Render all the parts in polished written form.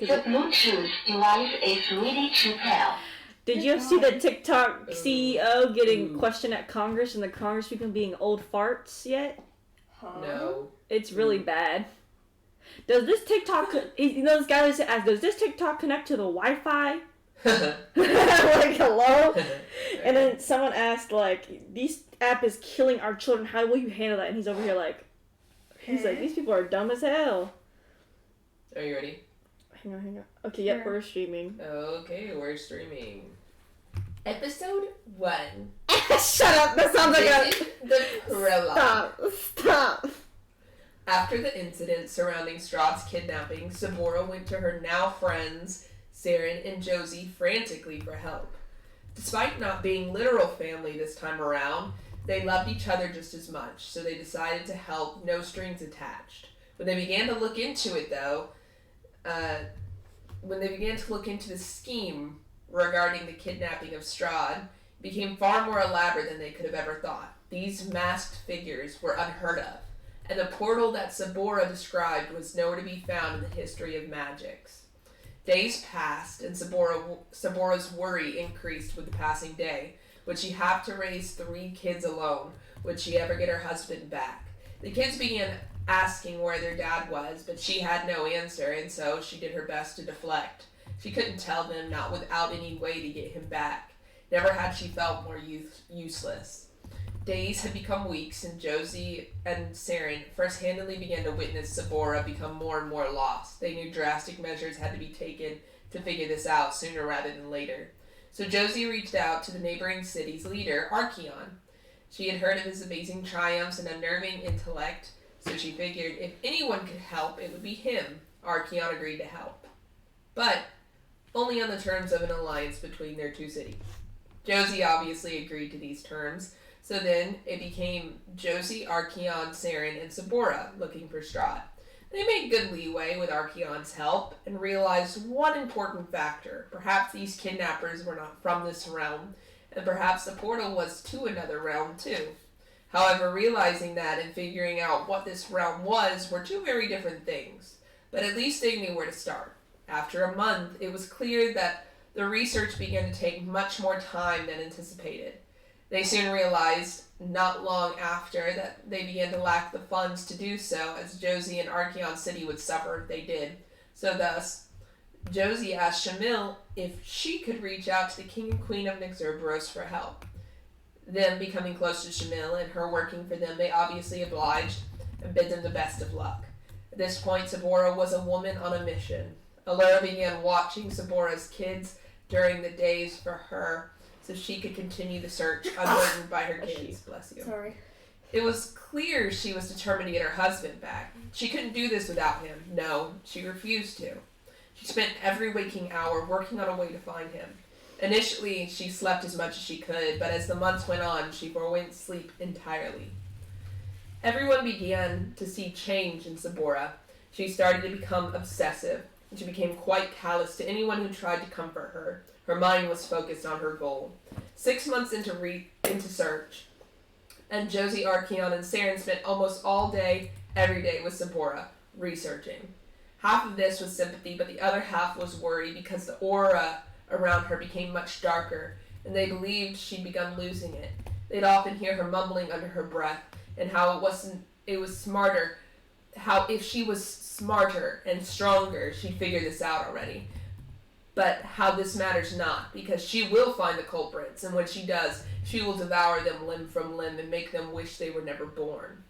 The Bluetooth device is ready to pair. Did you see the TikTok CEO getting questioned at Congress and the Congress people being old farts yet? No. It's really bad. Does this TikTok, this guy was asked, does this TikTok connect to the Wi-Fi? Like, hello? And then someone asked, like, this app is killing our children. How will you handle that? And he's over here like, these people are dumb as hell. Are you ready? Hang on. Okay, yep, we're streaming. Okay, we're streaming. Episode 1. Shut up! That sounds like the prologue. Stop. After the incident surrounding Strahd's kidnapping, Sabora went to her now friends, Saren and Josie, frantically for help. Despite not being literal family this time around, they loved each other just as much, so they decided to help, no strings attached. When they began to look into it, though, the scheme regarding the kidnapping of Strahd, it became far more elaborate than they could have ever thought. These masked figures were unheard of, and the portal that Sabora described was nowhere to be found in the history of magics. Days passed, and Sabora's worry increased with the passing day. Would she have to raise 3 kids alone? Would she ever get her husband back? The kids began asking where their dad was, but she had no answer, and so she did her best to deflect. She couldn't tell them, not without any way to get him back. Never had she felt more useless. Days had become weeks, and Josie and Saren first-handedly began to witness Sabora become more and more lost. They knew drastic measures had to be taken to figure this out sooner rather than later. So Josie reached out to the neighboring city's leader, Archeon. She had heard of his amazing triumphs and unnerving intellect, so she figured if anyone could help, it would be him. Archeon agreed to help, but only on the terms of an alliance between their 2 cities. Josie obviously agreed to these terms, so then it became Josie, Archeon, Saren, and Sabora looking for Strahd. They made good leeway with Archeon's help and realized one important factor. Perhaps these kidnappers were not from this realm, and perhaps the portal was to another realm too. However, realizing that and figuring out what this realm was were 2 very different things, but at least they knew where to start. After a month, it was clear that the research began to take much more time than anticipated. They soon realized, not long after, that they began to lack the funds to do so, as Josie and Archeon City would suffer if they did. So thus, Josie asked Shamil if she could reach out to the King and Queen of Nixerberos for help. Them becoming close to Shamil and her working for them, they obviously obliged and bid them the best of luck. At this point, Sabora was a woman on a mission. Allura began watching Sabora's kids during the days for her, so she could continue the search unburdened by her kids. Bless you. Sorry. It was clear she was determined to get her husband back. She couldn't do this without him. No, she refused to. She spent every waking hour working on a way to find him. Initially, she slept as much as she could, but as the months went on, she forwent sleep entirely. Everyone began to see change in Sabora. She started to become obsessive, and she became quite callous to anyone who tried to comfort her. Her mind was focused on her goal. 6 months into search, and Josie, Archeon, and Saren spent almost all day, every day with Sabora, researching. Half of this was sympathy, but the other half was worry because the aura around her became much darker, and they believed she'd begun losing it. They'd often hear her mumbling under her breath, and how if she was smarter and stronger, she'd figure this out already. But how this matters not, because she will find the culprits, and when she does, she will devour them limb from limb and make them wish they were never born.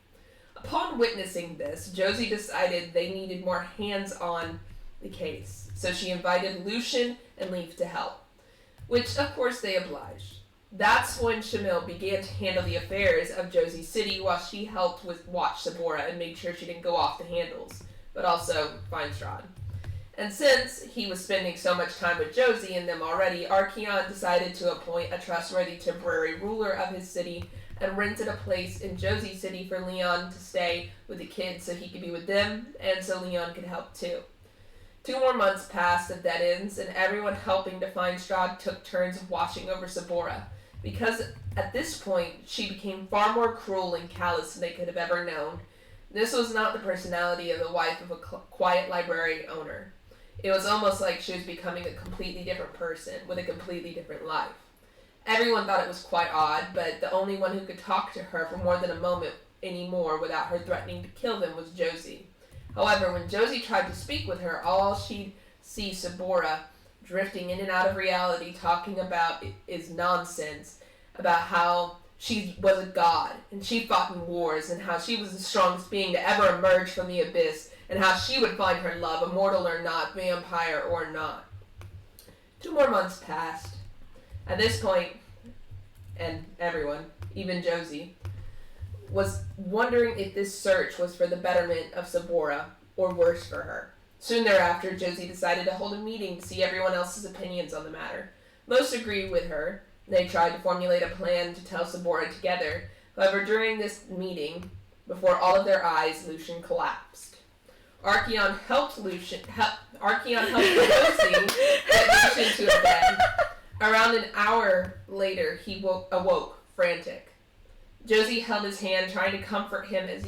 Upon witnessing this, Josie decided they needed more hands on the case, so she invited Lucian and Leaf to help, which of course they obliged. That's when Shamil began to handle the affairs of Josie City while she helped watch Sabora and made sure she didn't go off the handles, but also find Strahd. And since he was spending so much time with Josie and them already, Archeon decided to appoint a trustworthy temporary ruler of his city and rented a place in Josie City for Leon to stay with the kids so he could be with them and so Leon could help too. 2 more months passed of dead ends, and everyone helping to find Strahd took turns watching over Sabora, because at this point she became far more cruel and callous than they could have ever known. This was not the personality of the wife of a quiet library owner. It was almost like she was becoming a completely different person with a completely different life. Everyone thought it was quite odd, but the only one who could talk to her for more than a moment anymore without her threatening to kill them was Josie. However, when Josie tried to speak with her, all she'd see Sabora drifting in and out of reality talking about is nonsense, about how she was a god, and she fought in wars, and how she was the strongest being to ever emerge from the abyss, and how she would find her love, immortal or not, vampire or not. 2 more months passed. At this point, and everyone, even Josie, was wondering if this search was for the betterment of Sabora, or worse for her. Soon thereafter, Josie decided to hold a meeting to see everyone else's opinions on the matter. Most agreed with her. They tried to formulate a plan to tell Sabora together. However, during this meeting, before all of their eyes, Lucian collapsed. Archeon helped Josie get Lucian to a bed. Around an hour later, he awoke, frantic. Josie held his hand, trying to comfort him as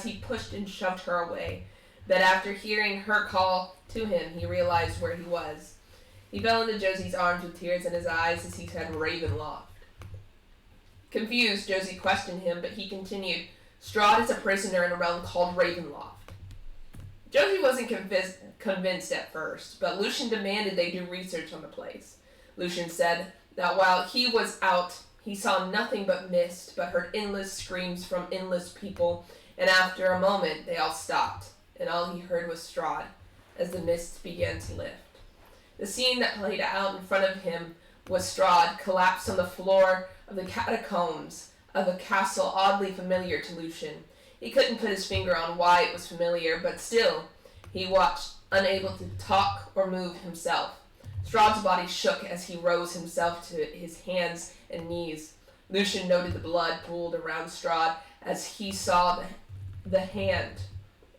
he pushed and shoved her away. But after hearing her call to him, he realized where he was. He fell into Josie's arms with tears in his eyes as he said Ravenloft. Confused, Josie questioned him, but he continued, Strahd is a prisoner in a realm called Ravenloft. Josie wasn't convinced at first, but Lucian demanded they do research on the place. Lucian said that while he was out, he saw nothing but mist, but heard endless screams from endless people, and after a moment they all stopped, and all he heard was Strahd, as the mist began to lift. The scene that played out in front of him was Strahd collapsed on the floor of the catacombs of a castle oddly familiar to Lucian. He couldn't put his finger on why it was familiar, but still, he watched, unable to talk or move himself. Strahd's body shook as he rose himself to his hands and knees. Lucian noted the blood pooled around Strahd as he saw the hand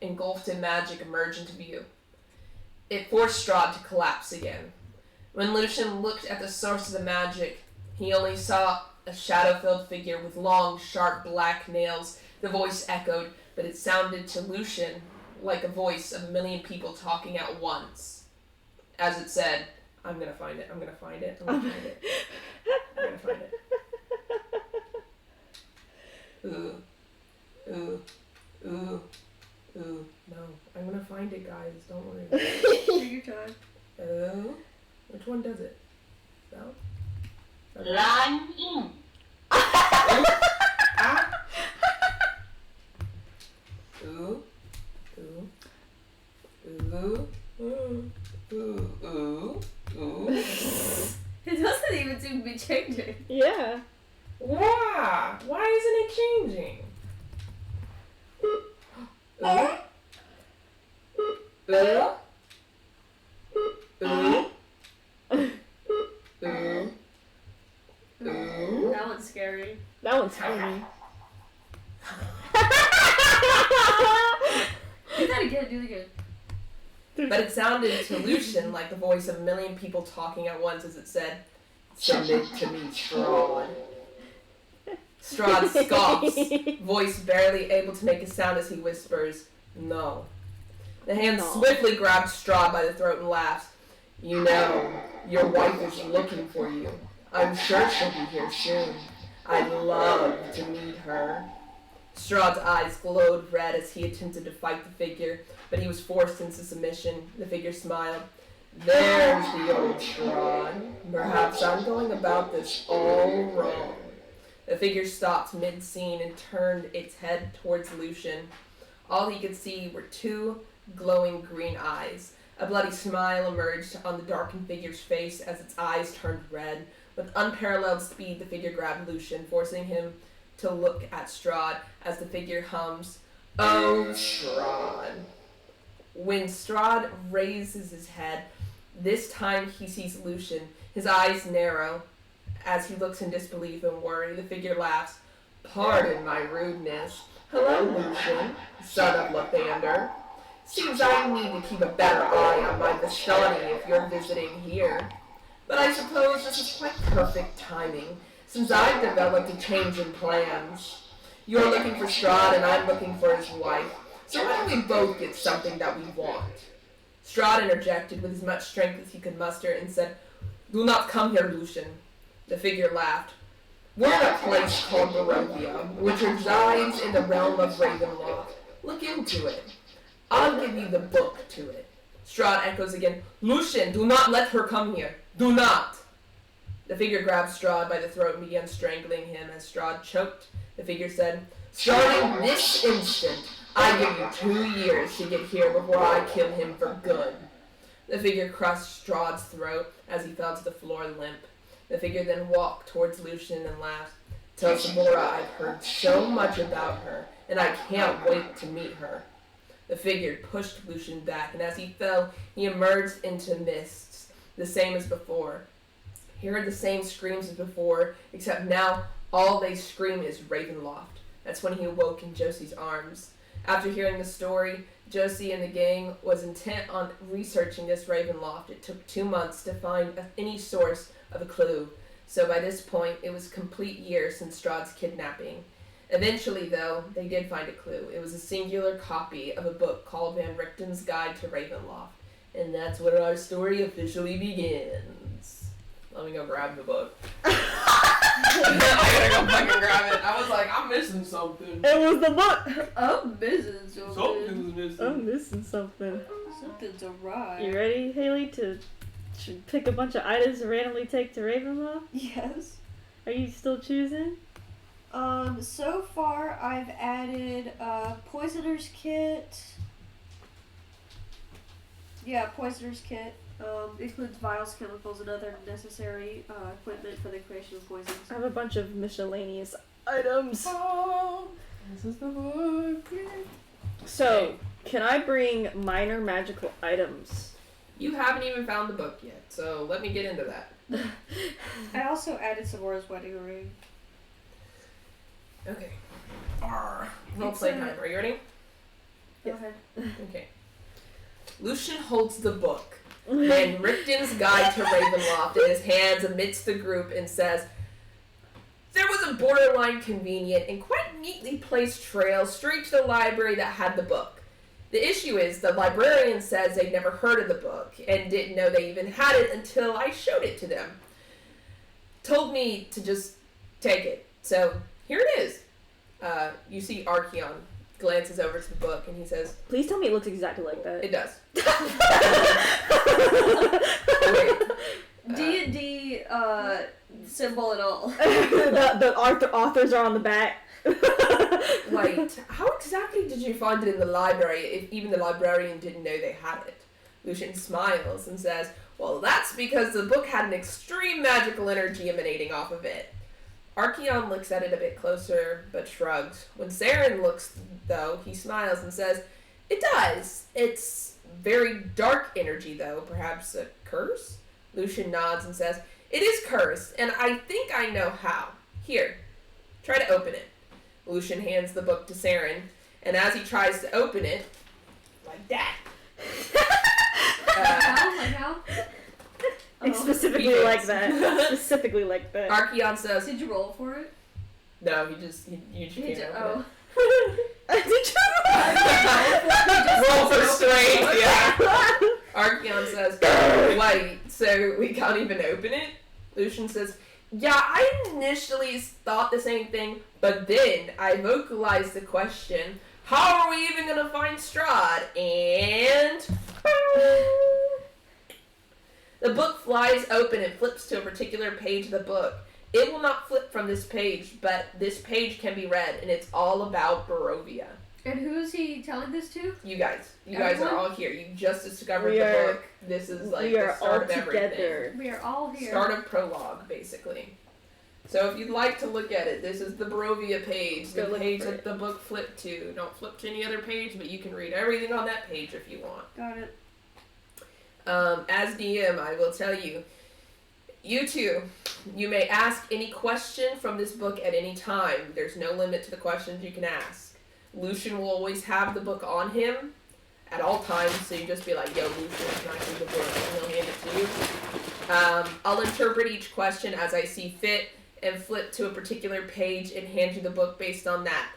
engulfed in magic emerge into view. It forced Strahd to collapse again. When Lucian looked at the source of the magic, he only saw a shadow-filled figure with long, sharp black nails. The voice echoed, but it sounded to Lucian like a voice of a million people talking at once. As it said, I'm gonna find it, I'm gonna find it, I'm gonna find it, I'm gonna find it. Ooh, ooh, ooh, ooh, no, I'm gonna find it, guys, don't worry. Take your time. Oh, which one does it? No? Okay. Line in. Ah. Ooh, ooh, ooh, ooh, ooh, ooh, ooh. It doesn't even seem to be changing. Yeah. Why? Why isn't it changing? Ooh, ooh, ooh, ooh, ooh. That one's scary. That one's funny. Do that again, do it again. But it sounded to Lucian like the voice of a million people talking at once as it said, Send it to me, Strahd. Strahd scoffs, voice barely able to make a sound as he whispers, No. The hand swiftly grabs Strahd by the throat and laughs. You know, your wife is looking for you. I'm sure she'll be here soon. I'd love to meet her. Strahd's eyes glowed red as he attempted to fight the figure, but he was forced into submission. The figure smiled. There's the old Strahd. Perhaps I'm going about this all wrong. The figure stopped mid-scene and turned its head towards Lucian. All he could see were 2 glowing green eyes. A bloody smile emerged on the darkened figure's face as its eyes turned red. With unparalleled speed, the figure grabbed Lucian, forcing him to look at Strahd as the figure hums, Oh, Strahd. When Strahd raises his head, this time he sees Lucian. His eyes narrow as he looks in disbelief and worry. The figure laughs. Pardon my rudeness. Hello, Lucian, son of Lathander. Seems I need to keep a better eye on my Vistani if you're visiting here. But I suppose this is quite perfect timing, since I've developed a change in plans. You're looking for Strahd and I'm looking for his wife, so why don't we both get something that we want? Strahd interjected with as much strength as he could muster and said, "Do not come here, Lucian." The figure laughed. "We're in a place called Barovia, which resides in the realm of Ravenloft. Look into it. I'll give you the book to it." Strahd echoes again, "Lucian, do not let her come here. Do not." The figure grabbed Strahd by the throat and began strangling him. As Strahd choked, the figure said, "Starting this instant, I give you 2 years to get here before I kill him for good." The figure crushed Strahd's throat as he fell to the floor limp. The figure then walked towards Lucian and laughed. "Tell Sabora I've heard so much about her, and I can't wait to meet her." The figure pushed Lucian back, and as he fell, he emerged into mists, the same as before. He heard the same screams as before, except now all they scream is Ravenloft. That's when he awoke in Josie's arms. After hearing the story, Josie and the gang was intent on researching this Ravenloft. It took 2 months to find any source of a clue, so by this point it was a complete year since Strahd's kidnapping. Eventually, though, they did find a clue. It was a singular copy of a book called Van Richtens' Guide to Ravenloft. And that's where our story officially begins. Let me go grab the book. I gotta go fucking grab it. I was like, I'm missing something. It was the book. I'm missing something. Something's missing. I'm missing something. Something's awry. You ready, Haley, to pick a bunch of items to randomly take to Ravenloft? Yes. Are you still choosing? So far I've added Poisoner's Kit. Yeah, Poisoner's Kit. Includes vials, chemicals, and other necessary equipment for the creation of poisons. I have a bunch of miscellaneous items. Oh, this is the book. So, can I bring minor magical items? You haven't even found the book yet, so let me get into that. I also added Sabora's wedding ring. Okay. Role play time. Are you ready? Go ahead. Okay. Lucian holds the book, Van Richtens' Guide to Ravenloft, in his hands amidst the group and says, "There was a borderline convenient and quite neatly placed trail straight to the library that had the book. The issue is the librarian says they'd never heard of the book and didn't know they even had it until I showed it to them. Told me to just take it. So here it is." You see Archeon glances over to the book and he says, Please tell me it looks exactly like that. "It does." D&D symbol and all. the authors are on the back. Wait, how exactly did you find it in the library if even the librarian didn't know they had it? Lucian smiles and says, "Well, that's because the book had an extreme magical energy emanating off of it." Archeon looks at it a bit closer, but shrugs. When Saren looks, though, he smiles and says, "It does. It's very dark energy, though. Perhaps a curse?" Lucian nods and says, "It is cursed, and I think I know how. Here, try to open it." Lucian hands the book to Saren, and as he tries to open it, like that. How? Specifically He like is. that. Specifically like that. Archeon says, Did you roll for it? "No, you just can't open Did you? it." Roll for strength, yeah. Archeon says, "Wait, so we can't even open it?" Lucian says, "Yeah, I initially thought the same thing, but then I vocalized the question, how are we even gonna find Strahd? And the book flies open and flips to a particular page of the book. It will not flip from this page, but this page can be read, and it's all about Barovia. And who is he telling this to? You guys are Everyone? all here. You just discovered We the are- book. This is like We the are start all of everything. together. We are all here. Start of prologue, basically. So if you'd like to look at it, this is the Barovia page, Go the look page for that it. the book flipped to. Don't flip to any other page, but you can read everything on that page if you want. Got it. As DM, I will tell you, you two, you may ask any question from this book at any time. There's no limit to the questions you can ask. Lucian will always have the book on him at all times, so you just be like, "Yo, Lucian, can I see the book?" And he'll hand it to you. I'll interpret each question as I see fit and flip to a particular page and hand you the book based on that.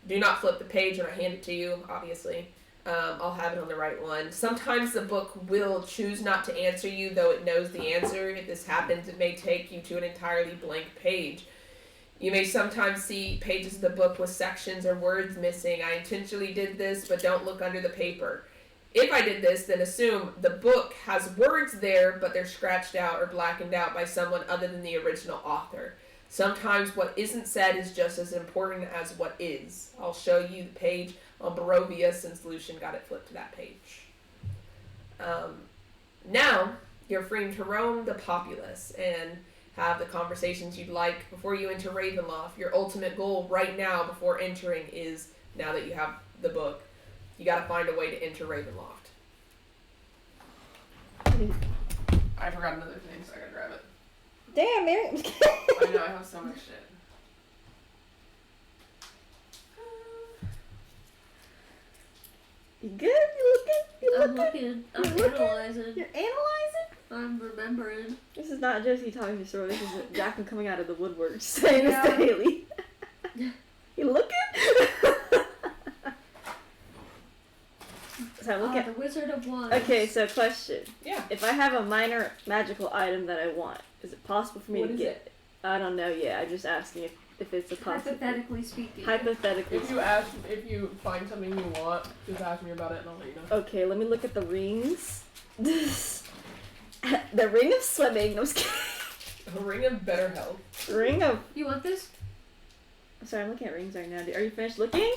Do not flip the page when I hand it to you, obviously. I'll have it on the right one. Sometimes the book will choose not to answer you, though it knows the answer. If this happens, it may take you to an entirely blank page. You may sometimes see pages of the book with sections or words missing. I intentionally did this, but don't look under the paper. If I did this, then assume the book has words there, but they're scratched out or blackened out by someone other than the original author. Sometimes what isn't said is just as important as what is. I'll show you the page on Barovia since Lucian got it flipped to that page. Now, you're free to roam the populace and have the conversations you'd like before you enter Ravenloft. Your ultimate goal right now before entering is, now that you have the book, you gotta find a way to enter Ravenloft. I forgot another thing, so I gotta grab it. Damn, Mary. I know, I have so much shit. You good? You looking? I'm looking. I'm analyzing. You're analyzing? I'm remembering. This is not Josie talking to Sora. This is Jacqueline coming out of the woodwork saying Yeah. this to Haley. You looking? So I'm looking. The Wizard of Wands. Okay, so question. Yeah. If I have a minor magical item that I want, is it possible for me What to is get it? I don't know yet. I'm just asking if it's a possibility. Hypothetically speaking. Hypothetically. If you find something you want, just ask me about it and I'll let you know. Okay, let me look at the rings. The ring of swimming. No, I'm just kidding. A ring of better health. Ring of. You want this? Sorry, I'm looking at rings right now. Are you finished looking?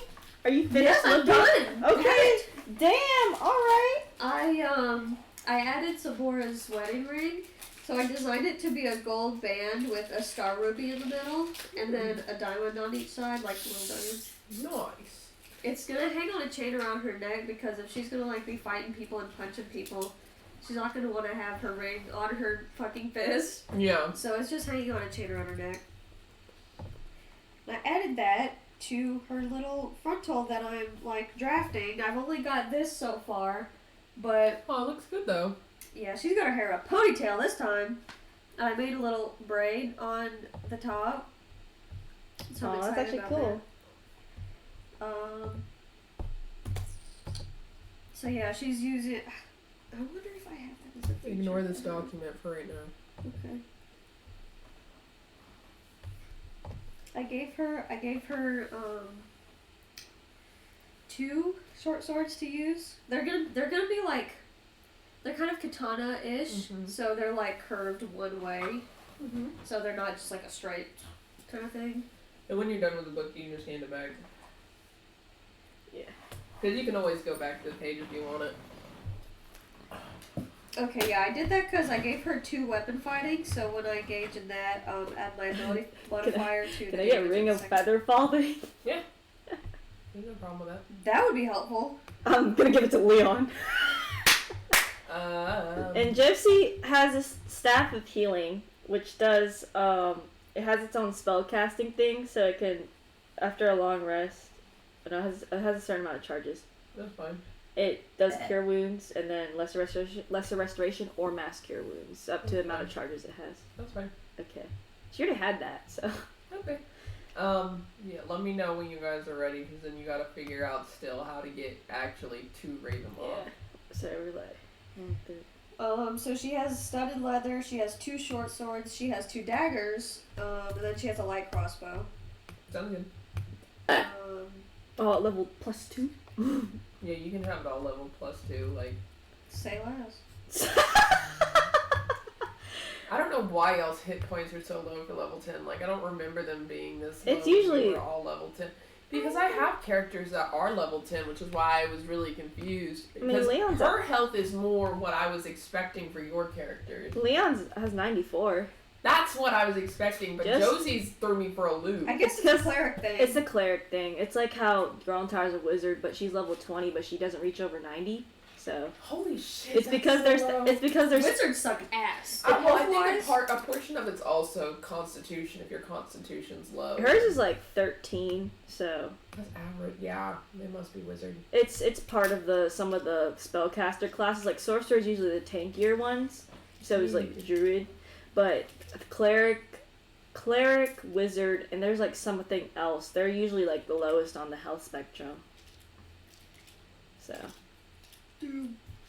Are you finished Yes, I'm looking? done. Okay. Damn. All right. I added Sabora's wedding ring, so I designed it to be a gold band with a star ruby in the middle, and then a diamond on each side, like little diamonds. Nice. It's gonna hang on a chain around her neck because if she's gonna like be fighting people and punching people, she's not gonna want to have her ring on her fucking fist. Yeah. So it's just hanging on a chain around her neck. I added that to her little frontal that I'm like drafting. I've only got this so far, but Oh, it looks good though. yeah, she's got her hair a ponytail this time. I made a little braid on the top. So I'm Oh, that's excited actually about cool. that. So yeah, she's using. I wonder if I have that as a feature. Ignore this document for right now. Okay. I gave her two short swords to use. They're gonna be like, they're kind of katana-ish, Mhm. so they're like curved one way, Mm-hmm. so they're not just like a straight kind of thing. And when you're done with the book, you can just hand it back. Yeah. Because you can always go back to the page if you want it. Okay, yeah, I did that because I gave her 2 weapon fighting, so when I engage in that, add my ability modifier to Can the I get damage ring in of second. feather falling? There's no problem with that. That would be helpful. I'm gonna give it to Leon. Um, And Josie has a staff of healing, which does it has its own spell casting thing, so it can, after a long rest, it has a certain amount of charges. that's fine. It does cure wounds and then lesser restoration or mass cure wounds up to the amount of charges it has. That's fine. Okay, she already had that, so Okay. Yeah, let me know when you guys are ready, because then you gotta figure out still how to get actually to Ravenloft. So we're like, So she has studded leather, she has 2 short swords, she has 2 daggers, and then she has a light crossbow. Sounds good. oh, level +2. Yeah, you can have it all level +2. Like, Say less. I don't know why else hit points are so low for level 10. Like, I don't remember them being this low. It's usually- They were all level 10. Because I have characters that are level 10, which is why I was really confused. I mean, Because Leon's her health is more what I was expecting for your characters. Leon's has 94. That's what I was expecting, but Just- Josie's threw me for a loop. I guess it's a cleric thing. It's a cleric thing. It's like how Growlithar's a wizard, but she's level 20, but she doesn't reach over 90. So Holy shit! it's because there's Wizards suck ass. Well, I think Health-wise, a portion of it's also Constitution. If your Constitution's low, hers is like 13. So that's average. Yeah, they must be wizard. it's part of some of the spellcaster classes. Like sorcerer is usually the tankier ones. So it's like druid, but cleric, wizard, and there's like something else. They're usually like the lowest on the health spectrum. So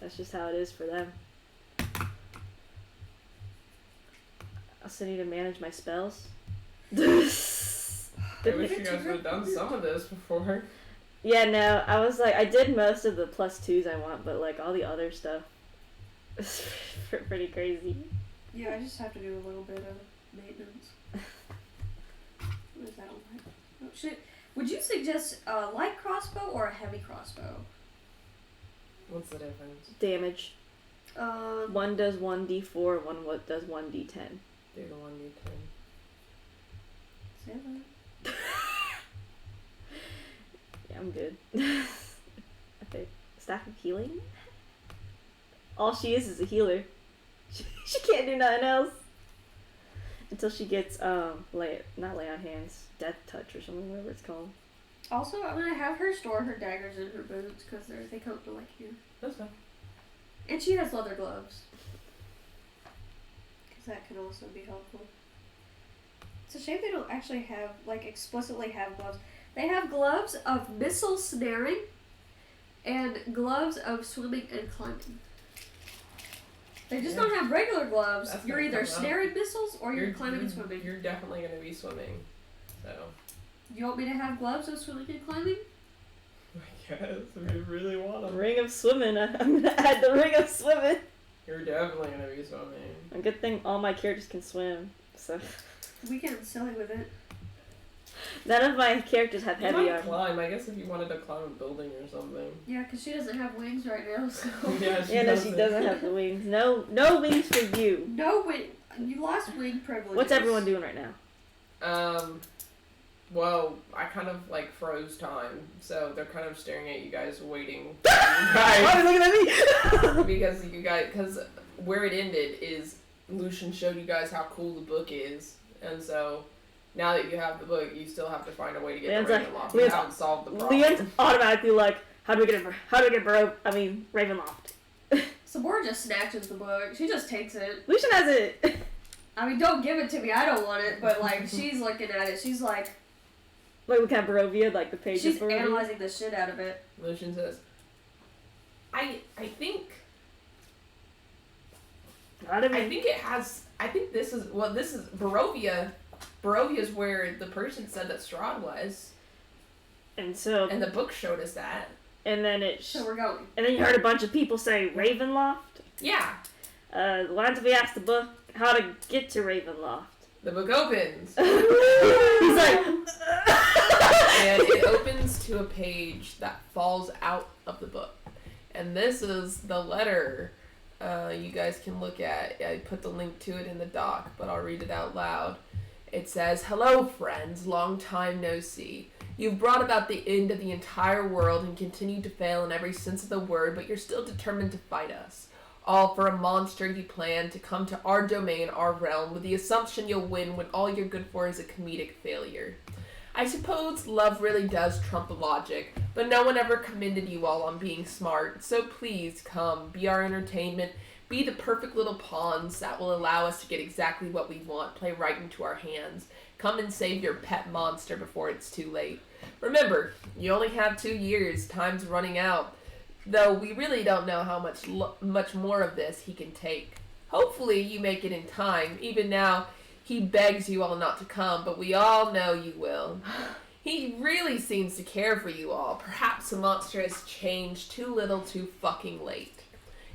That's just how it is for them. I also need to manage my spells. I wish you guys would have done some of this before. Yeah, no, I was like, I did most of the +2s I want, but like all the other stuff is pretty crazy. Yeah, I just have to do a little bit of maintenance. What is that on my... Oh, shit. Would you suggest a light crossbow or a heavy crossbow? What's the difference? Damage. One does 1d4, one does 1d10. Do the 1d10. 7. Yeah, I'm good. Okay, staff of healing. All she is a healer. She can't do nothing else until she gets not lay on hands, death touch or something, whatever it's called. Also, I'm gonna have her store her daggers in her boots because they come to like here. That's fine. And she has leather gloves. Because that can also be helpful. It's a shame they don't actually have, like, explicitly have gloves. They have gloves of missile snaring and gloves of swimming and climbing. They just don't have regular gloves. That's You're gonna either come up. snaring missiles or you're climbing and swimming. You're definitely going to be swimming. So. You want me to have gloves of swimming and climbing? I guess, if you really want them. Ring of swimming. I'm gonna add the ring of swimming. You're definitely going to be swimming. A good thing all my characters can swim, so. We get silly with it. None of my characters have You heavy might armor. climb. I guess if you wanted to climb a building or something. Yeah, because she doesn't have wings right now, so... Yeah, Yeah, no, she doesn't have the wings. No wings for you. No wing. You lost wing privileges. What's everyone doing right now? Well, I kind of like froze time, so they're kind of staring at you guys, waiting. Why are you looking at me? because where it ended is Lucian showed you guys how cool the book is, and so now that you have the book, you still have to find a way to get Leon's the like, Ravenloft. You haven't solved the problem. Leon's automatically like, how do we get Ravenloft? Sabora just snatches the book. She just takes it. Lucian has it. I mean, don't give it to me. I don't want it. But, like, she's looking at it. She's like... Like, look at Barovia, like the pages She's for Barovia. analyzing the shit out of it. Lucian says, I think this is Barovia. Barovia is where the person said that Strahd was. And the book showed us that. And then So we're going. And then you heard a bunch of people say Ravenloft. Yeah. Why don't we ask the book how to get to Ravenloft? The book opens. He's like... And it opens to a page that falls out of the book. And this is the letter you guys can look at. I put the link to it in the doc, but I'll read it out loud. It says, "Hello, friends. Long time no see. You've brought about the end of the entire world and continue to fail in every sense of the word, but you're still determined to fight us. All for a monster you plan to come to our domain, our realm, with the assumption you'll win when all you're good for is a comedic failure. I suppose love really does trump logic, but no one ever commended you all on being smart, so please come, be our entertainment, be the perfect little pawns that will allow us to get exactly what we want, play right into our hands. Come and save your pet monster before it's too late. Remember, you only have 2 years, time's running out, though we really don't know how much more of this he can take. Hopefully you make it in time. Even now, he begs you all not to come, but we all know you will. He really seems to care for you all. Perhaps the monster has changed too little too fucking late.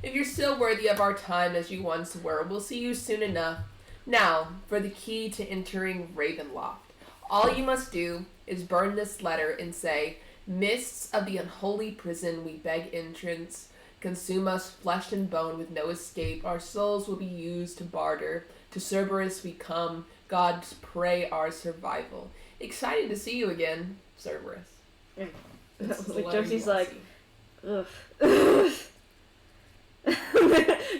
If you're still worthy of our time as you once were, we'll see you soon enough. Now, for the key to entering Ravenloft. All you must do is burn this letter and say, 'Mists of the unholy prison, we beg entrance. Consume us flesh and bone with no escape. Our souls will be used to barter. To Cerberus we come. Gods pray our survival.' Excited to see you again, Cerberus." This is the Like letter Josie's you wanna like, see. ugh.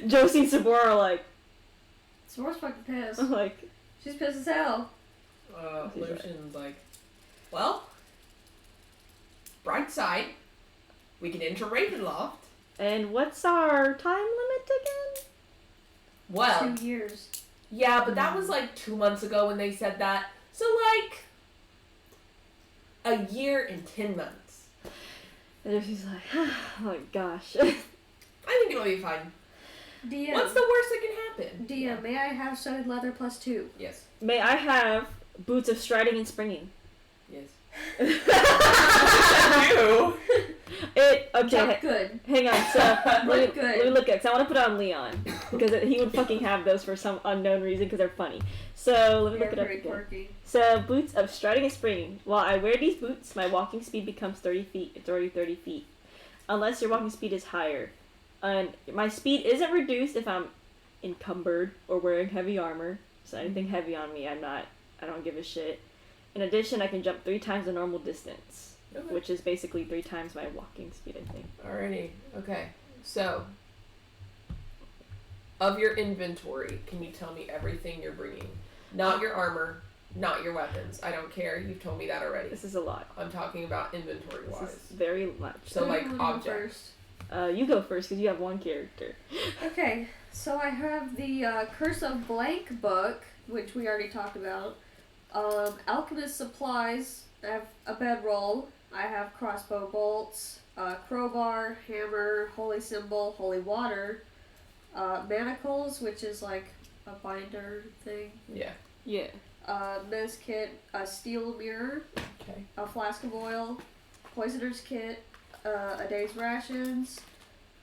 Josie and Sabora are like, Sabora's fucking pissed. I'm like, She's pissed as hell. Lucian's like, "Well, bright side, we can enter Ravenloft." and what's our time limit again? Well, 2 years. yeah, but that was like 2 months ago when they said that. So like a year and 10 months. And Josie's like, oh my gosh. I think it'll be fine. DM. What's the worst that can happen? DM, may I have studded leather +2? Yes. May I have boots of striding and springing? Yes. Okay. Jump good. Hang on. So let me Good. look at. Cause I want to put on Leon because he would fucking have those for some unknown reason because they're funny. So let me They're look it up very again. quirky. So boots of striding and springing. While I wear these boots, my walking speed becomes 30 feet. It's already 30 feet, unless your walking speed is higher. And my speed isn't reduced if I'm encumbered or wearing heavy armor. So anything heavy on me, I don't give a shit. In addition, I can jump 3 times the normal distance, Okay. which is basically 3 times my walking speed, I think. Alrighty. Okay. So, of your inventory, can you tell me everything you're bringing? Not your armor, not your weapons. I don't care. You've told me that already. This is a lot. I'm talking about inventory This wise. is very much. So, like, Who wanna go objects. You go first because you have one character. Okay, so I have the Curse of Blank book, which we already talked about. Alchemist supplies. I have a bedroll. I have crossbow bolts, crowbar, hammer, holy symbol, holy water, manacles, which is like a binder thing. Yeah. Yeah. Mez kit, a steel mirror, Okay. a flask of oil, poisoner's kit, a day's rations,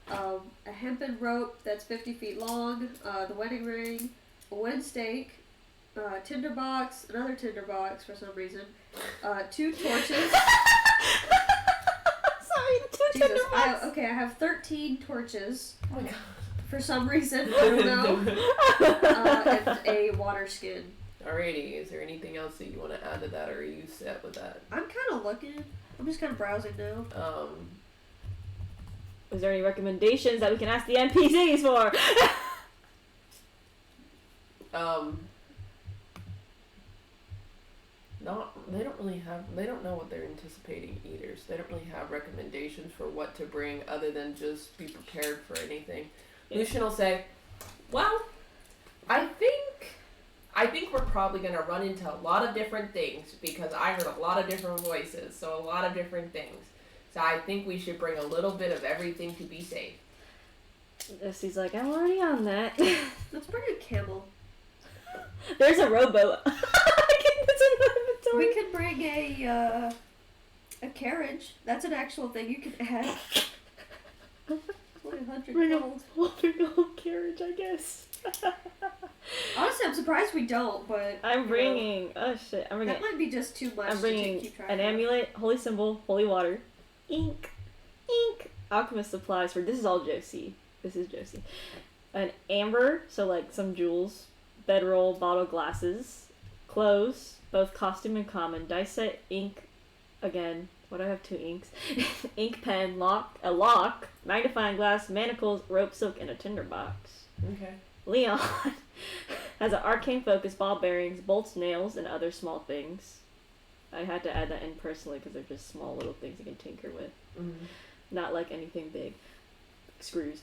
a hempen rope that's 50 feet long, the wedding ring, a wooden stake, tinderbox, another tinderbox for some reason, 2 torches. Sorry, the 2 Jesus, tinderbox. I have 13 torches Oh my god. for some reason. I don't know. And a water skin. Alrighty. Is there anything else that you want to add to that, or are you set with that? I'm kind of looking. I'm just kind of browsing now. Is there any recommendations that we can ask the NPCs for? They don't know what they're anticipating either, so they don't really have recommendations for what to bring other than just be prepared for anything. Yeah. Lucian will say, well, I think we're probably going to run into a lot of different things because I heard a lot of different voices, so a lot of different things. So I think we should bring a little bit of everything to be safe. Jesse's like, I'm already on that. Let's bring a camel. There's a rowboat. It's in the inventory. We could bring a carriage. That's an actual thing you can add. Only 100 Bring gold. a whole carriage, I guess. Honestly, I'm surprised we don't, but I'm bringing. Oh shit! I'm bringing. that might be just too much I'm bringing to keep track an of. amulet, holy symbol, holy water, ink, alchemist supplies for. This is all Josie. This is Josie. An amber, so like some jewels, bedroll, bottle, glasses, clothes, both costume and common, dice set, ink, again. What do I have 2 inks? Ink pen, a lock, magnifying glass, manacles, rope, silk, and a tinderbox. Okay. Leon has an arcane focus, ball bearings, bolts, nails, and other small things. I had to add that in personally because they're just small little things you can tinker with. Mm-hmm. Not like anything big. Screws.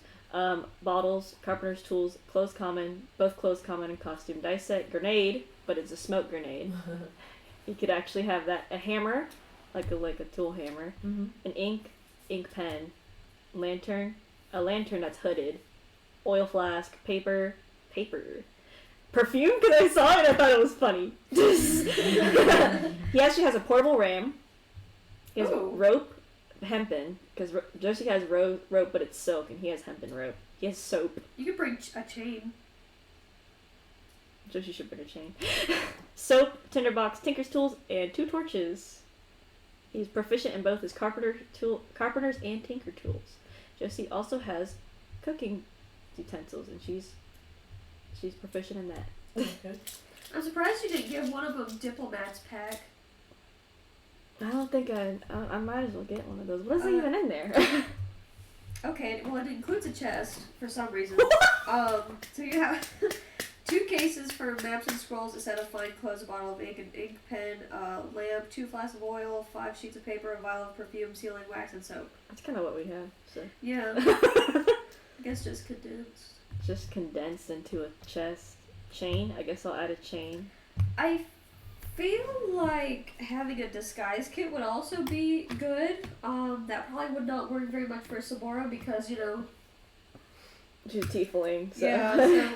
Bottles, carpenter's tools, clothes common, both clothes common and costume. Dice set, grenade, but it's a smoke grenade. You could actually have that. A hammer, like a tool hammer. Mm-hmm. An ink pen, lantern, a lantern that's hooded, oil flask, paper, perfume, because I saw it and I thought it was funny. He actually has a portable ram. He has rope, hempen, because Josie has rope, but it's silk, and he has hempen rope. He has soap. You could bring a chain. Josie should bring a chain. Soap, tinderbox, tinker's tools, and 2 torches. He's proficient in both his carpenter's and tinker tools. Josie also has cooking utensils, and she's proficient in that. Okay. I'm surprised you didn't give one of them Diplomat's pack. I don't think I might as well get one of those. What is even in there? Okay, well it includes a chest for some reason. So you have 2 cases for maps and scrolls, a set of fine clothes, a bottle of ink, an ink pen, a lamp, 2 flasks of oil, 5 sheets of paper, a vial of perfume, sealing wax, and soap. That's kind of what we have. So Yeah, I guess just condensed. just condensed into a chest. Chain. I guess I'll add a chain. I feel like having a disguise kit would also be good. That probably would not work very much for Sabora because, She's a tiefling, so. Yeah, so...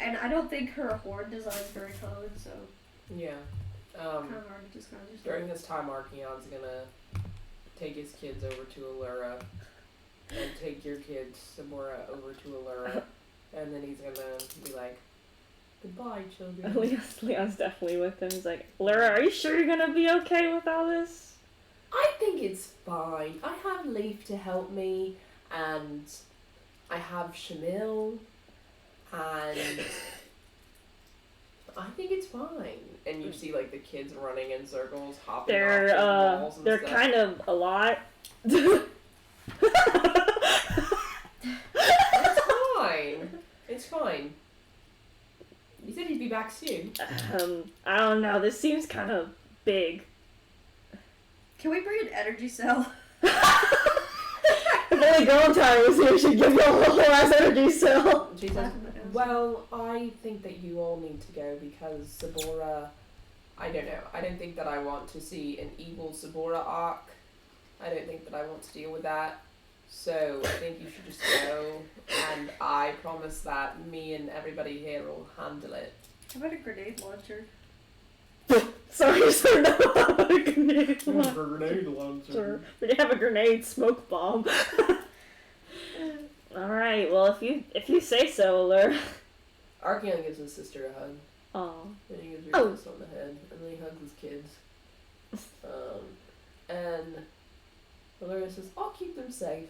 And I don't think her horn design is very common, so... Yeah. Kind of hard to describe yourself. During this time, Archeon's gonna take his kids over to Allura, and take your kids, Samora, over to Allura, and then he's gonna be like, goodbye, children. Leon's definitely with him. He's like, Laura, are you sure you're gonna be okay with all this? I think it's fine. I have Leaf to help me, and I have Shamil, and I think it's fine. And you see like the kids running in circles, hopping off walls and they're stuff. kind of a lot. It's fine. It's fine. You said he'd be back soon. I don't know. This seems kind of big. Can we bring an energy cell? If only Galentine was here, she'd give you a whole ass energy cell. She says, well, I think that you all need to go because Sabora, I don't know. I don't think that I want to see an evil Sabora arc. I don't think that I want to deal with that. So I think you should just go, and I promise that me and everybody here will handle it. How about a grenade launcher? Sorry, sir, no, about a grenade Grenade launcher. launcher. We have a grenade smoke bomb. Alright, well, if you say so, Allura. Archeon gives his sister a hug. Aw. Then he gives her Oh. a kiss on the head, and then he hugs his kids. And Allura says, I'll keep them safe.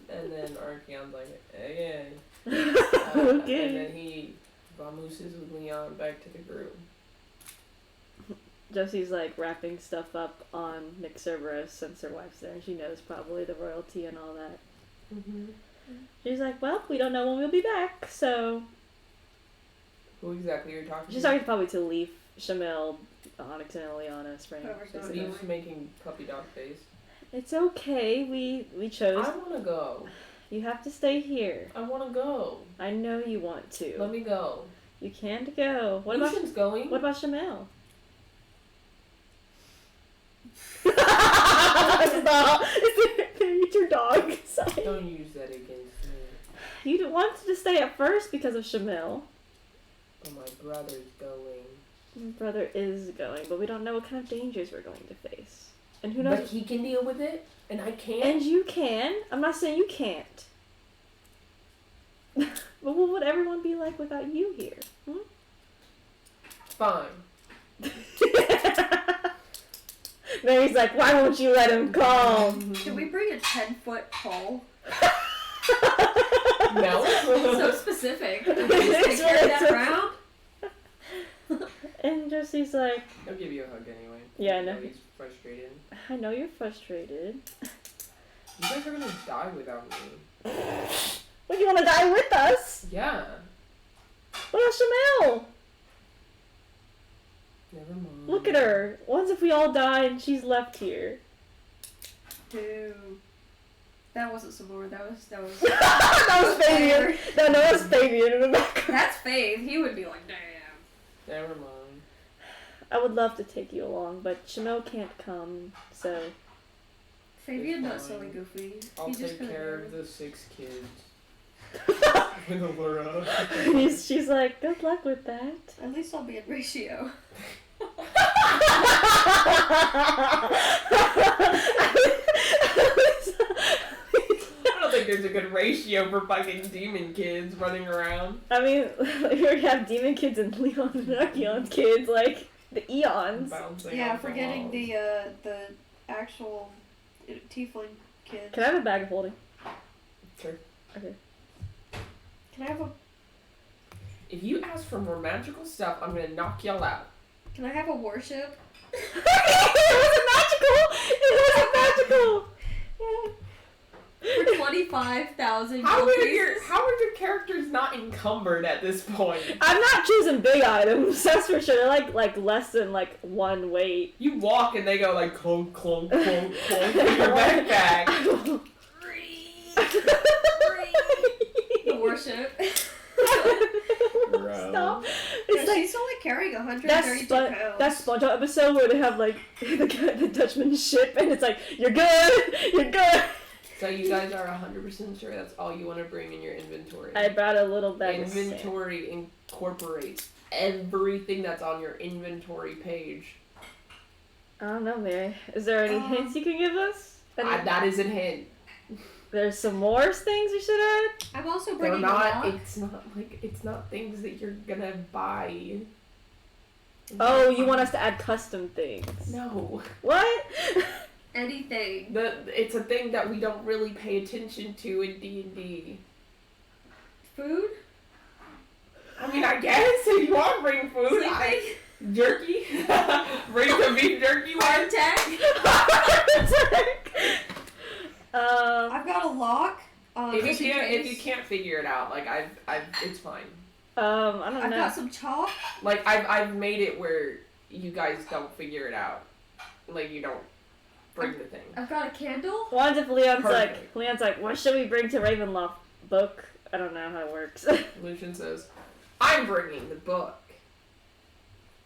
And then Archeon's like, hey, Okay. And then he vamooses with Leon back to the group. Josie's like wrapping stuff up on Nick Cerberus since her wife's there and she knows probably the royalty and all that. Mm-hmm. She's like, well, we don't know when we'll be back, so... Who exactly are you talking She's to? talking probably to Leaf, Shamil, Onyx, and Ileana, Spring. Whoever's She's going like, Leaf's making puppy dog face. it's okay, we chose. I want to go. You have to stay here. I want to go. I know you want to. Let me go. You can't go. What about going? What about Shamil? Stop! It's your dog. Sorry. Don't use that against me. You wanted to stay at first because of Shamil. Oh, my brother's going. My brother is going, but we don't know what kind of dangers we're going to face. And who But knows? he can deal with it, and I can't. And you can. I'm not saying you can't. But what would everyone be like without you here? Hmm? Fine. Mary's like, why won't you let him come? Can we bring a 10-foot pole? No. So specific. Can we just take care of that round? And Jesse's like, I'll give you a hug anyway. Yeah, I know. He's frustrated. I know you're frustrated. You guys are gonna die without me. Well, you want to die with us? Yeah. What about Shamil? Never mind. Look at her. What if we all die and she's left here? Dude. That wasn't Samora, that was That was Fabian. No, that was Fabian in the background. That's Faith. He would be like, damn. Never mind. I would love to take you along, but Shamil can't come, so... Fabian not It's silly fine. goofy. I'll He just take care kinda- of the 6 kids. With Allura. She's like, good luck with that. At least I'll be in ratio. I don't think there's a good ratio for fucking demon kids running around. I mean, we already have demon kids and Leon and Archeon kids, like, the eons. Bouncing Yeah, off the forgetting walls. the actual tiefling kid. Can I have a bag of holding? Sure. Okay. Can I have a If you ask for more magical stuff, I'm gonna knock y'all out. Can I have a warship? It wasn't magical! For 25,000 How gold are pieces? your characters not encumbered at this point? I'm not choosing big items, that's for sure. They're like less than like one weight. You walk and they go like clunk, clunk, clunk, clunk in your backpack. The warship. Stop. No, It's like she's only carrying 132 pounds. that SpongeBob episode where they have like the Dutchman ship and it's like, you're good, you're good. So you guys are 100% sure that's all you want to bring in your inventory? I brought a little bag of sand. Inventory incorporates everything that's on your inventory page. I don't know, Mary. Is there any hints you can give us? That is a hint. There's some more things we should add? I'm also They're bringing not. a lock. It's not things that you're gonna buy. Oh, you want us to add custom things? No. What? Anything. It's a thing that we don't really pay attention to in D&D. Food? I mean, I guess if you want to bring food, Sleeping? jerky. Bring some beef jerky. Heart attack? I've got a lock. If you can't figure it out, like it's fine. I don't know. I've got some chalk. Like I've made it where you guys don't figure it out. Like you don't bring the thing. I've got a candle. What if Leon's Perfect. like, what should we bring to Ravenloft? Book? I don't know how it works. Lucian says, "I'm bringing the book."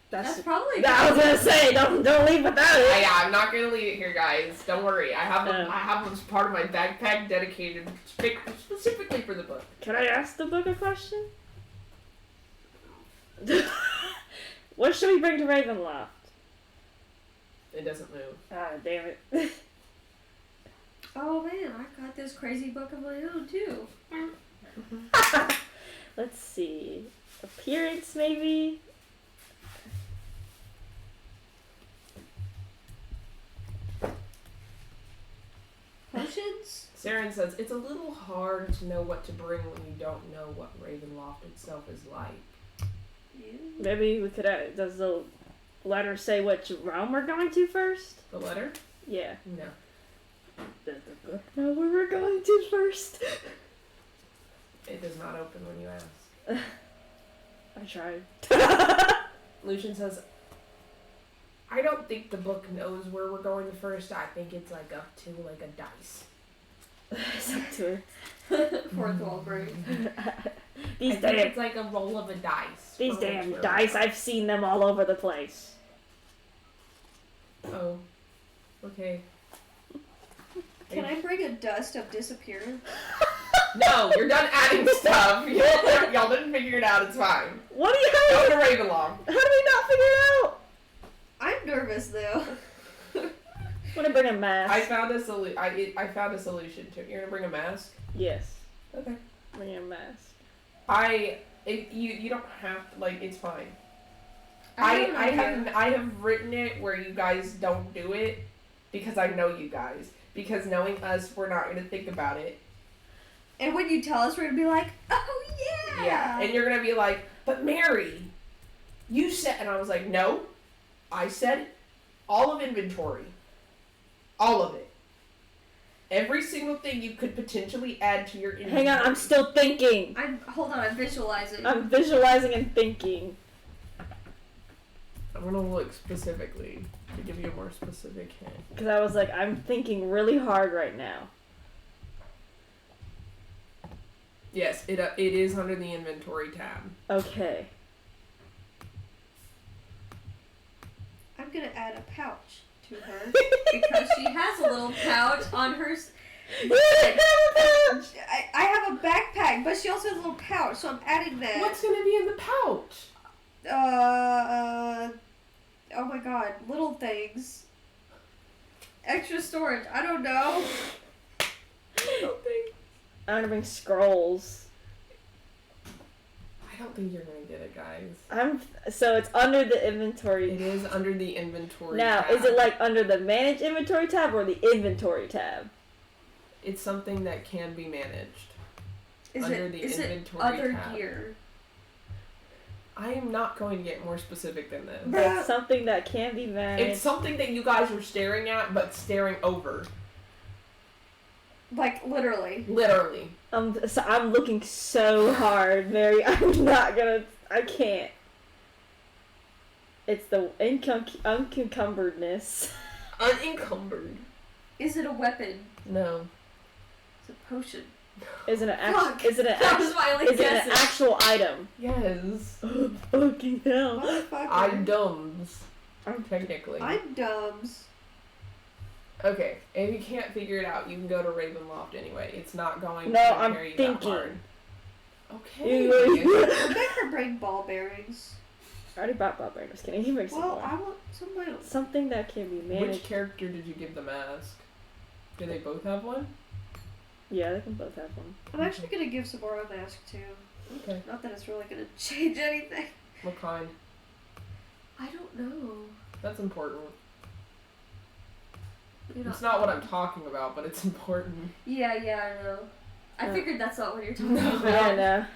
That's probably. I was gonna say, don't leave without it. Yeah, I'm not gonna leave it here, guys. Don't worry. I have this part of my backpack dedicated specifically for the book. Can I ask the book a question? What should we bring to Ravenloft? It doesn't move. Ah, damn it. Oh man, I've got this crazy book of my own too. Let's see. Appearance, maybe? Potions? Saren says, it's a little hard to know what to bring when you don't know what Ravenloft itself is like. Yeah. Maybe we could does the letter say which realm we're going to first? The letter? Yeah. No. Does the book know where we're going to first? It does not open when you ask. I tried. Lucian says, I don't think the book knows where we're going first. I think it's like up to like a dice. It's up to her. Fourth wall break. These I think damn, it's like a roll of a dice. these for damn which dice, we're- I've seen them all over the place. Oh. Okay. Can I bring a dust of disappearance? No, you're done adding stuff. Y'all didn't figure it out. It's fine. What do you Go have? to Ravenloft. How do we not figure it out? I'm nervous though. I'm gonna bring a mask. I found a solution to it. You're gonna bring a mask? Yes. Okay. Bring a mask. You don't have to, like, it's fine. I I have written it where you guys don't do it because I know you guys. Because knowing us, we're not gonna think about it. And when you tell us, we're gonna be like, oh yeah. Yeah. And you're gonna be like, but Mary, you said, and I was like, no, I said all of inventory. All of it. Every single thing you could potentially add to your inventory. Hang on, I'm still thinking. Hold on, I'm visualizing. I'm visualizing and thinking. I'm gonna look specifically to give you a more specific hint. Because I was like, I'm thinking really hard right now. Yes, it is under the inventory tab. Okay. I'm gonna add a pouch to her because she has a little pouch on her. I have a backpack, but she also has a little pouch, so I'm adding that. What's gonna be in the pouch? Oh my god, little things. Extra storage. I don't know. I'm gonna bring scrolls. I don't think you're gonna get it, guys. So it's under the inventory. It is under the inventory Now, tab. is it like under the manage inventory tab or the inventory tab? It's something that can be managed. Is Under the it inventory other tab. gear? I am not going to get more specific than this. That's something that can be managed. It's something that you guys are staring at, but staring over. Like literally. Literally. So I'm looking so hard, Mary. I'm not gonna. I can't. It's the uncucumberedness. Unencumbered. Is it a weapon? No. It's a potion. Is it an Fuck. Is it an That was my only Is it an guess. actual item? Yes. Fucking hell. Motherfucker. Items. Technically. I'm dumbs. Okay, if you can't figure it out, you can go to Ravenloft anyway. It's not going No, to I'm carry you thinking. that hard. Okay. We'll make her bring ball bearings. I already bought ball bearings. Can I even make some Well, more? I want some of my own. Something that can be Which managed. character did you give the mask? Do they both have one? Yeah, they can both have one. I'm actually gonna give Sabora a mask too. Okay. Not that it's really gonna change anything. What kind? I don't know. That's important. You know. It's not what I'm talking about, but it's important. Yeah, I know. I Uh, figured that's not what you're talking No. about. And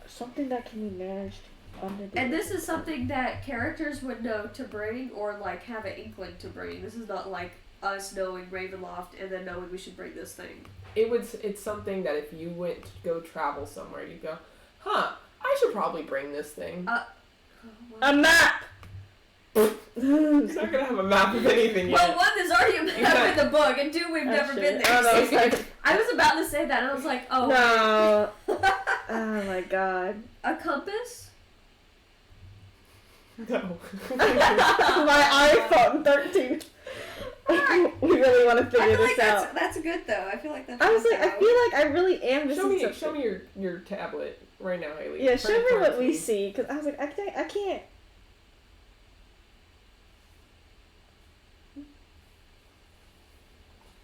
something that can be managed under the. And this is something that characters would know to bring or like have an inkling to bring. This is not like us knowing Ravenloft and then knowing we should bring this thing. It's something that if you went to go travel somewhere, you'd go, huh, I should probably bring this thing. A map. It's not gonna have a map of anything yet. Well, one, there's already a map in the book, and two, we've never Actually, been there. oh, no, it's like, I was about to say that, and I was like, oh. no. Oh my god. A compass? No. My iPhone 13. We really want to I figure feel like this out. that's good though. I feel like that's. I was like, I good. feel like I really am missing something. Show me your tablet right now, Haley. Yeah, show me what we see. see, because I was like, I can't.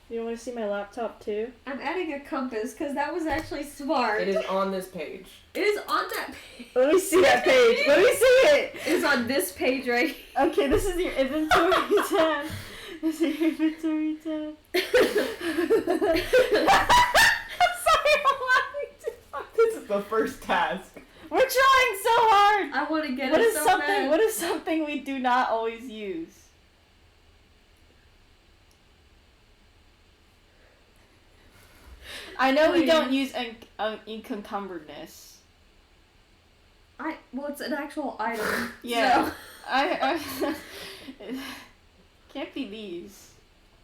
You want to see my laptop too? I'm adding a compass because that was actually smart. It is on this page. It is on that page. Let me see that page. Let me see it. It is on this page right here. Okay, this is your inventory tab. This is your inventory tab. Sorry, I'm laughing too hard. This is the first task. We're trying so hard. I want to get What it is so something? bad. What is something we do not always use? I know we don't use inconcumbredness. Well, it's an actual item. Yeah. So, I can't be these.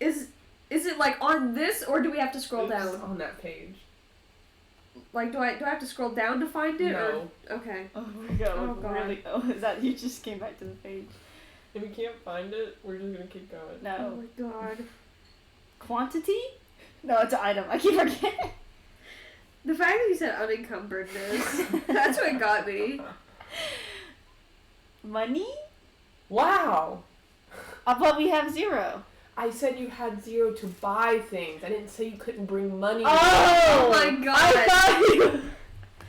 is it like on this, or do we have to scroll It's down? on that page. Like, do I have to scroll down to find it? No. Or, okay. Oh my god! Oh god. Really? Oh, is that you just came back to the page? If we can't find it, we're just gonna keep going. Oh No. my god. Quantity? No, it's an item. I keep forgetting. The fact that you said unencumberedness, that's what got me. Money? Wow. But we have 0. I said you had 0 to buy things. I didn't say you couldn't bring money. Oh my god. I thought you.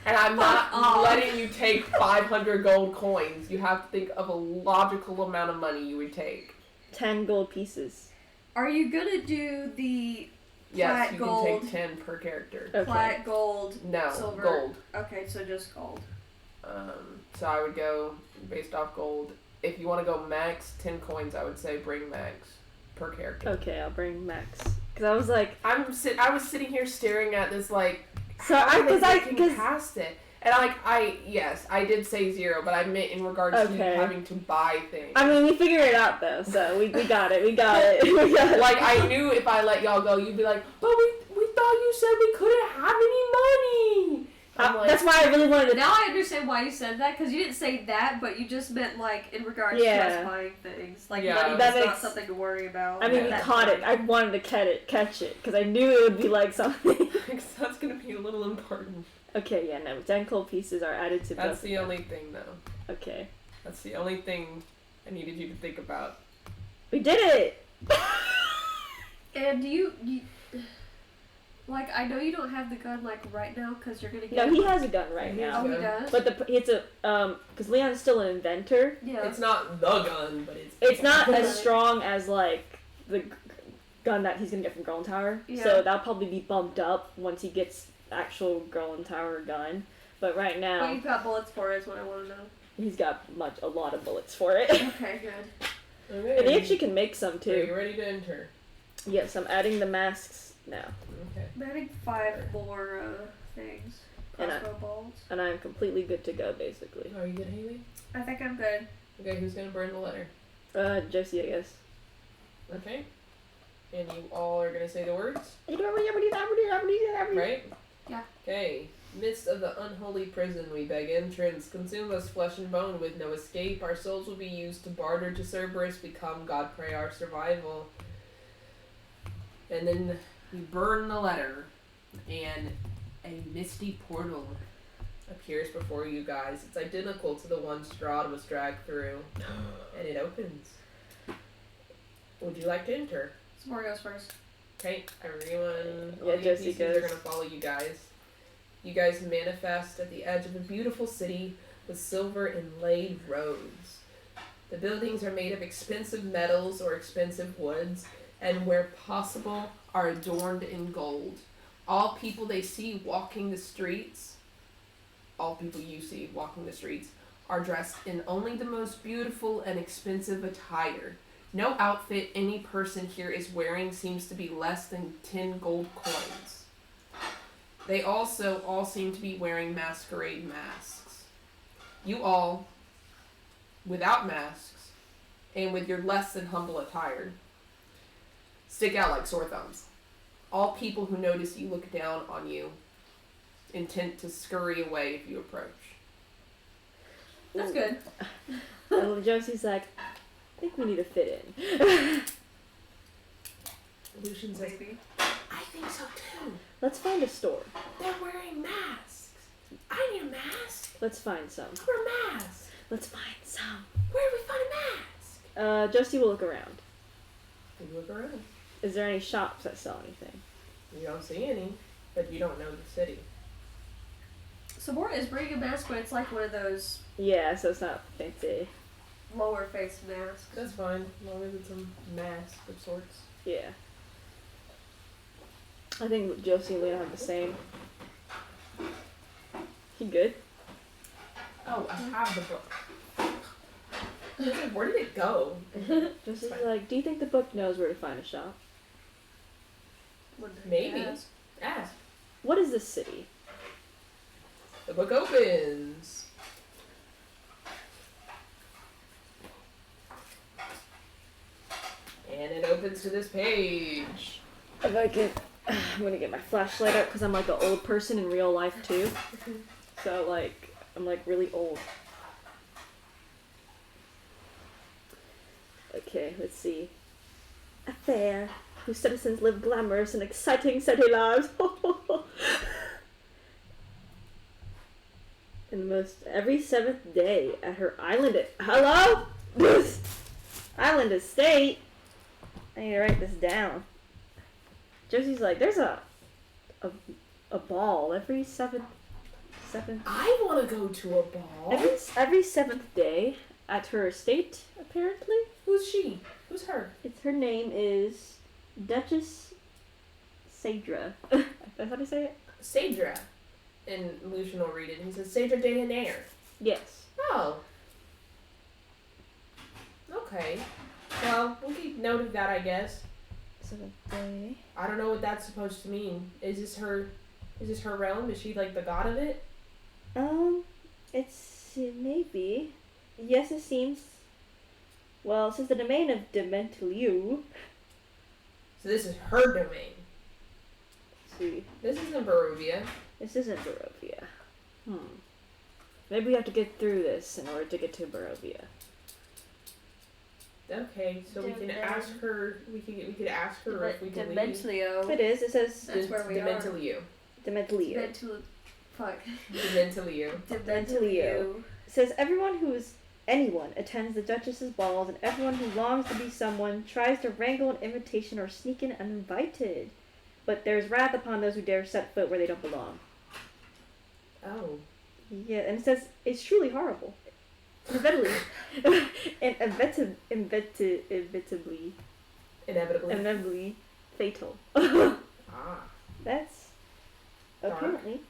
And I'm Fuck not off. letting you take 500 gold coins. You have to think of a logical amount of money you would take. 10 gold pieces. Are you gonna do the Yes, Flat you gold. can take 10 per character. Okay. flat gold, No, silver? gold. Okay, so just gold. So I would go based off gold. If you want to go max 10 coins, I would say bring max per character. Okay, I'll bring Max. Cause I was like, I was sitting here staring at this like. So how I- are they cause I- getting cause- past it. And yes, I did say 0, but I meant in regards to you Okay. having to buy things. I mean, we figured it out though, so we got it. We got it. We got it. Like, I knew if I let y'all go, you'd be like, but we thought you said we couldn't have any money. I'm like, That's why I really wanted to. Now I understand why you said that, because you didn't say that, but you just meant like in regards to Yeah. us buying things. Like Yeah. money That was not makes- something to worry about. I mean, at we that caught it. time. I wanted to catch it, because I knew it would be like something. that's gonna be a little important. Okay, yeah, no, 10 gold pieces are added to That's both. the only thing, though. Okay. That's the only thing I needed you to think about. We did it! And do you like, I know you don't have the gun like right now because you're gonna get. No, it. he has a gun right He now. Oh, he Yeah. does. But it's a, because Leon's still an inventor. Yeah. It's not the gun, but It's not Okay. as strong as, like, the gun that he's gonna get from Girl and Tower. Yeah. So that'll probably be bumped up once he gets actual Girl and Tower gun. But right What now, you've got bullets for is what I want to know. he's got a lot of bullets for it. Okay, good. Okay. And he actually can make some Are too. you ready to enter? Yes, I'm adding the masks now. Okay. I'm adding 5 more things. And Crossbow bolts. And I'm completely good to go, basically. Are you good, Haley? I think I'm good. Okay, who's gonna burn the letter? Josie, I guess. Okay. And you all are gonna say the words, right? Yeah. Okay. Midst of the unholy prison, we beg entrance. Consume us flesh and bone with no escape. Our souls will be used to barter to Cerberus. We come, God pray our survival. And then you burn the letter, and a misty portal appears before you guys. It's identical to the one Strahd was dragged through, and it opens. Would you like to enter? Sabor goes first. Okay, everyone. Yeah, all the Josie NPCs goes. are gonna follow you guys. You guys manifest at the edge of a beautiful city with silver inlaid roads. The buildings are made of expensive metals or expensive woods, and where possible are adorned in gold. All people they see walking the streets, all people you see walking the streets, are dressed in only the most beautiful and expensive attire. No outfit any person here is wearing seems to be less than 10 gold coins. They also all seem to be wearing masquerade masks. You all, without masks, and with your less than humble attire, stick out like sore thumbs. All people who notice you look down on you, intent to scurry away if you approach. That's good. Well, Josie's like, I think we need to fit in. Lucian says, Maybe. I think so too. Let's find a store. They're wearing masks. I need a mask. Let's find some. Wear a mask. Let's find some. Where do we find a mask? Josie will look around. You look around. Is there any shops that sell anything? You don't see any, but you don't know the city. Sabor is bringing a mask, but it's like one of those Yeah, so it's not fancy. lower face masks. That's fine, as long as it's a mask of sorts. Yeah. I think Josie and Lena have the same. You good? Oh, I have the book. Where did it go? Josie's like, do you think the book knows where to find a shop? Maybe. Yes. Ask. What is this city? The book opens. And it opens to this page. If I can, I'm gonna get my flashlight out because I'm like an old person in real life too. So like, I'm like really old. Okay, let's see. A fair whose citizens live glamorous and exciting city lives. And every 7th day at her island. Hello? Island estate. I need to write this down. Josie's like, there's a ball every seventh. I want to go to a ball. Every 7th day at her estate. Apparently, Who's she? Who's her? her name is Duchess Sadra. That's how to say it. Sadra. And Lucian will read it. And he says, Sadra de Nair. Yes. Oh. Okay. Well, we'll keep note of that, I guess. 7th day. I don't know what that's supposed to mean. Is this her realm? Is she like the god of it? It's maybe. Yes, it seems. Well, since the domain of Dementiliu. So this is her domain. Let's see. This isn't Barovia. This isn't Barovia. Maybe we have to get through this in order to get to Barovia. Okay, so we can ask her. We could ask her if we can leave. Dementlio. It is. It says That's where we are. Dementiliu. Dementiliu. Fuck. Dementiliu. Dementlio. It says anyone attends the Duchess's balls, and everyone who longs to be someone tries to wrangle an invitation or sneak in uninvited. But there's wrath upon those who dare set foot where they don't belong. Oh. Yeah, and it says it's truly horrible. Inevitably. Inevitably fatal. Ah. That's Dark. apparently.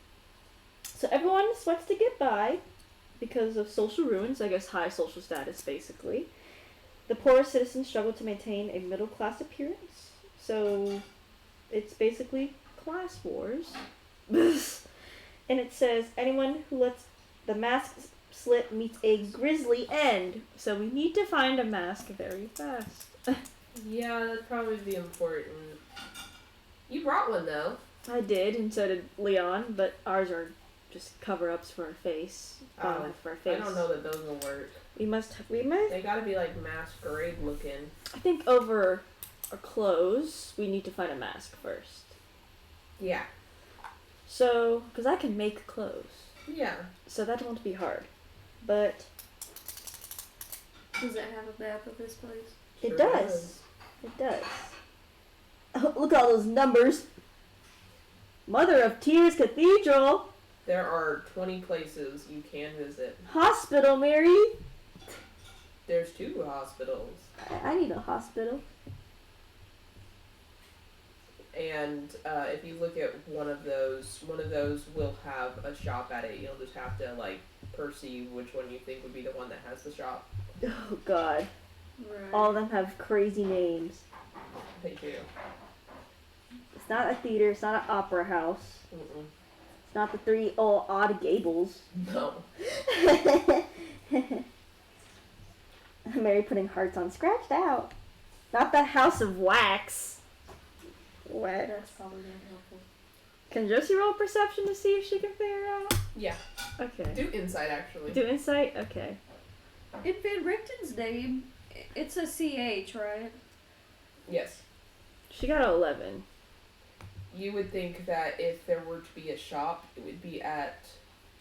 So everyone sweats to get by because of social ruins, I guess high social status basically. The poorest citizens struggle to maintain a middle class appearance. So it's basically class wars. And it says anyone who lets the mask slip meets a grisly end. So we need to find a mask very fast. Yeah, that'd probably be important. You brought one though. I did, and so did Leon, but ours are just cover-ups for our face. Oh, For our face. I don't know that those will work. We must. They gotta be like masquerade looking. I think over our clothes, we need to find a mask first. Yeah. So, because I can make clothes. Yeah. So that won't be hard. But Does it have a map of this place? it Sure does. It does. Oh, look at all those numbers. Mother of Tears Cathedral. There are 20 places you can visit. Hospital, Mary. There's 2 hospitals. I need a hospital. And if you look at one of those will have a shop at it. You'll just have to, like, perceive which one you think would be the one that has the shop. Oh, God. Right. All of them have crazy names. They do. It's not a theater. It's not an opera house. Mm-mm. It's not the 3 odd gables. No. Mary putting hearts on scratched out. Not the House of Wax. Wax. That's probably not helpful. Can Josie roll perception to see if she can figure it out? Yeah. Okay. Do insight, actually. Do insight? Okay. In Van Richten's name, it's a CH, right? Yes. She got an 11. You would think that if there were to be a shop, it would be at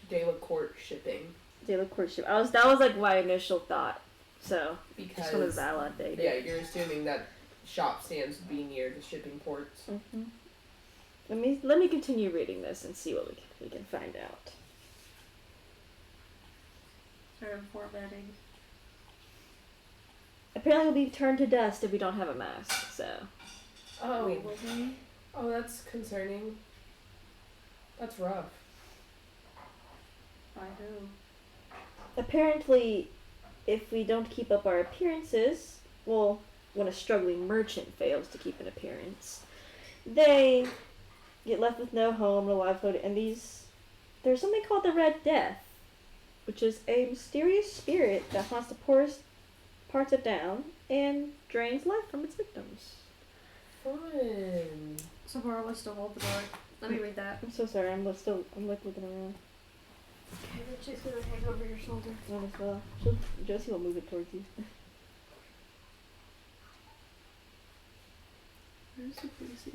Delacourt Shipping. Daily courtship. That was like my initial thought. So, just wanted Because, to validate yeah, it. you're assuming that shop stands would be near the shipping ports. Mm-hmm. Let me continue reading this and see what we can find out. Sorry, I'm formatting. Apparently we'll be turned to dust if we don't have a mask, so. Oh. Wait, was he? Oh, that's concerning. That's rough. By who? Apparently, if we don't keep up our appearances, well, when a struggling merchant fails to keep an appearance, they get left with no home, no livelihood, and there's something called the Red Death, which is a mysterious spirit that haunts the poorest parts of town and drains life from its victims. Fun. Samara wants to hold the door. Let me read that. I'm so sorry, I'm like looking around. Okay, then she's gonna hang over your shoulder. Might as well. Josie will move it towards you.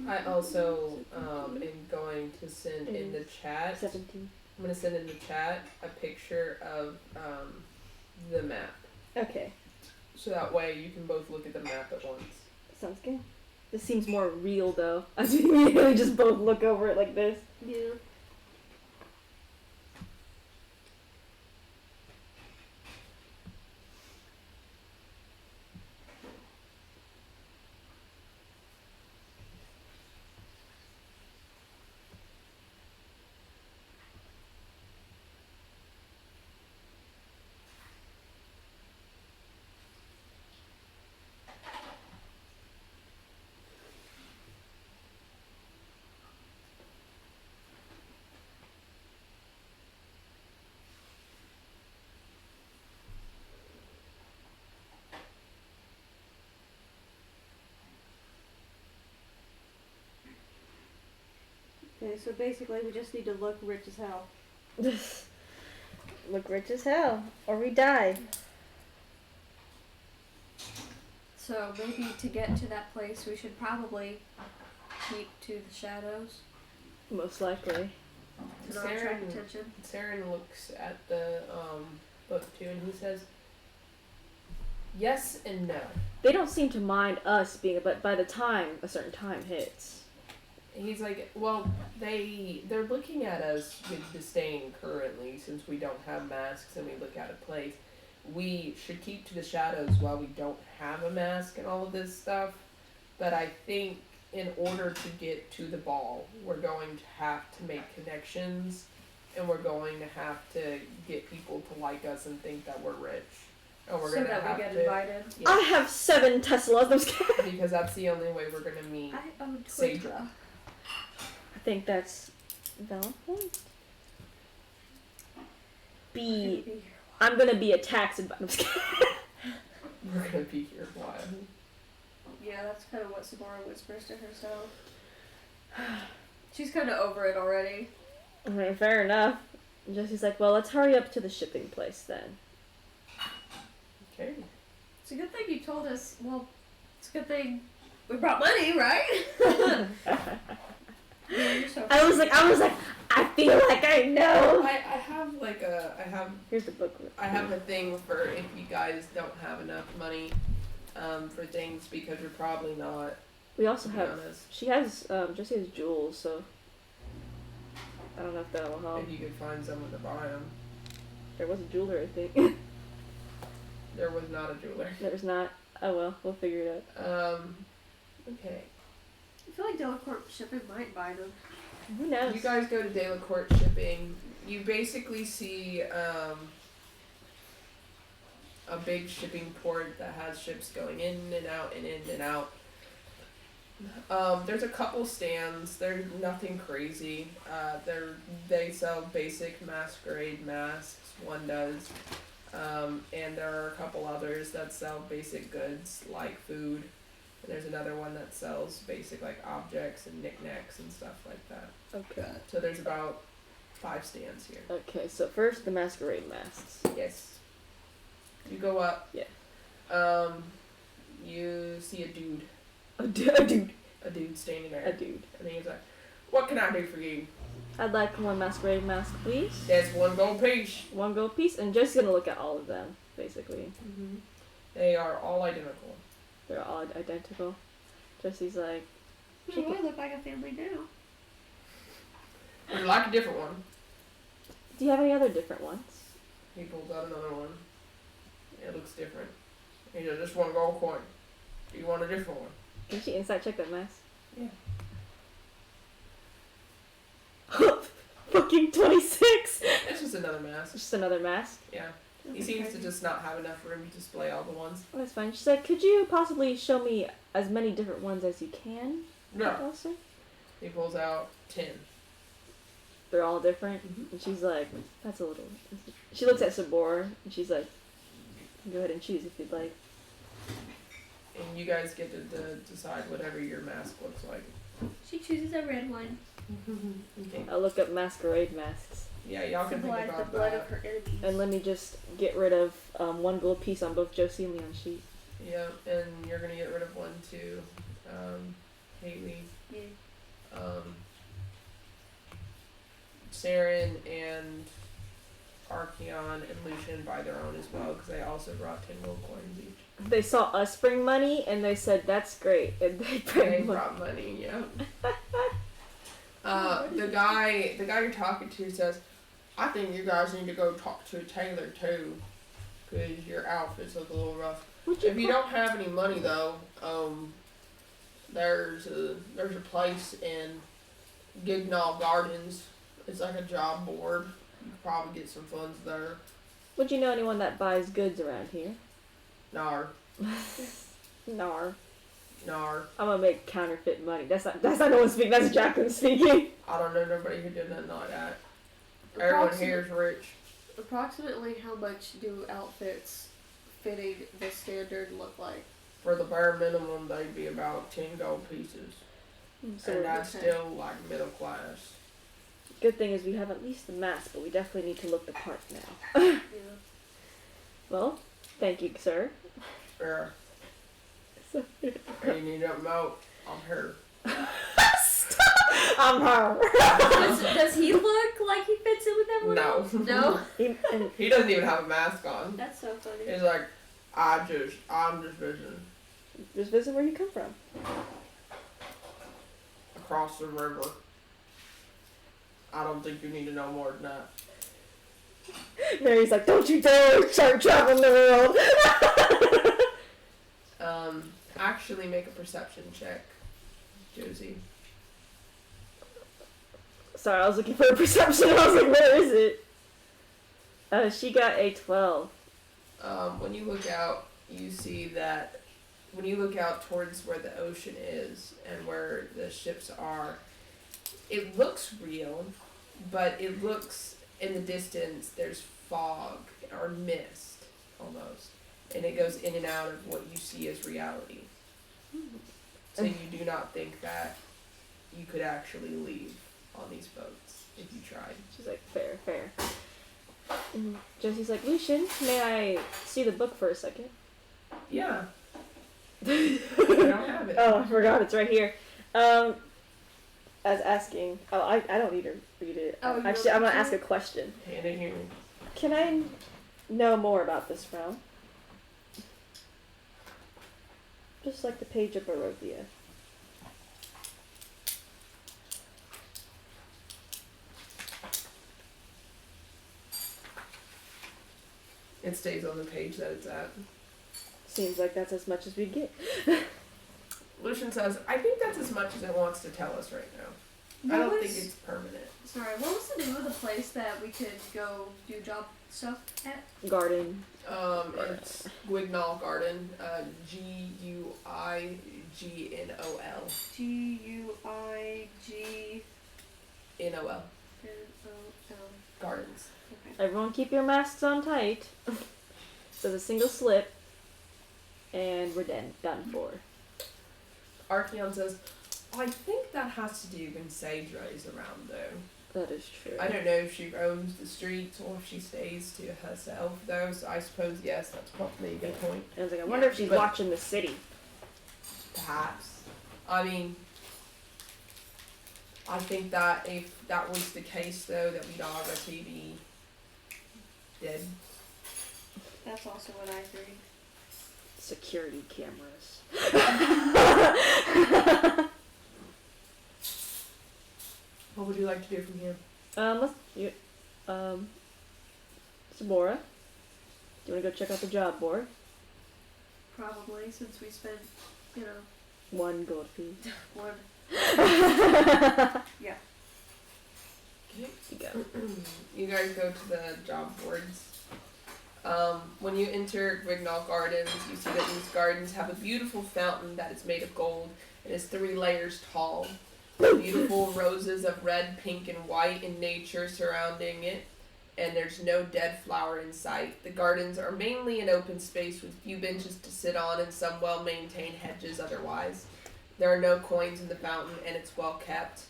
I also am going to send in the chat. 17. I'm going to send in the chat a picture of the map. Okay, So that way you can both look at the map at once. sounds good. This seems more real though, as we immediately just both look over it like this. Yeah. Okay, so basically we just need to look rich as hell. Look rich as hell, or we die. So maybe to get to that place, we should probably keep to the shadows Most likely. to not attract attention. Saren looks at the book too, and he says, "Yes and no." They don't seem to mind us being, but by the time a certain time hits. He's like, well, they're looking at us with disdain currently since we don't have masks and we look out of place. We should keep to the shadows while we don't have a mask and all of this stuff. But I think in order to get to the ball, we're going to have to make connections and we're going to have to get people to like us and think that we're rich. And we're So gonna that have we get to, invited. yeah, I have 7 Teslas. I'm scared. because that's the only way we're gonna meet I own Sage. Twitter. I think that's a valid point. I'm gonna be a tax advisor. I'm scared. We're gonna be here a while. Yeah, that's kind of what Samara whispers to herself. She's kind of over it already. I mean, fair enough. And Josie's like, well, let's hurry up to the shipping place then. Okay. It's a good thing you told us. Well, it's a good thing We brought money, right? Yeah, you're so I was like, I feel like I know. I have like Here's the book. I have a thing for if you guys don't have enough money for things because you're probably not. We also To be have. honest, She has. Jessie has jewels, so I don't know if that'll help. if you could find someone to buy them. There was a jeweler, I think. There was not a jeweler. There's not. Oh well, we'll figure it out. Okay. I feel like Delacorp shipping might buy them. Who knows? You guys go to Delacorp shipping. You basically see a big shipping port that has ships going in and out and in and out. There's a couple stands. They're nothing crazy. They sell basic masquerade masks. One does. And there are a couple others that sell basic goods like food. And there's another one that sells basic like objects and knickknacks and stuff like that. Okay. So there's about 5 stands here. Okay, so first the masquerade masks. Yes. You go up. Yeah. You see a dude. A dude. A dude standing there. A dude. And he's like, "What can I do for you?" I'd like one masquerade mask, please. That's 1 gold piece. 1 gold piece, and Jessie's gonna look at all of them, basically. Mm-hmm. They are all identical. They're all identical. Jessie's like, Oh, we look like a family now. Would you like a different one? do you have any other different ones? He pulls out another one. It looks different. He says, "Just 1 gold coin. Do you want a different one?" Can she inside check that mask? Yeah. Fucking 26! It's just another mask. Just another mask. Yeah. He seems to just not have enough room to display all the ones. Oh, that's fine. She's like, could you possibly show me as many different ones as you can? No. Also? He pulls out 10. They're all different. Mhm. And she's like, that's a little... She looks at Sabor, and she's like, go ahead and choose if you'd like. And you guys get to decide whatever your mask looks like. She chooses a red one. Okay. I'll look up masquerade masks. Yeah, y'all can think Symbolize the about blood that. of her enemies. And let me just get rid of 1 gold piece on both Josie and Leon's sheet. Yeah, and you're gonna get rid of 1 too. Haley. Yeah. Saren and Archeon and Lucian buy their own as well because they also brought 10 gold coins each. They saw us bring money, and they said, that's great. And they They bring money. brought money, yeah. The guy you're talking to says, "I think you guys need to go talk to a tailor too, because your outfits look a little rough. If you don't have any money though, there's a place in Gignall Gardens. It's like a job board. You could probably get some funds there." Would you know anyone that buys goods around here? Nar. Nar. Nar. I'm gonna make counterfeit money. That's not no one speaking. That's Jacqueline speaking. I don't know nobody who did nothing like that. Everyone here's rich. Approximately how much do outfits fitting the standard look like? For the bare minimum, they'd be about 10 gold pieces. So And that's okay. still like middle class. good thing is we have at least the mask, but we definitely need to look the part now. Yeah. Well, thank you, sir. Sure. So- You need something out? I'm here. I'm her. Does he look like he fits in with everyone No. else? No. And He doesn't even have a mask on. That's so funny. He's like, I'm just visiting just visit where you come from. across the river. I don't think you need to know more than that. Mary's like, don't you dare start traveling the world. Actually make a perception check, Josie. Sorry, I was looking for a perception. I was like, where is it? She got a 12. When you look out, you see that when you look out towards where the ocean is and where the ships are, it looks real, but it looks in the distance there's fog or mist almost, and it goes in and out of what you see as reality. So you do not think that you could actually leave on these boats if you tried. She's like, fair. And Josie's like, Lucian, may I see the book for a second? Yeah. I don't have it. Oh, I forgot. It's right here. As asking. Oh, I don't need to read it. Oh, you Actually, I'm want gonna to? ask a question. Hand it here. Can I know more about this realm? Just like the page of Barovia. It stays on the page that it's at. Seems like that's as much as we get. Lucian says, I think that's as much as it wants to tell us right now. I What don't was- think it's permanent. Sorry, what was the name of the place that we could go do job stuff at? Garden. It's Guignol Garden. Guignol. Guignol. NOL. Gardens. Okay. Everyone keep your masks on tight. There's a single slip. And we're done for. Archeon says, I think that has to do when Saedra is around though. That is true. I don't know if she roams the streets or if she stays to herself though, so I suppose yes, that's probably a good point. I was like, I wonder if she's but- watching the city. Perhaps. I mean, I think that if that was the case though, that we'd already be dead. That's also what I think. Security cameras. What would you like to do from here? Samora, do you want to go check out the job board? Probably, since we spent, you know, 1 gold fee. one. Okay. You go. You guys go to the job boards. When you enter Rignall Gardens, you see that these gardens have a beautiful fountain that is made of gold and is 3 layers tall. Beautiful roses of red, pink, and white in nature surrounding it, and there's no dead flower in sight. The gardens are mainly an open space with few benches to sit on and some well-maintained hedges otherwise. There are no coins in the fountain, and it's well kept.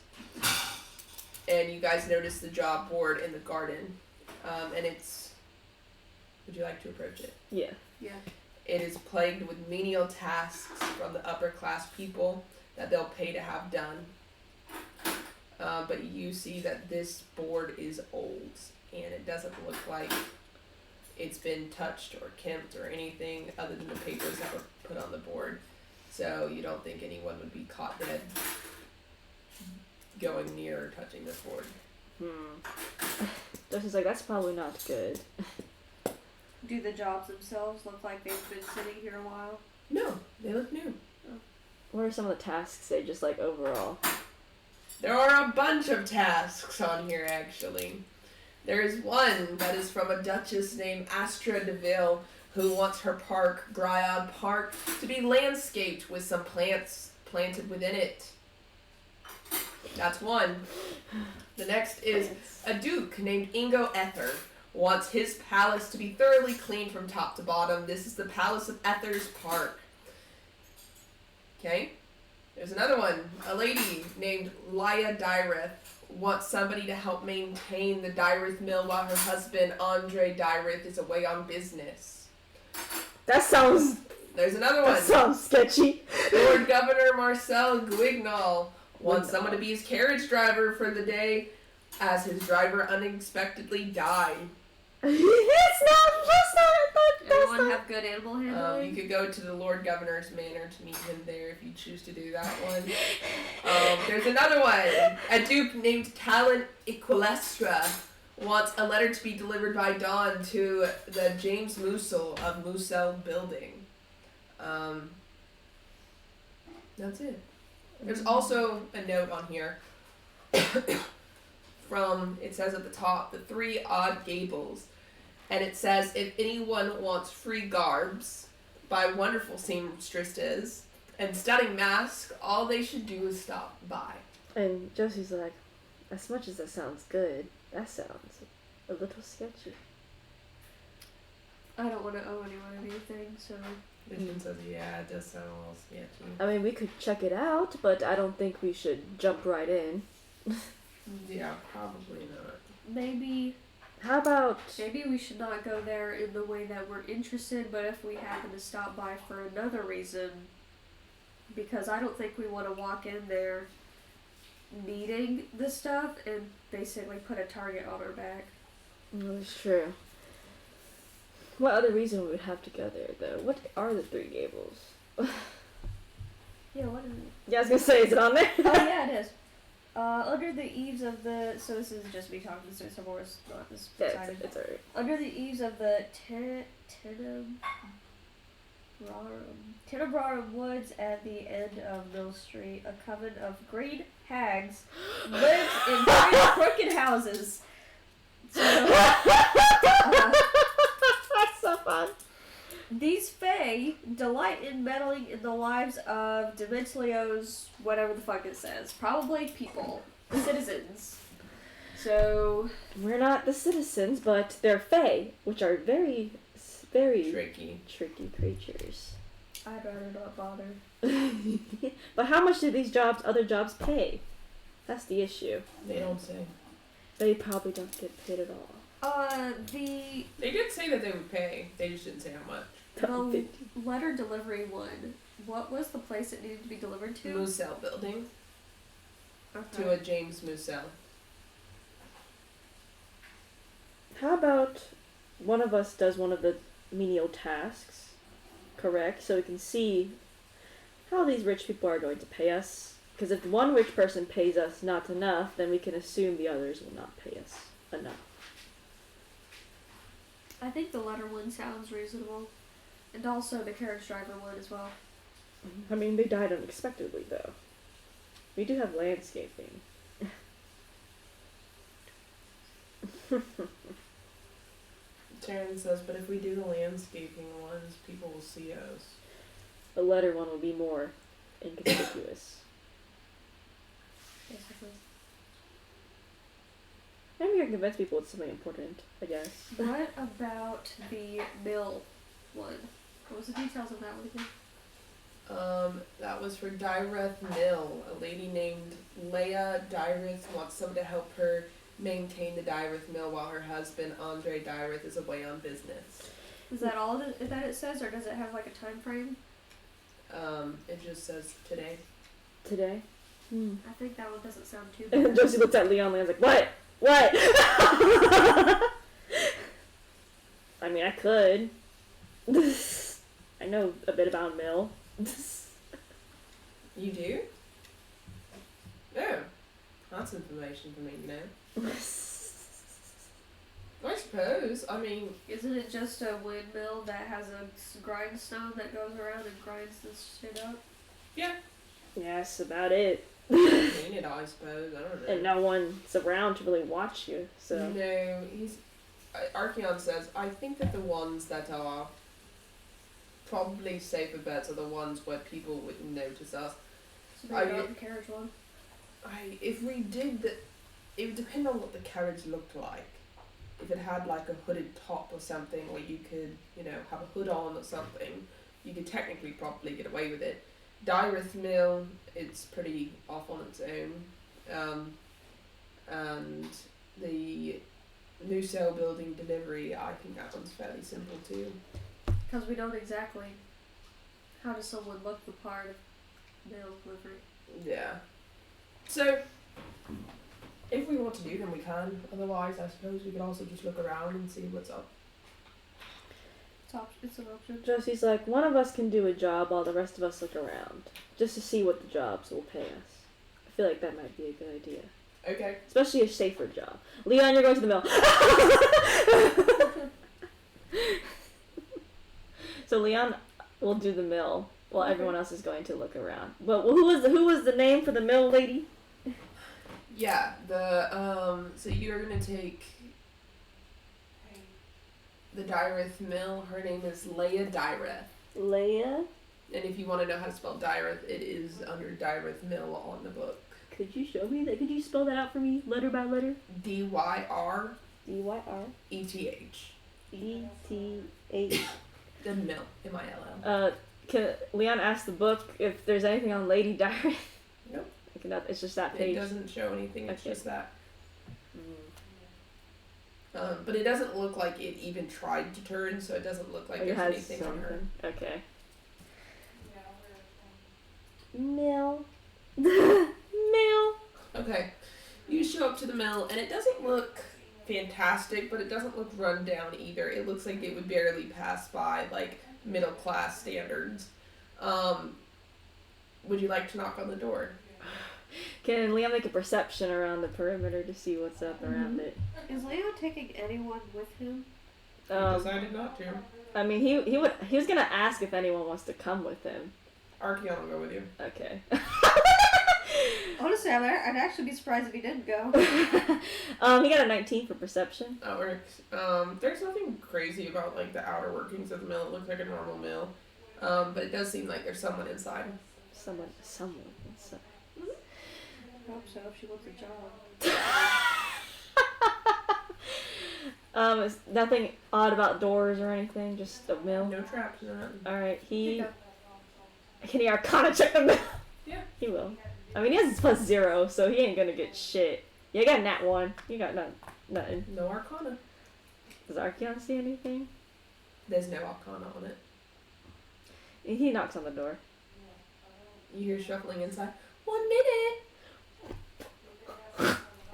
And you guys notice the job board in the garden, and it's... Would you like to approach it? Yeah. Yeah. It is plagued with menial tasks from the upper class people that they'll pay to have done. But you see that this board is old, and it doesn't look like it's been touched or kempt or anything other than the papers that were put on the board. So you don't think anyone would be caught dead going near or touching this board. Justin's like, that's probably not good. Do the jobs themselves look like they've been sitting here a while? No, they look new. What are some of the tasks they just like overall? There are a bunch of tasks on here, actually. There is one that is from a duchess named Astra Deville, who wants her park, Gryod Park, to be landscaped with some plants planted within it. That's one. The next is a duke named Ingo Ether wants his palace to be thoroughly cleaned from top to bottom. This is the Palace of Ether's Park. Okay? There's another one. A lady named Laya Dyrith wants somebody to help maintain the Dyrith mill while her husband, Andre Dyrith, is away on business. That sounds... There's another That one. sounds sketchy. Lord Governor Marcel Guignol wants someone to be his carriage driver for the day as his driver unexpectedly died. Everyone have good animal handling? You could go to the Lord Governor's manor to meet him there if you choose to do that one. There's another one. A duke named Talon Equilestra wants a letter to be delivered by dawn to the James Mussel of Mussel Building. That's it. There's also a note on here from, it says at the top, the 3 Odd Gables. And it says, if anyone wants free garbs by wonderful seamstresses and stunning masks, all they should do is stop by. And Josie's like, as much as that sounds good, that sounds a little sketchy. I don't want to owe anyone anything, so... Vision says, yeah, it does sound a little sketchy. I mean, we could check it out, but I don't think we should jump right in. Yeah, probably not. Maybe How about... we should not go there in the way that we're interested, but if we happen to stop by for another reason, because I don't think we want to walk in there needing this stuff and basically put a target on our back. That's true. What other reason we would have to go there, though? What are the Three Gables? Yeah, what is it? Yeah, I was gonna say, is it on there? Oh yeah, it is. Under the eaves of the, so this is just me talking, so it's not this Yeah, exciting. it's alright. Under the eaves of the Tenebrarum Woods at the end of Mill Street, a coven of green hags lives in three crooked houses. So, That's so fun. these fae delight in meddling in the lives of Dementlio's, whatever the fuck it says. Probably people. The citizens. So, We're not the citizens, but they're fae, which are very, very Tricky. creatures. I'd rather not bother. But how much do these other jobs pay? That's the issue. They don't say. They probably don't get paid at all. The They did say that they would pay. They just didn't say how much. the letter delivery one, what was the place it needed to be delivered to? Musel building. Okay. To a James Musel. How about one of us does one of the menial tasks, correct? So we can see how these rich people are going to pay us. Because if one rich person pays us not enough, then we can assume the others will not pay us enough. I think the letter one sounds reasonable. And also the carriage driver one as well. I mean, they died unexpectedly, though. We do have landscaping. Taryn says, but if we do the landscaping ones, people will see us. The letter one will be more inconspicuous. Basically. Maybe I can convince people it's something important, I guess. What about the mill one? What was the details of that one again? That was for Dyreth Mill. A lady named Leia Dyreth wants someone to help her maintain the Dyreth Mill while her husband, Andre Dyreth, is away on business. Is that all that it says, or does it have like a time frame? It just says today. Today? I think that one doesn't sound too bad. And Josie looks at Leon. Leon's like, what? What? I mean, I could. I know a bit about Mill. You do? Oh, that's information for me to know. I suppose. I mean, Isn't it just a windmill that has a grindstone that goes around and grinds this shit up? yeah. Yeah, that's about it. I mean it, I suppose. I don't know. And no one's around to really watch you, so. No, Archeon says, I think that the ones that are probably safer bets are the ones where people wouldn't notice us. So maybe not the carriage one. If we did that, it would depend on what the carriage looked like. If it had like a hooded top or something, or you could, have a hood on or something, you could technically probably get away with it. Dyreth Mill, it's pretty off on its own. And the new cell building delivery, I think that one's fairly simple too. Because we don't exactly. How does someone look the part of mail delivery? Yeah. So, if we want to do them, we can. Otherwise, I suppose we could also just look around and see what's up. It's an option. Josie's like, one of us can do a job while the rest of us look around. Just to see what the jobs will pay us. I feel like that might be a good idea. Okay. Especially a safer job. Leon, you're going to the mill. So Leon will do the mill while everyone else is going to look around. But who was the name for the mill lady? Yeah, so you're gonna take the Dyreth Mill. Her name is Leia Dyreth. Leia? And if you want to know how to spell Dyreth, it is under Dyreth Mill on the book. Could you show me that? Could you spell that out for me, letter by letter? D-Y-R D-Y-R E-T-H. E-T-H. The Mill. M-I-L-L. Leon asked the book if there's anything on Lady Dyreth. Nope. It's just that page. It doesn't show anything, it's Okay. just that. But it doesn't look like it even tried to turn, so it doesn't look like It there's has anything on her. something. Okay. Mill. Mill. Okay. You show up to the mill, and it doesn't look fantastic, but it doesn't look run down either. It looks like it would barely pass by, like, middle class standards. Would you like to knock on the door? Can Leon make a perception around the perimeter to see what's up around it? Is Leo taking anyone with him? Decided not to. I mean, he was gonna ask if anyone wants to come with him. Archeon will go with you. Okay. Honestly, I'd actually be surprised if he didn't go. He got a 19 for perception. That works. There's nothing crazy about, like, the outer workings of the mill. It looks like a normal mill. But it does seem like there's someone inside. Someone. I hope so, if she wants a job. Is nothing odd about doors or anything, just a mill. No traps, no nothing. Alright, Pick up. can he Arcana check the mill? Yeah. He will. I mean, he has his +0, so he ain't gonna get shit. Yeah, you got a nat 1. You got nothing. No Arcana. Does Archeon see anything? There's no Arcana on it. He knocks on the door. You hear shuffling inside. 1 minute!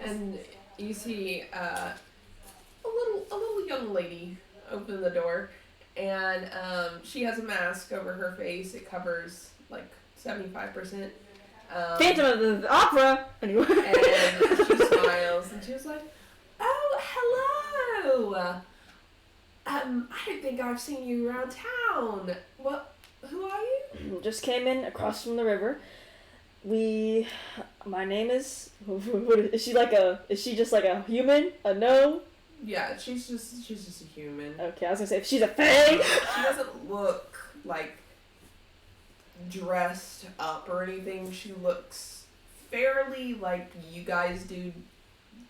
And you see a little young lady open the door, and she has a mask over her face. It covers like 75%. Phantom of the Opera! Anyway. And she smiles, and she was like, "Oh, hello! I don't think I've seen you around town. Who are you?" Just came in across from the river. My name is, is she just like a human? A gnome? Yeah, she's just a human. Okay, I was gonna say, if she's a fae! She doesn't look like dressed up or anything. She looks fairly like you guys do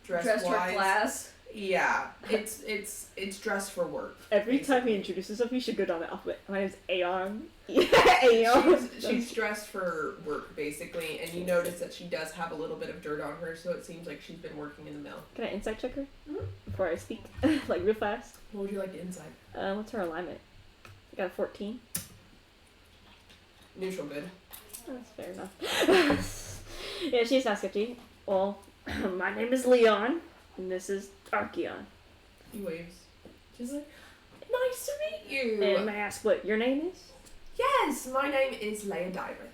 dress for wise. class. Yeah, it's dressed for work. Every time he introduces himself, he should go down the alphabet. My name's Aeon. Aeon. She's dressed for work, basically, and you notice that she does have a little bit of dirt on her, so it seems like she's been working in the mill. Can I insight check her? Mhm. Before I speak? Like, real fast? What would you like to insight? What's her alignment? I got a 14. Neutral good. That's fair enough. Yeah, she's not sketchy. Well, my name is Leon, and this is Archeon. He waves. She's like, "Nice to meet you." And may I ask what your name is? Yes, my name is Leia Diver.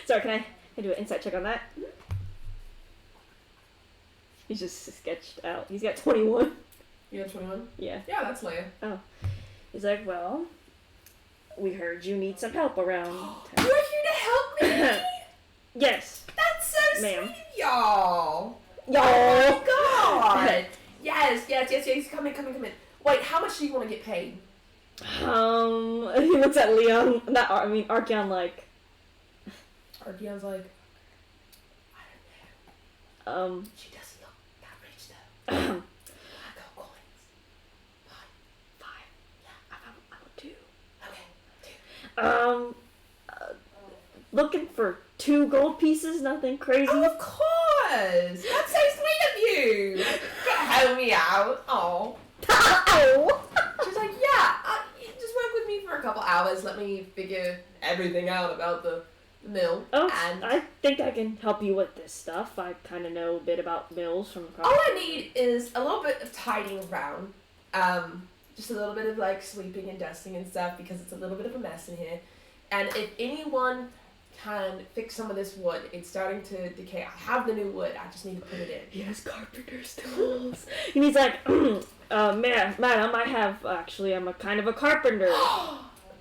Sorry, can I do an insight check on that? He's just sketched out. He's got 21. You have 21? Yeah. Yeah, that's Leia. He's like, well, we heard you need some help around You're town. here to help me? Yes. That's so Ma'am. sweet of y'all. Yo. Oh my god. Yes. Come in. Wait, how much do you want to get paid? He looks at Leon. Archeon like. Archeon's like, she doesn't look that rich though. I got coins. Five. Yeah, I want 2. Okay, 2. Looking for 2 gold pieces. Nothing crazy. Oh, of course. That's so sweet of you. Gotta help me out. Oh. She's like, yeah, just work with me for a couple hours. Let me figure everything out about the mill. Oh, and I think I can help you with this stuff. I kind of know a bit about mills from across. all I need is a little bit of tidying around. Just a little bit of like sweeping and dusting and stuff because it's a little bit of a mess in here. And if anyone can fix some of this wood, it's starting to decay. I have the new wood. I just need to put it in. He has carpenter's tools. And he's like, madam, I'm a kind of a carpenter.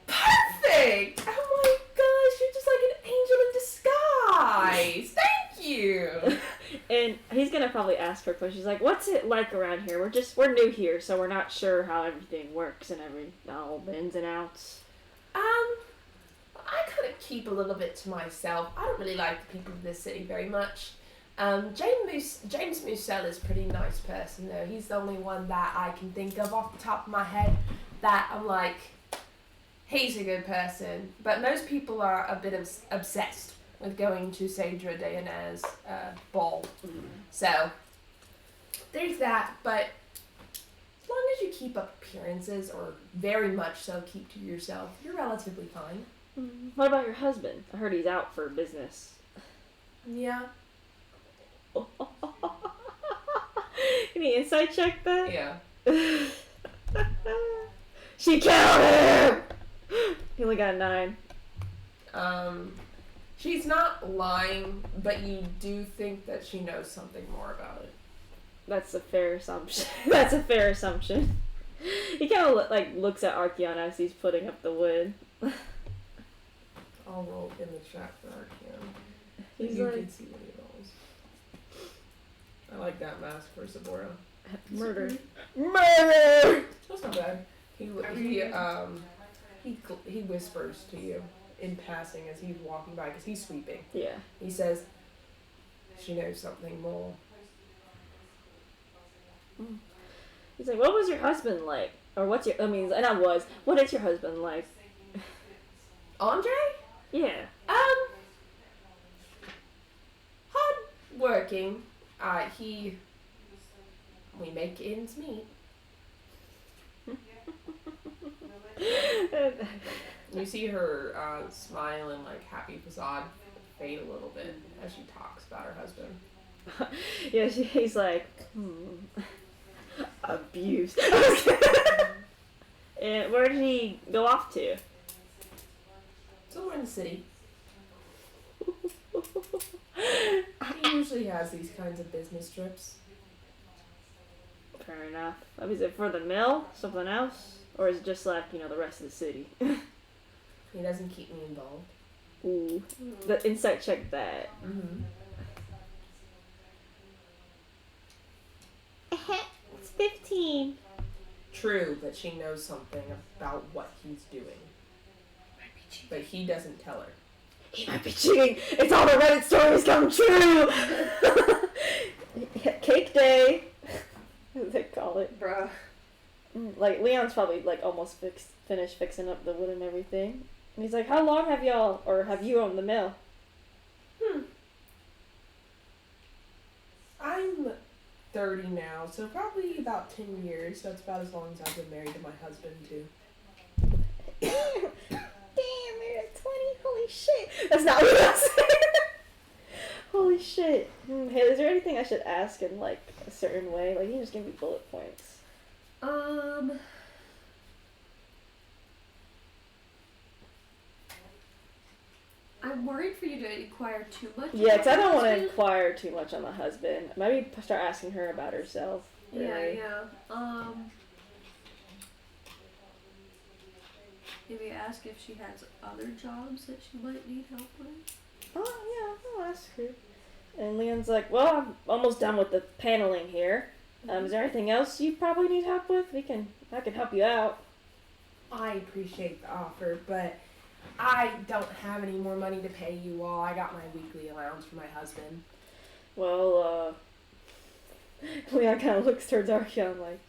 Perfect! Oh my gosh, you're just like an angel in disguise. Thank you. And he's gonna probably ask her a question. She's like, what's it like around here? We're new here, so we're not sure how everything works and all the ins and outs. I kind of keep a little bit to myself. I don't really like the people of this city very much. James Musell is a pretty nice person though. He's the only one that I can think of off the top of my head that I'm like, he's a good person. But most people are a bit obsessed with going to Cedra Daenerys' ball. So, there's that, but as long as you keep up appearances, or very much so keep to yourself, you're relatively fine. What about your husband? I heard he's out for business. Yeah. Can you insight check that? Yeah. She killed him! He only got 9. She's not lying, but you do think that she knows something more about it. That's a fair assumption. That's a fair assumption. He kind of looks at Archeon as he's putting up the wood. I'll roll in the chat for Archeon. He's You like, can see what he rolls. I like that mask for Sabora. murder. Murder! That's not bad. He whispers to you in passing as he's walking by because he's sweeping. Yeah. He says, "She knows something more." He's like, what was your husband like? Or what is your husband like? Andre? Yeah. Hard working. We make ends meet. You see her smile and happy facade fade a little bit as she talks about her husband. Yeah, he's like, abuse. And where did he go off to? Somewhere in the city. He usually has these kinds of business trips. Fair enough. Is it for the mill? Something else? Or is it just the rest of the city? He doesn't keep me involved. Ooh. The insight check that. Mm-hmm. It's 15. True, but she knows something about what he's doing. But he doesn't tell her. He might be cheating. It's all the Reddit stories come true. Cake day. As they call it. Bruh. Leon's probably almost finished fixing up the wood and everything. And he's like, how long have you owned the mill? I'm 30 now, so probably about 10 years. That's about as long as I've been married to my husband, too. Damn, you're at 20? Holy shit. That's not what I said. Holy shit. Hey, is there anything I should ask in a certain way? You can just give me bullet points. I'm worried for you to inquire too much. Yeah, because I don't want to husband. inquire too much on the husband. Maybe start asking her about herself. Really. Yeah. Maybe ask if she has other jobs that she might need help with. Oh, yeah, I'll ask her. And Leon's like, well, I'm almost done with the paneling here. Is there anything else you probably need help with? I can help you out. I appreciate the offer, but I don't have any more money to pay you all. I got my weekly allowance from my husband. Well, Leon kind of looks towards Archeon like...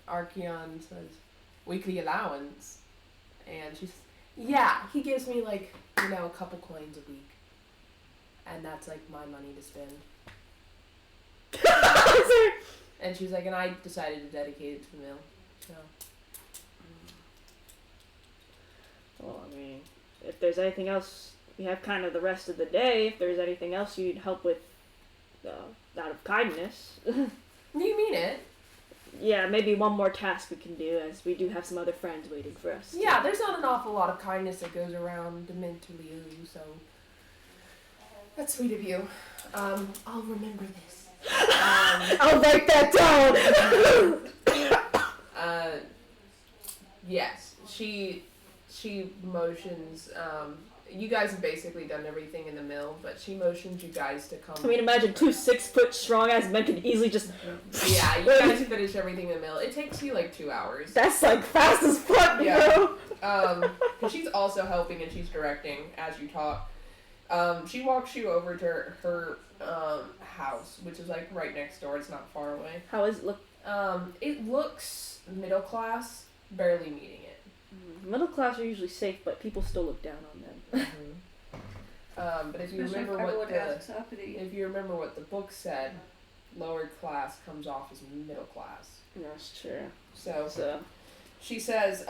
Archeon says, weekly allowance? And she's, yeah, he gives me a couple coins a week. And that's my money to spend. And she's like, and I decided to dedicate it to the mill. So. Well, if there's anything else, we have kind of the rest of the day. If there's anything else you need help with, out of kindness. You mean it? Yeah, maybe one more task we can do, as we do have some other friends waiting for us. Yeah, there's not an awful lot of kindness that goes around mentally, so that's sweet of you. I'll remember this. I'll write that down! Yes, she motions, you guys have basically done everything in the mill, but she motions you guys to come. Imagine 2 6-foot strong ass men can easily just... Yeah, you guys finish everything in the mill. It takes you 2 hours. That's fast as fuck, Yeah. bro! Cause she's also helping and she's directing as you talk. She walks you over to her house, which is right next door. It's not far away. How is it look? It looks middle class, barely meeting it. Middle class are usually safe, but people still look down on them. But if you Especially remember if what everyone asks uppity. if you remember what the book said, lower class comes off as middle class. That's true. So So, she says,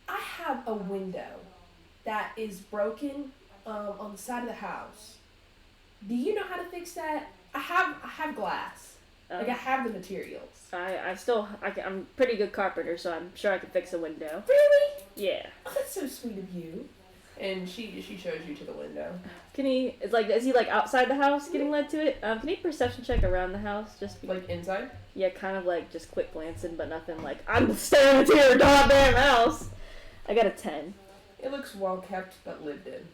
I have a window that is broken on the side of the house. Do you know how to fix that? I have glass. Like I have the materials. I'm a pretty good carpenter, so I'm sure I can fix a window. Really? Yeah. Oh, that's so sweet of you. And she shows you to the window. Is he like outside the house getting led to it? Can he perception check around the house? Like inside? Yeah, kind of like just quick glancing, but nothing like, I'm staying into your goddamn house. I got a 10. It looks well kept, but lived in.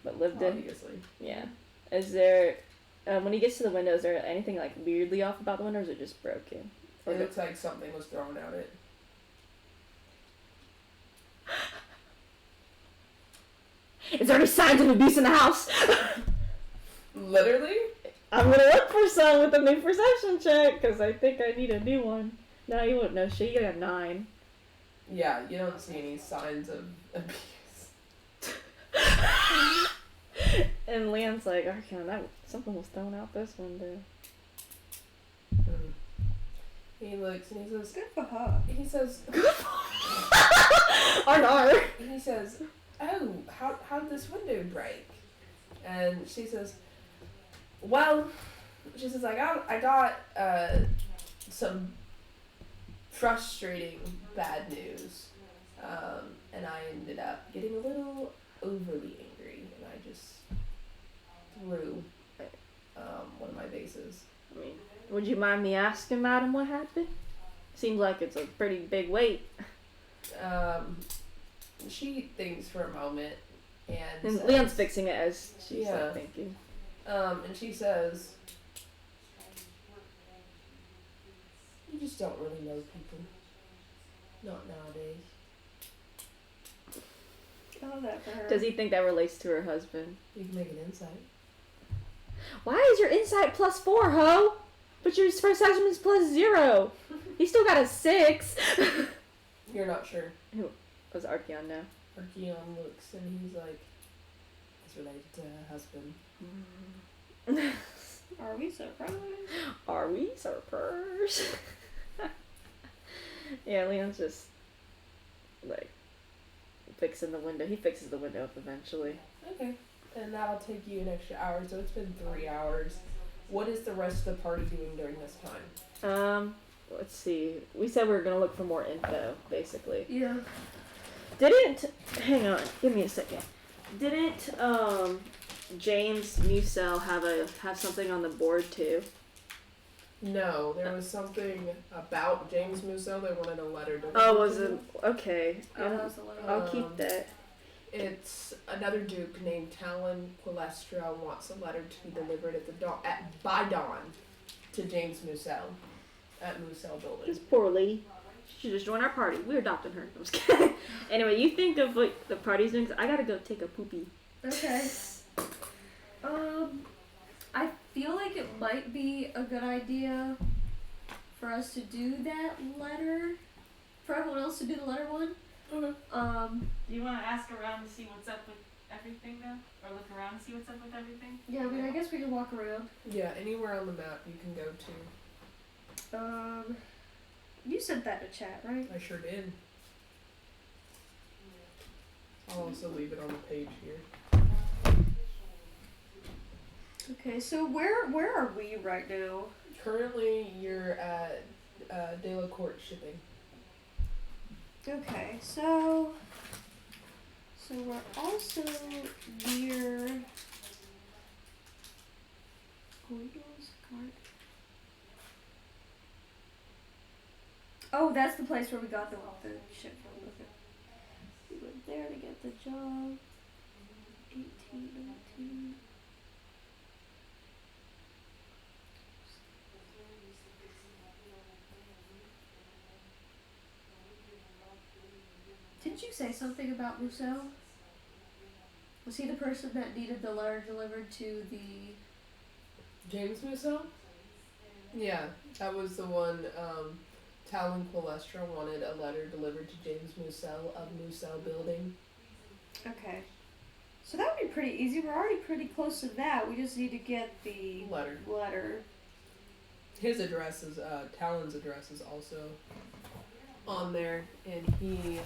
Obviously. Yeah. Is there, when he gets to the window, is there anything like weirdly off about the window, or is it just broken? It looks like something was thrown at it. Is there any signs of abuse in the house? Literally? I'm gonna look for some with a new perception check, because I think I need a new one. No, you wouldn't know shit. You got a 9. Yeah, you don't see any signs of abuse. And Leon's like, okay, something was thrown out this window. He looks and he says, Good for her. he says, Arr. he says, oh, how did this window break? And she says, well, I got some frustrating bad news, and I ended up getting a little overly angry, and I just threw one of my vases. I mean, would you mind me asking, madam, what happened? Seems like it's a pretty big weight. She thinks for a moment, and And says, Leon's fixing it as she's Yeah. like thinking. and she says, you just don't really know people. Not nowadays. I love that for her. Does he think that relates to her husband? You can make an insight. Why is your insight +4, ho? But your perception is +0. He still got a 6. You're not sure. Was Archeon now? Archeon looks and he's like, it's related to her husband. Are we surprised? Are we surprised? Yeah, Leon's just like fixing the window. He fixes the window up eventually. Okay. And that'll take you an extra hour, so it's been 3 hours. What is the rest of the party doing during this time? Let's see. We said we were gonna look for more info, basically. Yeah. Hang on, give me a second. Didn't James Musel have something on the board too? No, there was something about James Musso. They wanted a letter to. Oh, was it? Okay. Yeah, that was the letter. I'll keep that. It's another duke named Talon Quilestra wants a letter to be delivered by dawn to James Musel at Musel Building. This poor lady. She should just join our party. We're adopting her. I'm just kidding. Anyway, you think of what the party's doing. 'Cause I gotta go take a poopy. Okay. I feel like it might be a good idea for us to do that letter. For everyone else to do the letter one. Okay. Do you want to ask around to see what's up with everything now? Or look around to see what's up with everything? Yeah, I mean, I guess we can walk around. Yeah, anywhere on the map you can go to. You sent that to chat, right? I sure did. I'll also leave it on the page here. Okay, so where are we right now? Currently, you're at De La Court shipping. Okay, so we're also near Goyle's card. Oh, that's the place where we got the ship from. Okay. We went there to get the job. 1819. Didn't you say something about Rousseau? Was he the person that needed the letter delivered to the... James Musso? Yeah, that was the one. Talon Quilestra wanted a letter delivered to James Musso of Musel Building. Okay. So that would be pretty easy. We're already pretty close to that. We just need to get the Letter. His address is, Talon's address is also on there, and he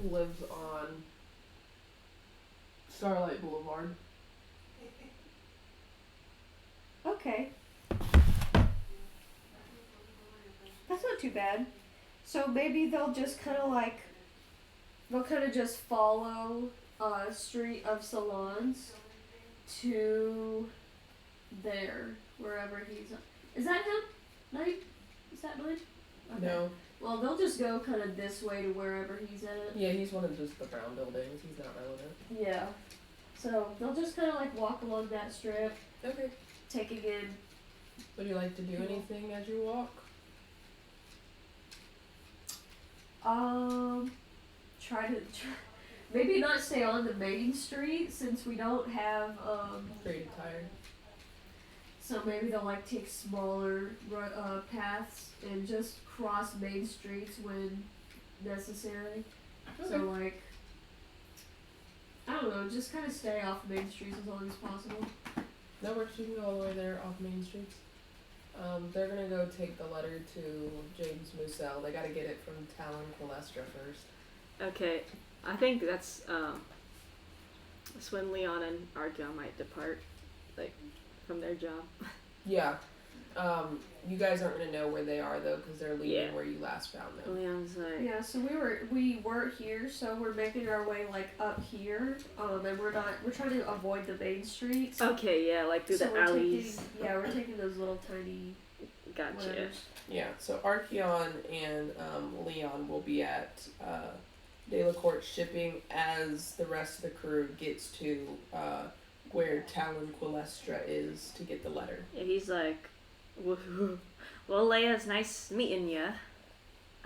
lives on Starlight Boulevard. Okay. That's not too bad. So maybe they'll just kind of just follow a street of salons to there, wherever he's. Is that him? Nine? Is that mine? Okay. No. Well, they'll just go kind of this way to wherever he's at. Yeah, he's one of just the brown buildings. He's not relevant. Yeah. So they'll just kind of like walk along that strip, Okay. taking in. Would you like to do anything as you walk? Maybe not stay on the main street since we don't have Pretty tired. So maybe they'll like take smaller paths and just cross main streets when necessary. So like, I don't know, just kind of stay off main streets as long as possible. That works. You can go all the way there off Main Streets. They're gonna go take the letter to James Musell. They gotta get it from Talon Colestra first. Okay, I think that's when Leon and Archeon might depart, like, from their job. Yeah. You guys aren't gonna know where they are though, because they're leaving Yeah. where you last found them. Leon's like, Yeah, so we were here, so we're making our way like up here, and we're trying to avoid the main streets. okay, yeah, like through So the we're alleys. we're taking those little tiny Gotcha. whatevers. Yeah. So Archeon and Leon will be at Delacourt shipping as the rest of the crew gets to where Talon Quilestra is to get the letter. Yeah, he's like, well, Leia, it's nice meeting ya.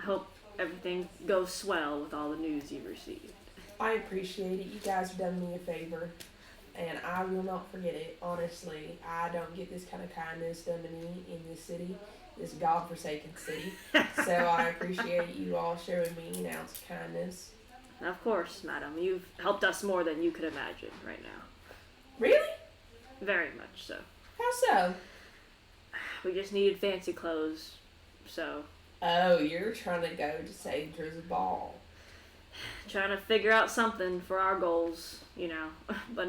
I hope everything goes swell with all the news you've received. I appreciate it. You guys have done me a favor, and I will not forget it. Honestly, I don't get this kind of kindness done to me in this city, this godforsaken city. So I appreciate you all showing me an ounce of kindness. Of course, madam, you've helped us more than you could imagine right now. Really? Very much so. How so? We just needed fancy clothes, so Oh, you're trying to go to Sage's ball. trying to figure out something for our goals, you know, but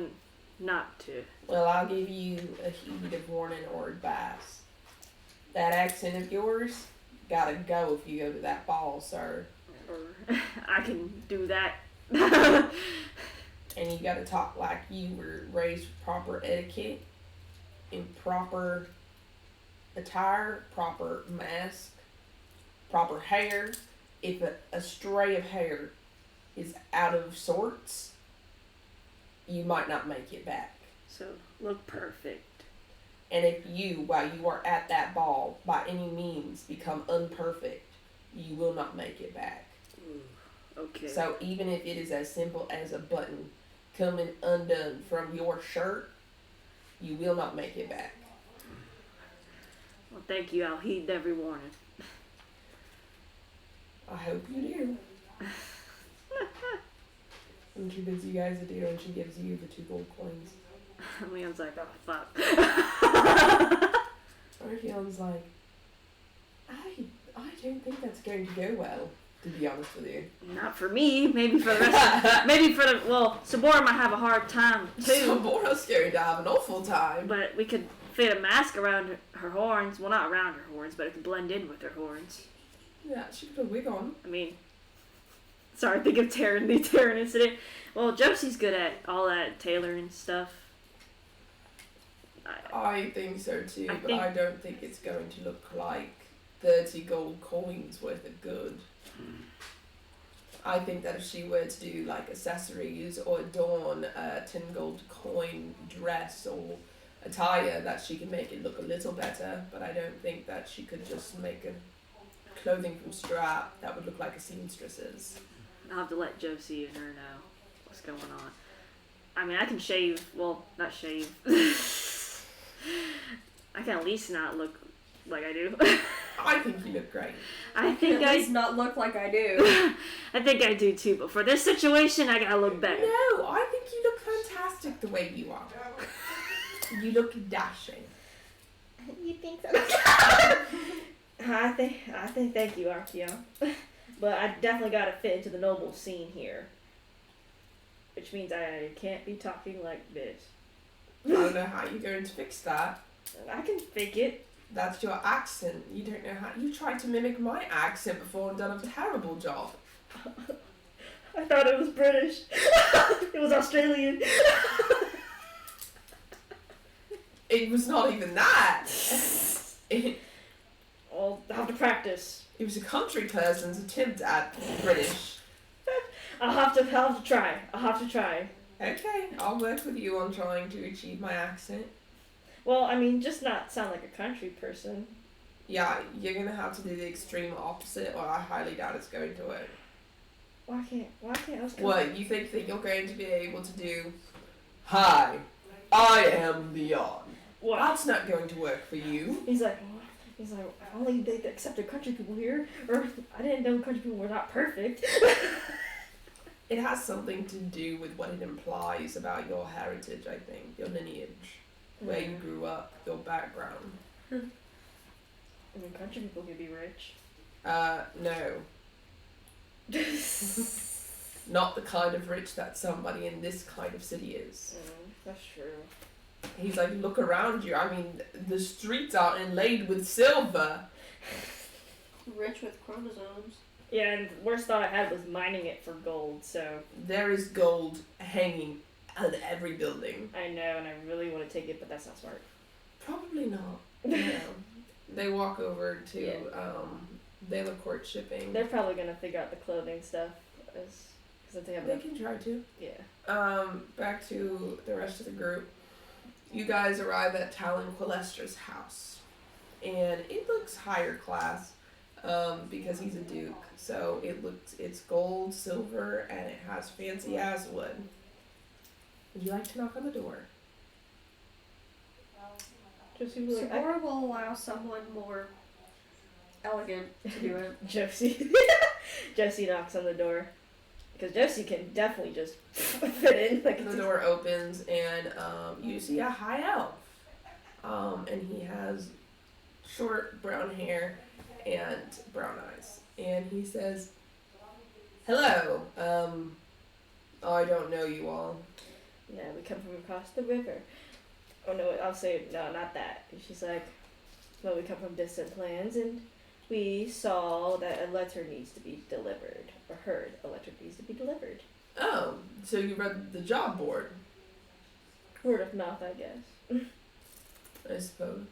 not to. Well, I'll give you a heed of warning or advice. That accent of yours gotta go if you go to that ball, sir. Or I can do that. And you gotta talk like you were raised with proper etiquette, in proper attire, proper mask, proper hair. If a stray of hair is out of sorts, you might not make it back. So look perfect. And if you, while you are at that ball, by any means become unperfect, you will not make it back. Okay. So even if it is as simple as a button coming undone from your shirt, you will not make it back. Well, thank you. I'll heed every warning. I hope you do. And she bids you guys adieu, and she gives you the 2 gold coins. Leon's like, oh fuck. Archeon's like, I don't think that's going to go well, to be honest with you. Not for me. Maybe for the rest. Maybe for the Sabora might have a hard time too. Sabora's going to have an awful time. But we could fit a mask around her horns. Well, not around her horns, but it could blend in with her horns. Yeah, she put a wig on. I mean, sorry, think of the Terran incident. Well, Josie's good at all that tailoring stuff. I think so too, but think- I don't think it's going to look like 30 gold coins worth of good. I think that if she were to do like accessories or adorn a 10 gold coin dress or attire, that she could make it look a little better, but I don't think that she could just make a clothing from strap that would look like a seamstress's. I'll have to let Josie and her know what's going on. I mean, I can shave. Well, not shave. I can at least not look like I do. I think you look great. I think At I least not look like I do. I think I do too, but for this situation, I gotta look better. No, I think you look fantastic the way you are. You look dashing. You think so? I think. Thank you, Archeon. But I definitely gotta fit into the noble scene here. Which means I can't be talking like this. I don't know how you're going to fix that. I can fake it. That's your accent. You don't know how. You tried to mimic my accent before and done a terrible job. I thought it was British. It was Australian. It was not even that. I'll have to practice. It was a country person's attempt at British. I'll have to try. I'll have to try. Okay, I'll work with you on trying to achieve my accent. Well, I mean, just not sound like a country person. Yeah, you're gonna have to do the extreme opposite, or I highly doubt it's going to work. Why can't I was What, you think that you're going to be able to do, "Hi, I am Leon"? What? That's not going to work for you. He's like, if only they accepted country people here, or I didn't know country people were not perfect. It has something to do with what it implies about your heritage, I think, your lineage, where you grew up, your background. I mean, country people can be rich. No. Not the kind of rich that somebody in this kind of city is. That's true. He's like, look around you. I mean, the streets are inlaid with silver. Rich with chromosomes. Yeah, and the worst thought I had was mining it for gold, so... There is gold hanging on every building. I know, and I really want to take it, but that's not smart. Probably not. No. They walk over to, Yeah. they look courtshipping. They're probably going to figure out the clothing stuff, because they have They can try to. Yeah. Back to the rest of the group. You guys arrive at Talon Quillestra's house. And it looks higher class, because he's a duke. So it's gold, silver, and it has fancy ass wood. Would you like to knock on the door? Sabora will allow someone more elegant to do it. Josie. Josie knocks on the door. Because Josie can definitely just fit in. Like The door opens and you see a high elf. And he has short brown hair and brown eyes. And he says, "Hello, I don't know you all." Yeah, we come from across the river. Oh no, I'll say, no, not that. And she's like, well, we come from distant lands and we saw that a letter needs to be delivered. Or heard a letter needs to be delivered. Oh, so you read the job board, Word of mouth, I guess. I suppose.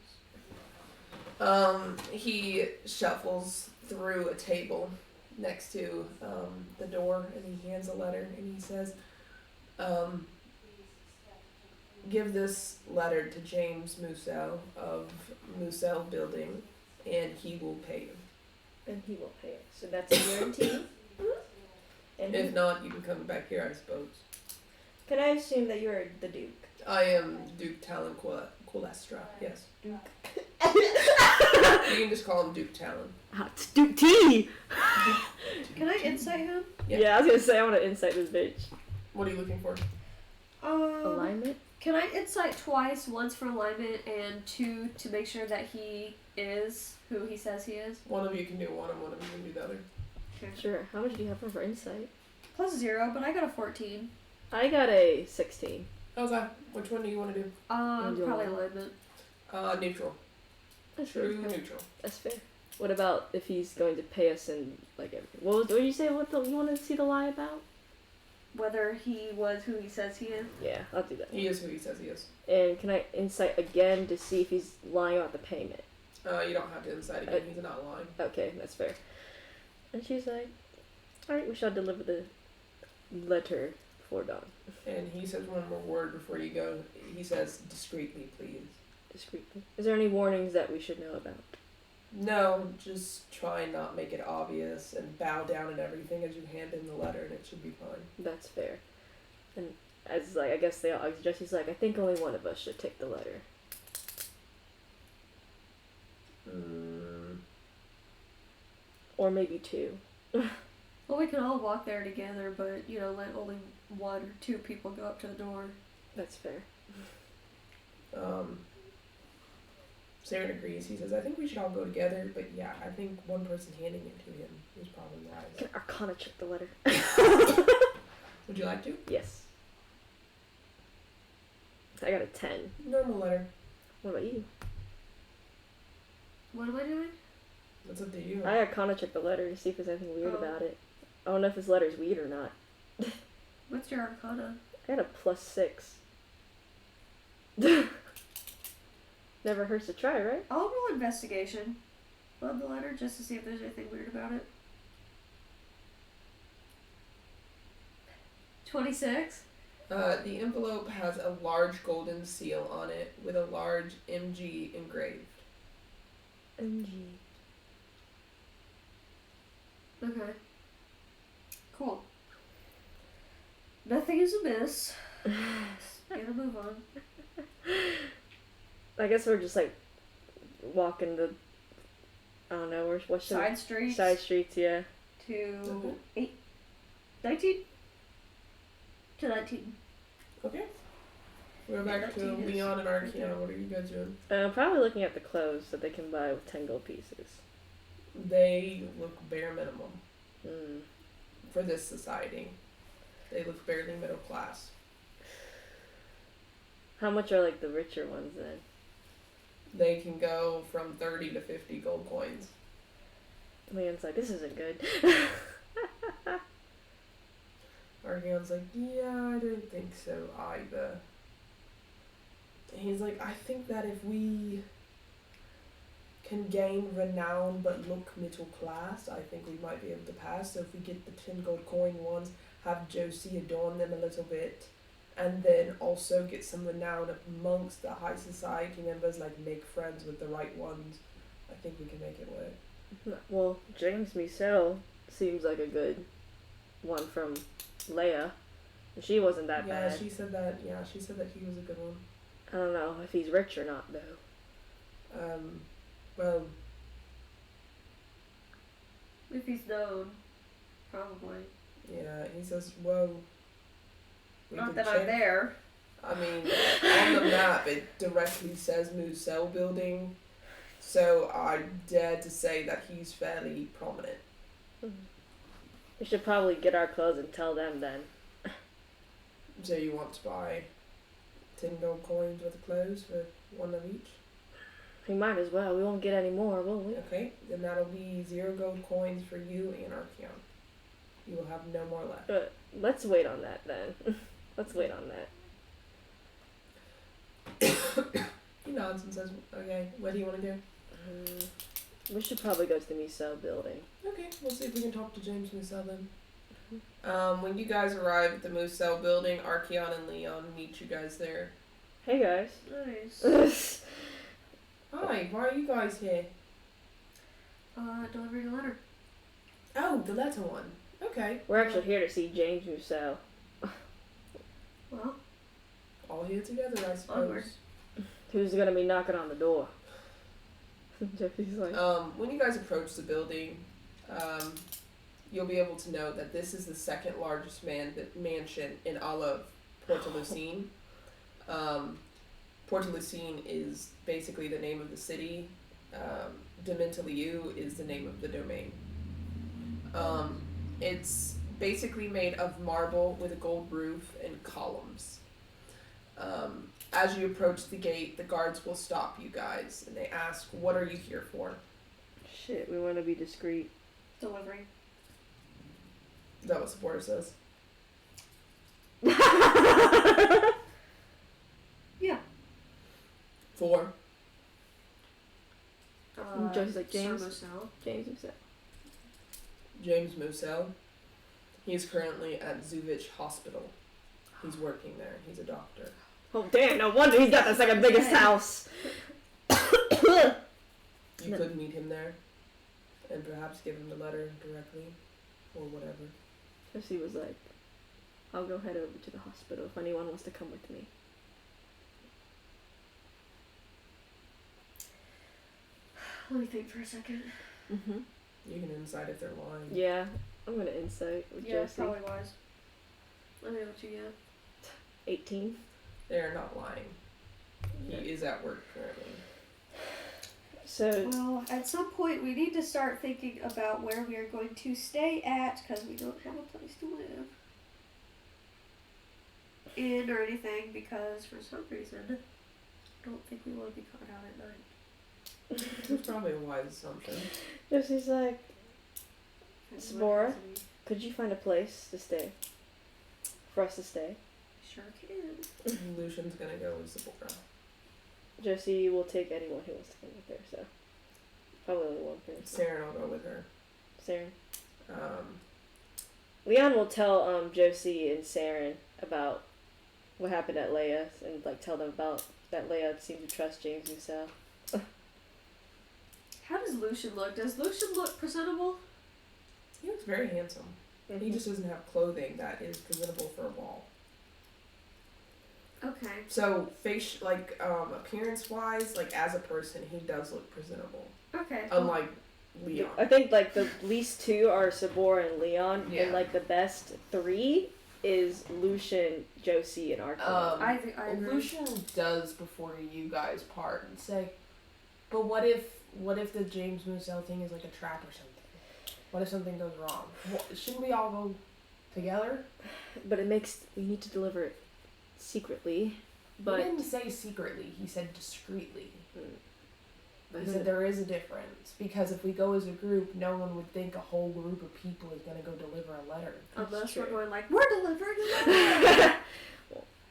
He shuffles through a table next to the door and he hands a letter and he says, "Give this letter to James Musso of Musso Building and he will pay you. And he will pay it. So that's a guarantee. And If not, you can come back here, I suppose." can I assume that you're the Duke? I am Duke Talon Quillestra, yes. Duke. You can just call him Duke Talon. It's Duke T! Can I insight him? Yeah, I was gonna say, I want to insight this bitch. What are you looking for? Alignment? Can I insight twice, once for alignment and two to make sure that he is who he says he is? One of you can do one and one of you can do the other. Sure. How much do you have for insight? +0, but I got a 14. I got a 16. Okay, which one do you want to do? Probably alignment. Neutral. That's True fair. neutral. That's fair. What about if he's going to pay us in, like, everything? What did you say you wanted to see the lie about? Whether he was who he says he is. Yeah, I'll do that. He is who he says he is. And can I insight again to see if he's lying about the payment? You don't have to inside again, he's not lying. Okay, that's fair. And she's like, alright, we shall deliver the letter before dawn. And he says one more word before you go. He says, "Discreetly, please." Discreetly. Is there any warnings that we should know about? No, just try and not make it obvious and bow down and everything as you hand in the letter and it should be fine. That's fair. And as like, I guess they all, Jesse's like, I think only one of us should take the letter. Or maybe two. Well, we can all walk there together, but, let only one or two people go up to the door. That's fair. Saren agrees. He says, "I think we should all go together, but yeah, I think one person handing it to him is probably wise." Arcana check the letter. Would you like to? Yes. I got a 10. Normal letter. What about you? What am I doing? That's up to you. I Arcana check the letter to see if there's anything weird Oh. about it. I don't know if this letter's weird or not. What's your Arcana? I got a +6. Never hurts to try, right? I'll roll investigation on the letter just to see if there's anything weird about it. 26. The envelope has a large golden seal on it with a large MG engraved. MG. Okay. Cool. Nothing is amiss. Gotta move on. I guess we're just like walking the. I don't know. What's the Side streets side streets? Yeah. to 19? To 19. Okay. We're back to Leon and Archeon. What are you guys doing? Probably looking at the clothes that they can buy with 10 gold pieces. They look bare minimum Mm. for this society. They look barely middle class. How much are like the richer ones then? They can go from 30 to 50 gold coins. Leon's like, this isn't good. Archeon's like, yeah, I don't think so either. He's like, I think that if we can gain renown but look middle class, I think we might be able to pass. So if we get the 10 gold coin ones, have Josie adorn them a little bit, and then also get some renown amongst the high society members, like make friends with the right ones, I think we can make it work. Well, James Michel seems like a good one from Leia. She wasn't that Yeah, bad. she said that. Yeah, she said that he was a good one. I don't know if he's rich or not though. Well, If he's known, probably. yeah, he says, well, we Not can that I'm check. there. I mean, on the map it directly says Musel building, so I dare to say that he's fairly prominent. We should probably get our clothes and tell them then. So you want to buy 10 gold coins worth of clothes for one of each? We might as well. We won't get any more, will we? Okay, then that'll be 0 gold coins for you and Archeon. You will have no more left. But let's wait on that then. Let's wait on that. He nods and says, okay, what do you want to do? We should probably go to the Miso building. Okay, we'll see if we can talk to James Musel then. When you guys arrive at the Musel building, Archeon and Leon meet you guys there. Hey guys. Nice. Hi, why are you guys here? Delivering a letter. Oh, the letter one. Okay. We're actually here to see James Miso. Well, All here together, I suppose. Onward. Who's gonna be knocking on the door? Jeffy's like, When you guys approach the building, you'll be able to know that this is the second largest mansion in all of Porto Lucine. Porto Lucine is basically the name of the city. Dementaliu is the name of the domain. It's basically made of marble with a gold roof and columns. As you approach the gate, the guards will stop you guys and they ask, what are you here for? shit, we want to be discreet. Delivering. Is that what Supporter says? Yeah. 4. Joe's like, James? Sir Mosel. James Miso. James Musel. He's currently at Zuvich Hospital. He's working there. He's a doctor. Oh damn! No wonder he's got the second biggest house. You No. could meet him there and perhaps give him the letter directly or whatever. Jesse was like, I'll go head over to the hospital if anyone wants to come with me. Let me think for a second. Mm-hmm. You can decide if they're lying. Yeah, I'm gonna insight with Yeah, Josie. probably wise. Let me know what you get. 18. They're not lying. He is at work currently. So, Well, at some point we need to start thinking about where we are going to stay at because we don't have a place to live in or anything because for some reason I don't think we want to be caught out at night. That's probably a wise assumption. Josie's like, That's Sabora? what it is. could you find a place to stay? For us to stay? Sure can. Lucian's gonna go with Sabora. Josie will take anyone who wants to come with her, so. Probably only one person. Saren will go with her. Saren. Um, Leon will tell Josie and Saren about what happened at Leia's and like tell them about that Leia seemed to trust James himself. How does Lucian look? Does Lucian look presentable? he looks very handsome. He just doesn't have clothing that is presentable for a ball. Okay. So appearance wise, like as a person, he does look presentable. Okay. Unlike Leon. I think like the least two are Sabor and Leon, Yeah. and like the best three is Lucian, Josie, and Arthur. I agree. Lucian does before you guys part and say, but what if the James Moselle thing is like a trap or something? What if something goes wrong? Shouldn't we all go together? But we need to deliver it secretly. He But didn't say secretly, he said discreetly. but He said there is a difference, because if we go as a group, no one would think a whole group of people is going to go deliver a letter. Unless true. we're going like, we're delivering a letter.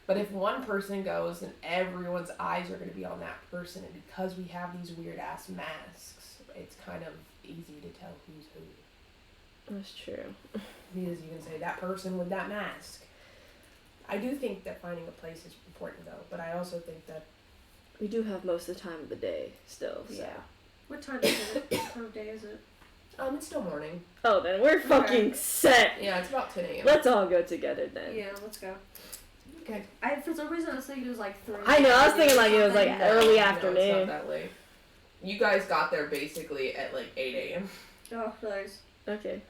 But if one person goes, then everyone's eyes are going to be on that person, and because we have these weird ass masks, it's kind of easy to tell who's who. that's true. Because you can say that person with that mask. I do think that finding a place is important though, but I also think that We do have most of the time of the day still. So. yeah. What time is it? What time of day is it? It's still morning. Oh, then we're fucking set. Yeah, it's about 10 a.m. Let's all go together then. Yeah, let's go. Okay. For some reason I was thinking it was like 3. I know, I was thinking like it was like Yeah. early No, afternoon. it's not that late. You guys got there basically at like 8 a.m. Oh, nice. Okay.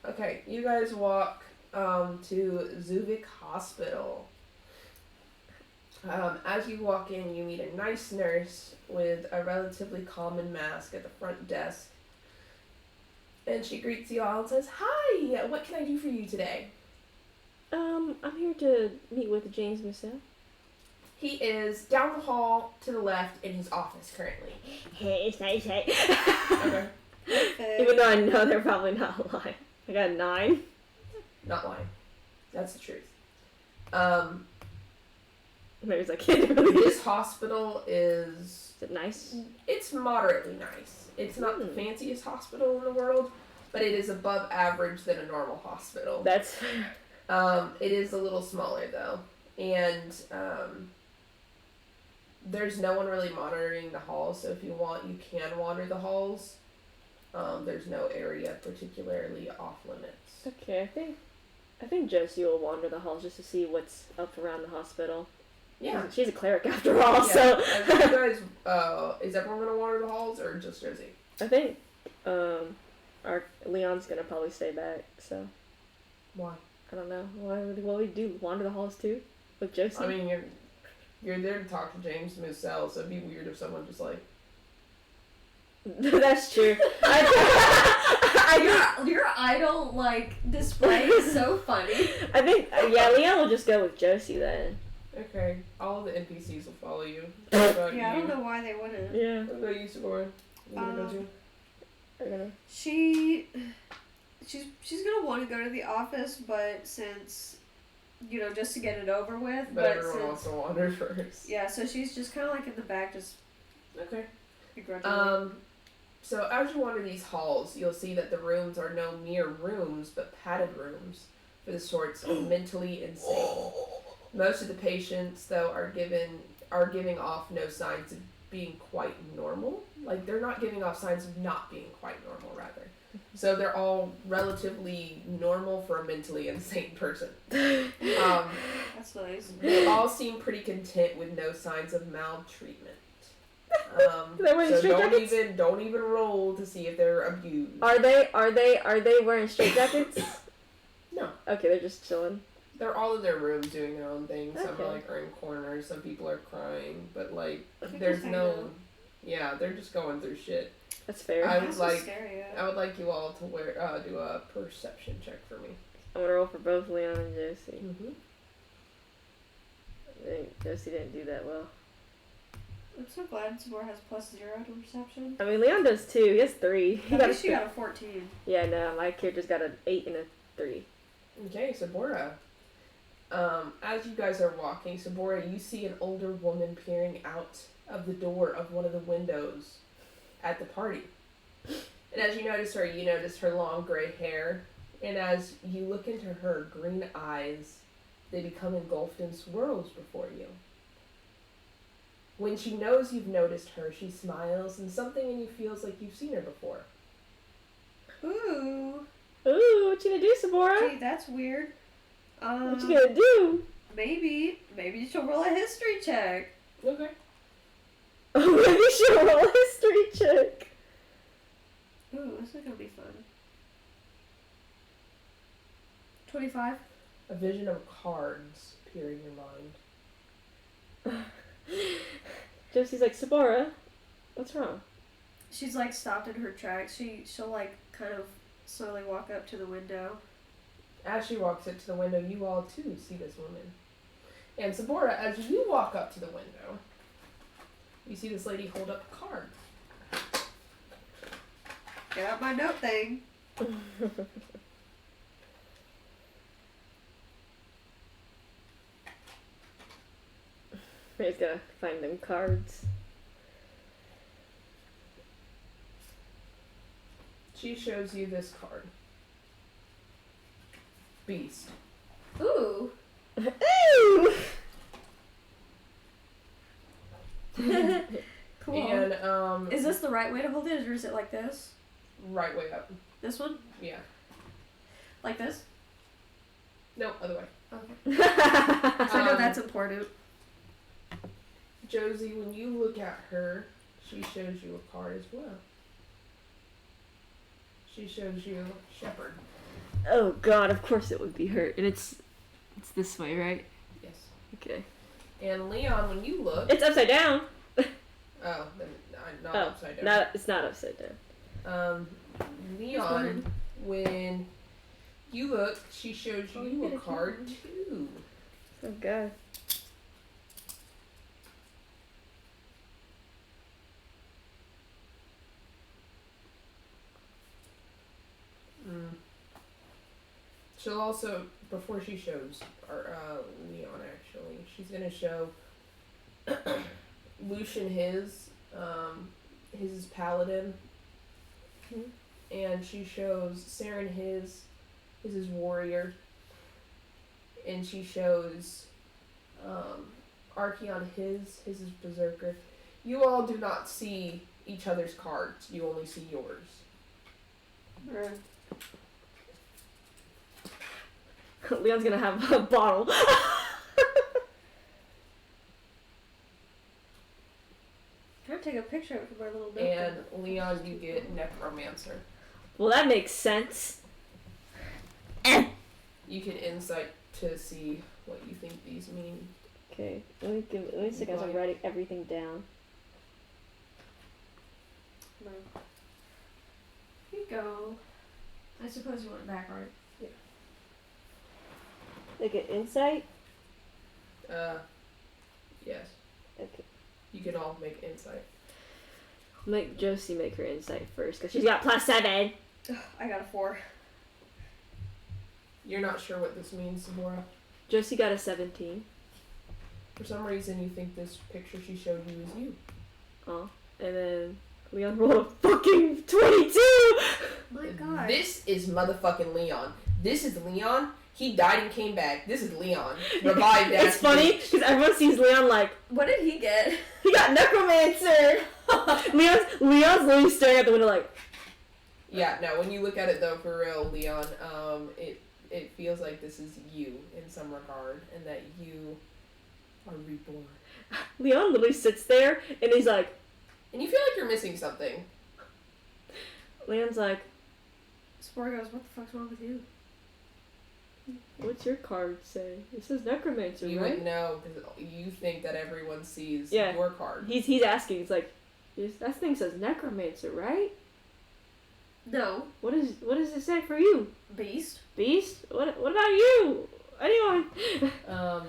Okay, you guys walk to Zuvik Hospital. As you walk in, you meet a nice nurse with a relatively common mask at the front desk. And she greets you all and says, "Hi, what can I do for you today?" I'm here to meet with James Moselle. He is down the hall to the left in his office currently. Hey, say. Okay. Even though I know they're probably not lying. I got a 9. Not lying. That's the truth. Maybe it's like, is This hospital is... it nice? It's moderately nice. It's not the fanciest hospital in the world, but it is above average than a normal hospital. That's It is a little smaller though, and there's no one really monitoring the halls. So if you want, you can wander the halls. There's no area particularly off limits. okay. I think Josie will wander the halls just to see what's up around the hospital. Yeah. She's a cleric after all, Yeah. so You guys, is everyone gonna wander the halls or just Josie? I think our Leon's gonna probably stay back. So Why? I don't know. What will we do? Wander the halls too with Josie? I mean, you're there to talk to James Moselle, so it'd be weird if someone just like. That's true. Your idol display is so funny. I think Leon will just go with Josie then. Okay, all of the NPCs will follow you. Yeah, I don't know why they wouldn't. Yeah. What about you, Sabora? You gonna go too? We're gonna. She's gonna want to go to the office, but since just to get it over with. But everyone wants to wander first. Yeah, so she's just kind of like in the back, just Okay. begrudgingly. So as you wander these halls, you'll see that the rooms are no mere rooms, but padded rooms for the sorts of mentally insane. Most of the patients, though, are giving off no signs of being quite normal. Like, they're not giving off signs of not being quite normal, rather. So they're all relatively normal for a mentally insane person. That's nice. They all seem pretty content with no signs of maltreatment. They're wearing So straitjackets? don't even roll to see if they're abused. Are they wearing straitjackets? No. Okay, they're just chilling. They're all in their rooms doing their own thing. Some Okay. are in corners. Some people are crying, but People there's hang no out. Yeah, they're just going through shit. That's fair. I would That's like, so scary. I would like you all to do a perception check for me. I'm gonna roll for both Leon and Josie. Mm-hmm. I think Josie didn't do that well. I'm so glad Sabor has +0 to perception. I mean, Leon does too. He has 3. He At got least a you got a 14. Yeah, no, my character's got an 8 and a 3. Okay, Sabora. As you guys are walking, Sabora, you see an older woman peering out of the door of one of the windows at the party. And as you notice her long gray hair. And as you look into her green eyes, they become engulfed in swirls before you. When she knows you've noticed her, she smiles, and something in you feels like you've seen her before. Ooh. Ooh, what you gonna do, Sabora? Gee, that's weird. What you gonna do? Maybe she'll roll a history check. Okay. Maybe she'll roll a history check. Ooh, this is gonna be fun. 25. A vision of cards appear in your mind. Josie's like, Sabora, what's wrong? She's like stopped in her tracks. She'll like kind of slowly walk up to the window. As she walks up to the window, you all too see this woman. And Sabora, as you walk up to the window, you see this lady hold up a card. Get out my note thing. I just gotta find them cards. She shows you this card. Beast. Ooh. Ooh! Cool. And Is this the right way to hold it, or is it like this? right way up. This one? Yeah. Like this? No, other way. Okay. So I know Um, that's important. Josie, when you look at her, she shows you a card as well. She shows you Shepherd. Oh god, of course it would be her. And it's this way, right? Yes. Okay. And Leon, when you look, It's upside down. oh, then not Oh, upside down. it's not upside down. Leon, when you look, she shows Oh, you you a get a card card. too. Oh god. She'll also, before she shows, Leon actually, she's gonna show Lucian his is Paladin. And she shows Saren his is Warrior. And she shows Archeon his is Berserker. You all do not see each other's cards, you only see yours. Right. Leon's gonna have a bottle. Can I take a picture of it for my little note? And Leon, you get Necromancer. Well, that makes sense. You can insight to see what you think these mean. Okay, let me see as I'm writing everything down. No. Here you go. I suppose you want it back, right? Like an insight? Yes. Okay. You can all make insight. Make Josie make her insight first, because she's got +7. Ugh, I got a 4. You're not sure what this means, Samora. Josie got a 17. For some reason, you think this picture she showed you is you. Oh. And then Leon rolled a fucking 22! My god. This is motherfucking Leon. This is Leon. He died and came back. This is Leon. Revived ass It's funny, bitch. because everyone sees Leon like, What did he get? he got Necromancer! Leon's literally staring at the window like, Yeah, no, when you look at it though, for real, Leon, it feels like this is you in some regard, and that you are reborn. Leon literally sits there, and he's like, And you feel like you're missing something. Leon's like, Spore goes, what the fuck's wrong with you? what's your card say? It says Necromancer, You right? wouldn't know, because you think that everyone sees Yeah. your card. He's asking, it's like, That thing says necromancer, right? No. What does it say for you? Beast. Beast? What about you? Anyone? I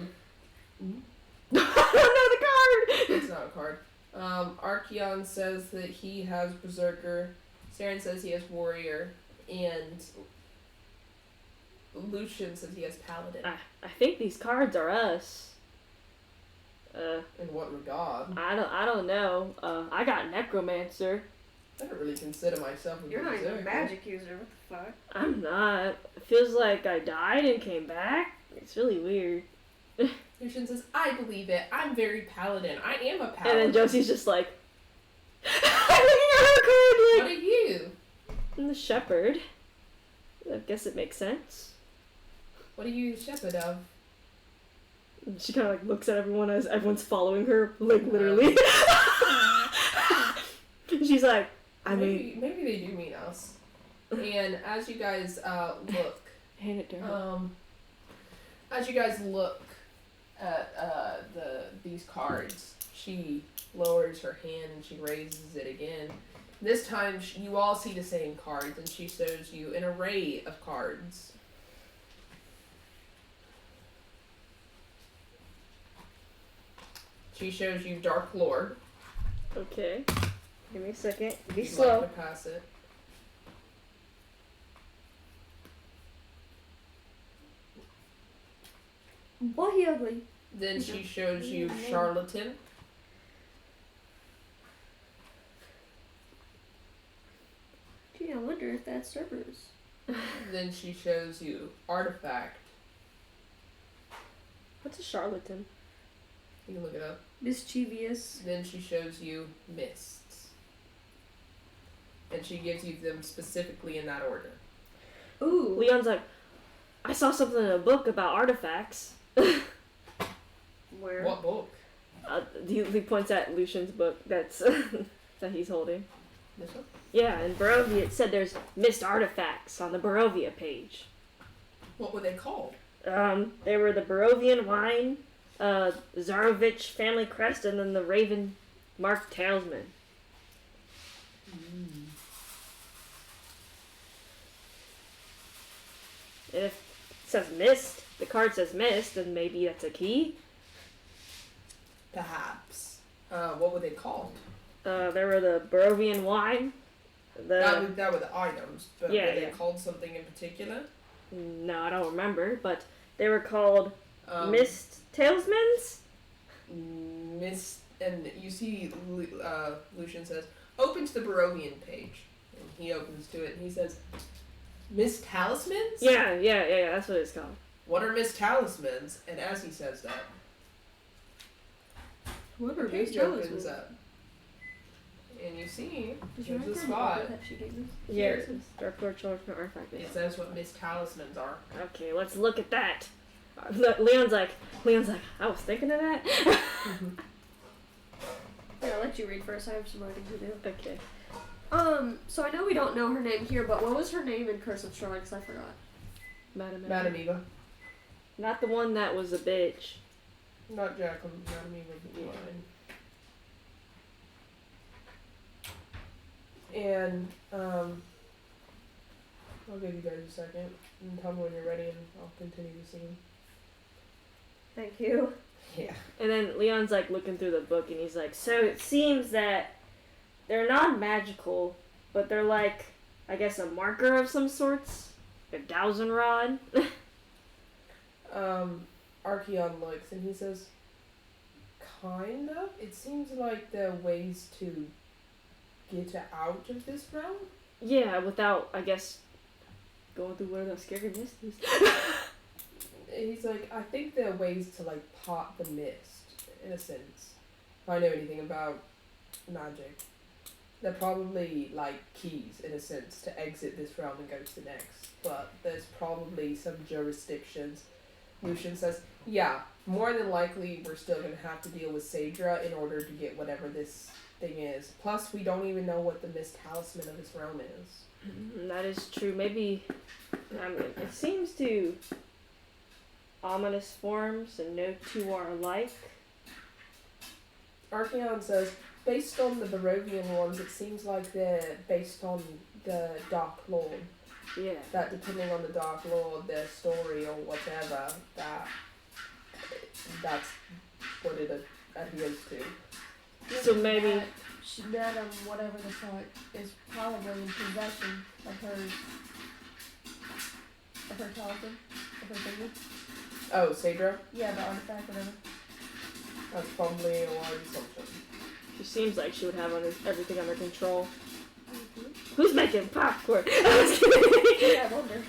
don't know the card! It's not a card. Archeon says that he has Berserker. Saren says he has Warrior. And Lucian says he has Paladin. I think these cards are us. In what regard? I don't know. I got necromancer. I don't really consider myself a You're not even a berserker. magic user. What the fuck? I'm not. It feels like I died and came back. It's really weird. Lucian says, I believe it. I'm very Paladin. I am a And Paladin. then Josie's just like, I'm looking at her card What like, are you? I'm the shepherd. I guess it makes sense. What are you the shepherd of? And she kind of like looks at everyone as everyone's following her, like literally. She's like, I mean, Maybe they do mean us. And as you guys look, hand it to her. as you guys look at these cards, she lowers her hand and she raises it again. This time you all see the same cards, and she shows you an array of cards. She shows you Dark Lord. Okay. Give me a second. Be If you'd slow. like to pass it. Boy, he ugly. Then she shows you Charlatan. Gee, I wonder if that's Cerberus. Then she shows you Artifact. What's a charlatan? You can look it up. Mischievous. Then she shows you Mists. And she gives you them specifically in that order. Ooh. Leon's like, I saw something in a book about artifacts. Where? What book? He points at Lucian's book that's that he's holding. This one? Yeah, in Barovia it said there's missed artifacts on the Barovia page. What were they called? They were the Barovian wine, Zarovich family crest, and then the Raven marked talisman. And if it says mist, the card says mist, then maybe that's a key. Perhaps. What were they called? There were the Barovian wine. That were the items, but Yeah, were they yeah. called something in particular? No, I don't remember, but they were called mist talismans. Mist, and you see Lucian says, open to the Barovian page. And he opens to it and he says, Mist Talismans? Yeah, that's what it's called. What are Mist Talismans? And as he says that, What the are page these opens talismans? up. And you see, Did you there's a write spot. that she gave me? Yeah, Here. it says Dark Lord Children Artifact. It says what Mist Talismans are. Okay, let's look at that. Leon's like, I was thinking of that. Here, I'll let you read first. I have some writing to do. Okay. So I know we don't know her name here, but what was her name in Curse of Strahd? Because I forgot. Madam Eva. Not the one that was a bitch. Not Jacqueline. Madam Eva. Line. And, I'll give you guys a second. And tell me when you're ready and I'll continue the scene. Thank you. Yeah. And then Leon's like looking through the book and he's like, so it seems that they're not magical, but they're like, I guess, a marker of some sorts. A dowsing rod. Archeon looks and he says, kind of? It seems like there are ways to get out of this realm? Yeah, without, I guess, going through where the scary mist is. He's like, I think there are ways to, like, pop the mist, in a sense. If I know anything about magic. They're probably, like, keys, in a sense, to exit this realm and go to the next. But there's probably some jurisdictions. Lucian says, yeah, more than likely we're still going to have to deal with Sadra in order to get whatever this thing is. Plus, we don't even know what the Mist Talisman of this realm is. That is true. Maybe, I mean, it seems to ominous forms and no two are alike. Archeon says, based on the Barovian ones, it seems like they're based on the Dark Lord. Yeah. That depending on the Dark Lord, their story or whatever, that's what it adheres to. So maybe That whatever the fuck is probably in possession of her talisman, of her finger. Oh, Sadra? Yeah, the artifact, whatever. That's probably a large assumption. she seems like she would have everything under control. Mm-hmm. Who's making popcorn? I was kidding. Yeah, I wonder.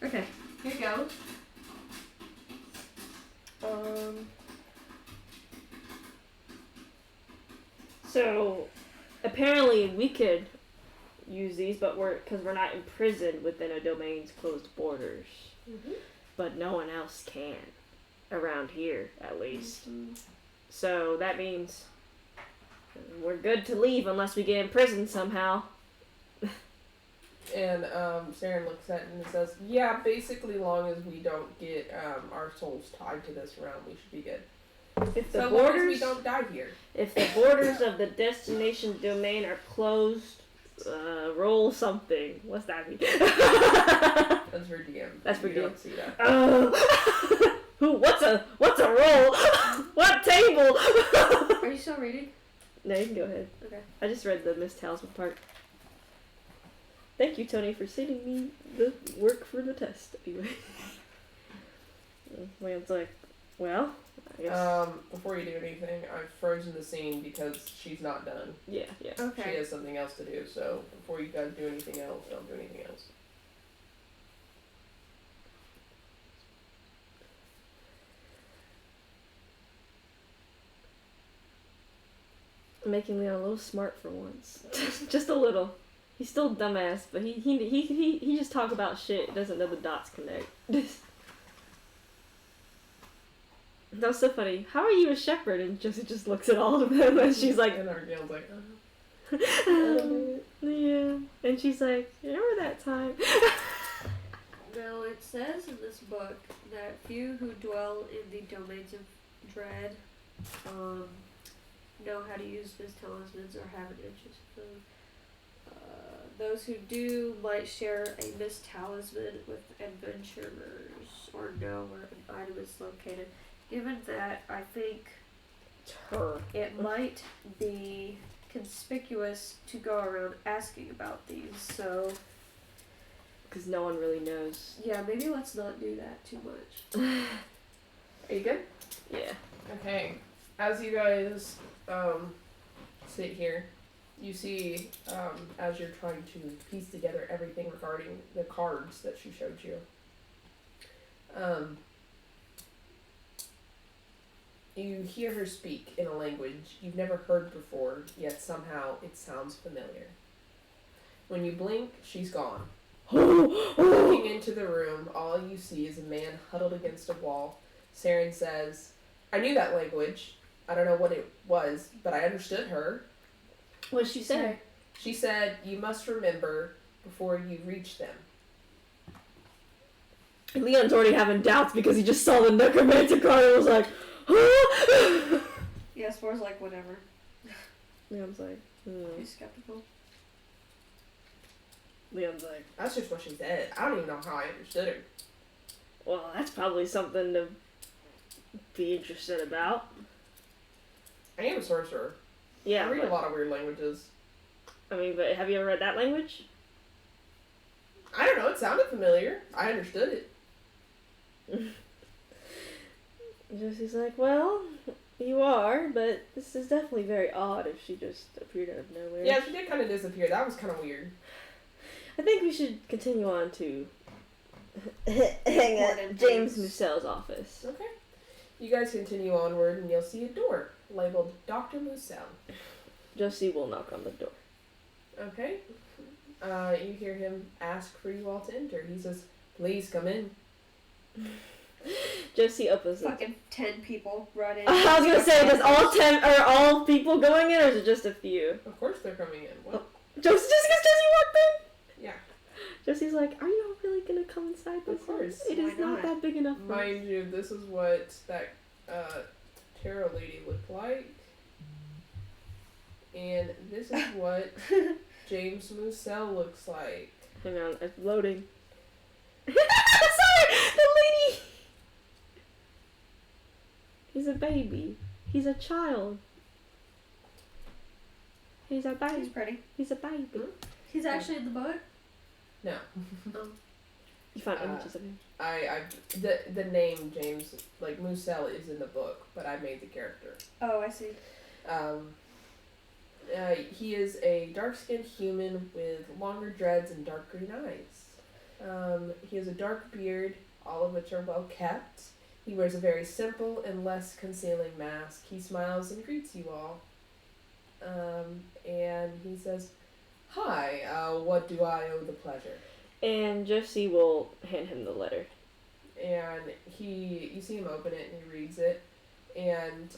Okay, here goes. So, apparently we could use these, but because we're not imprisoned within a domain's closed borders. Mm-hmm. But no one else can, around here at least. Mm-hmm. So that means we're good to leave unless we get imprisoned somehow. And Saren looks at it and says, yeah, basically long as we don't get our souls tied to this realm, we should be good. If the So long as we borders, don't die here. if the borders of the destination domain are closed, roll something. What's that mean? That's for DM. That's for You DM. don't see that. Who? What's a roll? What table? Are you still reading? No, you can go ahead. Okay. I just read the Miss Talisman part. Thank you, Tony, for sending me the work for the test. Anyway. Leon's like, well, I guess. Before you do anything, I've frozen the scene because she's not done. Yeah. She Okay. has something else to do, so before you guys do anything else, don't do anything else. Making Leon a little smart for once. Just a little. He's still dumbass, but he just talk about shit, doesn't know the dots connect. That was so funny. How are you a shepherd? And Josie just looks at all of them and she's like, And Argyle's like, yeah. And she's like, remember that time? Now, it says in this book that few who dwell in the domains of dread know how to use Miss Talismans or have an interest in them. Those who do might share a Miss Talisman with adventurers or know where an item is located. Given that, I think Her. it might be conspicuous to go around asking about these, so Because no one really knows. yeah, maybe let's not do that too much. are you good? Yeah. Okay. As you guys sit here, you see as you're trying to piece together everything regarding the cards that she showed you. You hear her speak in a language you've never heard before, yet somehow it sounds familiar. When you blink, she's gone. Looking into the room, all you see is a man huddled against a wall. Saren says, I knew that language. I don't know what it was, but I understood her. What'd she say? She said, you must remember before you reach them. And Leon's already having doubts because he just saw the necromancer card and was like, Yeah, Spore's like, whatever. Leon's like, He's skeptical. Leon's like, That's just what she said. I don't even know how I understood her. well, that's probably something to be interested about. I am a sorcerer. Yeah, I read but, a lot of weird languages. I mean, but have you ever read that language? I don't know, it sounded familiar. I understood it. Josie's like, well, you are, but this is definitely very odd if she just appeared out of nowhere. Yeah, she did kind of disappear. That was kind of weird. I think we should continue on to hang at James Moussel's office. Okay. You guys continue onward and you'll see a door labeled Dr. Moussel. Josie will knock on the door. Okay. You hear him ask for you all to enter. He says, please come in. Josie opens it. Fucking 10 people run in. I was gonna say, does all people going in, or is it just a few? Of course they're coming in. What? Just because Josie walked in? Yeah. Josie's like, are you all really gonna come inside this? Of course. It is Why not not? that big enough for us. Mind you, this is what that tarot lady looked like. And this is what James Mussel looks like. Hang on, it's loading. Sorry, the lady. He's a baby. He's a child. He's a He's baby. pretty. He's a baby. He's actually in the book. No. You found Uh, images of him. The name James, like Mussel, is in the book, but I made the character. Oh, I see. He is a dark-skinned human with longer dreads and dark green eyes. He has a dark beard, all of which are well kept. He wears a very simple and less concealing mask. He smiles and greets you all. And he says, "Hi, what do I owe the pleasure?" And Josie will hand him the letter. And you see him open it and he reads it, and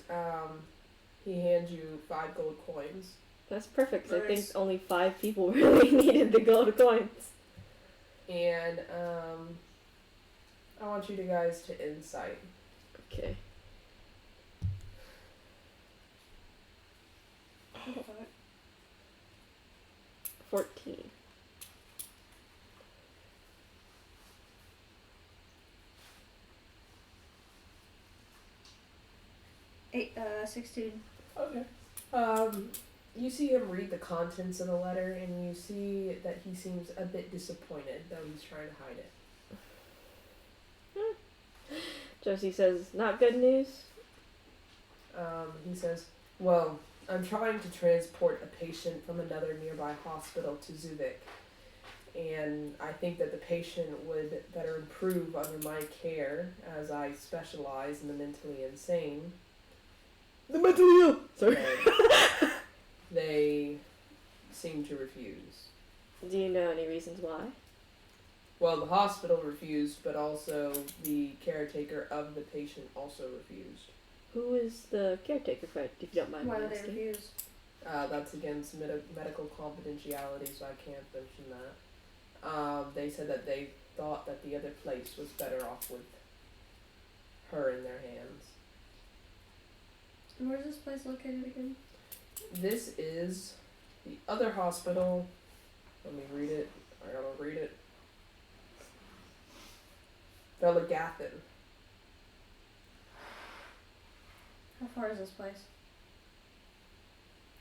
he hands you 5 gold coins. That's perfect, because I think Nice. only 5 people really needed the gold coins. And I want you guys to insight. Okay. What the fuck? 14. Eight, 16. Okay. You see him read the contents of the letter, and you see that he seems a bit disappointed, though he's trying to hide it. Josie says, not good news? He says, "Well, I'm trying to transport a patient from another nearby hospital to Zuvik, and I think that the patient would better improve under my care, as I specialize in the mentally insane." The mentally ill! Sorry. And they seem to refuse. Do you know any reasons why? Well, the hospital refused, but also the caretaker of the patient also refused. Who is the caretaker, Fred, if you don't mind Why me would they asking? refuse? That's against medical confidentiality, so I can't mention that. They said that they thought that the other place was better off with her in their hands. Where's this place located again? This is the other hospital. Let me read it. I gotta read it. Velagathan. How far is this place?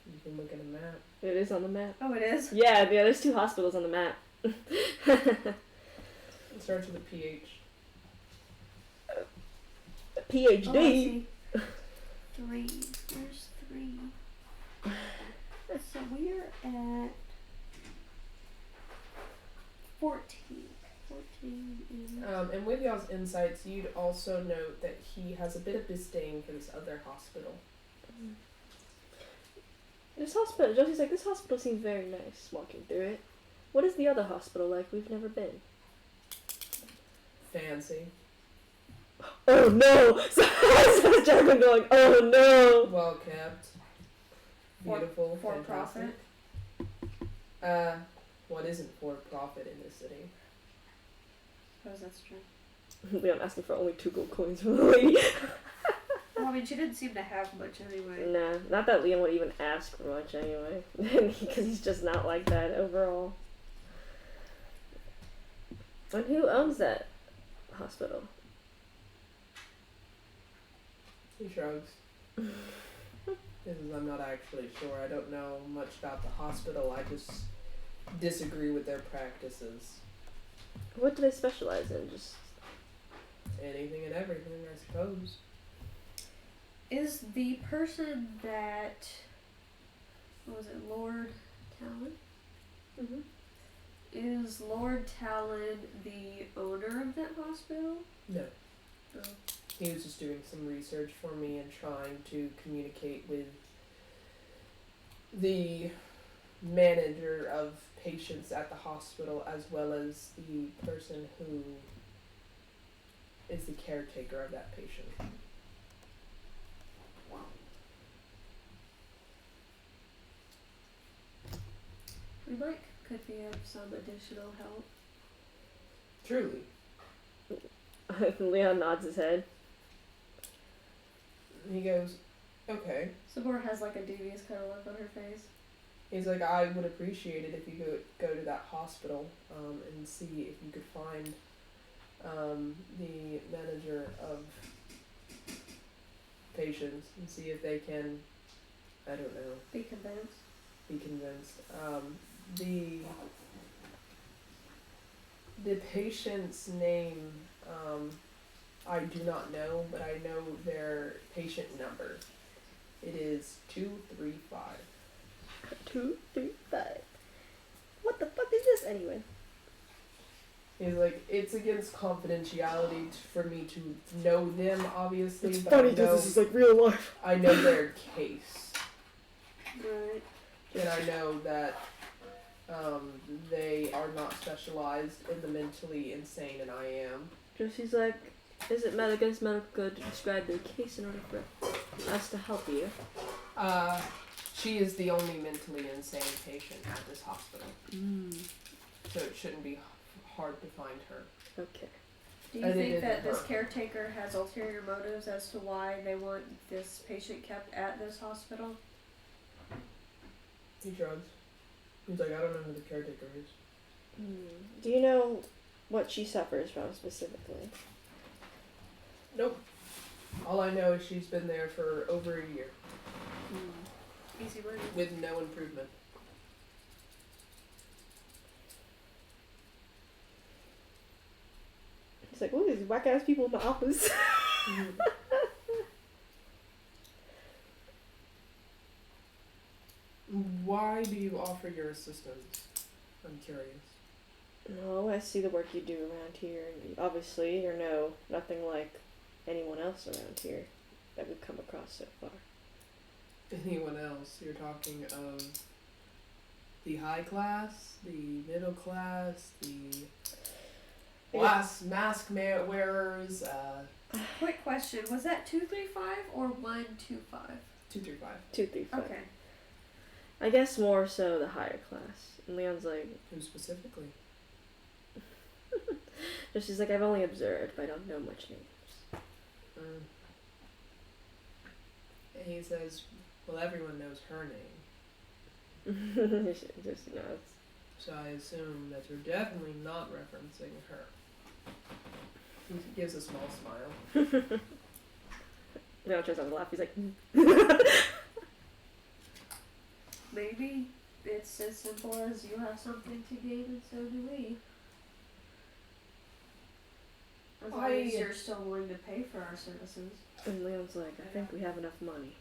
You can look at a map. It is on the map. Oh, it is? Yeah, there's 2 hospitals on the map. It starts with a PH. Oh, I PhD. see. 3. Where's 3? So we're at 14. 14 is... And with y'all's insights, you'd also note that he has a bit of disdain for this other hospital. This hospital, Josie's like, this hospital seems very nice walking through it. What is the other hospital like? We've never been. Fancy. Oh no! So Jacqueline going, oh no! Well kept. Beautiful. For fantastic. profit? What isn't for profit in this city? Suppose that's true. Leon asking for only 2 gold coins from the lady. Well, I mean, she didn't seem to have much anyway. Nah, not that Leon would even ask for much anyway. Because he's just not like that overall. And who owns that hospital? He shrugs. I'm not actually sure. I don't know much about the hospital. I just disagree with their practices. What do they specialize in? Just Anything and everything, I suppose. Is the person that... What was it? Lord Talon? Mhm. Is Lord Talon the owner of that hospital? No. Oh. He was just doing some research for me and trying to communicate with the manager of patients at the hospital, as well as the person who is the caretaker of that patient. We could be of some additional help. Truly. Leon nods his head. He goes, Okay. Sabor has like a devious kind of look on her face. He's like, I would appreciate it if you could go to that hospital and see if you could find the manager of patients and see if they can, I don't know, Be convinced. be convinced. The patient's name, I do not know, but I know their patient number. It is 235. 235. What the fuck is this anyway? He's like, it's against confidentiality for me to know them, obviously, It's but funny I know, because this is like real life. I know their case. Right. And I know that they are not specialized in the mentally insane, and I am. Jesse's like, is it against medical code to describe their case in order for us to help you? She is the only mentally insane patient at this hospital, so it shouldn't be hard to find her. Okay. Do you And it think that isn't this her. caretaker has ulterior motives as to why they want this patient kept at this hospital? He shrugs. He's like, I don't know who the caretaker is. Do you know what she suffers from specifically? Nope. All I know is she's been there for over a year Easy money. with no improvement. He's like, look at these whack ass people in my office. Why do you offer your assistance? I'm curious. No, I see the work you do around here, and obviously you're nothing like anyone else around here that we've come across so far. Anyone else? You're talking of the high class, the middle class, the mask wearers, Quick question: was that 235 or 125? 235. 235. Okay. I guess more so the higher class. And Leon's like, Who specifically? just she's like, I've only observed, but I don't know much names. And he says, well, everyone knows her name, Just nods. so I assume that you're definitely not referencing her. He gives a small smile. Leon tries not to laugh. He's like, Maybe it's as simple as you have something to gain and so do we. As long as you're still willing to pay for our services. and Leon's like, I think we have enough money.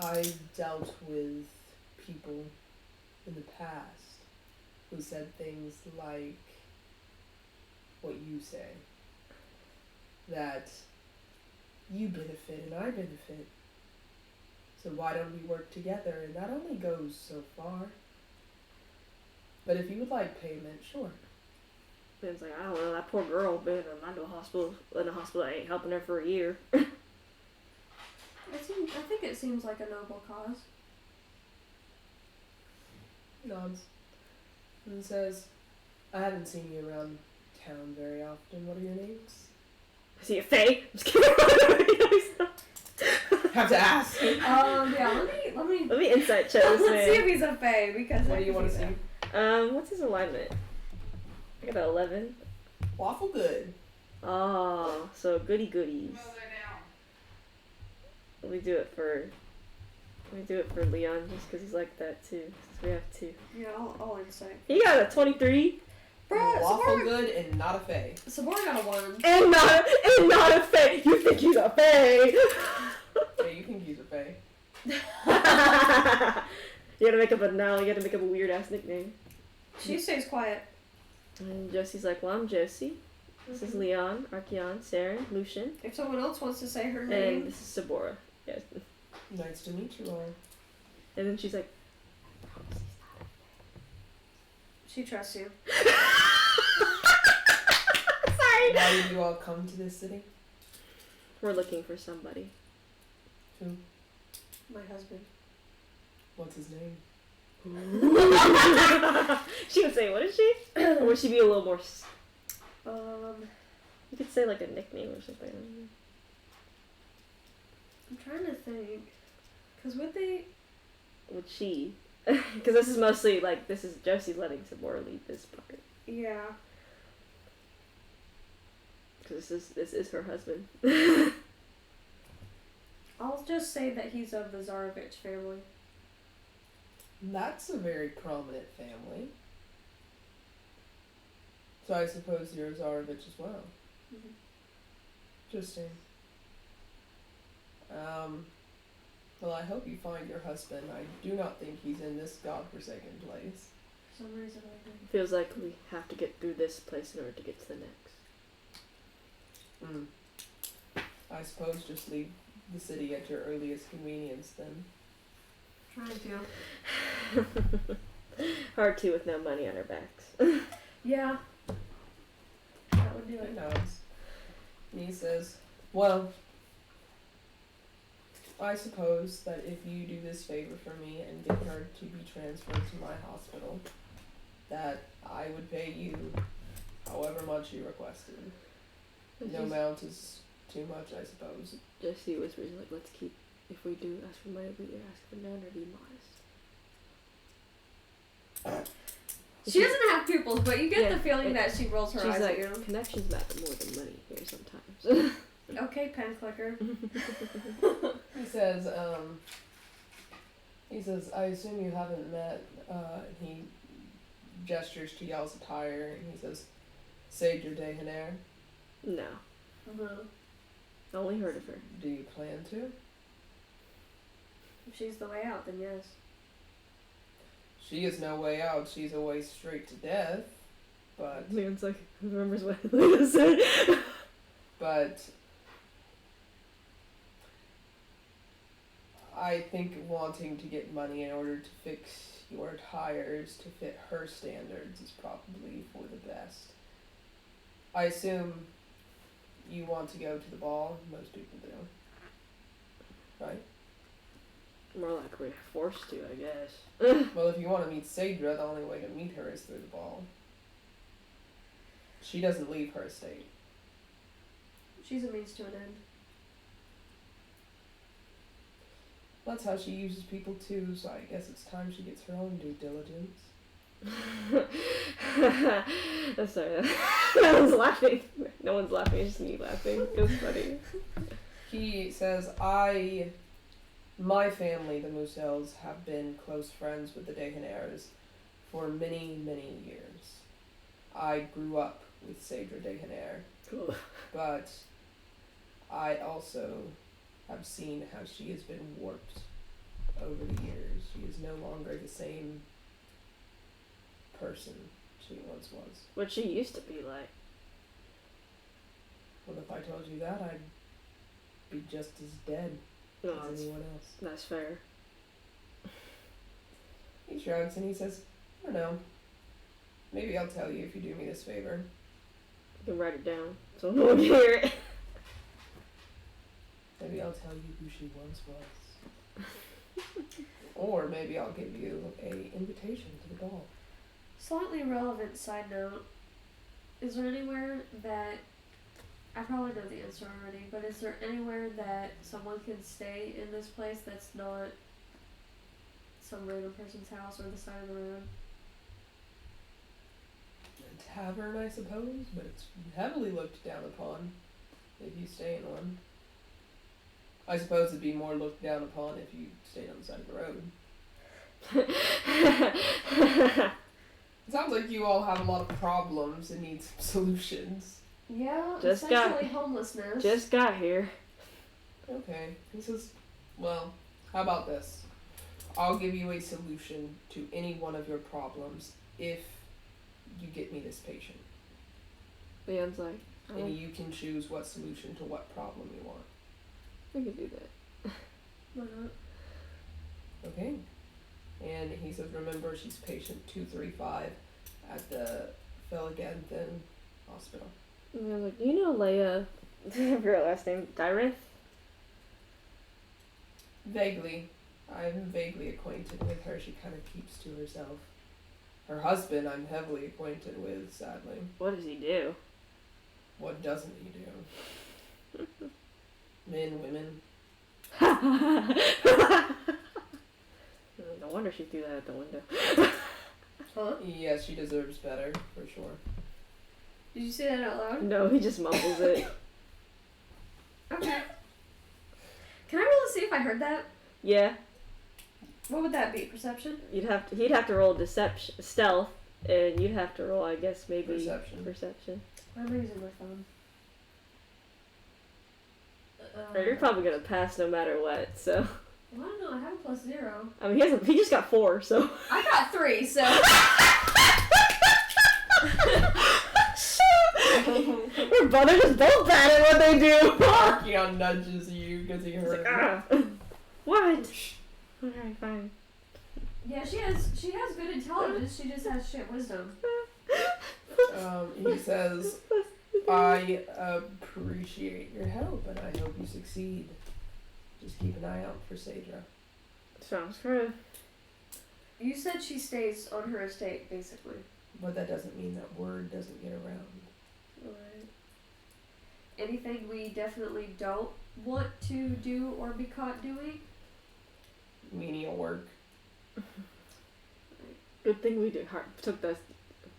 I dealt with people in the past who said things like what you say. That you benefit and I benefit. So why don't we work together? And that only goes so far. But if you would like payment, sure. Leon's like, I don't know, that poor girl been in a hospital. I ain't helping her for a year. I think it seems like a noble cause. Nods. And says, I haven't seen you around town very often. What are your names? Is he a fae? I'm just kidding. Have to ask. Yeah, let me insight check this let's see if man. he's a fae because What do you want to see? What's his alignment? I got an 11. Waffle good. Oh, so goody goodies. Let me do it for Leon just because he's like that too. Since we have two. Yeah, I'll insight. He got a 23 Bruh, Waffle good and not a fae. Sabor got a 1. and not a fae. You think he's a fae? Yeah, you can use a fae. You gotta make up a weird ass nickname. She stays quiet. And Josie's like, well, I'm Josie. This is Leon, Archeon, Saren, Lucian, If someone else wants to say her and name, this is Sabora. Yes. Nice to meet you all. And then she's like, she trusts you. sorry. Why did you all come to this city? We're looking for somebody. Who? My husband. What's his name? She would say, what is she? Or would she be a little more... You could say like a nickname or something. I'm trying to think. Because would they? Would she? Because this is mostly like this is Josie letting Sabora lead this part. Yeah. Because this is her husband. I'll just say that he's of the Zarovich family. That's a very prominent family. So I suppose you're a Zarovich as well. Mhm. Interesting. Well, I hope you find your husband. I do not think he's in this godforsaken place. For some reason, I think. Feels like we have to get through this place in order to get to the next. I suppose just leave the city at your earliest convenience then. Trying to. Hard to with no money on our backs. Yeah. That would do He it. nods. And he says, well, I suppose that if you do this favor for me and get her to be transferred to my hospital, that I would pay you however much you requested. No amount is too much, I suppose. Jesse was reason like, let's keep, if we do ask for money, we either ask for none or be modest. She doesn't have pupils, but you get Yeah, the feeling that she rolls her She's eyes like, at you. connections matter more than money here sometimes. Okay, pen clicker. He says, I assume you haven't met, he gestures to Yell's attire, and he says, Sage de Haner, No. Only heard of her. do you plan to? If she's the way out, then yes. She is no way out, she's a way straight to death, but, Leon's like, who remembers what Leon said? but, I think wanting to get money in order to fix your tires to fit her standards is probably for the best. I assume you want to go to the ball, most people do. Right? More like we're forced to, I guess. Well, if you want to meet Sadra, the only way to meet her is through the ball. She doesn't leave her estate. She's a means to an end. That's how she uses people too, so I guess it's time she gets her own due diligence. I'm sorry. No one's laughing. No one's laughing, it's just me laughing. It was funny. He says, my family, the Musels, have been close friends with the Dehaners for many, many years. I grew up with Sadra Dehaner, Cool. but I also have seen how she has been warped over the years. She is no longer the same person she once was. What she used to be like. Well, if I told you that, I'd be just as dead No, as anyone else. that's fair. He shrugs and he says, I don't know. Maybe I'll tell you if you do me this favor. You can write it down so no one can hear it. Maybe I'll tell you who she once was. Or maybe I'll give you a invitation to the ball. Slightly relevant side note. Is there anywhere that, I probably know the answer already, but is there anywhere that someone can stay in this place that's not some random person's house or the side of the road? A tavern, I suppose, but it's heavily looked down upon if you stay in one. I suppose it'd be more looked down upon if you stayed on the side of the road. It sounds like you all have a lot of problems and need some solutions. Yeah, Just essentially homelessness. Just got here. Okay. He says, well, how about this? I'll give you a solution to any one of your problems if you get me this patient. Leon's like, And you can choose what solution to what problem you want. we can do that. Why not? Okay. And he says, remember, she's patient 235 at the Felaganthan Hospital. And Leon's like, do you know Leia? I forgot her last name. Dyrith? Vaguely. I'm vaguely acquainted with her. She kind of keeps to herself. Her husband, I'm heavily acquainted with, sadly. What does he do? What doesn't he do? Men, women. No wonder she threw that at the window. Huh? Yes, she deserves better, for sure. Did you say that out loud? No, he just mumbles it. Okay. Can I roll to see if I heard that? Yeah, What would that be? Perception? he'd have to roll deception, stealth, and you'd have to roll, I guess, maybe Perception. I'm using my phone. Or you're probably gonna pass no matter what. So, Well, I don't know. I have a +0. I mean, he just got 4. So. I got 3, so. We're brothers both bad at what they do. Archeon nudges you because he heard it. What? Alright, fine. Yeah, she has good intelligence. She just has shit wisdom. He says, I appreciate your help and I hope you succeed. Just keep an eye out for Sadra. Sounds good. You said she stays on her estate, basically. But that doesn't mean that word doesn't get around. Right. Anything we definitely don't want to do or be caught doing? Menial work. Good thing we took the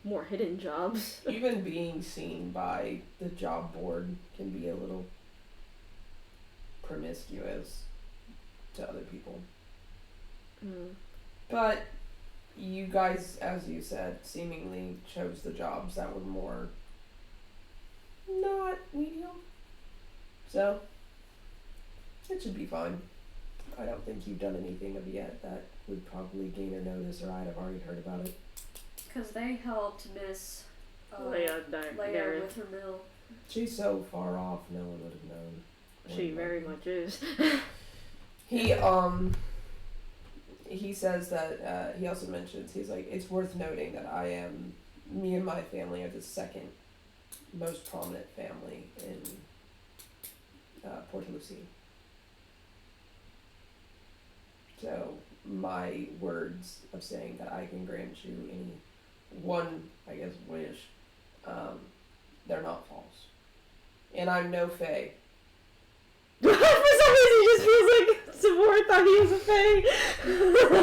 more hidden jobs. Even being seen by the job board can be a little promiscuous to other people. Mm. But you guys, as you said, seemingly chose the jobs that were more not medium. So, it should be fine. I don't think you've done anything of yet that would probably gain her notice, or I'd have already heard about it. Because they helped Miss Leia Leia with her mill. She's so far off, no one would have known. She very much is. He says that, he also mentions, he's like, it's worth noting that me and my family are the second most prominent family in Port Lucie. So my words of saying that I can grant you any one, I guess, wish, they're not false. And I'm no fae. For some reason, he just feels like Savor thought he was a fae.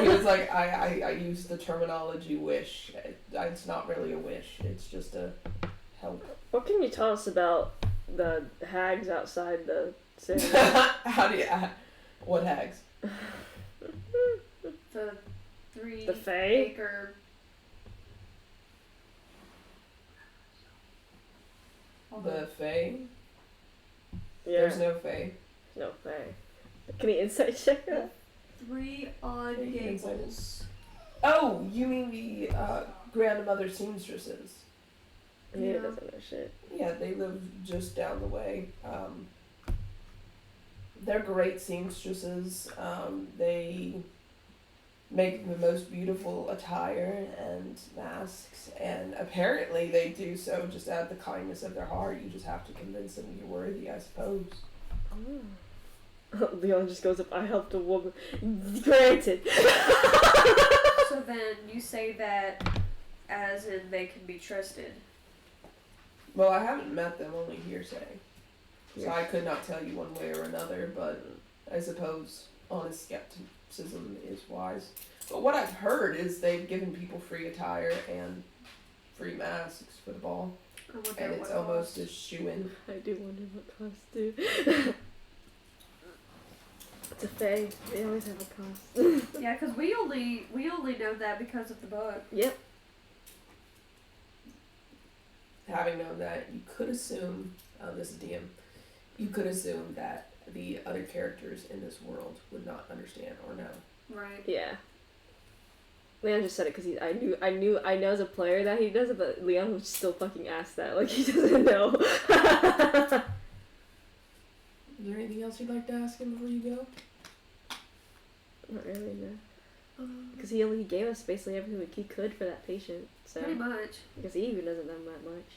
He was like, I used the terminology wish. It's not really a wish. It's just a help. What can you tell us about the hags outside the city? How do you, what hags? The 3 The fae? acre. The fae? Yeah. There's no fae. No fae. Can he insight check that? 3 on Yeah, you can insight it. Gables. Oh, you mean the grandmother seamstresses? He Yeah. doesn't know shit. Yeah, they live just down the way. They're great seamstresses. They make the most beautiful attire and masks, and apparently they do so just out of the kindness of their heart. You just have to convince them you're worthy, I suppose. Leon just goes up, I helped a woman. Granted. So then you say that as in they can be trusted. Well, I haven't met them, only hearsay. So Yes. I could not tell you one way or another, but I suppose honest skepticism is wise. But what I've heard is they've given people free attire and free masks for the ball. I wonder And it's what almost cost. a shoo-in. I do wonder what costs do. It's a fae. They always have a cost. Yeah, because we only know that because of the book. Yep. Having known that, you could assume, this is DM, you could assume that the other characters in this world would not understand or know. Right. Yeah. Leon just said it because I know as a player that he does it, but Leon would still fucking ask that, like he doesn't know. Is there anything else you'd like to ask him before you go? Not really, no. Because he only gave us basically everything he could for that patient, so. Pretty much. Because he even doesn't know that much.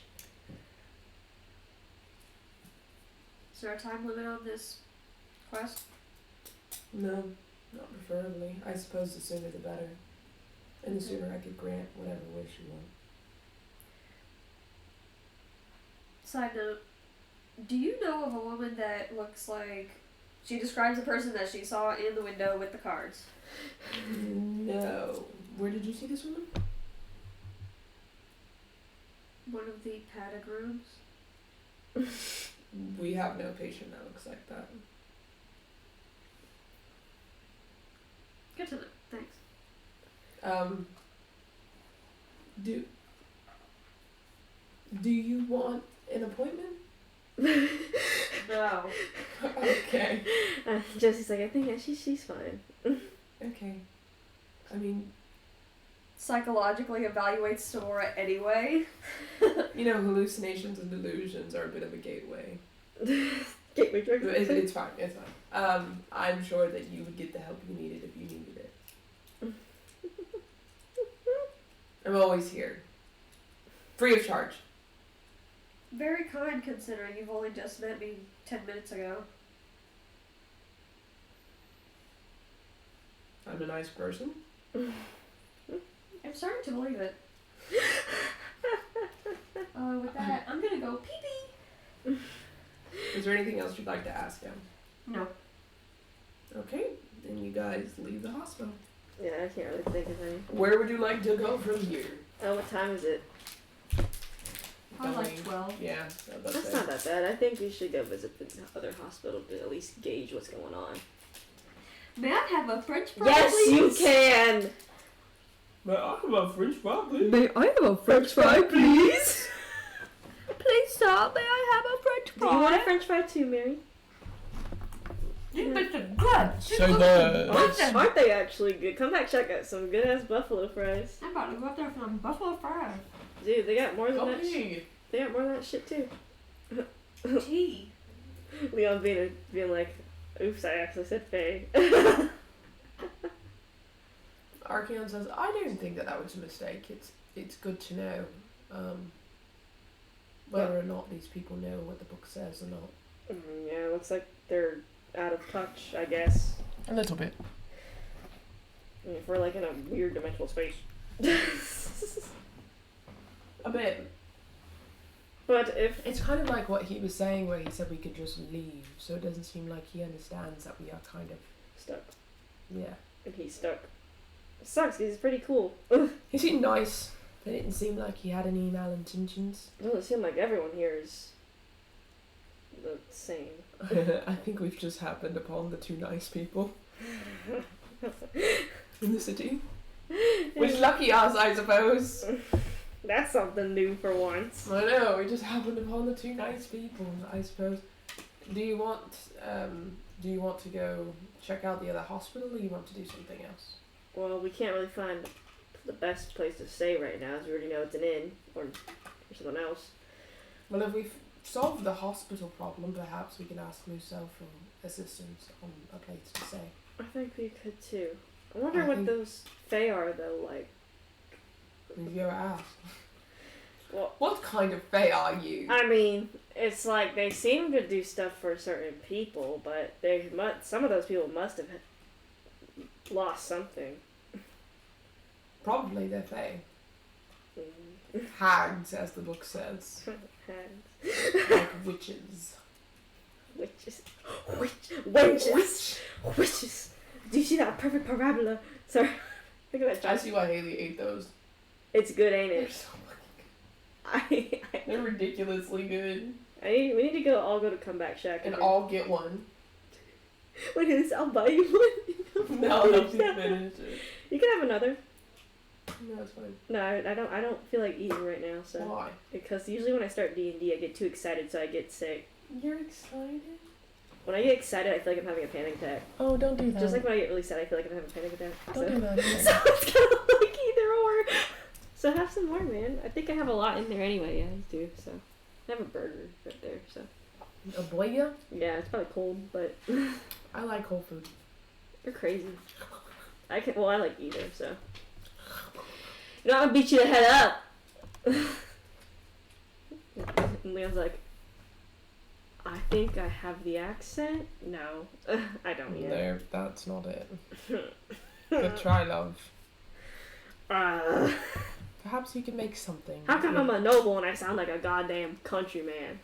Is there a time limit on this quest? No, not preferably. I suppose the sooner the better. And the sooner I could grant whatever wish you want. Side note, do you know of a woman that looks like She describes the person that she saw in the window with the cards. No. Where did you see this woman? One of the padded rooms. We have no patient that looks like that. Good to know. Thanks. Do you want an appointment? No. Okay. Jesse's like, I think she's fine. Okay. I mean, Psychologically evaluates Sonora anyway. you know, hallucinations and delusions are a bit of a gateway. Gateway drug. It's fine. It's fine. I'm sure that you would get the help you needed if you needed it. I'm always here. Free of charge. Very kind considering you've only just met me 10 minutes ago. I'm a nice person. I'm starting to believe it. With that, I'm gonna go pee-pee. Is there anything else you'd like to ask him? No. Okay, then you guys leave the hospital. Yeah, I can't really think of any. Where would you like to go from here? Oh, what time is it? Probably like 12. Yeah, That's not that bad. I think we should go visit the other hospital to at least gauge what's going on. May I have a French fry, Yes, please? you can! May I have a French fry, please? May I have a French fry, please? Please stop. May I have a French Do you want a French fry too, Mary? You bitch are good. So the Aren't they actually good? Come back, check out some good ass buffalo fries. I'm about to go up there for some buffalo fries. Dude, they got more than that. hey. They got more than that shit too. Tea. Leon being like, oops, I actually said Faye. Archeon says, I don't think that was a mistake. It's good to know whether or not these people know what the book says or not. Yeah, it looks like they're out of touch, I guess. A little bit. If we're like in a weird dimensional space. A bit. But if It's kind of like what he was saying where he said we could just leave, so it doesn't seem like he understands that we are kind of, stuck, yeah. and he's stuck. It sucks because he's pretty cool. He seemed nice. It didn't seem like he had any malintentions. It doesn't seem like everyone here is the same. I think we've just happened upon the two nice people in the city. Which lucky us, I suppose. That's something new for once. I know, we just happened upon the two nice people, I suppose. Do you want to go check out the other hospital, or you want to do something else? Well, we can't really find the best place to stay right now, as we already know it's an inn or something else. Well, if we've solved the hospital problem, perhaps we can ask Muso for assistance on a place to stay. I think we could too. I wonder I what think- those Fae are though. Like, Have you ever asked? well, What kind of fae are you? I mean, it's like they seem to do stuff for certain people, but some of those people must have lost something. Probably they're fae. Mm. Hags, as the book says. Hands. Like witches. Witches. Witches. Witches. Do you see that perfect parabola? Sorry. Look at that. I see why Haley ate those. It's good, ain't They're it? so fucking I good. They're ridiculously good. we need to all go to Comeback Shack. And all get one. Look at this, I'll buy you one. No, I'll help you finish it. You can have another. No, it's fine. No, I don't feel like eating right now, so. Why? Because usually when I start D&D, I get too excited, so I get sick. You're excited? When I get excited, I feel like I'm having a panic attack. Oh, don't do that. Just like when I get really sad, I feel like I'm having a panic attack. Don't so. do that. So it's kind of like either or. So have some more, man. I think I have a lot in there anyway. Yeah, I do. So I have a burger right there. So A boya? yeah, it's probably cold, but I like whole food. you're crazy. I like either. So you know, I'm gonna beat you the head up. And Leon's like, I think I have the accent. No, I don't yet. No, that's not it. But try, love. Perhaps you can make something. How come I'm a noble and I sound like a goddamn countryman?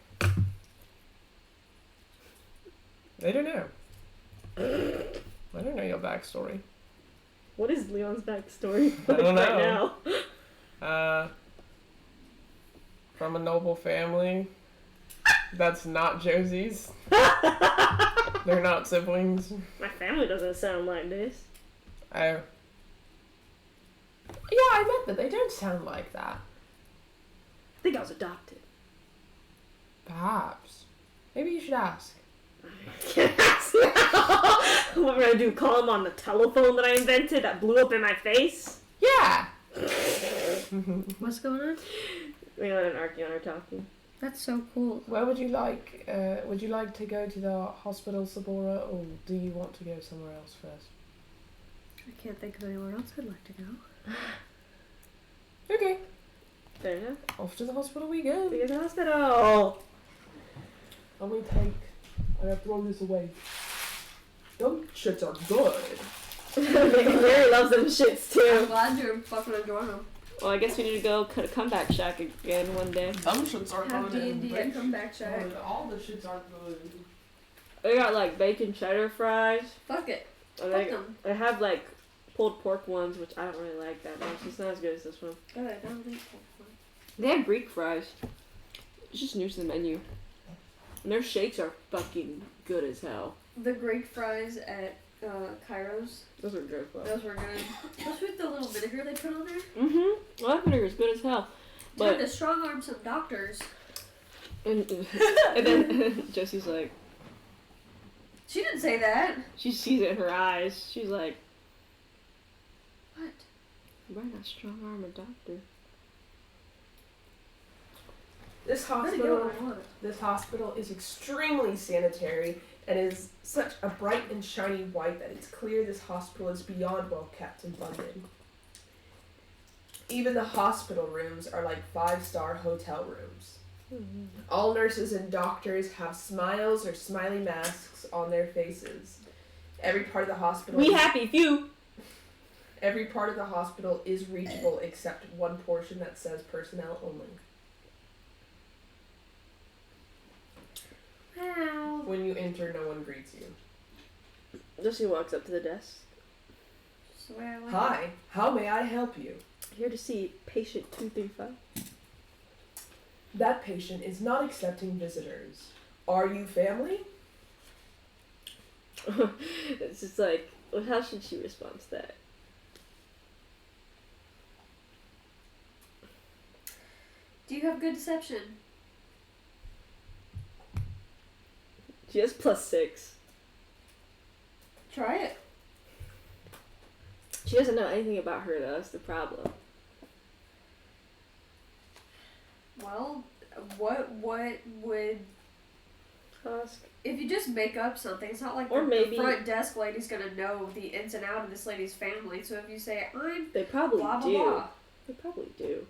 They don't know. I don't know your backstory. What is Leon's backstory I don't right know. now? From a noble family. That's not Josie's. They're not siblings. My family doesn't sound like this. Yeah, I meant that they don't sound like that. I think I was adopted. Perhaps. Maybe you should ask. What we're gonna do? Call him on the telephone that I invented that blew up in my face? Yeah! What's going on? Leon and Archeon are talking. That's so cool. Where would you like to go to the hospital, Sabora, or do you want to go somewhere else first? I can't think of anywhere else I'd like to go. Okay. Fair enough. Off to the hospital we go. We go to the hospital. And we take... I'm gonna throw this away. Them shits are good. Mary loves them shits I'm too. glad you're fucking enjoying them. Well, I guess we need to go cut a comeback shack again one day. Them shits are Have good. D&D and come back check. All the shits are good. They got like bacon cheddar fries. Fuck it. And Fuck them. they have like pulled pork ones, which I don't really like that much. It's not as good as this one. Good, I don't eat pork. They have Greek fries. It's just new to the menu. And their shakes are fucking good as hell. The Greek fries at Cairo's, Those are good. those were good. Especially with the little vinegar they put on there. Mm-hmm. Well, that vinegar is good as hell. Time But to strong arm some doctors. and then Jessie's like, She didn't say that. she sees it in her eyes. She's like, What? why not strong arm a doctor? This This hospital is extremely sanitary and is such a bright and shiny white that it's clear this hospital is beyond well kept in London. Even the hospital rooms are like 5-star hotel rooms. Mm-hmm. All nurses and doctors have smiles or smiley masks on their faces. Every part of the hospital We happy few. Every part of the hospital is reachable except one portion that says personnel only. Wow. When you enter, no one greets you. Jessie walks up to the desk. Just the way I like it. Hi, how may I help you? Here to see patient 235. That patient is not accepting visitors. Are you family? It's just like, well, how should she respond to that? Do you have good deception? She has +6. Try it. She doesn't know anything about her though, that's the problem. Well, what would Ask. if you just make up something? It's not like Or the maybe- front desk lady's gonna know the ins and outs of this lady's family. So if you say I'm They probably blah blah do. blah, They probably do.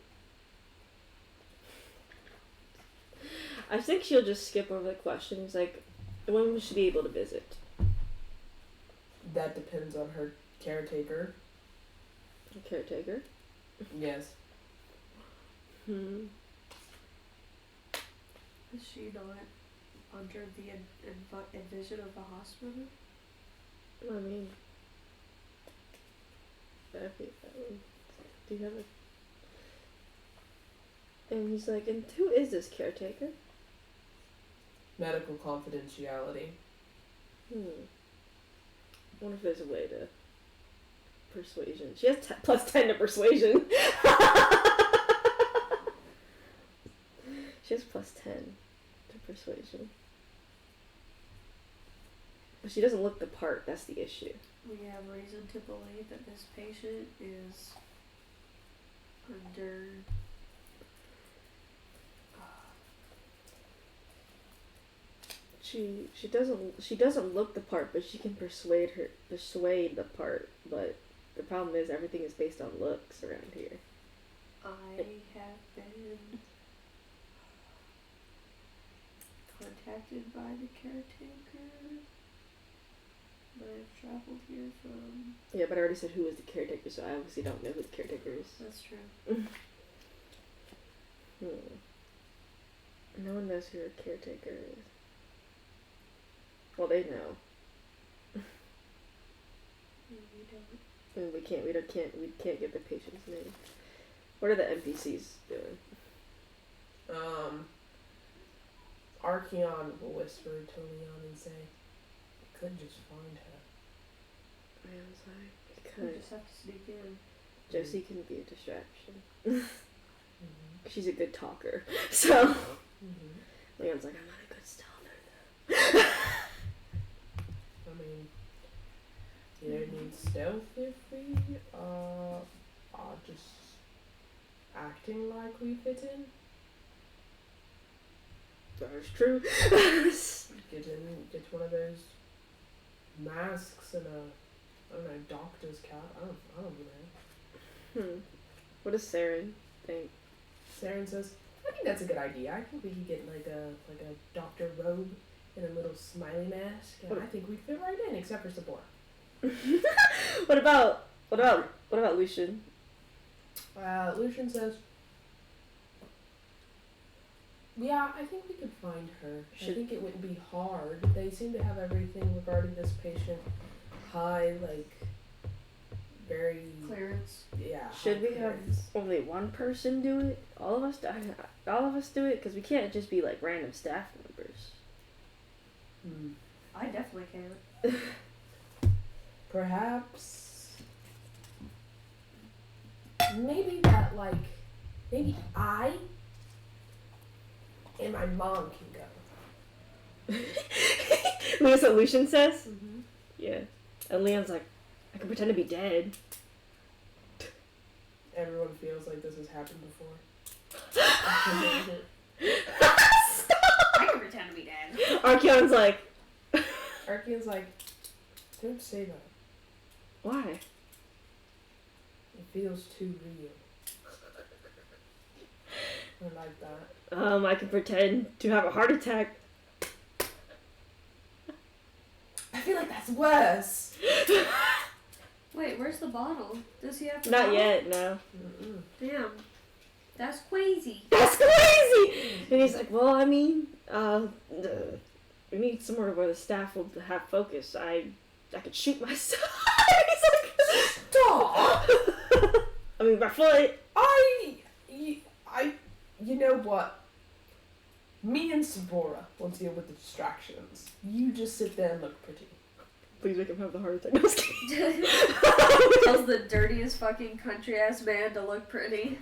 I think she'll just skip over the questions like, when will she be able to visit? That depends on her caretaker. A caretaker? Yes. Hmm. is she not under the envision of the hospital? I mean, do you have a... And he's like, and who is this caretaker? Medical confidentiality. I wonder if there's a way to... Persuasion. She has +10 to persuasion. She has +10 to persuasion. But she doesn't look the part, that's the issue. We have reason to believe that this patient is under She doesn't look the part, but she can persuade the part, but the problem is everything is based on looks around here. I have been contacted by the caretaker. I've traveled here from... Yeah, but I already said who is the caretaker, so I obviously don't know who the caretaker is. That's true. No one knows who her caretaker is. Well, they know. We can't get the patient's name. What are the NPCs doing? Archeon will whisper to Leon and say, "You could just find her." I was like, We because just have to sneak in. Josie can be a distraction. Mm-hmm. She's a good talker. So Mm-hmm. Leon's like, I'm not a good stealther. I mean, either need stealth if we are just acting like we fit in. That's true. Get one of those masks and I don't know, doctor's cap. I don't know. What does Saren think? Saren says, I think that's a good idea. I think we could get like a doctor robe and a little smiley mask, and I think we'd fit right in, except for Sabor. What about Lucian? Lucian says, yeah, I think we could find her. I think it wouldn't be hard. They seem to have everything regarding this patient high, like, very... Clearance. Yeah. Should high we have clearance. only one person do it? All of us do it? Because we can't just be like random staff members. I definitely can. Perhaps... Maybe that, like... Maybe I... and my mom can go. That's what Lucian says? Mm-hmm. Yeah. And Leon's like, I can pretend to be dead. Everyone feels like this has happened before. I can pretend to be dead. Archeon's like, Archeon's like, don't say that. why? It feels too real. I like that. I can pretend to have a heart attack. I feel like that's worse. Wait, where's the bottle? Does he have the Not bottle? yet, no. Mm-mm. Damn. That's crazy. That's crazy! And he's like, well, I mean, we need somewhere where the staff will have focus. I could shoot myself. He's like, Stop! I mean, my foot. You know what? Me and Sabora will deal with the distractions. You just sit there and look pretty. Please make him have the heart attack. No, I was kidding. Tells the dirtiest fucking country ass man to look pretty.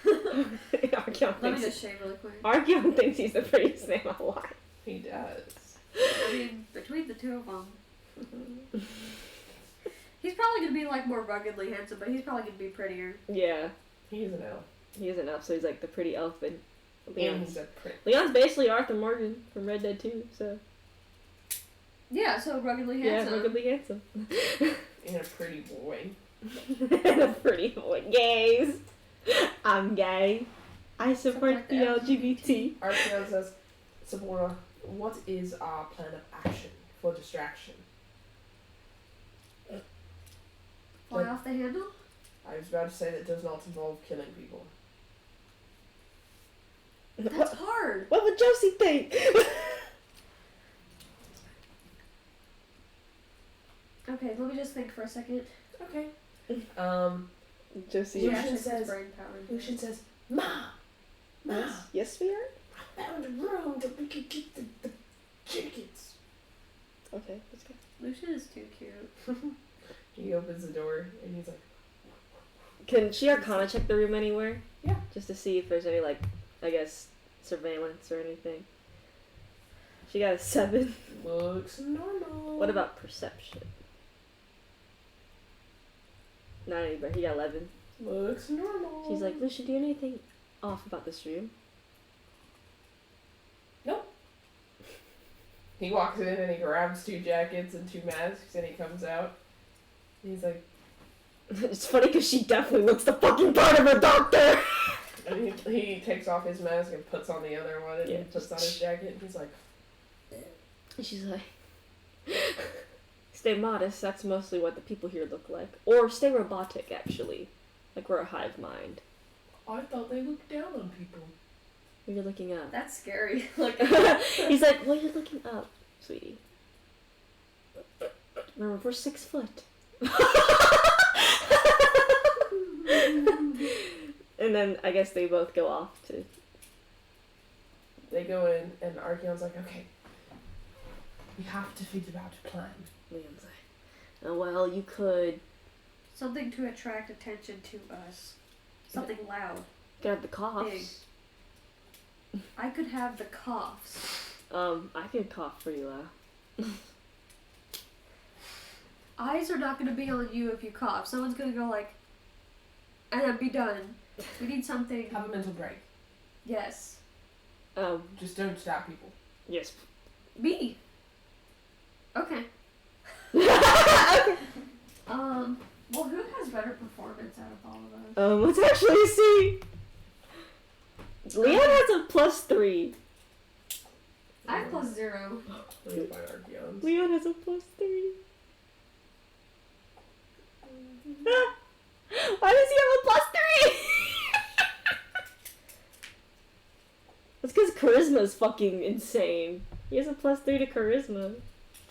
Archeon Let me thinks, just shave really quick. Archeon thinks he's the prettiest man alive. He does. I mean, between the two of them. He's probably gonna be like more ruggedly handsome, but he's probably gonna be prettier. Yeah, He's an elf. he is an elf, so he's like the pretty elf. And And Leon's, he's a prick. Leon's basically Arthur Morgan from Red Dead 2, so. Yeah, so ruggedly handsome. Yeah, ruggedly handsome. And a pretty boy. And a pretty boy. Gays. I'm gay. I support like the the LGBT. Archeon says, Sabora, what is our plan of action for distraction? Fly off the handle? I was about to say that does not involve killing people. That's hard. What would Josie think? Okay, let me just think for a second. Okay. Josie. Yeah. Lucian Lucian says says- brain power. Lucian says, Ma! Yes, yes, sweetheart? I found a room that we could get the tickets. Okay, let's go. Lucian is too cute. He opens the door and he's like, Can she Arcana check the room anywhere? Yeah. Just to see if there's any, like, I guess, surveillance or anything. She got a 7. looks normal. What about perception? Not anybody. He got 11. Looks normal. She's like, Lucian, do you know anything off about this room? He walks in and he grabs 2 jackets and 2 masks and he comes out. He's like, It's funny because she definitely looks the fucking part of a doctor. and he takes off his mask and puts on the other one and Yeah. he puts on his jacket and he's like, And she's like, stay modest. That's mostly what the people here look like. Or stay robotic, actually. Like we're a hive mind. I thought they looked down on people. You're looking up. That's scary. Like, He's like, well, you're looking up, sweetie. Remember, we're 6 foot. And then I guess they both go off to. They go in, and Archeon's like, okay, we have to figure out a plan. Leon's like, oh, well, you could Something to attract attention to us. Something loud. get the coughs. Big. I could have the coughs. I can cough for you, Lau. Eyes are not gonna be on you if you cough. Someone's gonna go like, and then be done. We need something. Have a mental break. Yes. Just don't stab people. Yes. Me. Okay. Okay. Well, who has better performance out of all of us? Let's actually see. Leon has a +3. I have +0. Let me find Archeon. Leon has a +3. Why does he have a +3? That's because charisma is fucking insane. He has a +3 to charisma.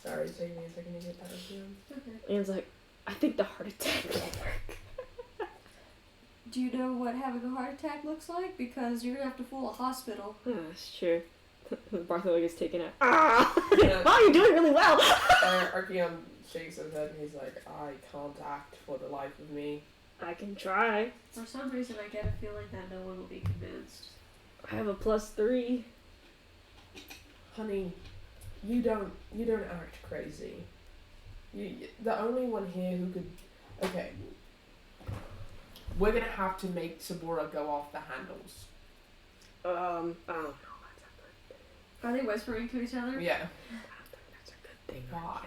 Sorry, it's taking me a second to get that Archeon. Okay. Leon's like, I think the heart attack will work. Do you know what having a heart attack looks like? Because you're gonna have to fool a hospital. That's true. Bartholomew gets taken out. Ah! Wow, you're doing really well! Archeon shakes his head and he's like, I can't act for the life of me. I can try. For some reason, I get a feeling that no one will be convinced. I have a +3. Honey, you don't act crazy. The only one here who could. Okay. We're gonna have to make Sabora go off the handles. I don't know. Are they whispering to each other? Yeah. I don't think that's a good thing. Why?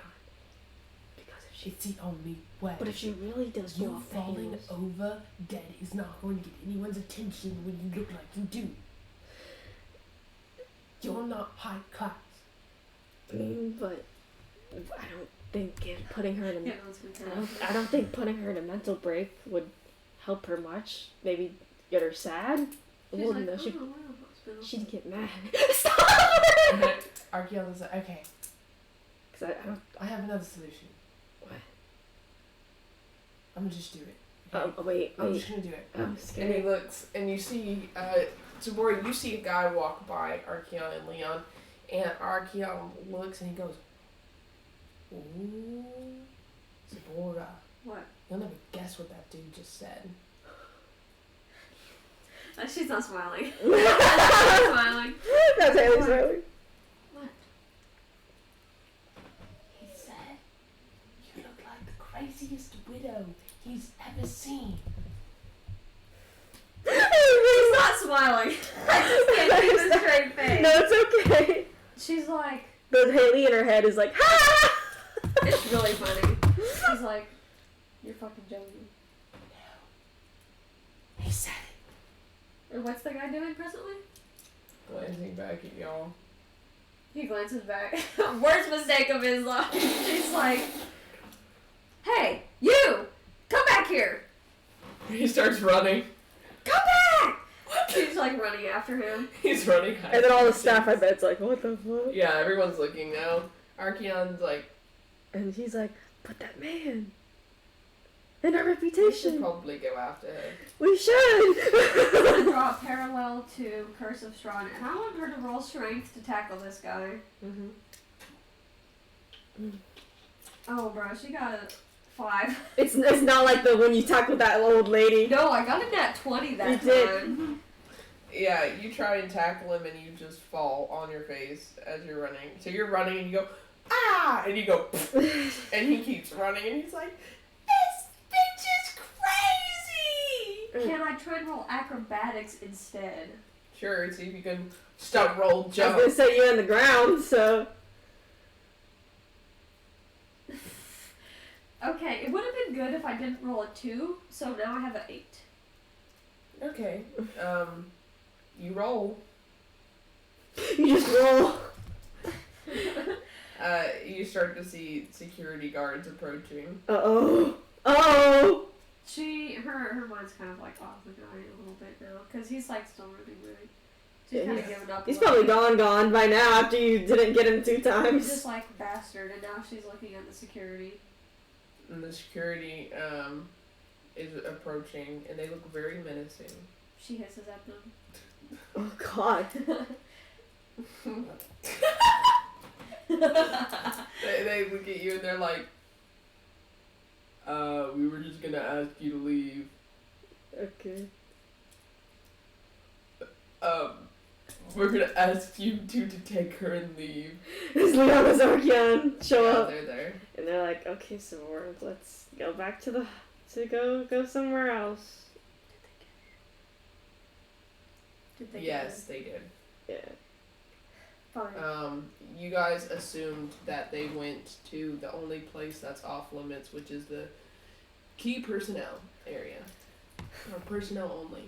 Because if she, It's the only way. but if she really does go you off the falling handles, over dead is not going to get anyone's attention when you look like you do. You're not high class. but I don't think putting her in a Yeah, that's good. I don't think putting her in a mental break would help her much. Maybe get her sad. She's Well, like, no, oh, we're in a hospital. she'd get mad. Archeon is like, okay, Cause I don't. I have another solution. What? I'm gonna just do it. Okay? Wait. I'm just gonna do it. I'm And he scared. looks, and you see, Sabora, you see a guy walk by Archeon and Leon, and Archeon looks and he goes, ooh, Sabora, What? you'll never guess what that dude just said. She's not smiling. She's not smiling. That's Haley's smiling. What? He said, you look like the craziest widow he's ever seen. She's not smiling. I just can't keep a straight face. No, it's okay. She's like, The Haley in her head is like, ha! it's really funny. She's like, you're fucking joking. He said it. And what's the guy doing presently? Glancing back at y'all. He glances back. Worst mistake of his life. She's like, hey, you! Come back here! He starts running. Come back! She's like running after him. He's running. And then all the staff, I bet, it's like, what the fuck? Yeah, everyone's looking now. Archeon's like, And he's like, but that man. And our we should reputation. probably go after him. We should. I'm gonna draw a parallel to Curse of Strahd, and I want her to roll strength to tackle this guy. Mm-hmm. Oh, bro, she got a 5. It's not like the when you talk with that old lady. No, I got a nat 20 that You time. did. Yeah, you try and tackle him and you just fall on your face as you're running. So you're running and you go, ah! And you go, and he keeps running and he's like, this bitch is crazy! Can I try and roll acrobatics instead? Sure, see if you can stunt roll I was jump. gonna say you on the ground, so. Okay, it would have been good if I didn't roll a 2, so now I have an 8. Okay, you roll. You just roll. You start to see security guards approaching. Uh-oh. Oh! Her mind's kind of like off the guy a little bit now, because he's like still running right. She's Yeah, kind of giving up. He's a little probably bit. gone by now after you didn't get him 2 He's times. just like bastard, and now she's looking at the security. And the security is approaching, and they look very menacing. She hisses at them. Oh God. They look at you and they're like, we were just gonna ask you to leave. Okay. We're gonna ask you two to take her and leave. Is Leon and Zarkian show Yeah, up? they're there. And they're like, okay, so let's go back to go somewhere else. Did they Yes, they did. Yeah. Fine. You guys assumed that they went to the only place that's off limits, which is the key personnel area. Or personnel only.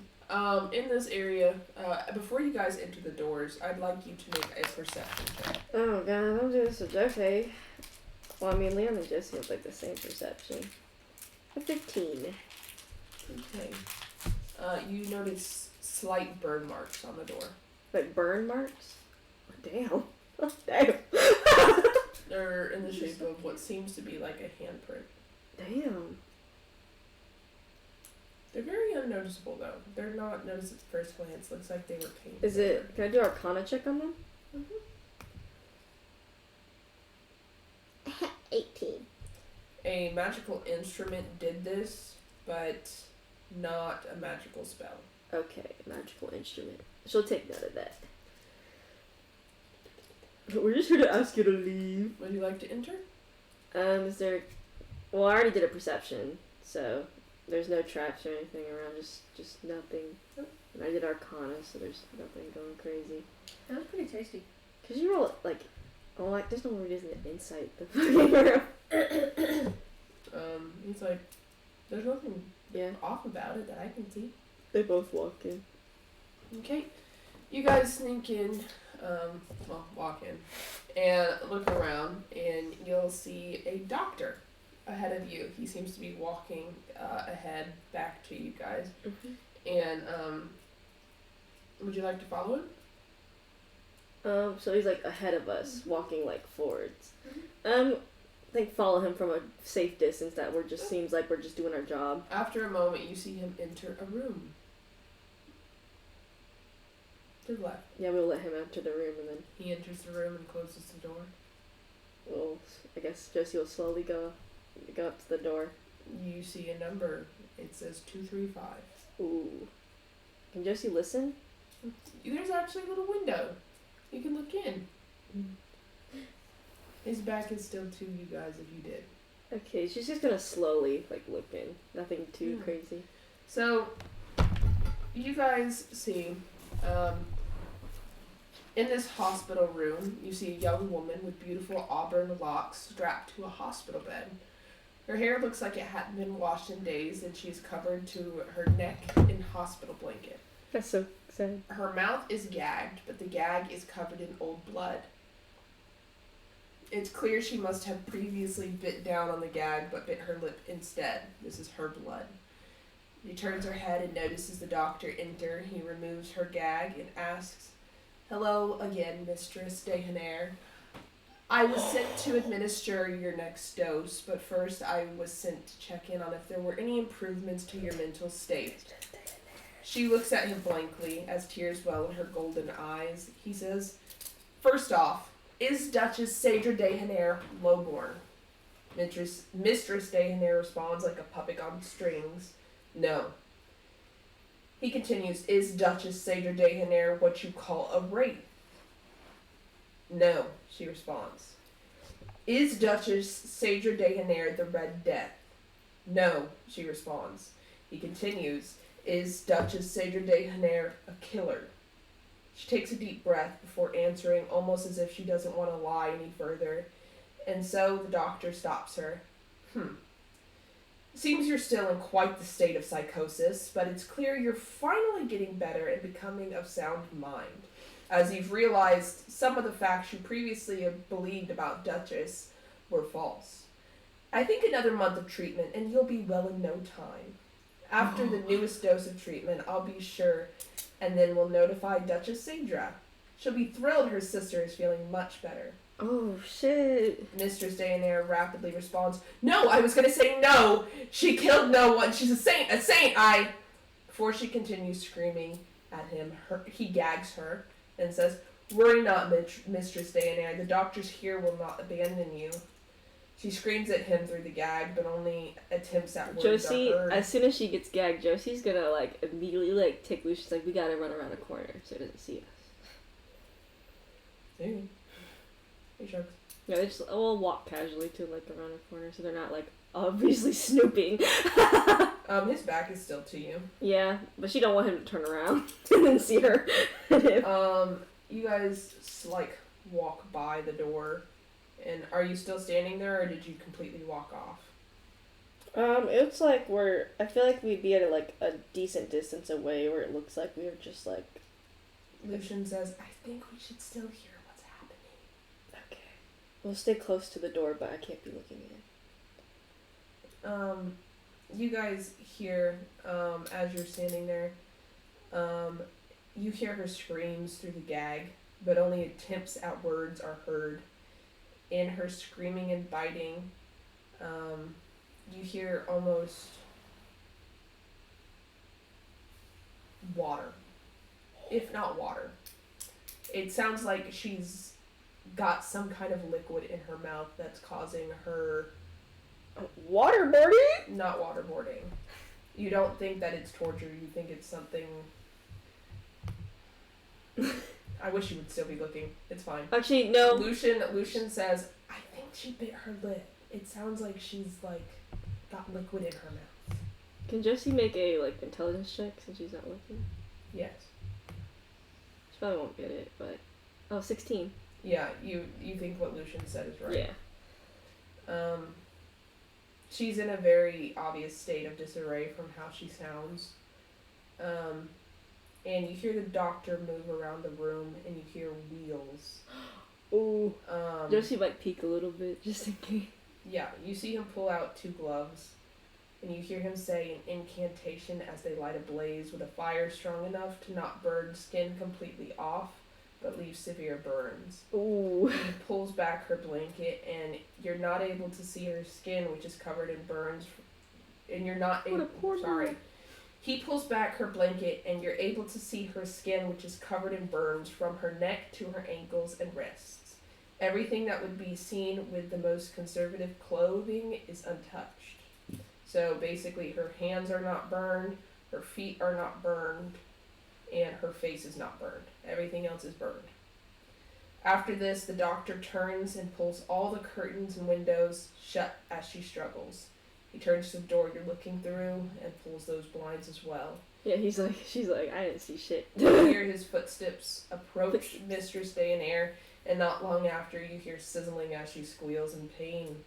In this area, before you guys enter the doors, I'd like you to make a perception check. Oh God, I'm doing this. Okay. Well, I mean, Leon and Jesse have like the same perception. A 15. Okay. You notice slight burn marks on the door. Like burn marks? Damn. Damn. They're in the shape of what seems to be like a handprint. Damn. They're very unnoticeable though. They're not noticed at first glance. Looks like they were painted. Is it? Can I do Arcana check on them? 18. A magical instrument did this, but not a magical spell. Okay, magical instrument. She'll take note of that. We're just here to ask you to leave. Would you like to enter? Is there? Well, I already did a perception, so there's no traps or anything around. Just nothing. And I did Arcana, so there's nothing going crazy. That was pretty tasty. Cause you roll like, oh, like there's no reason to insight the fucking room. He's like, there's nothing Yeah, off about it that I can see. they both walk in. Okay, you guys sneak in, walk in, and look around, and you'll see a doctor ahead of you. He seems to be walking ahead back to you guys. And would you like to follow him? So he's like ahead of us, walking like forwards. I think follow him from a safe distance. That seems like we're just doing our job. After a moment, you see him enter a room. To the left. Yeah, we'll let him enter the room, and then He enters the room and closes the door. I guess Josie will slowly go up to the door. You see a number. It says 235. Ooh. Can Josie listen? There's actually a little window. You can look in. His back is still to you guys if you did. Okay, she's just gonna slowly like look in. Nothing too crazy. So, you guys see, in this hospital room, you see a young woman with beautiful auburn locks strapped to a hospital bed. Her hair looks like it hadn't been washed in days, and she's covered to her neck in hospital blanket. That's so sad. Her mouth is gagged, but the gag is covered in old blood. It's clear she must have previously bit down on the gag, but bit her lip instead. This is her blood. She turns her head and notices the doctor enter. He removes her gag and asks, "Hello again, Mistress Dehaner. I was sent to administer your next dose, but first I was sent to check in on if there were any improvements to your mental state." She looks at him blankly as tears well in her golden eyes. He says, "First off, is Duchess Sadra Dehaner lowborn?" Mistress Dehaner responds like a puppet on strings, "No." He continues, "Is Duchess Sadra Dehaner what you call a wraith?" "No," she responds. "Is Duchess Sadra Dehaner the Red Death?" "No," she responds. He continues, "Is Duchess Sadra Dehaner a killer?" She takes a deep breath before answering, almost as if she doesn't want to lie any further. And so the doctor stops her. "Seems you're still in quite the state of psychosis, but it's clear you're finally getting better and becoming of sound mind, as you've realized some of the facts you previously believed about Duchess were false. I think another month of treatment and you'll be well in no time. After the newest dose of treatment, I'll be sure, and then we'll notify Duchess Sadra. She'll be thrilled her sister is feeling much better. Oh, shit. Mistress Daenerys rapidly responds, "No, I was gonna say no! She killed no one! She's a saint! A saint! Before she continues screaming at him, he gags her and says, "Worry not, Mistress Daenerys. The doctors here will not abandon you." She screams at him through the gag, but only attempts at words Josie, are heard. as soon as she gets gagged, Josie's gonna, like, immediately, like, take loose. She's like, we gotta run around a corner so he doesn't see us. Hey, sharks. Yeah, they just, we'll walk casually to, like, around a corner so they're not, like, obviously snooping. His back is still to you. Yeah, but she don't want him to turn around and then see her. You guys, like, walk by the door. And are you still standing there, or did you completely walk off? It's like I feel like we'd be at, like, a decent distance away where it looks like we were just, like... Lucian says, "I think we should still hear what's happening." Okay. We'll stay close to the door, but I can't be looking in. You guys hear, as you're standing there, you hear her screams through the gag, but only attempts at words are heard. In her screaming and biting, you hear almost water, if not water. It sounds like she's got some kind of liquid in her mouth that's causing her... Waterboarding? Not waterboarding. You don't think that it's torture, you think it's something... I wish you would still be looking. It's fine. Actually, no. Lucian says, "I think she bit her lip. It sounds like she's, like, got liquid in her mouth." Can Josie make a, like, intelligence check since she's not looking? Yes. She probably won't get it, but... Oh, 16. Yeah, you think what Lucian said is right. Yeah. She's in a very obvious state of disarray from how she sounds. And you hear the doctor move around the room, and you hear wheels. Ooh. Josie might peek a little bit, just in case. Yeah, you see him pull out 2 gloves, and you hear him say an incantation as they light a blaze with a fire strong enough to not burn skin completely off, but leave severe burns. Ooh. He pulls back her blanket, and you're not able to see her skin, which is covered in burns, and you're not able... Sorry. He pulls back her blanket, and you're able to see her skin, which is covered in burns from her neck to her ankles and wrists. Everything that would be seen with the most conservative clothing is untouched. So basically, her hands are not burned, her feet are not burned, and her face is not burned. Everything else is burned. After this, the doctor turns and pulls all the curtains and windows shut as she struggles. He turns to the door you're looking through and pulls those blinds as well. Yeah, she's like, I didn't see shit. You hear his footsteps approach Mistress Daenerys, and not long after, you hear sizzling as she squeals in pain.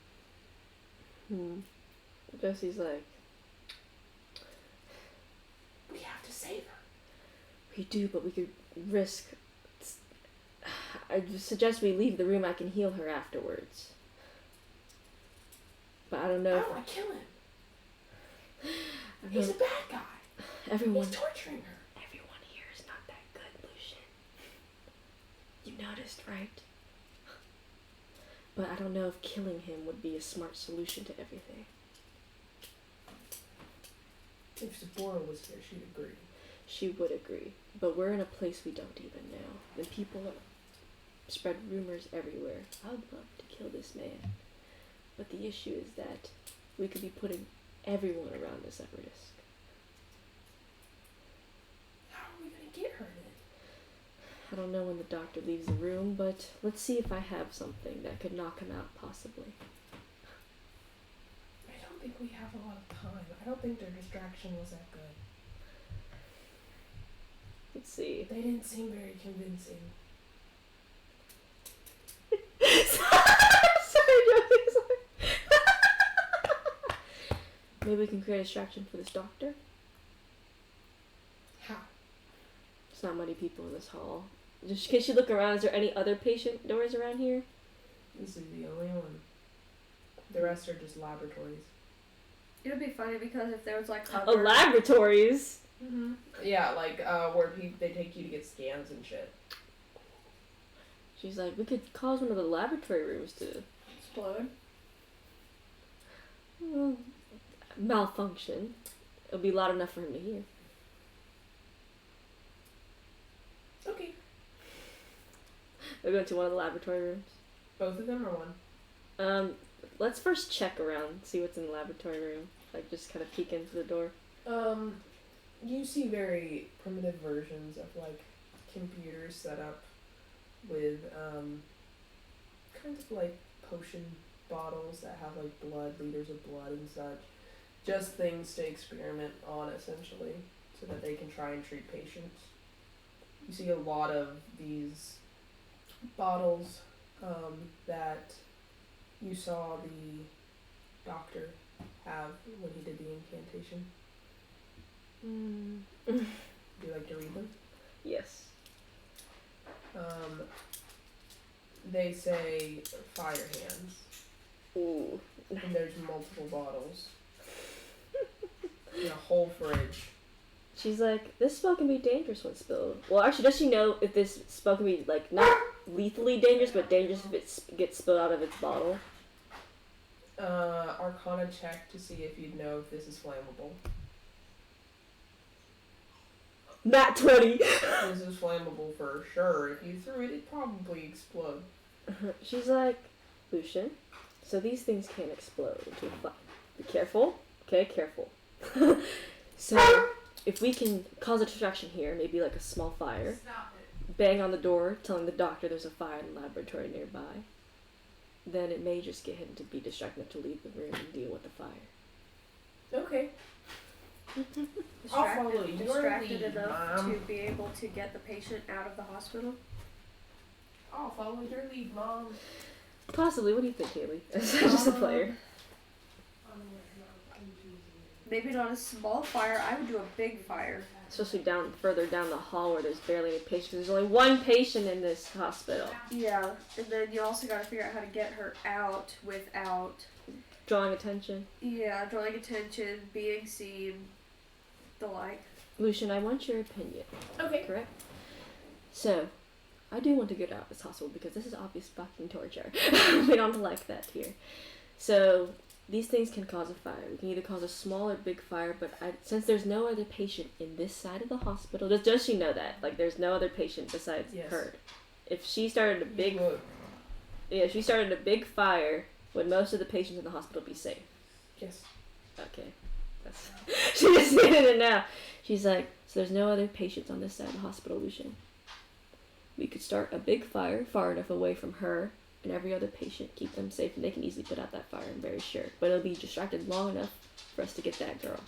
Josie's like, "We have to save her." "We do, but we could risk... I suggest we leave the room. I can heal her afterwards. But I don't know." "I don't want to kill him. He's a bad guy. Everyone... He's torturing her." Everyone here is not that good, Lucian. You noticed, right? But I don't know if killing him would be a smart solution to everything. If Sephora was here, she'd agree. She would agree. But we're in a place we don't even know. And people spread rumors everywhere. I would love to kill this man. But the issue is that we could be putting everyone around us at risk. How are we going to get her then? I don't know when the doctor leaves the room, but let's see if I have something that could knock him out, possibly. I don't think we have a lot of time. I don't think their distraction was that good. Let's see. They didn't seem very convincing. Sorry, Josie's like... Maybe we can create a distraction for this doctor? How? There's not many people in this hall. Can she look around? Is there any other patient doors around here? This is the only one. The rest are just laboratories. It would be funny because if there was like Oh, laboratories? Mm-hmm. Yeah, like where they take you to get scans and shit. She's like, we could cause one of the laboratory rooms to Explode. malfunction. It'll be loud enough for him to hear. Okay. We're going to one of the laboratory rooms. Both of them or one? Let's first check around, see what's in the laboratory room. Like, just kind of peek into the door. You see very primitive versions of, like, computers set up with, kind of like potion bottles that have, like, liters of blood and such. Just things to experiment on, essentially, so that they can try and treat patients. You see a lot of these bottles, that you saw the doctor have when he did the incantation. Would you like to read them? Yes. They say fire hands, Ooh. and there's multiple bottles in a whole fridge. She's like, this spell can be dangerous when spilled. Well, actually, does she know if this spell can be, like, not lethally dangerous, but dangerous if it gets spilled out of its bottle? Arcana check to see if you'd know if this is flammable. Nat 20! This is flammable for sure. If you threw it, it'd probably explode. She's like, Lucian, so these things can't explode into a fire. Be careful. Okay, careful. So, if we can cause a distraction here, maybe like a small fire, Stop it. bang on the door, telling the doctor there's a fire in the laboratory nearby, then it may just get him to be distracted enough to leave the room and deal with the fire. Okay. I'll follow your Distracted lead, enough Mom. to be able to get the patient out of the hospital. I'll follow your lead, Mom. Possibly. What do you think, Haley? As just a player. Maybe not a small fire. I would do a big fire. Especially further down the hall where there's barely any patients. There's only one patient in this hospital. Yeah, and then you also got to figure out how to get her out without, Drawing attention. drawing attention, being seen, the like. Lucian, I want your opinion. Okay. Correct? So, I do want to get out of this hospital because this is obvious fucking torture. We don't like that here. So, these things can cause a fire. We can either cause a small or big fire, but since there's no other patient in this side of the hospital, does she know that? Like, there's no other patient besides Yes. her. If she started a big, Look. if she started a big fire, would most of the patients in the hospital be safe? Yes. Okay. That's she just needed it now. She's like, so there's no other patients on this side of the hospital, Lucian. We could start a big fire far enough away from her and every other patient, keep them safe, and they can easily put out that fire, I'm very sure. But it'll be distracted long enough for us to get that girl.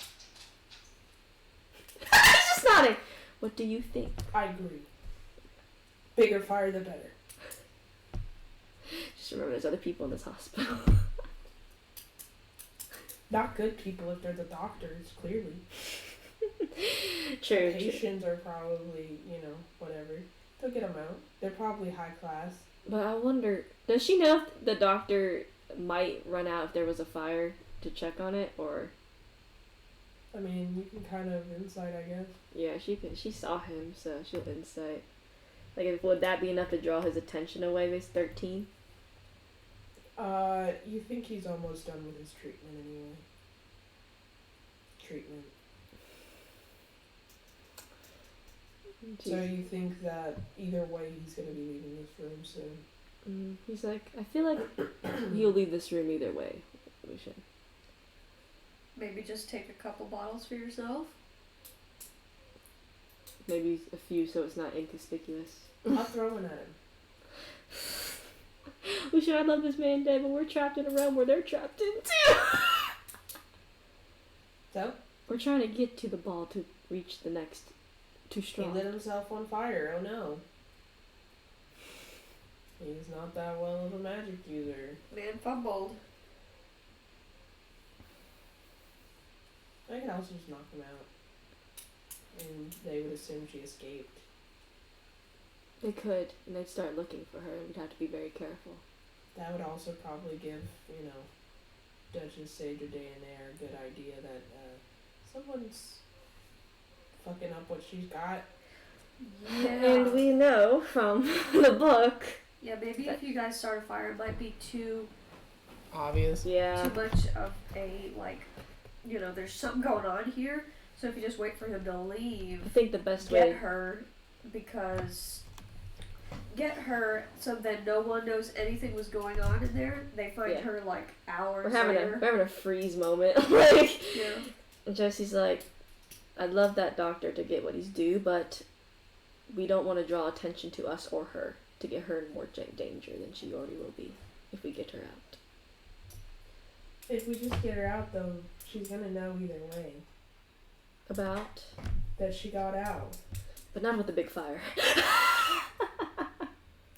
He's just nodding. What do you think? I agree. Bigger fire, the better. Just remember, there's other people in this hospital. Not good people if they're the doctors, clearly. True. Patients are probably, whatever. They'll get them out. They're probably high class. But I wonder, does she know if the doctor might run out if there was a fire to check on it, or? I mean, you can kind of insight, I guess. Yeah, she saw him, so she'll insight. Like, would that be enough to draw his attention away, this 13? You think he's almost done with his treatment anyway. So you think that either way he's gonna be leaving this room soon? He's like, I feel like he'll leave this room either way, Lucian. Maybe just take a couple bottles for yourself. Maybe a few so it's not inconspicuous. I'll throw one at him. Lucian, I love this man dead, but we're trapped in a realm where they're trapped in too. So? We're trying to get to the ball to reach the next too He strong. lit himself on fire, oh no. He's not that well of a magic user. Man fumbled. I could also just knock him out. And they would assume she escaped. They could, and they'd start looking for her, and we'd have to be very careful. That would also probably give, Duchess Sage or Daenerys a good idea that someone's fucking up what she's got. Yeah. And we know from the book Yeah, maybe if you guys start a fire, it might be too Obvious. Yeah. much of a, like, there's something going on here. So if you just wait for him to leave, I think the best get way. her so that no one knows anything was going on in there. They find Yeah. her like hours We're having later. a freeze moment. Like, Yeah. and Jesse's like, I'd love that doctor to get what he's due, but we don't want to draw attention to us or her to get her in more danger than she already will be if we get her out. If we just get her out, though, she's gonna know either way About, that she got out. but not with the big fire.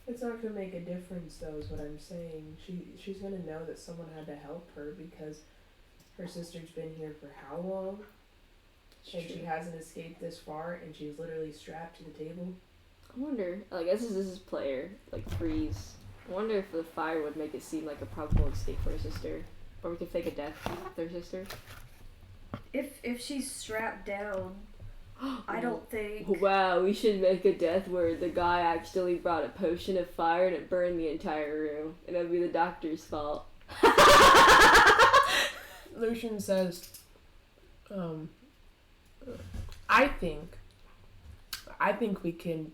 It's not gonna make a difference, though, is what I'm saying. She's gonna know that someone had to help her because her sister's been here for how long? And she hasn't escaped this far, and she's literally strapped to the table. I wonder, like, this is player, like, freeze. I wonder if the fire would make it seem like a probable escape for her sister. Or we could fake a death with her sister. If she's strapped down, I don't think. Wow, we should make a death where the guy accidentally brought a potion of fire and it burned the entire room. And it would be the doctor's fault. Lucian says, I think we can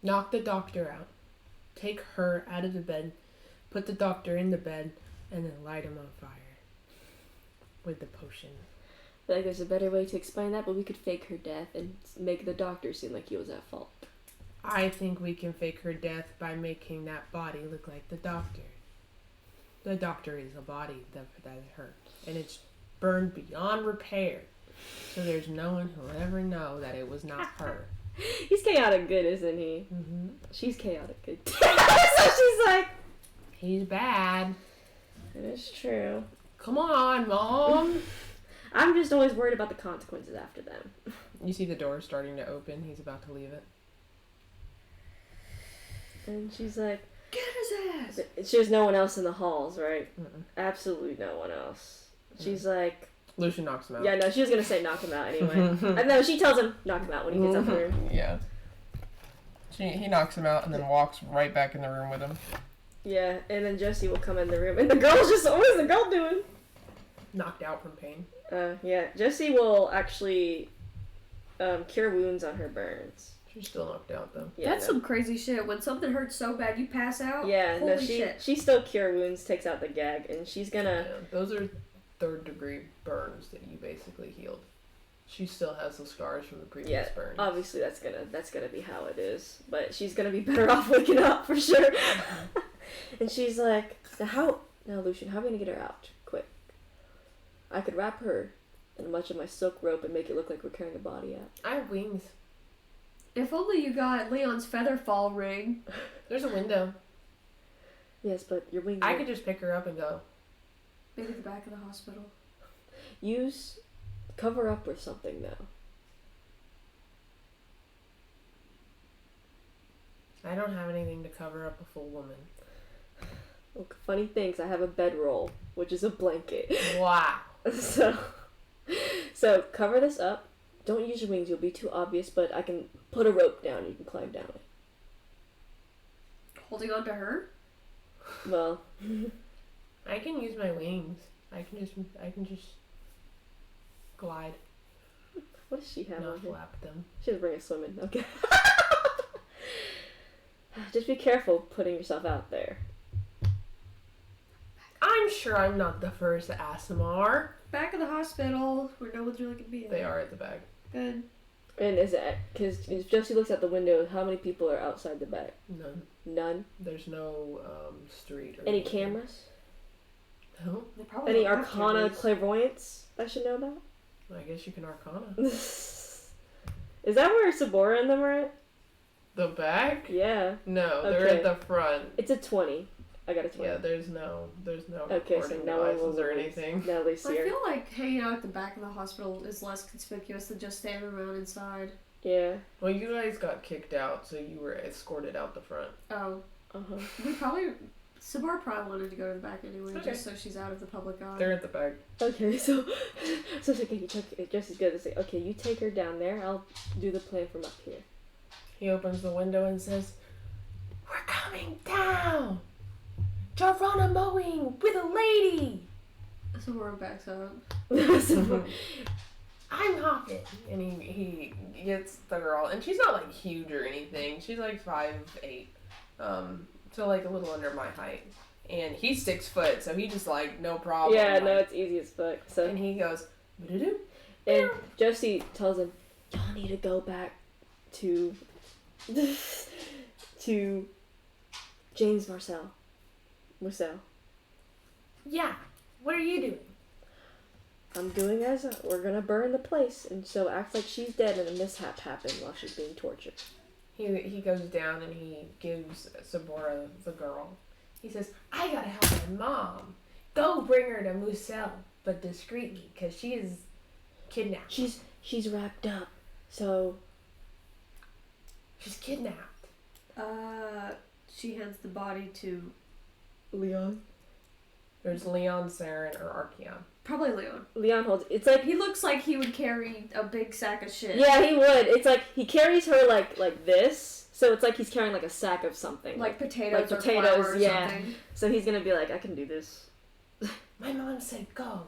knock the doctor out, take her out of the bed, put the doctor in the bed, and then light him on fire with the potion. I feel like there's a better way to explain that, but we could fake her death and make the doctor seem like he was at fault. I think we can fake her death by making that body look like the doctor. The doctor is a body that hurt, and it's burned beyond repair. So there's no one who will ever know that it was not her. He's chaotic good, isn't he? Mm-hmm. She's chaotic good. So she's like, He's bad. it is true. Come on, Mom. I'm just always worried about the consequences after them. You see the door starting to open. He's about to leave it. And she's like, Get his ass! she has no one else in the halls, right? Mm-mm. Absolutely no one else. She's like, Lucian knocks him out. yeah, no, she was gonna say knock him out anyway. And no, she tells him knock him out when he gets up there. Yeah. He knocks him out and then walks right back in the room with him. Yeah, and then Jesse will come in the room, and the girl's just, what is the girl doing? Knocked out from pain. Yeah, Jesse will actually cure wounds on her burns. She's still knocked out though. Yeah, That's no. some crazy shit. When something hurts so bad you pass out. Yeah, Holy no, shit. she still cure wounds, takes out the gag, and she's gonna. Yeah, those are 3rd degree burns that you basically healed. She still has the scars from the previous burns. Obviously that's gonna be how it is, but she's gonna be better off waking up for sure. And she's like, now Lucian, how are we gonna get her out quick? I could wrap her in much of my silk rope and make it look like we're carrying a body out. I have wings. If only you got Leon's feather fall ring. There's a window. Yes, but your wings. I could just pick her up and go. Maybe the back of the hospital. Cover up with something though. I don't have anything to cover up a full woman. Look, funny things. I have a bedroll, which is a blanket. Wow. So cover this up. Don't use your wings, you'll be too obvious, but I can put a rope down, you can climb down it. Holding on to her? Well, I can use my wings. I can just glide, what does she have on not here? flap them. She doesn't bring us swimming, okay. Just be careful putting yourself out there. I'm sure I'm not the first ASMR. Back of the hospital, where no one's really gonna be. They are at the back. Good. And is it, because if Josie looks out the window, how many people are outside the back? None? There's no street. Or Any anything. cameras? No. They probably Any don't have arcana cameras. clairvoyance I should know about? I guess you can arcana. Is that where Sabora and them are at? The back? Yeah. No, they're Okay. at the front. It's a 20. I got a 20. Yeah, there's no Okay, so recording no one will devices or notice. anything. Now they I see her. feel like hanging out at the back of the hospital is less conspicuous than just standing around inside. Yeah. Well, you guys got kicked out, so you were escorted out the front. Oh, Uh-huh. Sabor probably wanted to go to the back anyway, Okay. just so she's out of the public eye. They're at the back. Okay, so okay, Jesse's gonna say, okay, you take her down there. I'll do the plan from up here. He opens the window and says, "We're coming down! Geronimoing with a lady!" Sabora backs up. I'm hopping. And he gets the girl, and she's not like huge or anything. She's like 5'8", so like a little under my height. And he's 6 foot, so he just like no problem. Yeah, like, no, it's easy as fuck. So and he goes, "Doo-doo-doo." and Josie tells him, "Y'all need to go back to to James Marcel. Yeah. What are you doing? I'm doing as we're gonna burn the place, and she'll act like she's dead and a mishap happened while she's being tortured." He goes down and he gives Sabora the girl. He says, "I gotta help my mom. Go bring her to Musel, but discreetly, because she is kidnapped." She's wrapped up, so She's kidnapped. She hands the body to Leon. There's Leon, Saren, or Archeon. probably Leon. Leon holds. It's like He looks like he would carry a big sack of shit. yeah, he would. It's like he carries her like this, so it's like he's carrying like a sack of something. Like potatoes, like or potatoes, flour or yeah. something. So he's gonna be like, I can do this. My mom said go,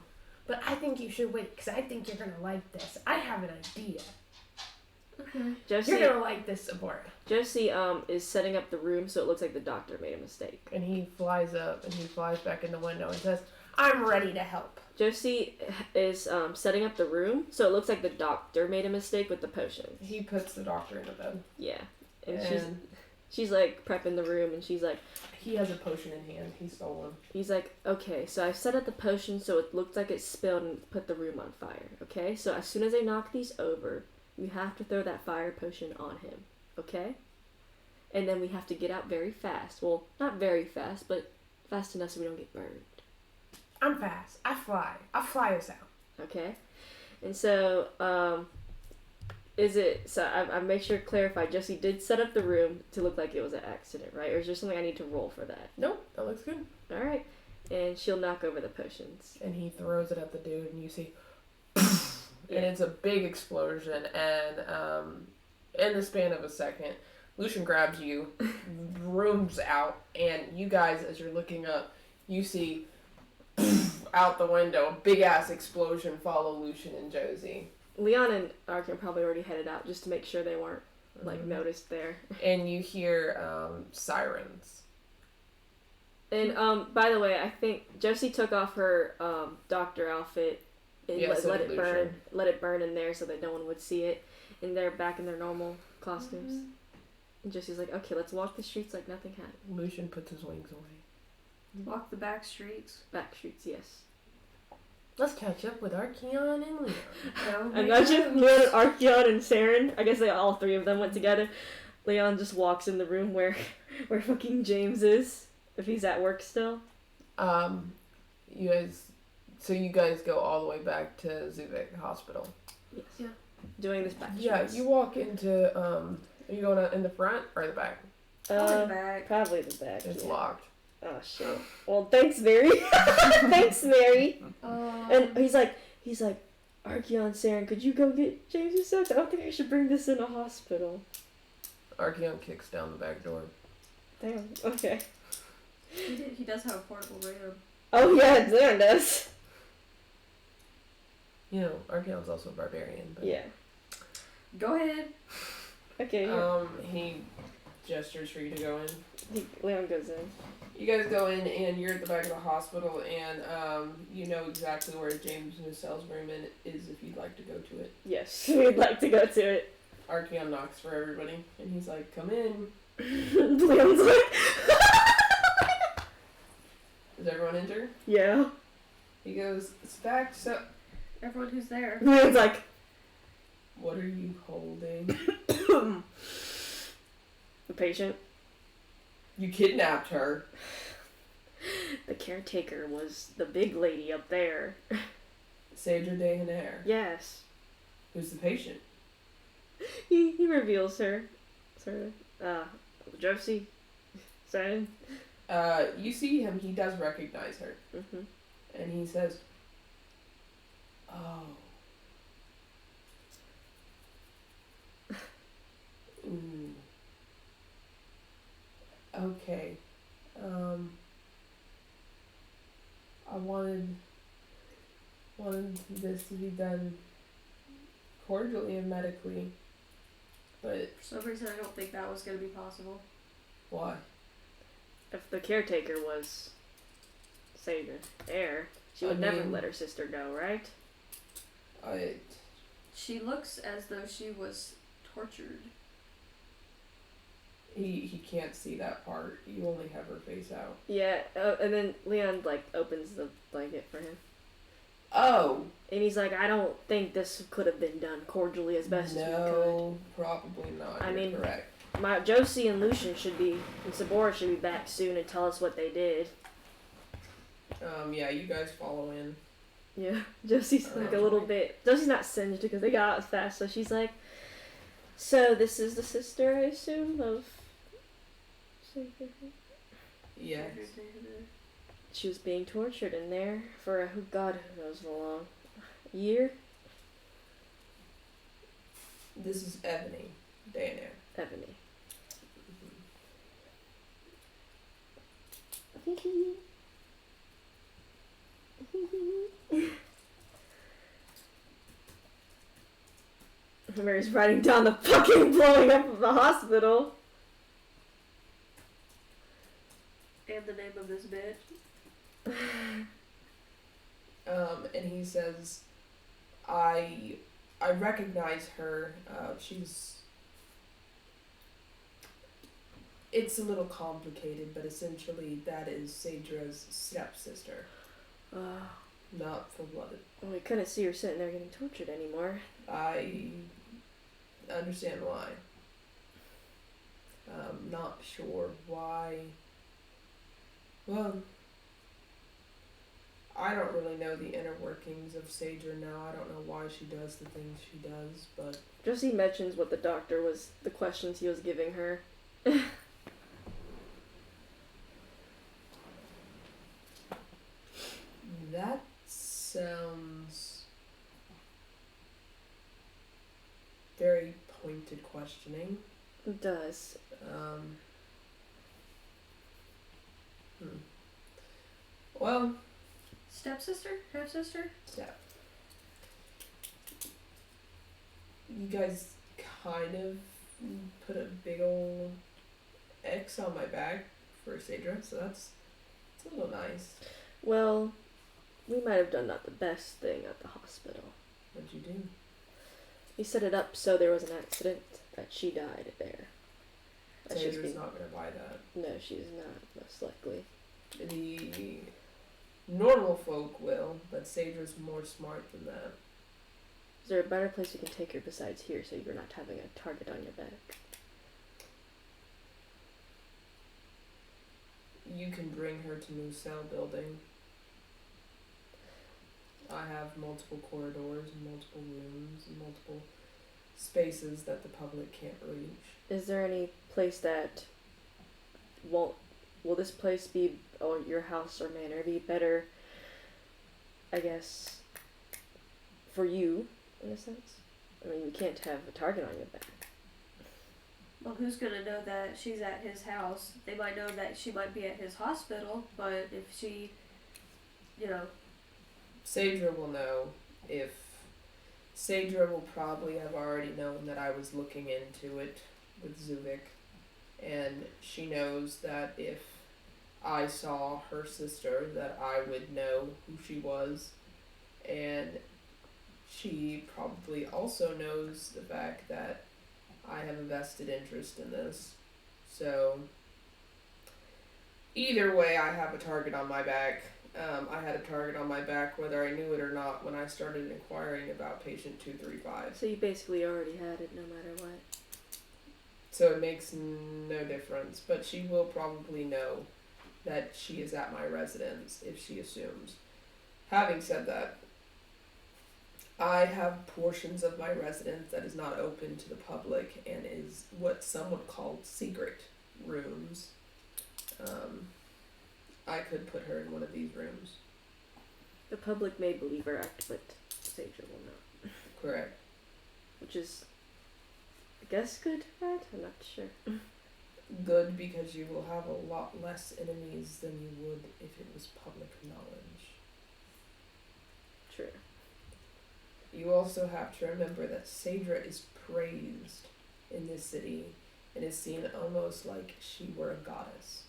but I think you should wait, because I think you're gonna like this. I have an idea. Okay. Josie, You're gonna like this, Sabora. Josie is setting up the room so it looks like the doctor made a mistake. And he flies up and he flies back in the window and says, "I'm ready to help." Josie is setting up the room so it looks like the doctor made a mistake with the potions. He puts the doctor in the bed. Yeah, and And she's like prepping the room, and she's like, he has a potion in hand. He stole one. he's like, okay, so I've set up the potion so it looked like it spilled and put the room on fire. Okay, so as soon as I knock these over, you have to throw that fire potion on him. Okay, and then we have to get out very fast. Well, not very fast, but fast enough so we don't get burned. I'm fast. I fly. I'll fly us out. Okay, and so is it? So I make sure to clarify. Josie did set up the room to look like it was an accident, right? Or is there something I need to roll for that? Nope, that looks good. All right, and she'll knock over the potions. And he throws it at the dude, and you see, and it's a big explosion. And in the span of a second, Lucian grabs you, rooms out, and you guys, as you're looking up, you see out the window, a big ass explosion. Follow Lucian and Josie. Leon and Arkin probably already headed out just to make sure they weren't like noticed there. And you hear sirens. And by the way, I think Josie took off her doctor outfit and Yeah, so let did it burn. Lucian. Let it burn in there so that no one would see it. And they're back in their normal costumes. And Josie's like, okay, let's walk the streets like nothing happened. Lucian puts his wings away. Walk the back streets. Back streets, yes. Let's catch up with Archeon and Leon. No, Imagine Leon and Archeon and Saren. I guess all three of them went together. Leon just walks in the room where fucking James is, if he's at work still. You guys go all the way back to Zuvik Hospital. Yes. Yeah. Doing this back Yeah, streets. you walk into are you going in the front or the back? Probably back. Probably the back. It's yeah. locked. Oh shit. Well, thanks, Mary. Thanks, Mary. And he's like, Archeon, Saren, could you go get James' stuff? I don't think I should bring this in a hospital. Archeon kicks down the back door. Damn. Okay. He does have a portable ram. Oh yeah, Saren does. You know, Archeon's also a barbarian. But Yeah. Go ahead. Okay. Yeah. He gestures for you to go in. Leon goes in. You guys go in, and you're at the back of the hospital, and you know exactly where James Mussel's room is if you'd like to go to it. Yes, we'd like to go to it. Archeon knocks for everybody, and he's like, "Come in." Leon's like, Does everyone enter? yeah. He goes, "Stacked so." Everyone who's there. Leon's like, What are you holding? the patient. You kidnapped her. The caretaker was the big lady up there. Cedra de Hanair. Yes. Who's the patient? He reveals her. Sort of. Josie. Saren. You see him, he does recognize her. Mm-hmm. And he says, "Oh. Ooh. Okay. I wanted this to be done cordially and medically, but For some reason, I don't think that was going to be possible. why? If the caretaker was, say, the heir, she would never let her sister go, right? She looks as though she was tortured. He can't see that part. You only have her face out. Yeah, and then Leon, like, opens the blanket for him. Oh! And he's like, I don't think this could have been done cordially as best as we could. No, probably not. I You're mean, correct. Josie and Lucian and Sabora should be back soon and tell us what they did. Yeah, you guys follow in. Yeah, Josie's like a little bit. Josie's not singed because they got out fast, so she's like, so this is the sister, I assume, of. Yes. She was being tortured in there for God who knows how long. Year? This is Ebony. Daenerys. Ebony. Mary's writing down the fucking blowing up of the hospital. And the name of this bitch. And he says, I recognize her. It's a little complicated, but essentially that is Sadra's stepsister. Not full-blooded. Well, we couldn't see her sitting there getting tortured anymore. I understand why. Not sure why. Well, I don't really know the inner workings of Sadra now. I don't know why she does the things she does, but... Josie mentions what the questions he was giving her. That sounds very pointed questioning. It does. Well, Stepsister? Half-sister? step. You guys kind of put a big old X on my back for Sadra, so it's a little nice. Well, we might have done not the best thing at the hospital. What'd you do? We set it up so there was an accident that she died there. Sadra's not gonna buy that. No, she's not, most likely. The normal folk will, but Sadra's more smart than that. Is there a better place we can take her besides here so you're not having a target on your back? You can bring her to New Cell Building. I have multiple corridors and multiple rooms and multiple spaces that the public can't reach. Is there any place that will this place be, or your house or manor be better, I guess, for you, in a sense? I mean, you can't have a target on your back. Well, who's gonna know that she's at his house? They might know that she might be at his hospital, but if she, Sadra will know if... Sadra will probably have already known that I was looking into it with Zuvik. And she knows that if I saw her sister, that I would know who she was. And she probably also knows the fact that I have a vested interest in this. So, either way, I have a target on my back. I had a target on my back whether I knew it or not when I started inquiring about patient 235. So you basically already had it no matter what. So it makes no difference, but she will probably know that she is at my residence if she assumes. Having said that, I have portions of my residence that is not open to the public and is what some would call secret rooms. I could put her in one of these rooms. The public may believe her act, but Sadra will not. Correct. Which is, I guess, good, bad? I'm not sure. Good, because you will have a lot less enemies than you would if it was public knowledge. True. You also have to remember that Sadra is praised in this city and is seen almost like she were a goddess.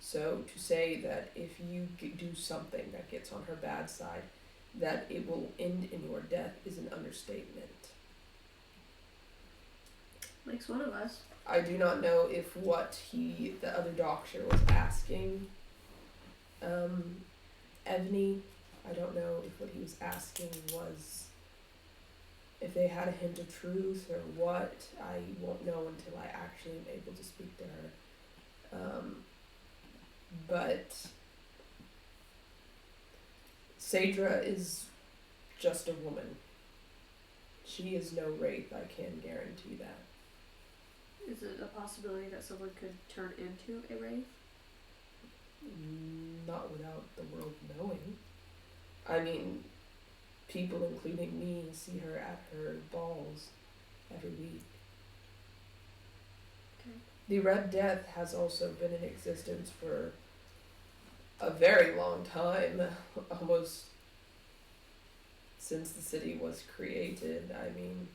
So to say that if you do something that gets on her bad side, that it will end in your death is an understatement. Makes one of us. I do not know if what the other doctor was asking, Evney, I don't know if what he was asking was if they had a hint of truth or what. I won't know until I actually am able to speak to her. But Sadra is just a woman. She is no wraith, I can guarantee that. Is it a possibility that someone could turn into a wraith? Not without the world knowing. I mean, people, including me, see her at her balls every week. Okay. The Red Death has also been in existence for a very long time, almost since the city was created. I mean,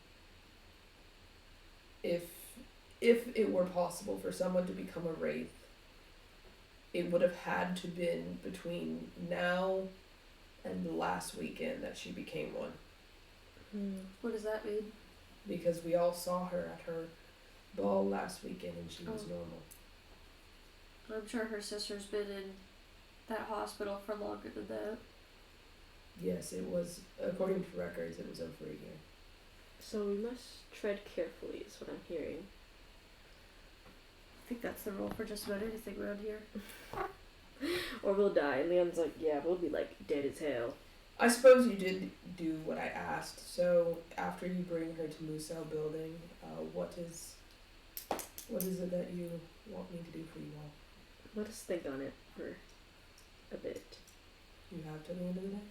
if it were possible for someone to become a wraith, it would have had to been between now and the last weekend that she became one. What does that mean? Because we all saw her at her ball last weekend and she was Oh. normal. I'm sure her sister's been in that hospital for longer than that. Yes, it was, according to records, it was over a year. So we must tread carefully, is what I'm hearing. I think that's the rule for just about anything around here. Or we'll die. And Leon's like, yeah, we'll be like dead as hell. I suppose you did do what I asked. So after you bring her to Musel building, what is it that you want me to do for you all? Let us think on it for a bit. You have till the end of the day?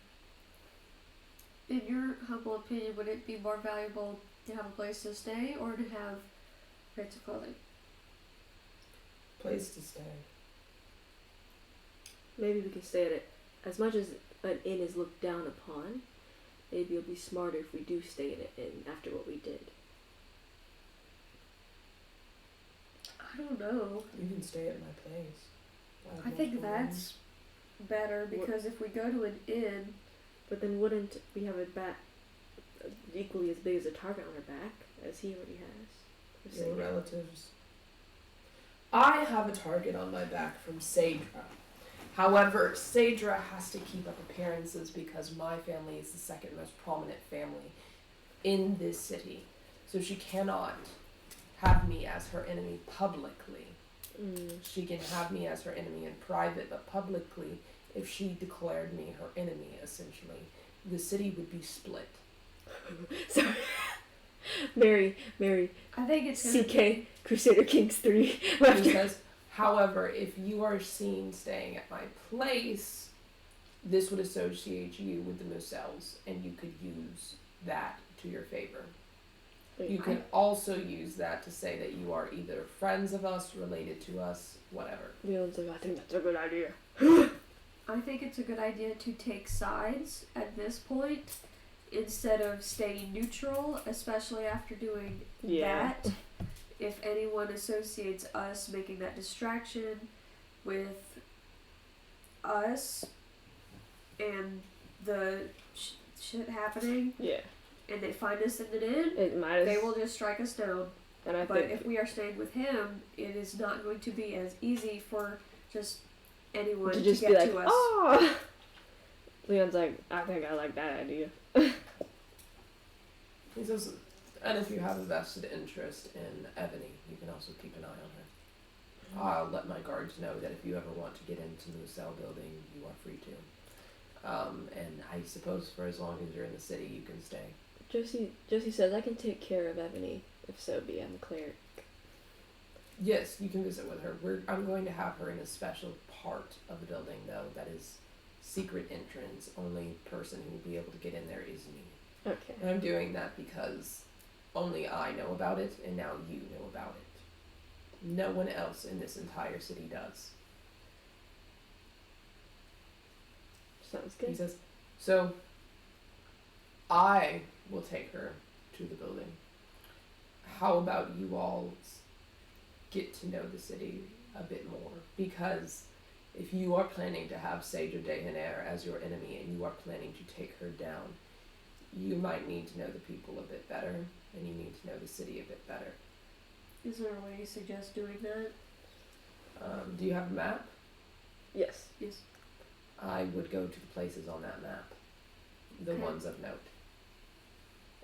In your humble opinion, would it be more valuable to have a place to stay or to have rates of clothing? Place to stay. Maybe we can stay at it. As much as an inn is looked down upon, maybe it'll be smarter if we do stay in an inn after what we did. I don't know. You can stay at my place. have I think multiple that's rooms. better because if we go to an inn, But then wouldn't we have a back equally as big as a target on our back as he already has? Your relatives. I have a target on my back from Sadra. However, Sadra has to keep up appearances because my family is the second most prominent family in this city. So she cannot have me as her enemy publicly. She can have me as her enemy in private, but publicly, if she declared me her enemy, essentially, the city would be split. Sorry. Mary, I think it's gonna CK, Crusader Kings 3. Laughter. Because, however, if you are seen staying at my place, this would associate you with the Musels, and you could use that to your favor. You can also use that to say that you are either friends of us, related to us, whatever. Leon's like, I think that's a good idea. I think it's a good idea to take sides at this point instead of staying neutral, especially after doing that. If anyone associates us making that distraction with us and the shit happening, and they find us in an inn, It might they will just strike us down. And I But think if we are staying with him, it is not going to be as easy for just anyone to to just get be like, to us. oh! Leon's like, I think I like that idea. He says, and if you have a vested interest in Ebony, you can also keep an eye on her. I'll let my guards know that if you ever want to get into the cell building, you are free to. And I suppose for as long as you're in the city, you can stay. Josie says, I can take care of Ebony, if so be. I'm a cleric. Yes, you can visit with her. I'm going to have her in a special part of the building, though, that is secret entrance. Only person who will be able to get in there is me. Okay. And I'm doing that because only I know about it, and now you know about it. No one else in this entire city does. Sounds He good. says, so I will take her to the building. How about you all get to know the city a bit more? Because if you are planning to have Sage of Dehaner as your enemy and you are planning to take her down, you might need to know the people a bit better, and you need to know the city a bit better. Is there a way you suggest doing that? Do you have a map? Yes. Yes. I would go to the places on that map, the Okay. ones of note,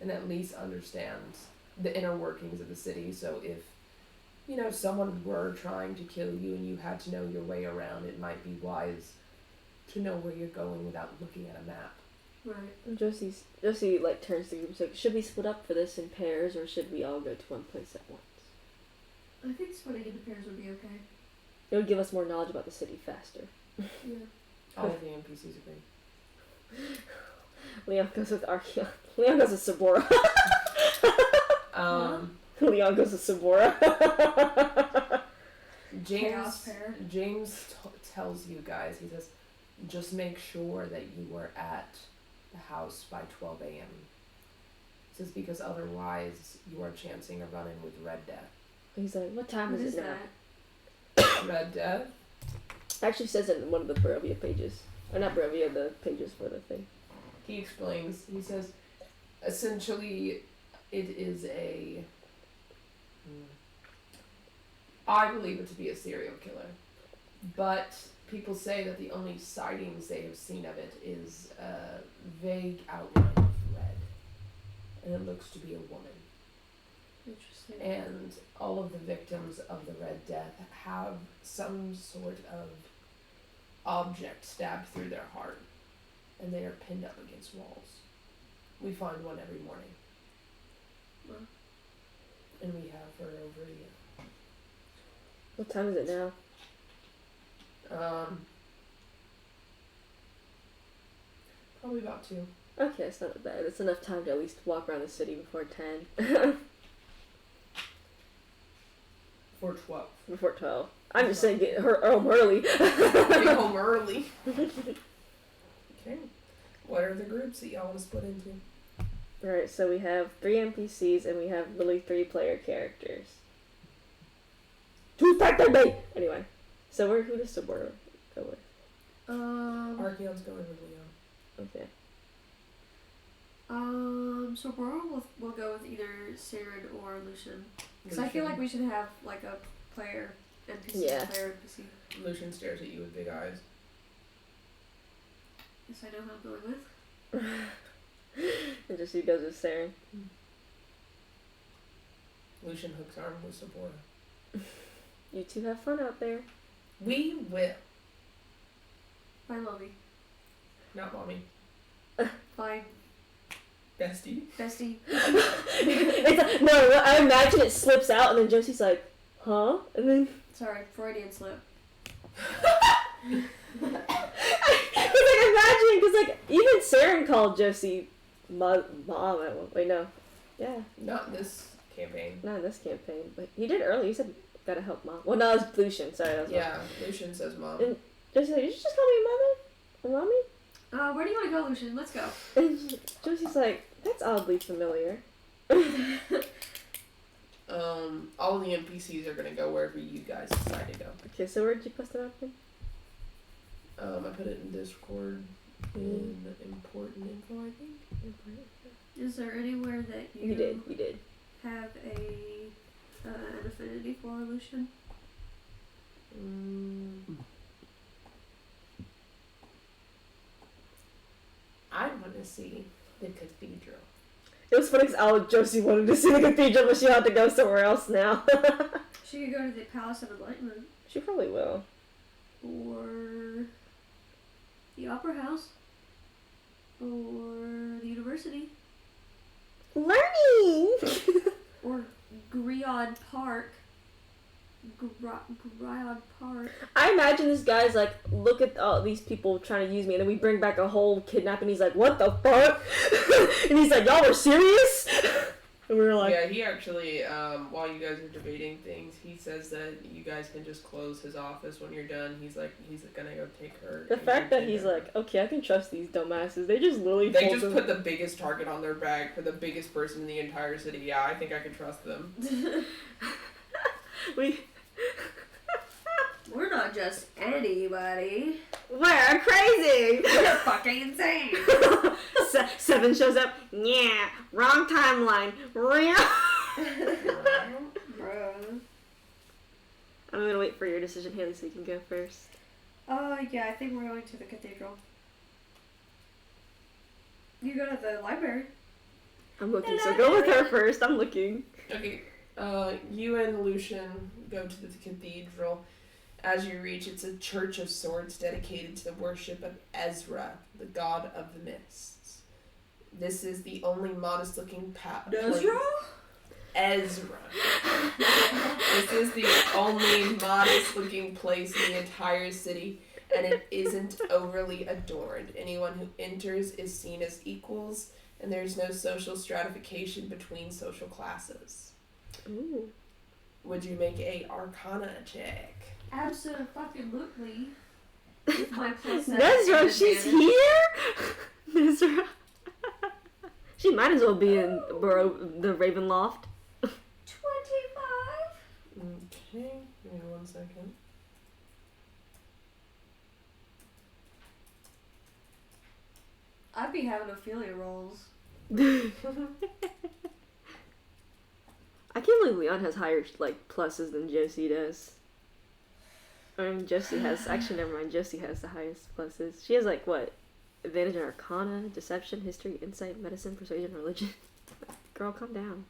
and at least understand the inner workings of the city. So if, you know, someone were trying to kill you and you had to know your way around, it might be wise to know where you're going without looking at a map. Right. Josie like turns to the group and says, should we split up for this in pairs or should we all go to one place at once? I think splitting into pairs would be okay. It would give us more knowledge about the city faster. Yeah. All of the NPCs agree. Leon goes with Archeon. Leon goes with Sabora. Leon goes with Sabora. Chaos pair. James tells you guys, he says, just make sure that you are at the house by 12 a.m. He says, because otherwise you are chancing a run-in with Red Death. He's like, what time What is is it now? that? Red Death? Actually says it in one of the Barovia pages. Or not Barovia, the pages for the thing. He explains, he says, essentially, it is I believe it to be a serial killer. But people say that the only sightings they have seen of it is a vague outline of red. And it looks to be a woman. Interesting. And all of the victims of the Red Death have some sort of object stabbed through their heart. And they are pinned up against walls. We find one every morning. Wow. And we have for over a year. What time is it now? Probably about 2. Okay, it's not bad. It's enough time to at least walk around the city before 10. For 12. Before 12. I'm just saying get her home early. Get home early. Okay. What are the groups that y'all want to split into? Alright, so we have 3 NPCs and we have literally 3 player characters. Anyway, so who does Sabora go with? Archeon's going with Leon. Okay. So we'll go with either Siren or Lucian. Because I feel like we should have like a player NPC, Yeah. player NPC. Lucian stares at you with big eyes. Yes, I know who I'm going with. And just who goes with Saren. Lucian hooks arm with Sabora. You two have fun out there. We will. Bye, Mommy. Not mommy. Bye, Bestie. bestie. No, I imagine it slips out and then Josie's like, huh? And then... Sorry, Freudian slip. Because even Saren called Josie mom at one. Wait, no. Yeah, Not this campaign. not in this campaign. But he did earlier. He said, gotta help mom. Well, no, it was Lucian. Sorry, that was Yeah, Lucian says mom. And Josie's like, did you just call me mother? Or mommy? Where do you want to go, Lucian? Let's go. And Josie's like, that's oddly familiar. All the NPCs are gonna go wherever you guys decide to go. Okay, so where'd you post it up in? I put it in Discord in important info, I think. Is there anywhere that You did. have an affinity for Lucian? I want to see the cathedral. It was funny because Josie wanted to see the cathedral, but she had to go somewhere else now. She could go to the Palace of Enlightenment She probably will. or the Opera House or the University Learning! or Griod Park. Griod Park. I imagine this guy's like, look at all these people trying to use me, and then we bring back a whole kidnapping. He's like, what the fuck? And he's like, y'all were serious? And we were like, Yeah, he actually, while you guys are debating things, he says that you guys can just close his office when you're done. He's gonna go take her. the fact that he's like, okay, I can trust these dumbasses. They just literally They told just them. put the biggest target on their back for the biggest person in the entire city. Yeah, I think I can trust them. We're not just anybody. We're crazy. We're fucking insane. Seven shows up. Yeah, wrong timeline. Bruh. I'm gonna wait for your decision, Haley, so you can go first. Yeah, I think we're going to the cathedral. You go to the library. I'm looking, so go with her first. I'm looking. Okay, you and Lucian go to the cathedral. As you reach, it's a church of sorts dedicated to the worship of Ezra, the god of the mists. This is the only modest-looking place. Ezra. This is the only modest-looking place in the entire city, and it isn't overly adorned. Anyone who enters is seen as equals, and there's no social stratification between social classes. Ooh. Would you make a Arcana check? Absolutely. My plus Nezra, she's here? Nezra. She might as well be in the Ravenloft. 25. Okay, give me 1 second. I'd be having Ophelia rolls. I can't believe Leon has higher pluses than Josie does. I mean, Josie has actually never mind. Josie has the highest pluses. She has what? Advantage in Arcana, Deception, History, Insight, Medicine, Persuasion, Religion. Girl, calm down.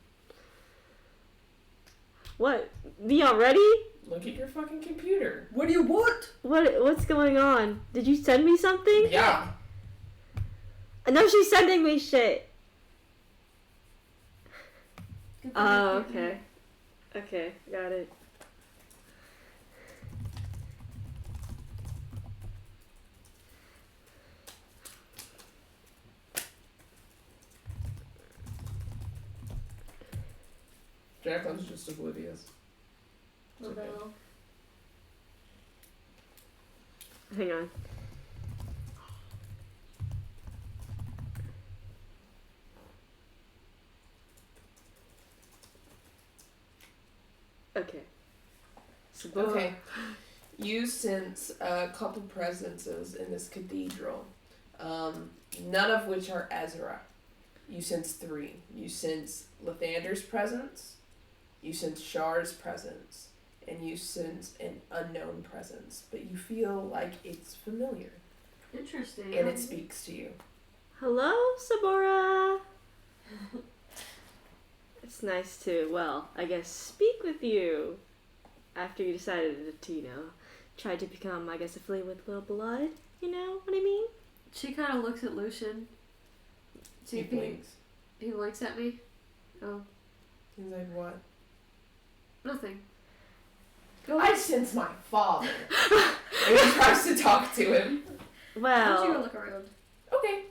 What? Leon, ready? Look at your fucking computer. What do you want? What's going on? Did you send me something? Yeah. I know she's sending me shit. Oh, okay. Okay, got it. Jacqueline's just oblivious. Oh Okay. no. Hang on. Okay. Okay. You sense a couple presences in this cathedral, none of which are Ezra. You sense 3. You sense Lathander's presence, you sense Shar's presence, and you sense an unknown presence, but you feel like it's familiar, Interesting. and it speaks to you. Hello, Sabora. It's nice to, I guess, speak with you after you decided to, try to become, I guess, affiliated with Little Blood. You know what I mean? She kind of looks at Lucian. See He if blinks. he looks at me. Oh, He's like, what? nothing. I sense my father. And he tries to talk to him. Why don't you go Well, look around? Okay.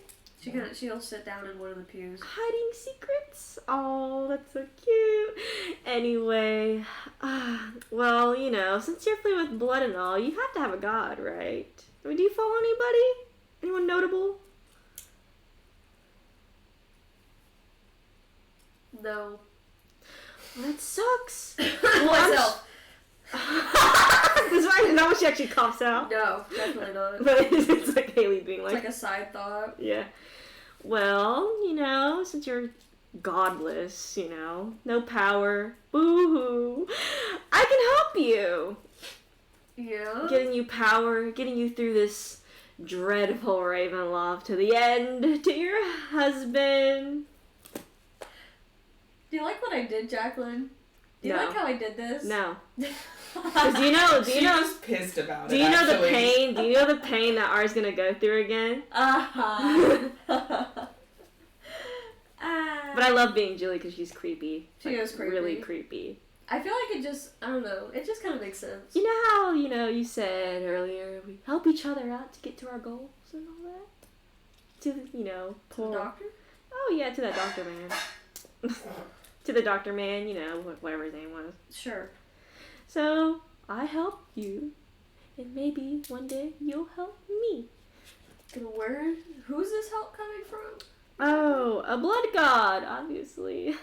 She'll sit down in one of the pews. hiding secrets? Oh, that's so cute. Anyway, since you're affiliated with blood and all, you have to have a god, right? I mean, do you follow anybody? Anyone notable? No. Well, that sucks. Myself. This is not what she actually coughs out. No, definitely not. But it's like Haley being It's like a side thought. yeah. Well, since you're godless, no power, boo-hoo, I can help you. Yeah. Getting you power, getting you through this dreadful Ravenloft to the end, to your husband. Do you like what I did, Jacqueline? Do you No. like how I did this? No. 'Cause do you know was pissed about do it, you know the actually. pain? Do you know the pain that R's gonna go through again? Uh-huh. But I love being Julie because she's creepy. She is creepy. Really creepy. I feel like I don't know, it just kind of makes sense. You know how, you said earlier, we help each other out to get to our goals and all that? To, To the pull... doctor? Oh, yeah, to that doctor man. to the doctor man, you know, whatever his name was. Sure. So I help you, and maybe one day you'll help me. Where? Who's this help coming from? Oh, a blood god, obviously.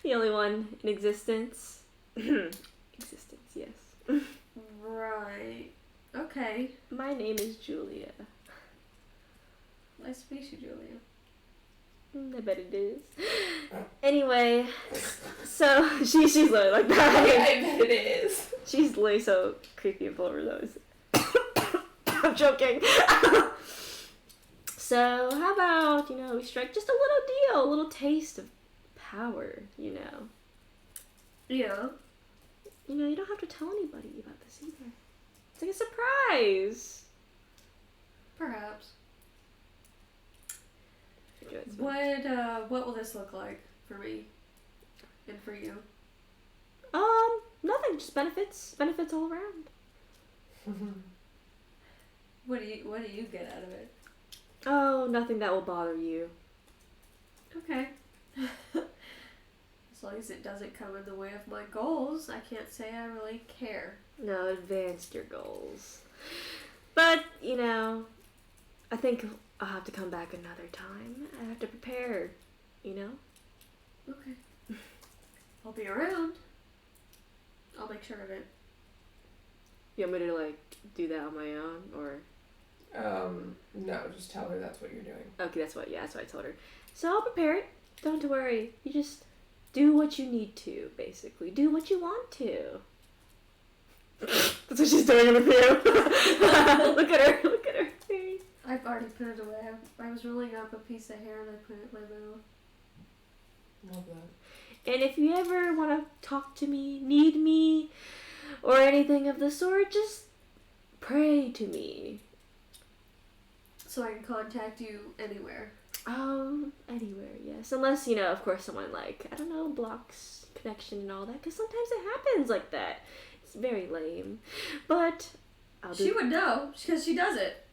The only one in existence. Existence, yes. Right. Okay. My name is Julia. Nice to meet you, Julia. I bet it is. Anyway, so she's literally like that. I bet it is. She's literally so creepy and full of her nose. I'm joking. So how about, you know, we strike just a little deal, a little taste of power, you know. Yeah. You know, you don't have to tell anybody about this either. It's like a surprise. Perhaps. It's fine. What will this look like for me? And for you? Nothing, just benefits all around. What do you get out of it? Oh, nothing that will bother you. Okay. As long as it doesn't come in the way of my goals, I can't say I really care. No, advanced your goals. But, you know, I think I'll have to come back another time. I have to prepare, you know? Okay. I'll be around. I'll make sure of it. You want me to, like, do that on my own, or? No, just tell her that's what you're doing. Okay, that's what I told her. So I'll prepare it. Don't worry. You just do what you need to, basically. Do what you want to. That's what she's doing in the view. Look at her face. I've already put it away. I was rolling up a piece of hair and I put it in my mouth. Love that. And if you ever want to talk to me, need me, or anything of the sort, just pray to me. So I can contact you anywhere. Anywhere, yes. Unless, you know, of course, someone, like, I don't know, blocks connection and all that, because sometimes it happens like that. It's very lame. But I'll do... She would know, because she does it.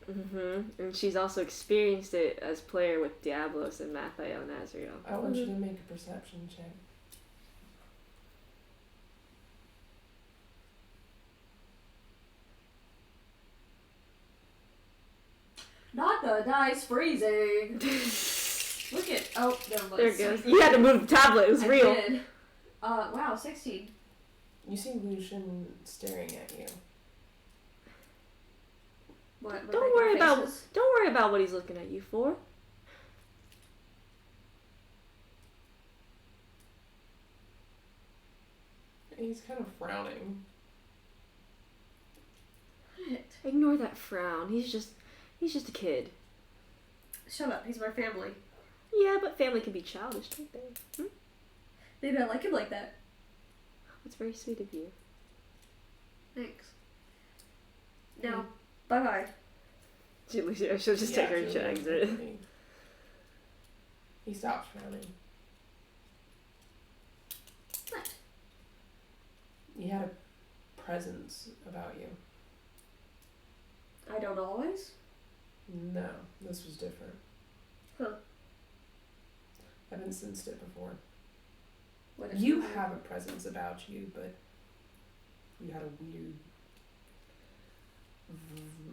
And she's also experienced it as player with Diablos and Mathael and Azrael. I want you to make a perception check. Not the dice freezing. Look at no, There it goes. You had to move the tablet. It was real. I did. Wow, 16. You see Lucian staring at you. What? Don't worry about what he's looking at you for. He's kind of frowning. What? Ignore that frown. He's just a kid. Shut up. He's my family. Yeah, but family can be childish, can't they? Maybe I like him like that. It's very sweet of you. Thanks. Now, bye-bye. She'll just take her to exit. He stops frowning. What? You had a presence about you. I don't always. No, this was different. Huh. I haven't sensed it before. What is You it? have a presence about you, but you had a weird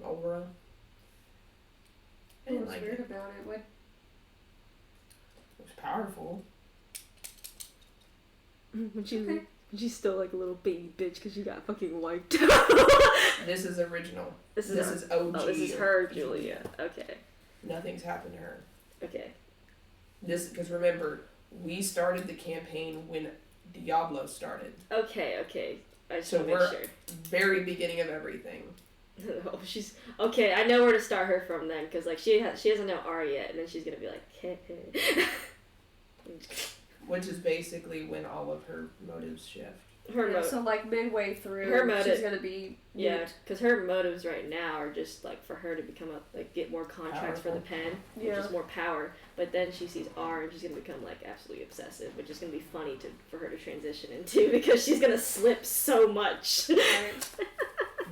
aura. I didn't What's like weird it. about it? What? It was powerful. When Okay. she's still like a little baby bitch because she got fucking wiped. This is original. This This is OG. Oh, this is her, Julia. Okay. Nothing's happened to her. Okay. This, because remember, we started the campaign when Diablo started. Okay. I just So want to we're make sure. very beginning of everything. Oh, she's okay. I know where to start her from then, because like she doesn't know R yet, and then she's gonna be like, Which is basically when all of her motives shift. So like midway through, her motive, she's gonna be yeah, because her motives right now are just like for her to become get more contracts for the pen, which is more power. But then she sees R and she's gonna become like absolutely obsessive, which is gonna be funny for her to transition into because she's gonna slip so much.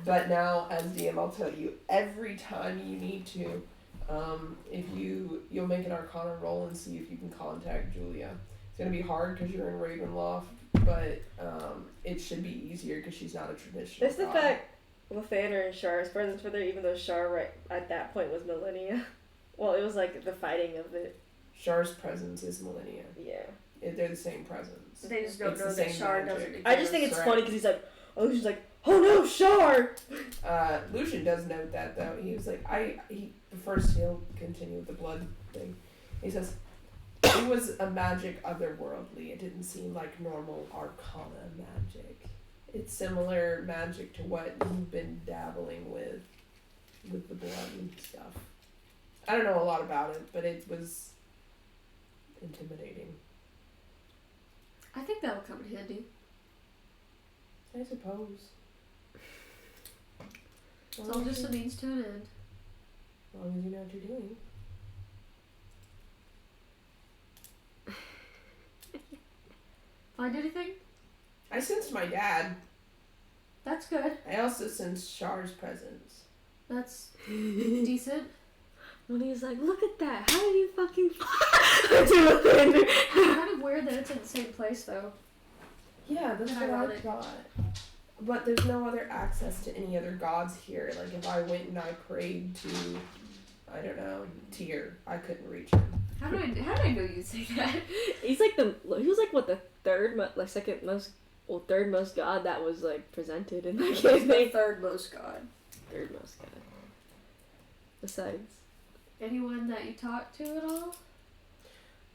But now, as DM, I'll tell you, every time you need to, if you'll make an Arcana roll and see if you can contact Julia. So gonna be hard because you're in Ravenloft, but it should be easier because she's not a traditional. It's the god. fact Lathander and Char's presence were there, even though Char right at that point was Millennia. Well, it was like the fighting of it. Char's presence is Millennia. Yeah. They're the same presence. They just don't It's know the that same Char magic. doesn't exist. I just think it's Right. funny because he's like, oh, she's like, oh no, Char! Lucian does note that though. He was like, first he'll continue with the blood thing. He says, it was a magic otherworldly. It didn't seem like normal arcana magic. It's similar magic to what you've been dabbling with the blood and stuff. I don't know a lot about it, but it was intimidating. I think that'll come in handy. I suppose. It's all just a means to an end. As long as you know what you're doing. Find anything? I sensed my dad. That's good. I also sensed Char's presence. That's decent. When he's like, look at that, how did you fucking to Lathander? Kind of weird that it's in the same place though. Yeah, that's And what I ironic. thought. But there's no other access to any other gods here. Like if I went and I prayed to, I don't know, Tyr, I couldn't reach him. How do I know you'd say that? He was like what, the third most god that was like presented in that He's the campaign. third most god. Third most god. Besides. Anyone that you talk to at all?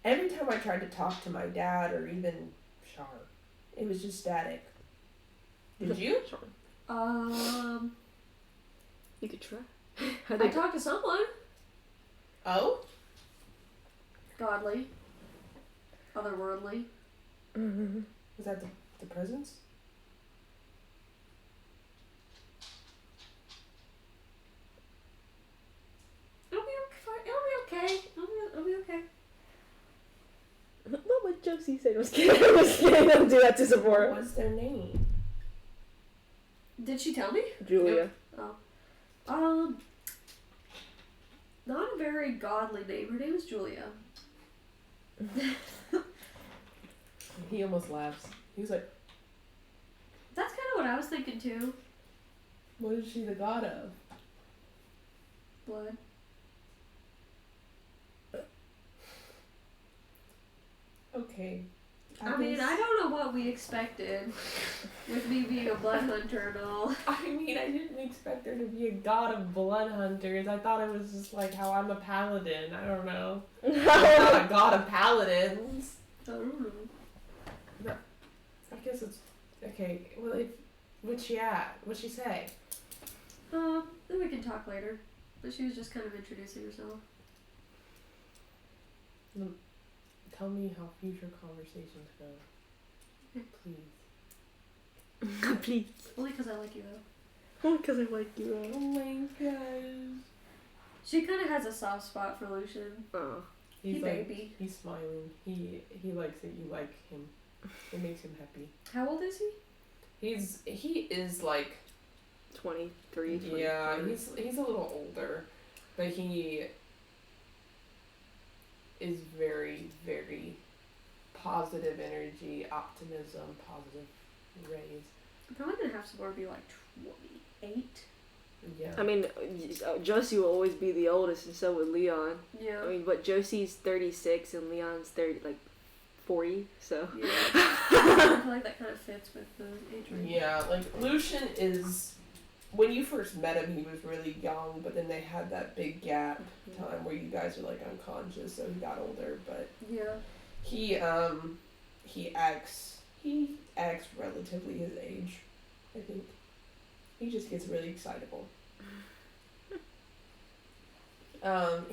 Every time I tried to talk to my dad or even Char, it was just static. Did you? Sure. You could try. I talked to someone. Oh? Godly. Otherworldly. Was that the presence? It'll be okay. It'll be okay. What would Josie say? Was kidding them do that to What Sephora. was their name? Did she tell me? Julia. Not a very godly name. Her name is Julia. He almost laughs. He was like, That's kind of what I was thinking too. what is she the god of? Blood. Okay. I mean, I don't know what we expected with me being a blood hunter and all. I mean, I didn't expect there to be a god of blood hunters. I thought it was just like how I'm a paladin. I don't know. I'm not a god of paladins. I don't know. I guess it's okay. Well, what's she at? What'd she say? Then we can talk later. But she was just kind of introducing herself. Tell me how future conversations go. Okay. Please. Please. Only because I like you though. Oh, because I like you. Oh my gosh. She kind of has a soft spot for Lucian. Oh. He's He like, baby. he's smiling. He likes that you like him. It makes him happy. How old is he? He is like 23, 24. yeah, he's a little older, but he is very, very positive energy, optimism, positive rays. I'm probably gonna have Sabor be like 28. Yeah. I mean, Josie will always be the oldest, and so would Leon. Yeah. I mean, but Josie's 36 and Leon's 40, so. Yeah. I feel like that kind of fits with the age range. Yeah, like Lucian is. When you first met him, he was really young, but then they had that big gap time where you guys were like unconscious, so he got older. But Yeah. he acts relatively his age, I think. He just gets really excitable.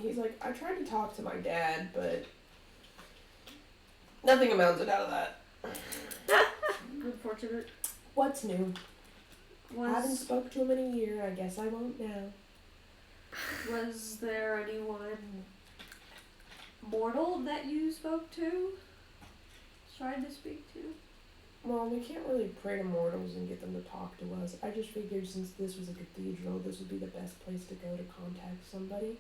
He's like, I tried to talk to my dad, but nothing amounted out of that. Unfortunate. What's new? I haven't Was spoke to him in a year. I guess I won't now. was there anyone mortal that you spoke to? Tried to speak to? Well, we can't really pray to mortals and get them to talk to us. I just figured since this was a cathedral, this would be the best place to go to contact somebody.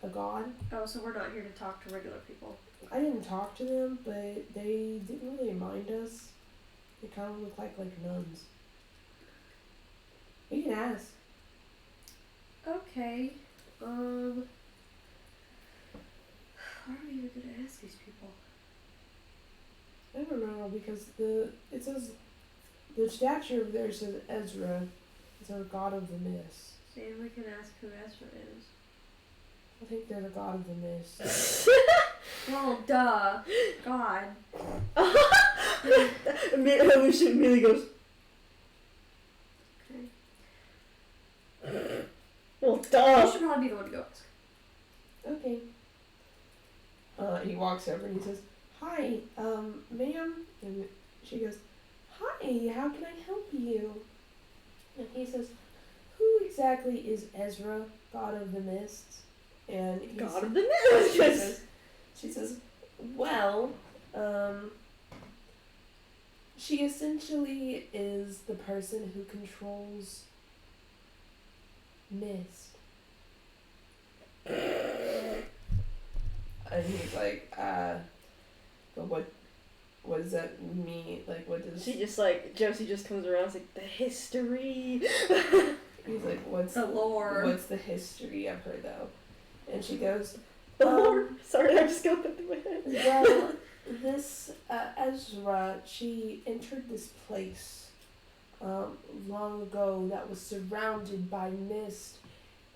a god. Oh, so we're not here to talk to regular people. I didn't talk to them, but they didn't really mind us. They kind of look like nuns. You can ask. Okay. What are we even gonna ask these people? I don't know because it says the statue over there says Ezra. It's our god of the mist. See, we can ask who Ezra is. I think they're the god of the mist. Well, duh. God. Lucian immediately goes, Okay. well, You duh. should probably be the one to go ask. Okay. He walks over and he says, "Hi, ma'am," and she goes, "Hi, how can I help you?" And he says, "Who exactly is Ezra, god of the mists?" And he God says, of the mist. she says, "Well, she essentially is the person who controls mist." And he's like, but what does that mean? Like, what does... She just like, Josie just comes around and is like, the history. He's like, what's The lore. What's the history of her, though? And she goes, The lore. Sorry, I just got that through my head. well, this Ezra, she entered this place long ago that was surrounded by mist,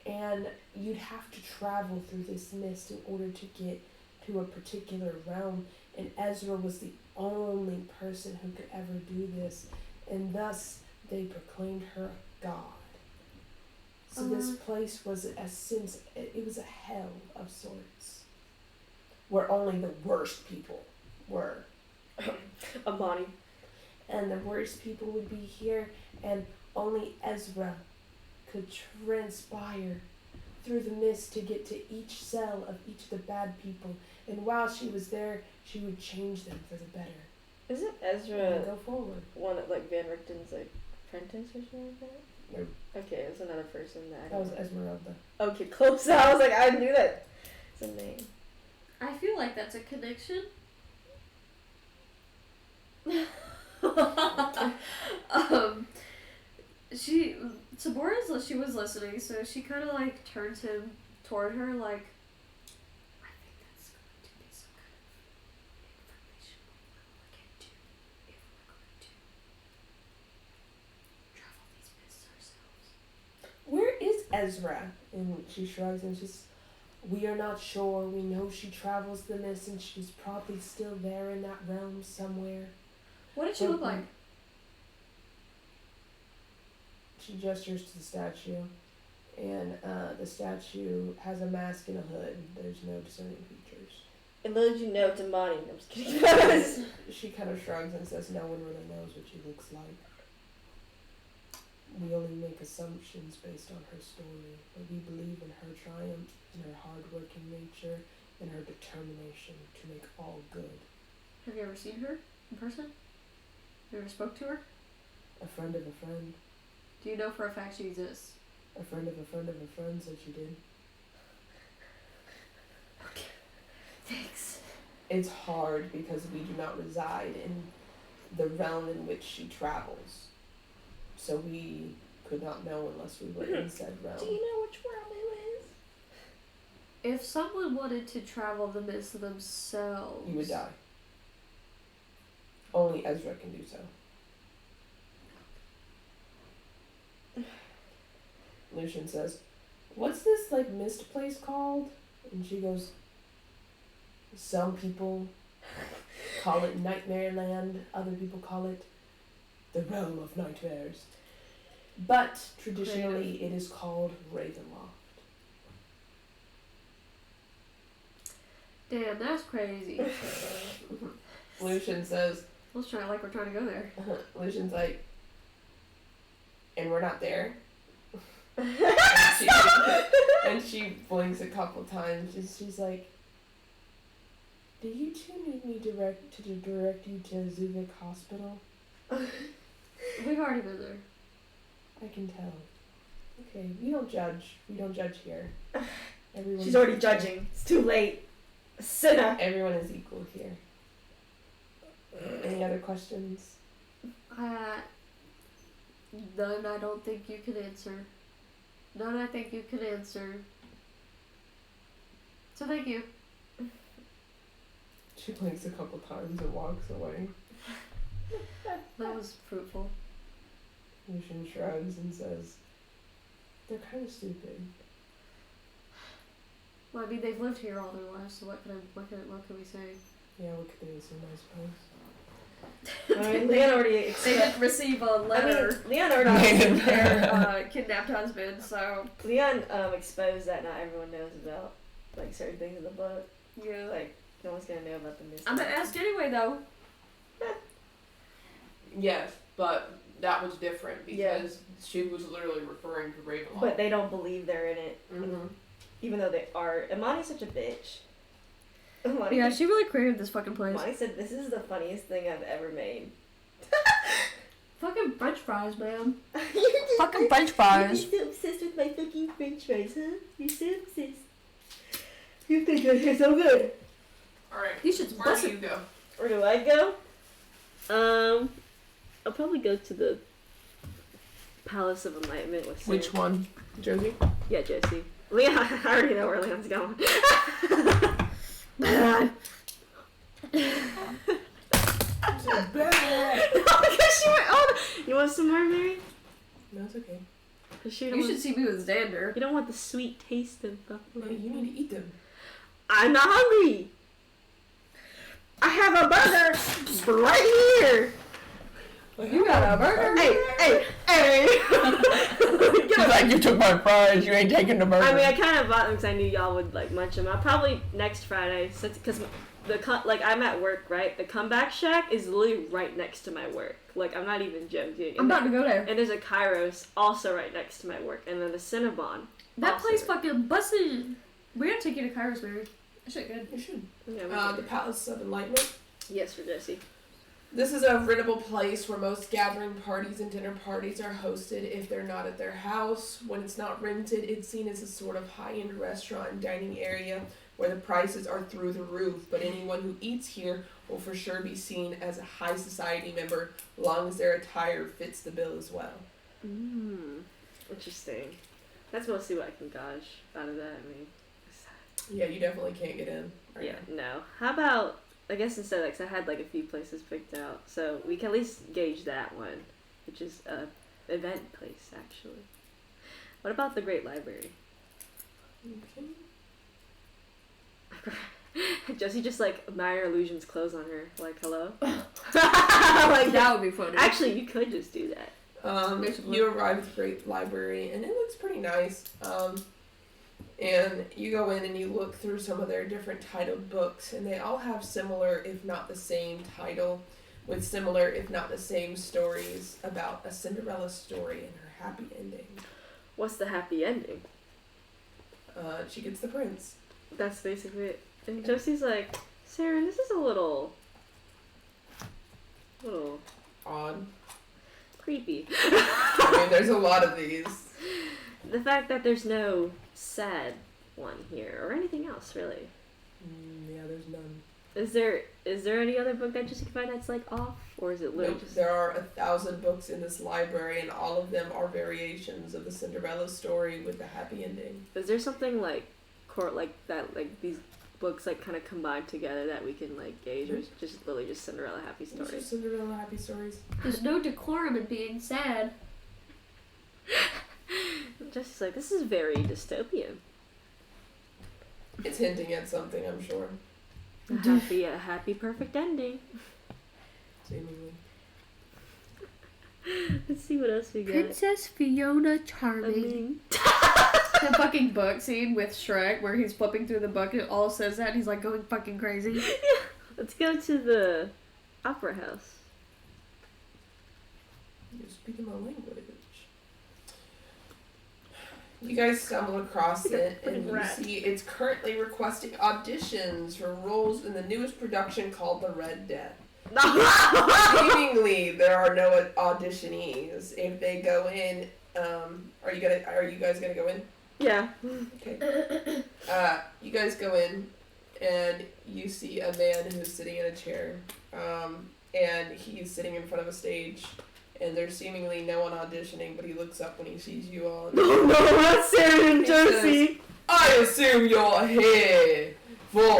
and you'd have to travel through this mist in order to get to a particular realm, and Ezra was the only person who could ever do this, and thus they proclaimed her a god. So this place was it was a hell of sorts, where only the worst people were. Amani. And the worst people would be here, and only Ezra could transpire through the mist to get to each cell of each of the bad people. And while she was there, she would change them for the better. Isn't And Ezra go forward. one of like Van Richten's like apprentice or something like that? No, Okay, it was another person that I that was don't know. Esmeralda. Okay, close. I was like, I knew that. It's a name. I feel like that's a connection. She was listening, so she kind of like turns him toward her, like, I think that's going to be some kind of information we'll look into if we're going to travel these myths ourselves. Where is Ezra? And she shrugs and she's, we are not sure. We know she travels the mist and she's probably still there in that realm somewhere. What did she look like? She gestures to the statue, and the statue has a mask and a hood. There's no discerning features. And little did you know, it's Amani. I'm just kidding. She kind of shrugs and says, no one really knows what she looks like. We only make assumptions based on her story, but we believe in her triumph, in her hard-working nature, and her determination to make all good. Have you ever seen her in person? You ever spoke to her? A friend of a friend. Do you know for a fact she exists? A friend of a friend of a friend said she did. Okay. Thanks. It's hard because we do not reside in the realm in which she travels. So we could not know unless we were in said realm. Do you know which realm it is? If someone wanted to travel the mist themselves... You would die. Only Ezra can do so. Lucian says, what's this, like, mist place called? And she goes, some people call it Nightmare Land, other people call it the Realm of Nightmares. But traditionally it is called Ravenloft. Damn, that's crazy. Lucian says, Let's try like we're trying to go there. Lucian's like, and we're not there? and she blinks a couple times. She's like, do you two need me to direct you to Zuvik Hospital? We've already been there. I can tell. Okay, we don't judge. We don't judge here. She's already judging. It's too late. A sinner. Everyone is equal here. Any other questions? None I don't think you can answer. None I think you can answer. So thank you. She blinks a couple times and walks away. That was fruitful. Lucian shrugs and says, they're kind of stupid. Well, I mean, they've lived here all their lives, so what can we say? Yeah, what could they assume, I suppose? I mean, Leon already They didn't receive a letter. Leon already From their kidnapped husband, so Leon exposed that not everyone knows about like certain things in the book. yeah. Like no one's gonna know about the mystery. I'm gonna ask anyway, though. Yes, but that was different Yeah. because she was literally referring to Ravenloft. But they don't believe they're in it, Mm-hmm. even though they are. Imani's such a bitch. Imani, Yeah, she really created this fucking place. Imani said this is the funniest thing I've ever made. Fucking French fries, man. You're Fucking French fries. You're so obsessed with my fucking French fries, huh? You're so obsessed. You think I taste so good? Alright, You should where do listen. you go? Where do I go? I'll probably go to the Palace of Enlightenment with Sam. Which one? Josie? Yeah, Josie. Leon, I already know where Leon's going. So bad! Because she went, oh, you want some more, Mary? No, it's okay. 'Cause she You don't should see me with Xander. you don't want the sweet taste of the... No, you need to eat them. I'm not hungry. I have a burger right here. You got a burger? Hey. She's like, you took my fries, you ain't taking the burger. I mean, I kind of bought them because I knew y'all would like munch them. I'll probably next Friday, because I'm at work, right? The comeback shack is literally right next to my work. Like, I'm not even joking. I'm about to go there. And there's a Kairos also right next to my work, and then a Cinnabon. That also place right- fucking busted. We're gonna take you to Kairos, Mary. That shit good. You should. Yeah, we The did. Palace of Enlightenment. Yes, for Josie. This is a rentable place where most gathering parties and dinner parties are hosted if they're not at their house. When it's not rented, it's seen as a sort of high-end restaurant and dining area where the prices are through the roof, but anyone who eats here will for sure be seen as a high society member, long as their attire fits the bill as well. Interesting. That's mostly what I can gauge out of that. I mean, Yeah, you definitely can't get in. Right yeah, no. How about, I guess instead, like, 'cause I had like a few places picked out, so we can at least gauge that one, which is a event place actually. What about the Great Library? Okay. Josie just like Maya Illusion's clothes on her, like hello. like That would be funny. Actually, you could just do that. You arrive at the Great Library, and it looks pretty nice. And you go in and you look through some of their different titled books, and they all have similar, if not the same, title, with similar, if not the same, stories about a Cinderella story and her happy ending. What's the happy ending? She gets the prince. That's basically it. And Josie's like, Sarah, this is a little Odd. creepy. I mean, there's a lot of these. The fact that there's no sad one here or anything else really. Yeah, there's none. Is there any other book that Josie can find that's like off, or is it literally Nope, just? there are 1,000 books in this library, and all of them are variations of the Cinderella story with a happy ending. Is there something like that, like these books like kind of combined together that we can like gauge, or is it just literally just Cinderella happy These are stories? Cinderella happy stories. There's no decorum in being sad. Josie's like, this is very dystopian. It's hinting at something, I'm sure. A happy perfect ending. Seemingly. Let's see what else we got. Princess Fiona I Charming. mean, The fucking book scene with Shrek where he's flipping through the book and it all says that and he's like going fucking crazy. let's go to the opera house. You're speaking my language. You guys stumble across it, and you see it's currently requesting auditions for roles in the newest production called The Red Death. Seemingly, there are no auditionees. If they go in, are you guys gonna go in? Yeah. Okay. You guys go in, and you see a man who's sitting in a chair, and he's sitting in front of a stage, and there's seemingly no one auditioning, but he looks up when he sees you all. Oh no, not Sarah and He Josie. says, I assume you're here for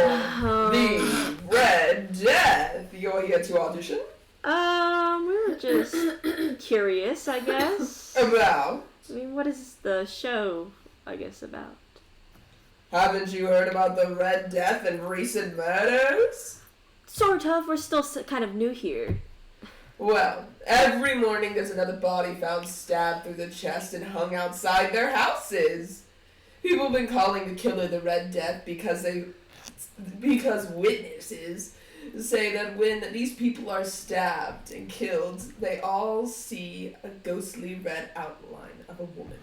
the Red Death. You're here to audition? We were just curious, I guess. About? I mean, what is the show, I guess, about? Haven't you heard about the Red Death and recent murders? Sort of. We're still kind of new here. Well, every morning there's another body found stabbed through the chest and hung outside their houses. People have been calling the killer the Red Death because witnesses say that when these people are stabbed and killed, they all see a ghostly red outline of a woman.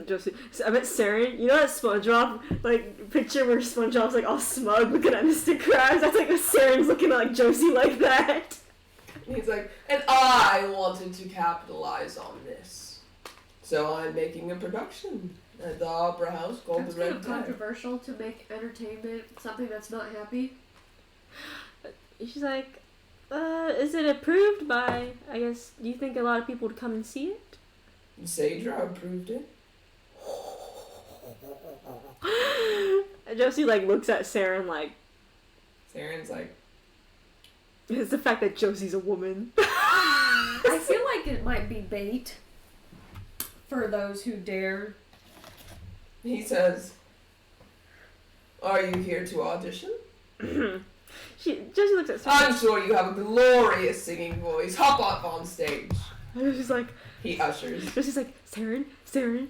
Josie, I bet Sarah, you know that SpongeBob, like, picture where SpongeBob's, like, all smug looking at Mr. Krabs? That's like Sarah's looking at, like, Josie like that. He's like, and I wanted to capitalize on this. So I'm making a production at the Opera House called That's the kind Red of Death. controversial to make entertainment something that's not happy. She's like, is it approved by, I guess, do you think a lot of people would come and see it? Sadra approved it. And Josie, like, looks at Sarah and, like, Saren's like, it's the fact that Josie's a woman. I feel like it might be bait for those who dare. he says, are you here to audition? Josie looks at Sarah. I'm sure you have a glorious singing voice. Hop up on stage. She's like, He ushers. Josie's like, Saren. Saren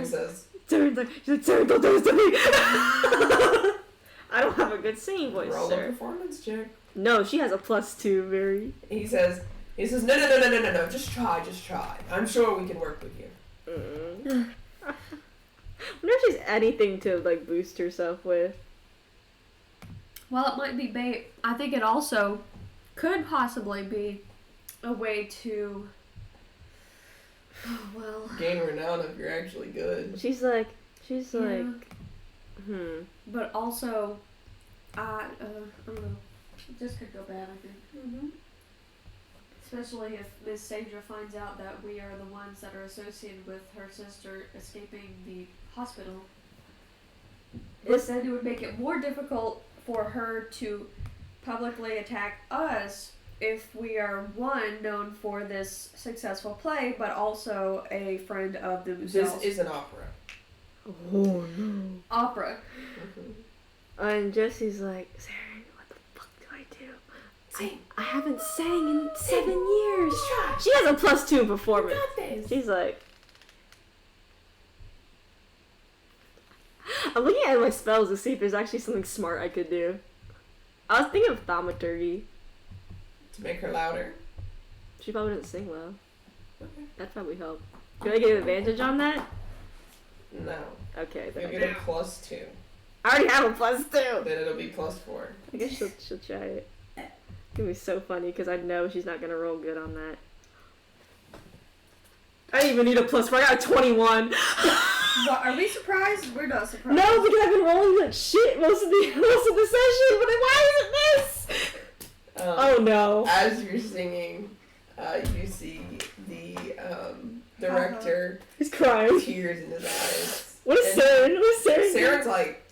says, Saren's like, she's like, Saren, don't do this to me. I don't have a good singing voice, roll a sir. performance check. No, she has a +2, Mary. He says, no, just try. I'm sure we can work with you. I wonder if she's anything to, like, boost herself with. Well, it might be bait. I think it also could possibly be a way to. Oh, well. Gain renown if you're actually good. She's like, Yeah. But also, I don't know. This could go bad, I think. Mm-hmm. Especially if Miss Sadra finds out that we are the ones that are associated with her sister escaping the hospital. Then it would make it more difficult for her to publicly attack us if we are, one, known for this successful play, but also a friend of themselves. This is an opera. Oh, no. Opera. And Josie's like, Saren, what the fuck do I do? Sing. I haven't sang in 7 years. Try. She has a +2 performance. You got this. She's like, I'm looking at my spells to see if there's actually something smart I could do. I was thinking of thaumaturgy. To make her louder. She probably doesn't sing well. Okay. That'd probably help. Can I get an advantage on that? No. Okay, then You'll I get a +2. I already have a +2. Then it'll be +4. I guess she'll try it. It's gonna be so funny because I know she's not gonna roll good on that. I didn't even need a +4. I got a 21. But are we surprised? We're not surprised. No, because I've been rolling like shit most of the session. But then why is it this? Oh no. As you're singing, you see the director He's crying. tears in his eyes. What is Saren? What is Saren? Saren's like,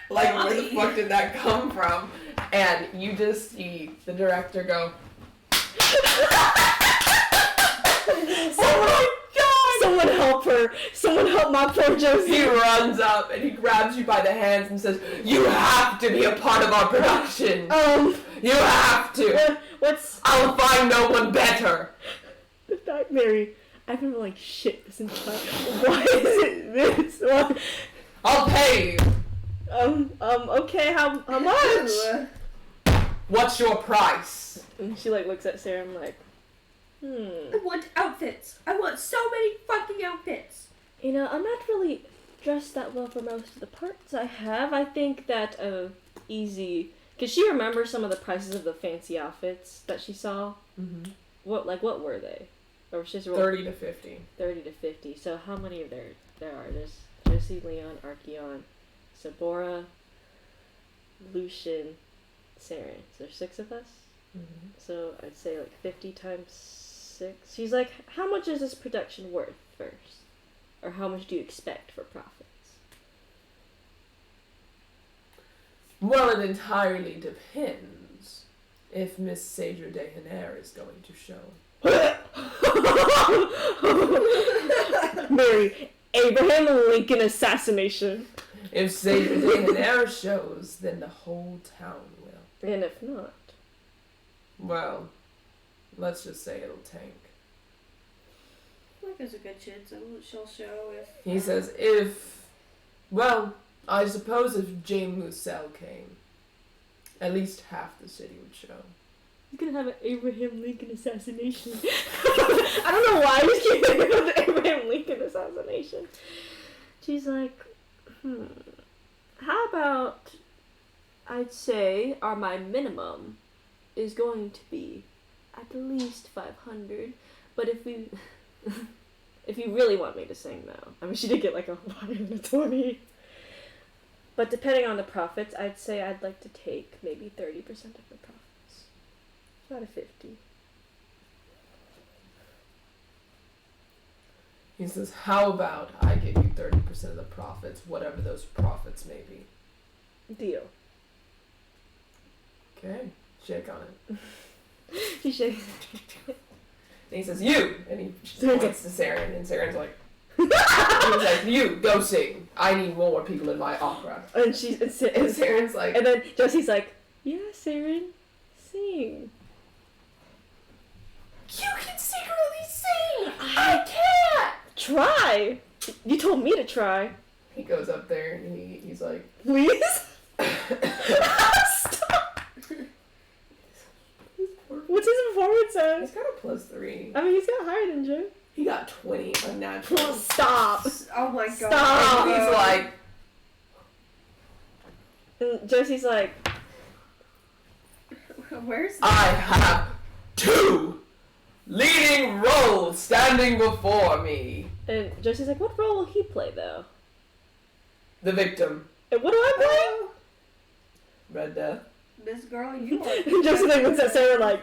where the fuck did that come from? And you just see the director go, Oh my god! Someone help her! Someone help my poor Josie! he runs up and he grabs you by the hands and says, you have to be a part of our production. You have to. What's... I'll find no one better. Mary, I've been like shit this entire... Why is it this? Why? I'll pay you. Okay, how much? What's your price? And she like looks at Sarah and like, I want outfits. I want so many fucking outfits. You know, I'm not really dressed that well for most of the parts I have. I think that, easy... Because she remembers some of the prices of the fancy outfits that she saw. Mm-hmm. What were they? Or just roll 30 to 50. 30 to 50. So how many of there are? There's Josie, Leon, Archeon, Sabora, Lucian, Saren. So there's 6 of us. Mm-hmm. So I'd say like 50 times 6. She's like, how much is this production worth first? Or how much do you expect for profits? Well, it entirely depends if Miss Sager de Hanair is going to show. Mary, Abraham Lincoln assassination. If Sager de Hanair shows, then the whole town will. And if not, Well, let's just say it'll tank. I think there's a good chance that she'll show if. He says, well, I suppose if Jane Mussel came, at least half the city would show. he's gonna have an Abraham Lincoln assassination. I don't know why I just keep thinking of the Abraham Lincoln assassination. She's like, how about I'd say my minimum is going to be at least 500, but if you really want me to sing though, I mean she did get like a higher than a 20. But depending on the profits, I'd say I'd like to take maybe 30% of the profits. Not a 50. He says, how about I give you 30% of the profits, whatever those profits may be. Deal. Okay, shake on it. He shakes. And he says, you! And he points to Saren, and Saren's like, he's like, you, go sing. I need more people in my opera. And Saren's like, and then Josie's like, yeah, Saren, sing. you can secretly sing! I can't! Try. You told me to try. He goes up there and he's like, Please? Stop. What's his performance at? he's got a +3. I mean, he's got higher than Joe. He got 20 unnatural. Stop. Oh my god. Stop. And he's like, And Josie's like, Where's I have 2 leading roles standing before me. and Josie's like, what role will he play though? The victim. And what do I Red Death. this girl? You are. play? And Josie like looks at Sarah like,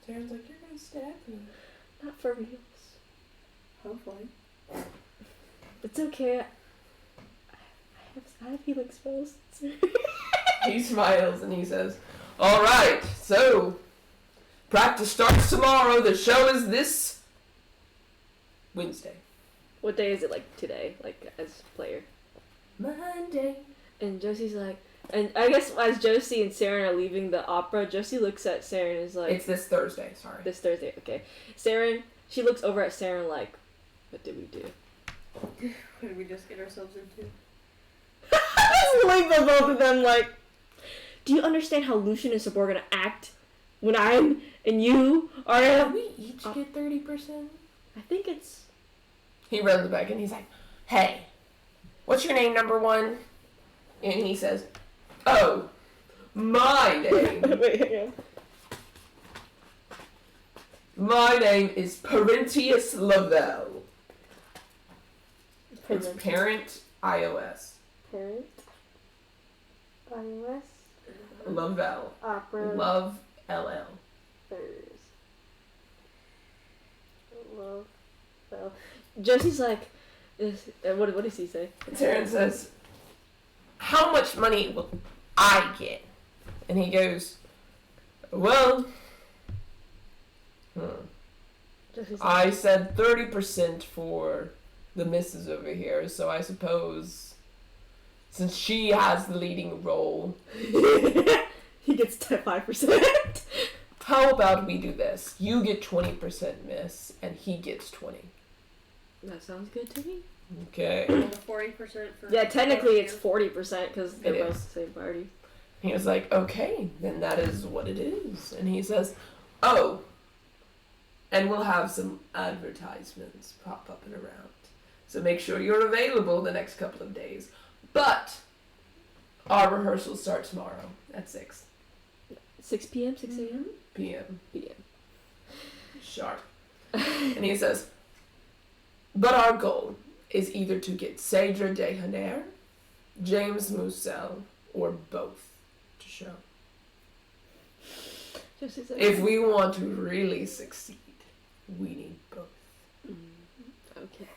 Saren's like, you're gonna stab me. not for reals. Hopefully. It's okay. I have healing spells. He smiles and he says, alright, so practice starts tomorrow. The show is this Wednesday. What day is it like today? Like as player? Monday. And Josie's like, and I guess as Josie and Saren are leaving the opera, Josie looks at Saren and is like, It's this Thursday, sorry. this Thursday, okay. Saren, she looks over at Saren like, what did we do? What did we just get ourselves into? Just like the both of them like, do you understand how Lucian and Sabor are gonna act when I'm and you are Can we each get 30%? I think it's He runs back and he's like, hey, what's your name, number 1? And he says, oh, my name. wait, hang on. My name is Parentius Lavelle. It's Parent. parent iOS. Parent. iOS. Lavelle. Opera. Love LL. First. Love. Well, Josie's like, what does he say? And Taryn says, how much money will I get? And he goes, well, Josie's like, I said 30% for the missus over here, so I suppose since she has the leading role, he gets 5%. how about we do this? You get 20%, miss, and he gets 20. That sounds good to me. Okay. And 40% for. Yeah, technically it's 40% because they're It both is. the same party. He was like, okay, then that is what it is. And he says, oh, and we'll have some advertisements pop up and around. So make sure you're available the next couple of days. But our rehearsals start tomorrow at 6 6 p.m., 6 a.m. p.m. p.m. Sharp. And he says, but our goal is either to get Cedra de Haner, James Moussel, or both to show. Jesse's like, If we want to really succeed, we need both. okay.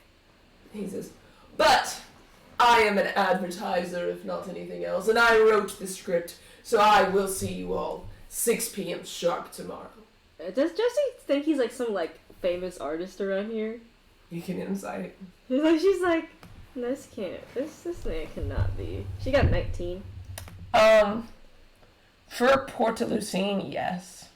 He says, but I am an advertiser, if not anything else, and I wrote the script, so I will see you all 6 p.m. sharp tomorrow. Does Jesse think he's like some like famous artist around here? You can insight. She's like, this man cannot be. She got 19. For Portalucine, yes.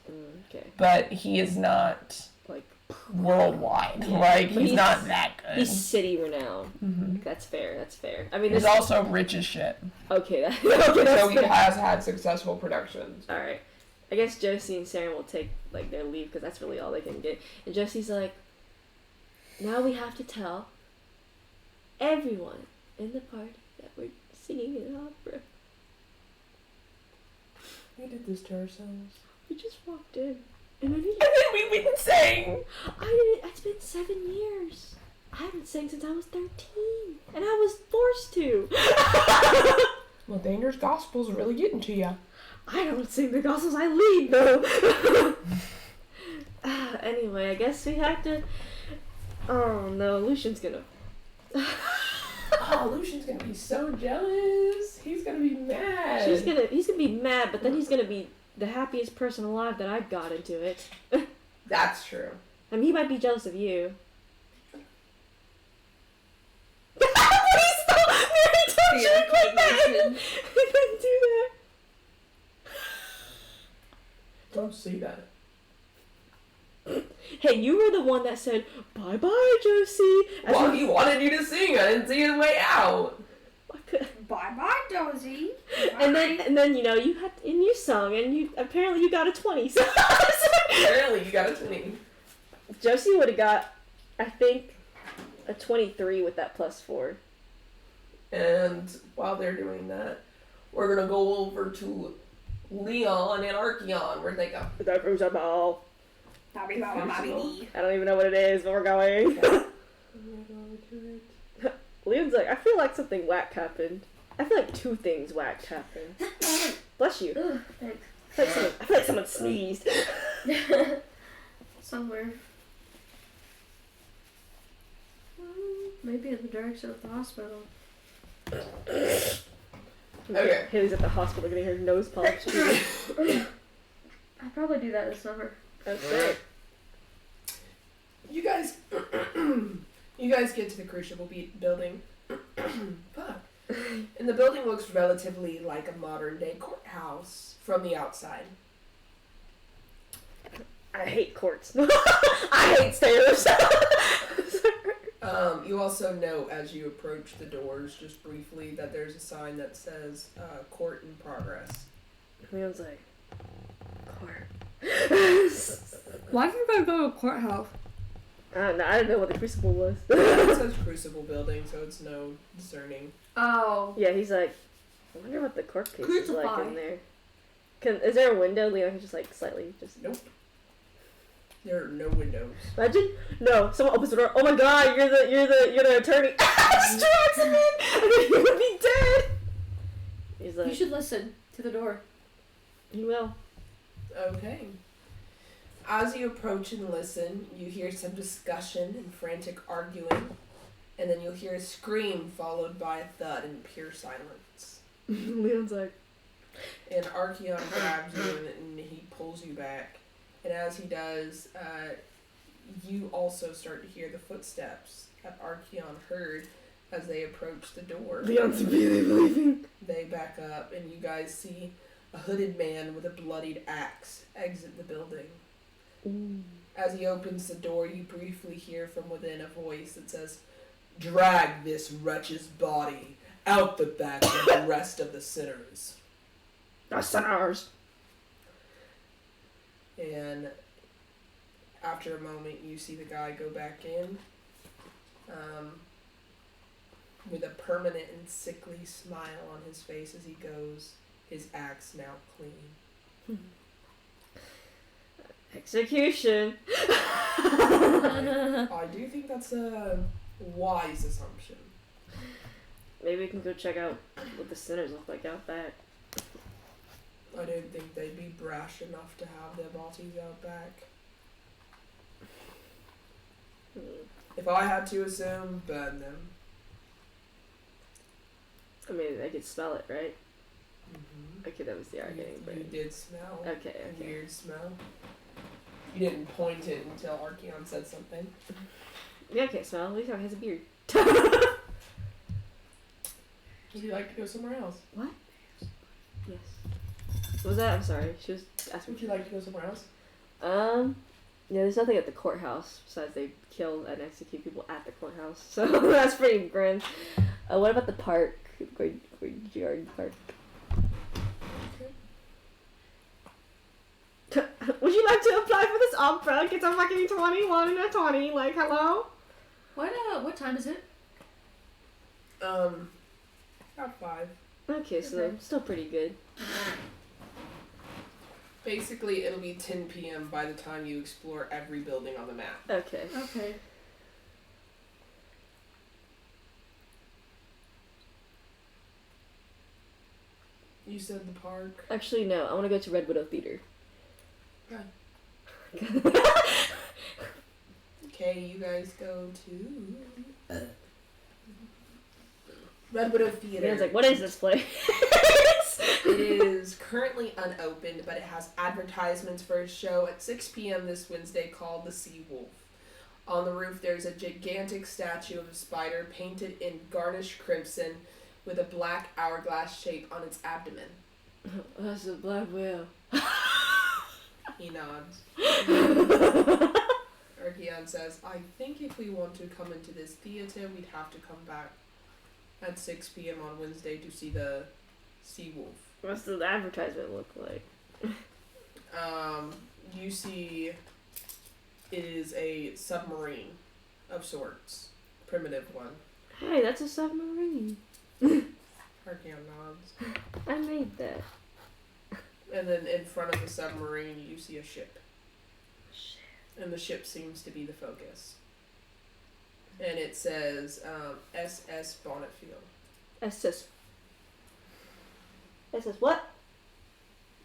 Okay. But he is not Like worldwide. Yeah. Like, But he's not that good. He's city renowned. Mm-hmm. That's fair. I mean, He's this also rich as shit. okay. Okay, So that's he fair. has had successful productions. All right. I guess Josie and Sarah will take like their leave because that's really all they can get. And Josie's like, now we have to tell everyone in the party that we're singing an opera. We did this to ourselves. We just walked in, and then And then we went and sang. It's been 7 years. I haven't sang since I was 13, and I was forced to. Well, Danger's Gospel's really getting to you. I don't sing the gospels, I lead though. Anyway, I guess we have to. Oh no, Lucian's gonna. Oh, Lucian's gonna be so jealous. He's gonna be mad. He's gonna be mad, but then he's gonna be the happiest person alive that I got into it. That's true. I mean, he might be jealous of you. Please don't! Mary, don't Fear joke like that! recognition. I couldn't do that. Don't see that. Hey, you were the one that said, bye-bye, Josie. As Well, you- he wanted you to sing. I didn't see his way out. Bye bye, Dozy. And then you know you sung and you apparently you got a 20. So Apparently, you got a 20. Josie would have got, I think, a 23 with that +4. And while they're doing that, we're gonna go over to Leon and Archeon. Where'd they go? That proves a ball. Bobby, Bobby, Bobby. I don't even know what it is, but we're going. Leon's like, I feel like something whack happened. I feel like 2 things whack happened. Bless you. Ugh, thanks. I feel like someone sneezed. Somewhere. Maybe in the direction of the hospital. Okay. Haley's at the hospital getting her nose polished. I'd probably do that this summer. Okay. You guys, you guys get to the Crucible building. Fuck. And the building looks relatively like a modern day courthouse from the outside. I hate courts. I hate stairs. You also note as you approach the doors, just briefly, that there's a sign that says "Court in Progress." Leon's like, court. Why are you gonna go to a courthouse? I don't know. I didn't know what the Crucible was. It says Crucible Building, so it's no discerning. Oh. Yeah, he's like, I wonder what the court case is like Crucify. in there. Is there a window? Leon can just like slightly just. Nope. There are no windows. Imagine, no, someone opens the door. Oh my God, you're the attorney. Just drags him in, and then he would be dead. He's like, You should listen to the door. he will. Okay. As you approach and listen, you hear some discussion and frantic arguing, and then you'll hear a scream followed by a thud in pure silence. Leon's like, And Archeon grabs you and he pulls you back. And as he does, you also start to hear the footsteps that Archeon heard as they approach the door. Leon's really leaving. They back up, and you guys see a hooded man with a bloodied axe exit the building. Ooh. As he opens the door, you briefly hear from within a voice that says, "Drag this wretch's body out the back of the rest of the sinners." The sinners. And after a moment, you see the guy go back in with a permanent and sickly smile on his face as he goes, his axe now clean. Execution. I do think that's a wise assumption. Maybe we can go check out what the sinners look like out back. I don't think they'd be brash enough to have their bodies out back. If I had to assume, burn them. I mean, I could smell it, right? Mm-hmm. Okay, that was the arguing You brain. did smell Okay, a okay. weird smell. You didn't point it until Archeon said something. Yeah, I can't smell. At least he has a beard. Would you like to go somewhere else? Yes. What was that? I'm sorry. She was asking. Would you like to go somewhere else? Yeah, there's nothing at the courthouse besides they kill and execute people at the courthouse. So that's pretty grim. What about the park? Graveyard Park. Would you like to apply for this opera? Get a fucking 21 and a 20. Like, hello? What time is it? About 5. Okay, so Okay. still pretty good. Basically, it'll be 10 p.m. by the time you explore every building on the map. Okay. Okay. You said the park. Actually, no. I want to go to Red Widow Theater. Right. Okay, you guys go to Red Widow Theater. Man's like, what is this place? It is currently unopened, but it has advertisements for a show at 6 p.m. this Wednesday called The Sea Wolf. On the roof, there's a gigantic statue of a spider painted in garnished crimson with a black hourglass shape on its abdomen. That's a black whale. He nods. Archeon says, I think if we want to come into this theater, we'd have to come back at 6 p.m. on Wednesday to see the Sea Wolf. What's the advertisement look like? You see it is a submarine of sorts. Primitive one. Hey, that's a submarine. Archeon nods. I made that. And then in front of the submarine, you see a ship. And the ship seems to be the focus. And it says SS Bonnetfield. SS what?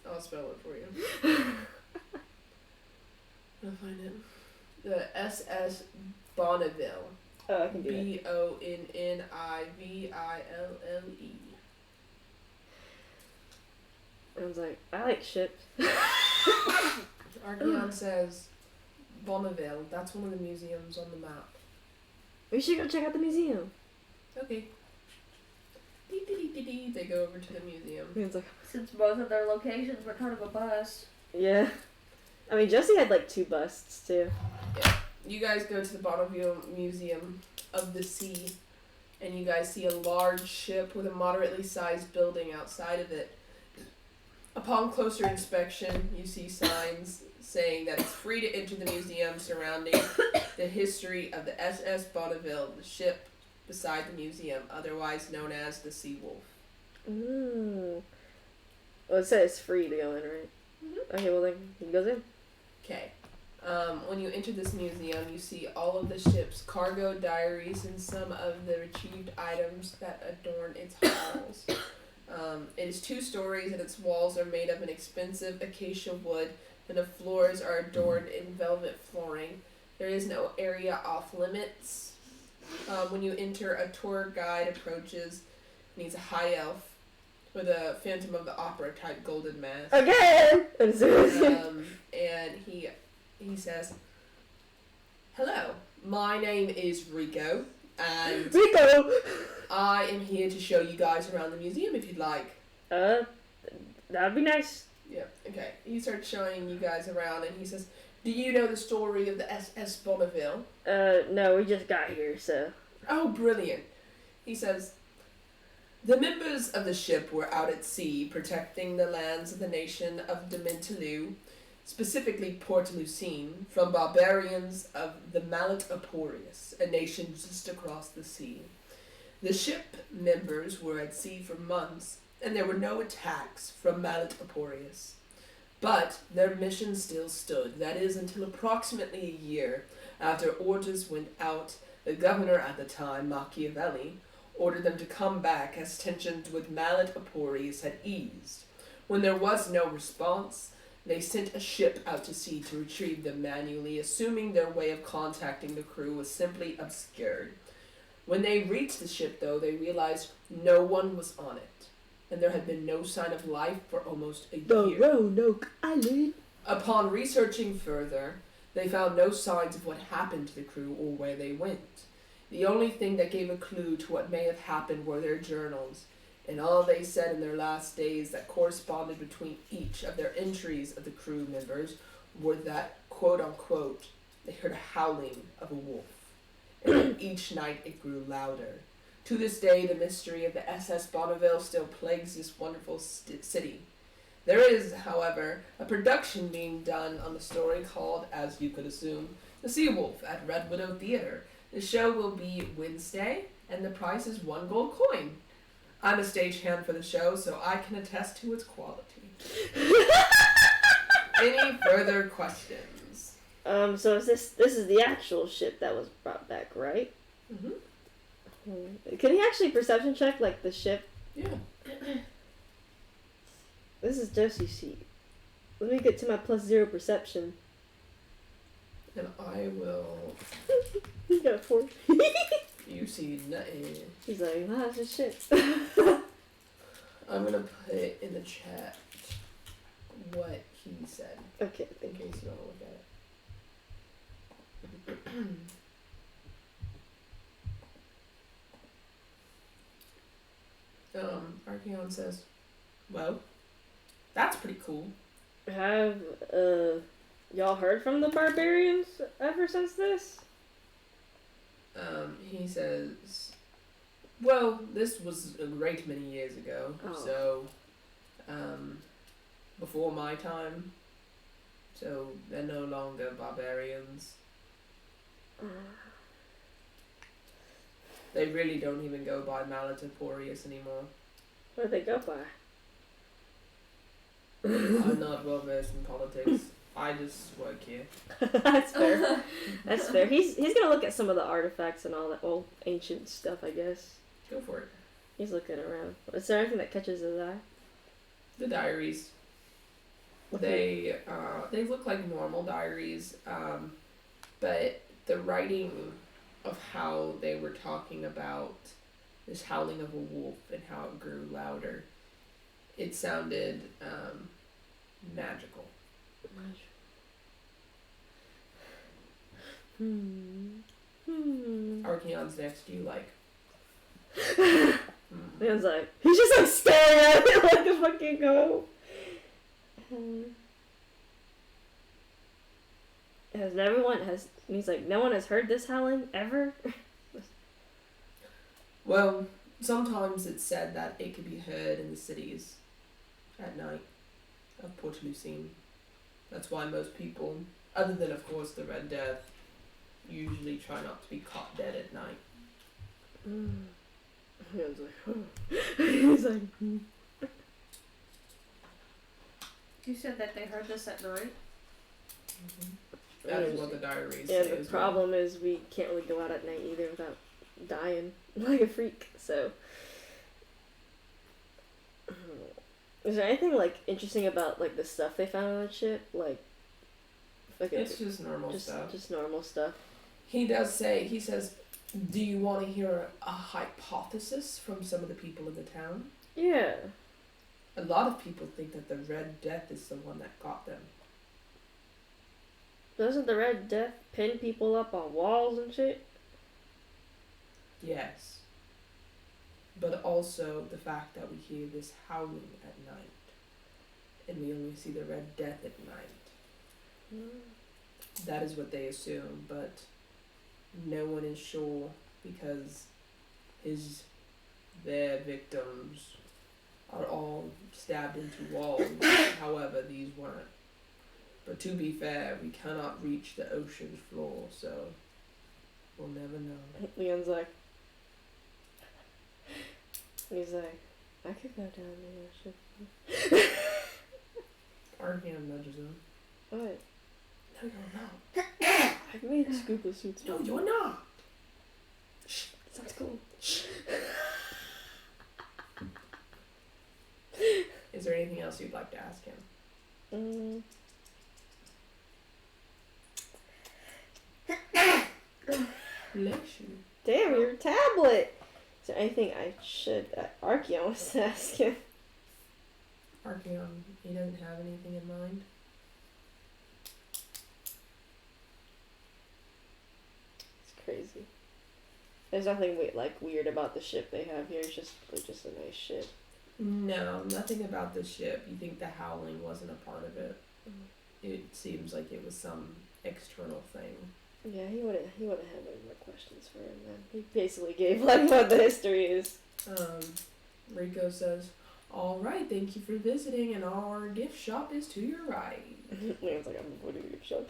I'll spell it for you. I'll find it. The SS Bonneville. Oh, I can do that. Bonniville. I was like, I like ships. Archeon says Bonneville. That's one of the museums on the map. We should go check out the museum. Okay. They go over to the museum. Man's like, Since both of their locations were kind of a bust. yeah. I mean, Josie had like 2 busts too. You guys go to the Bonneville Museum of the Sea, and you guys see a large ship with a moderately sized building outside of it. Upon closer inspection, you see signs saying that it's free to enter the museum surrounding the history of the SS Bonneville, the ship beside the museum, otherwise known as the Sea Wolf. Ooh. Well, it says free to go in, right? Mm-hmm. Okay, well then he goes in. Okay. When you enter this museum, you see all of the ship's cargo diaries and some of the retrieved items that adorn its halls. It is 2 stories, and its walls are made of an expensive acacia wood, and the floors are adorned in velvet flooring. There is no area off limits. When you enter, a tour guide approaches, and he's a high elf with a Phantom of the Opera type golden mask. Again! And he says, "Hello, my name is Rico, and Rico! I am here to show you guys around the museum if you'd like." That'd be nice. Yeah, okay. He starts showing you guys around, and he says, "Do you know the story of the SS Bonneville?" No, we just got here, so. "Oh, brilliant." He says, "The members of the ship were out at sea protecting the lands of the nation of Dementilou, specifically Port Lucine, from barbarians of the Mallet Aporius, a nation just across the sea. The ship members were at sea for months, and there were no attacks from Mallet Aporius. But their mission still stood. That is, until approximately a year after orders went out, the governor at the time, Machiavelli, ordered them to come back as tensions with Mallet Aporius had eased. When there was no response, they sent a ship out to sea to retrieve them manually, assuming their way of contacting the crew was simply obscured. When they reached the ship, though, they realized no one was on it, and there had been no sign of life for almost a year. Roanoke Island. Upon researching further, they found no signs of what happened to the crew or where they went. The only thing that gave a clue to what may have happened were their journals, and all they said in their last days that corresponded between each of their entries of the crew members were that, quote-unquote, they heard a howling of a wolf, and each night it grew louder. To this day, the mystery of the SS Bonneville still plagues this wonderful city. There is, however, a production being done on the story called, as you could assume, The Sea Wolf at Red Widow Theater. The show will be Wednesday, and the price is 1 gold coin. I'm a stagehand for the show, so I can attest to its quality. Any further questions? So is this is the actual ship that was brought back, right? Mm-hmm. Can he actually perception check, like, the ship? Yeah. This is Josie sheet. Let me get to my +0 perception. And I will... He's got a 4. You see nothing. He's like, wow, that's just shit. I'm gonna put in the chat what he said, Okay, in thank you. case you want to look at it. Archeon says, well, that's pretty cool. Have, y'all heard from the barbarians ever since this? He says, well, this was a great many years ago, so, before my time, so they're no longer barbarians. They really don't even go by Malatoporius anymore. What do they go by? I'm not well versed in politics. I just work here. That's fair. That's fair. He's gonna look at some of the artifacts and all that old ancient stuff, I guess. Go for it. He's looking around. Is there anything that catches his eye? The diaries. They look like normal diaries, but the writing of how they were talking about this howling of a wolf and how it grew louder, it sounded magical. Archeon's next to you, like. Man's like, he's just like staring at it like a fucking go. He's like, no one has heard this howling ever? Well, sometimes it's said that it can be heard in the cities at night of Port Lucine. That's why most people, other than of course the Red Death, usually try not to be caught dead at night. He's like, he's like, You said that they heard this at night? That is what the diaries yeah, say the as problem is we can't really go out at night either without dying like a freak, so. Is there anything, like, interesting about, like, the stuff they found on the ship? Like it's just normal stuff. Just normal stuff. He does say, he says, do you want to hear a hypothesis from some of the people in the town? Yeah. A lot of people think that the Red Death is the one that got them. Doesn't the Red Death pin people up on walls and shit? Yes. But also the fact that we hear this howling at night. And we only see the Red Death at night. That is what they assume, but no one is sure because their victims are all stabbed into walls. However, these weren't. But to be fair, we cannot reach the ocean floor, so we'll never know. Leon's like, he's like, I could go down the ocean. Arcan nudges him. What? No, you're not. I made scuba suits. No, before. you're not. Sounds cool. Is there anything else you'd like to ask him? Bless you. Damn, your tablet. Is there anything I should Archeon was to ask him? Arcan, he doesn't have anything in mind. It's crazy. There's nothing weird about the ship they have here. It's just a nice ship. No, nothing about the ship. You think the howling wasn't a part of it. It seems like it was some external thing. Yeah, he wouldn't have any more questions for him then. He basically gave what the history is. Rico says, "All right, thank you for visiting, and our gift shop is to your right." Liam's like, I'm avoiding the gift shop.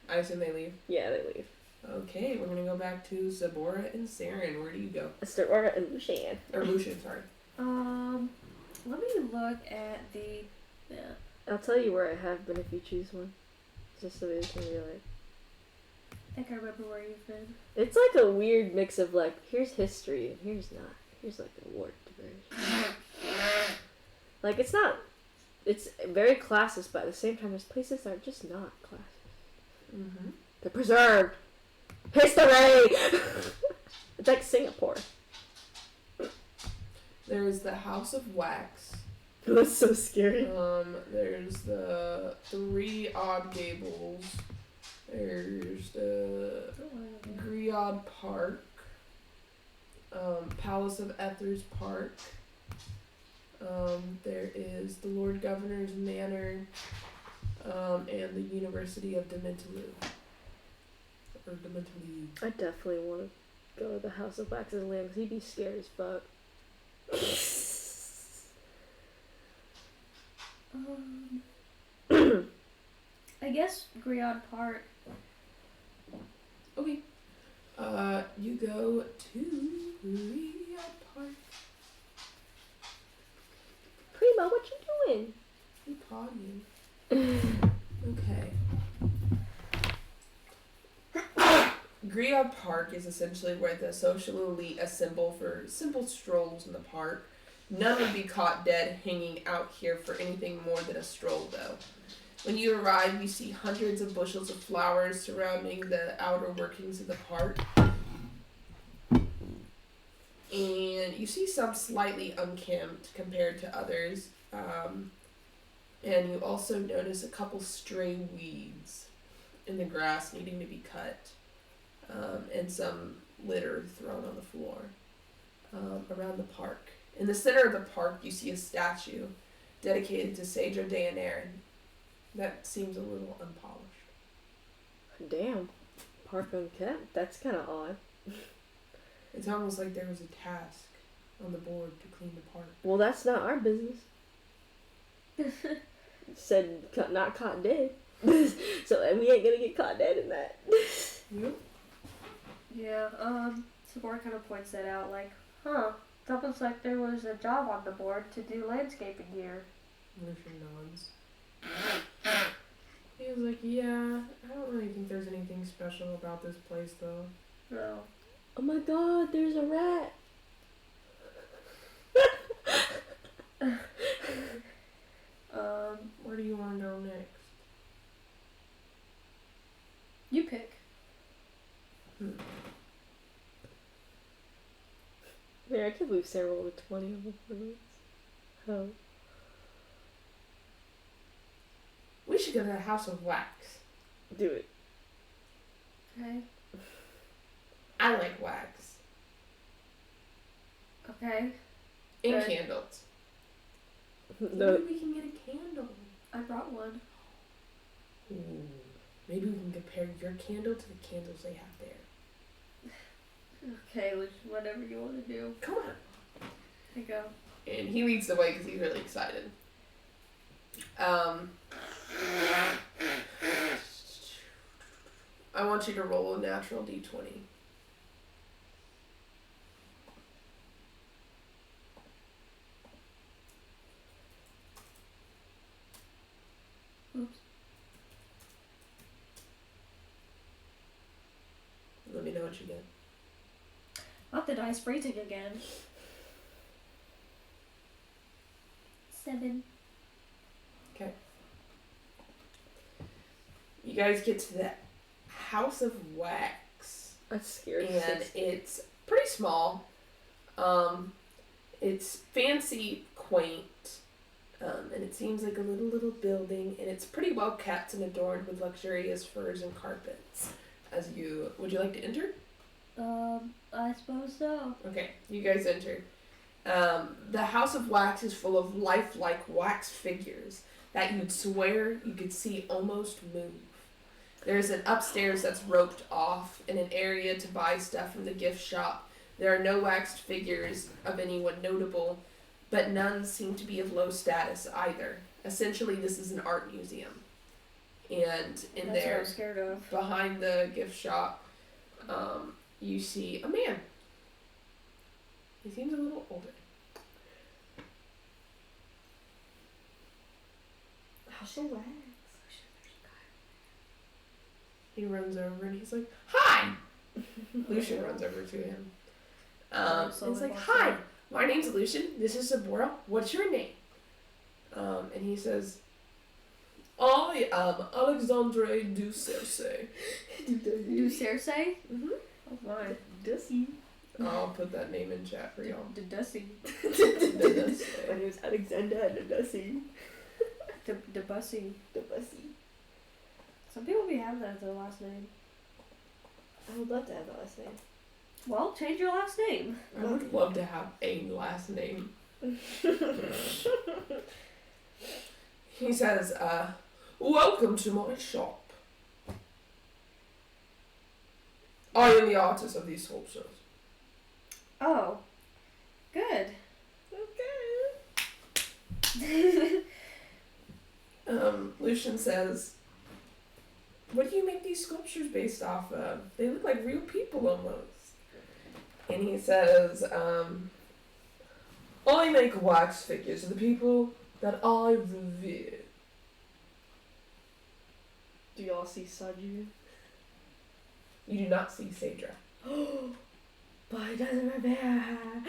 I assume they leave. Yeah, they leave. Okay, we're gonna go back to Zabora and Saren. Where do you go? Aurora and Lucian. Or Lucian, sorry. Let me look at the. Yeah. I'll tell you where I have been if you choose one. Just so you can be like. I think I remember where you've been. It's like a weird mix of like, here's history and here's not. Here's like a warped version. Like it's not. It's very classist, but at the same time, there's places that are just not classist. Mm-hmm. They're preserved. History! It's like Singapore. There's the House of Wax. That's so scary. There's the 3 Odd Gables. There's the Griod Park. Palace of Ethers Park. There is the Lord Governor's Manor. And the University of Dementaloo. Or Dementaloo. I definitely want to go to the House of Wax as Lamb because he'd be scared as fuck. I guess Griod Park. Okay. You go to Griod Park. Primo, what you doing? You pottying. Okay. Griod Park is essentially where the social elite assemble for simple strolls in the park. None would be caught dead hanging out here for anything more than a stroll, though. When you arrive, you see hundreds of bushels of flowers surrounding the outer workings of the park. And you see some slightly unkempt compared to others. And you also notice a couple stray weeds in the grass needing to be cut. And some litter thrown on the floor around the park. In the center of the park, you see a statue dedicated to Sager Daenerys. That seems a little unpolished. Damn. Park unkept? That's kind of odd. It's almost like there was a task on the board to clean the park. Well, that's not our business. Said not caught dead. So we ain't gonna get caught dead in that. Yep. Yeah, Sabor kind of points that out, like, it's almost like there was a job on the board to do landscaping here. Lucian nods. He was like, yeah, I don't really think there's anything special about this place, though. No. Oh my god, there's a rat. Where do you want to go next? You pick. Man, I can't believe Sarah rolled a 20 over 4 minutes. How? We should go to the House of Wax. Do it. Okay. I like wax. Okay. And Good. candles. No. Maybe we can get a candle. I brought one. Ooh. Maybe we can compare your candle to the candles they have there. Okay, whatever you want to do. Come on. Here you go. And he leads the way because he's really excited. I want you to roll a natural d20. much you get? Not the dice freezing again. 7. You guys get to the House of Wax. That's scary. And it's pretty small. It's fancy, quaint, and it seems like a little building, and it's pretty well kept and adorned with luxurious furs and carpets. Would you like to enter? I suppose so. Okay, you guys enter. The House of Wax is full of lifelike wax figures that you'd swear you could see almost move. There's an upstairs that's roped off in an area to buy stuff from the gift shop. There are no waxed figures of anyone notable, but none seem to be of low status either. Essentially, this is an art museum. And in That's what there, I'm scared of. behind the gift shop, you see a man. He seems a little older. House of Wax. He runs over and he's like, "Hi!" Lucian runs over to him. And he's like, "Hi, my name's Lucian. This is Sabora. What's your name?" And he says, "I am Alexandre du Cerce." Do Cersei? Mm-hmm. Oh my. Dussy. I'll put that name in chat for y'all. The Dussy. My name is Alexander Dussy. The Bussy. The Bussy. Some people be having that as their last name. I would love to have the last name. Well, change your last name. I would love to have a last name. He says, "Welcome to my shop. I am the artist of these sculptures." Oh. Good. Okay. Lucian says, "What do you make these sculptures based off of? They look like real people almost." And he says, "I make wax figures of the people that I revere." Do y'all see Saju? You do not see Sadra. But he doesn't revere her.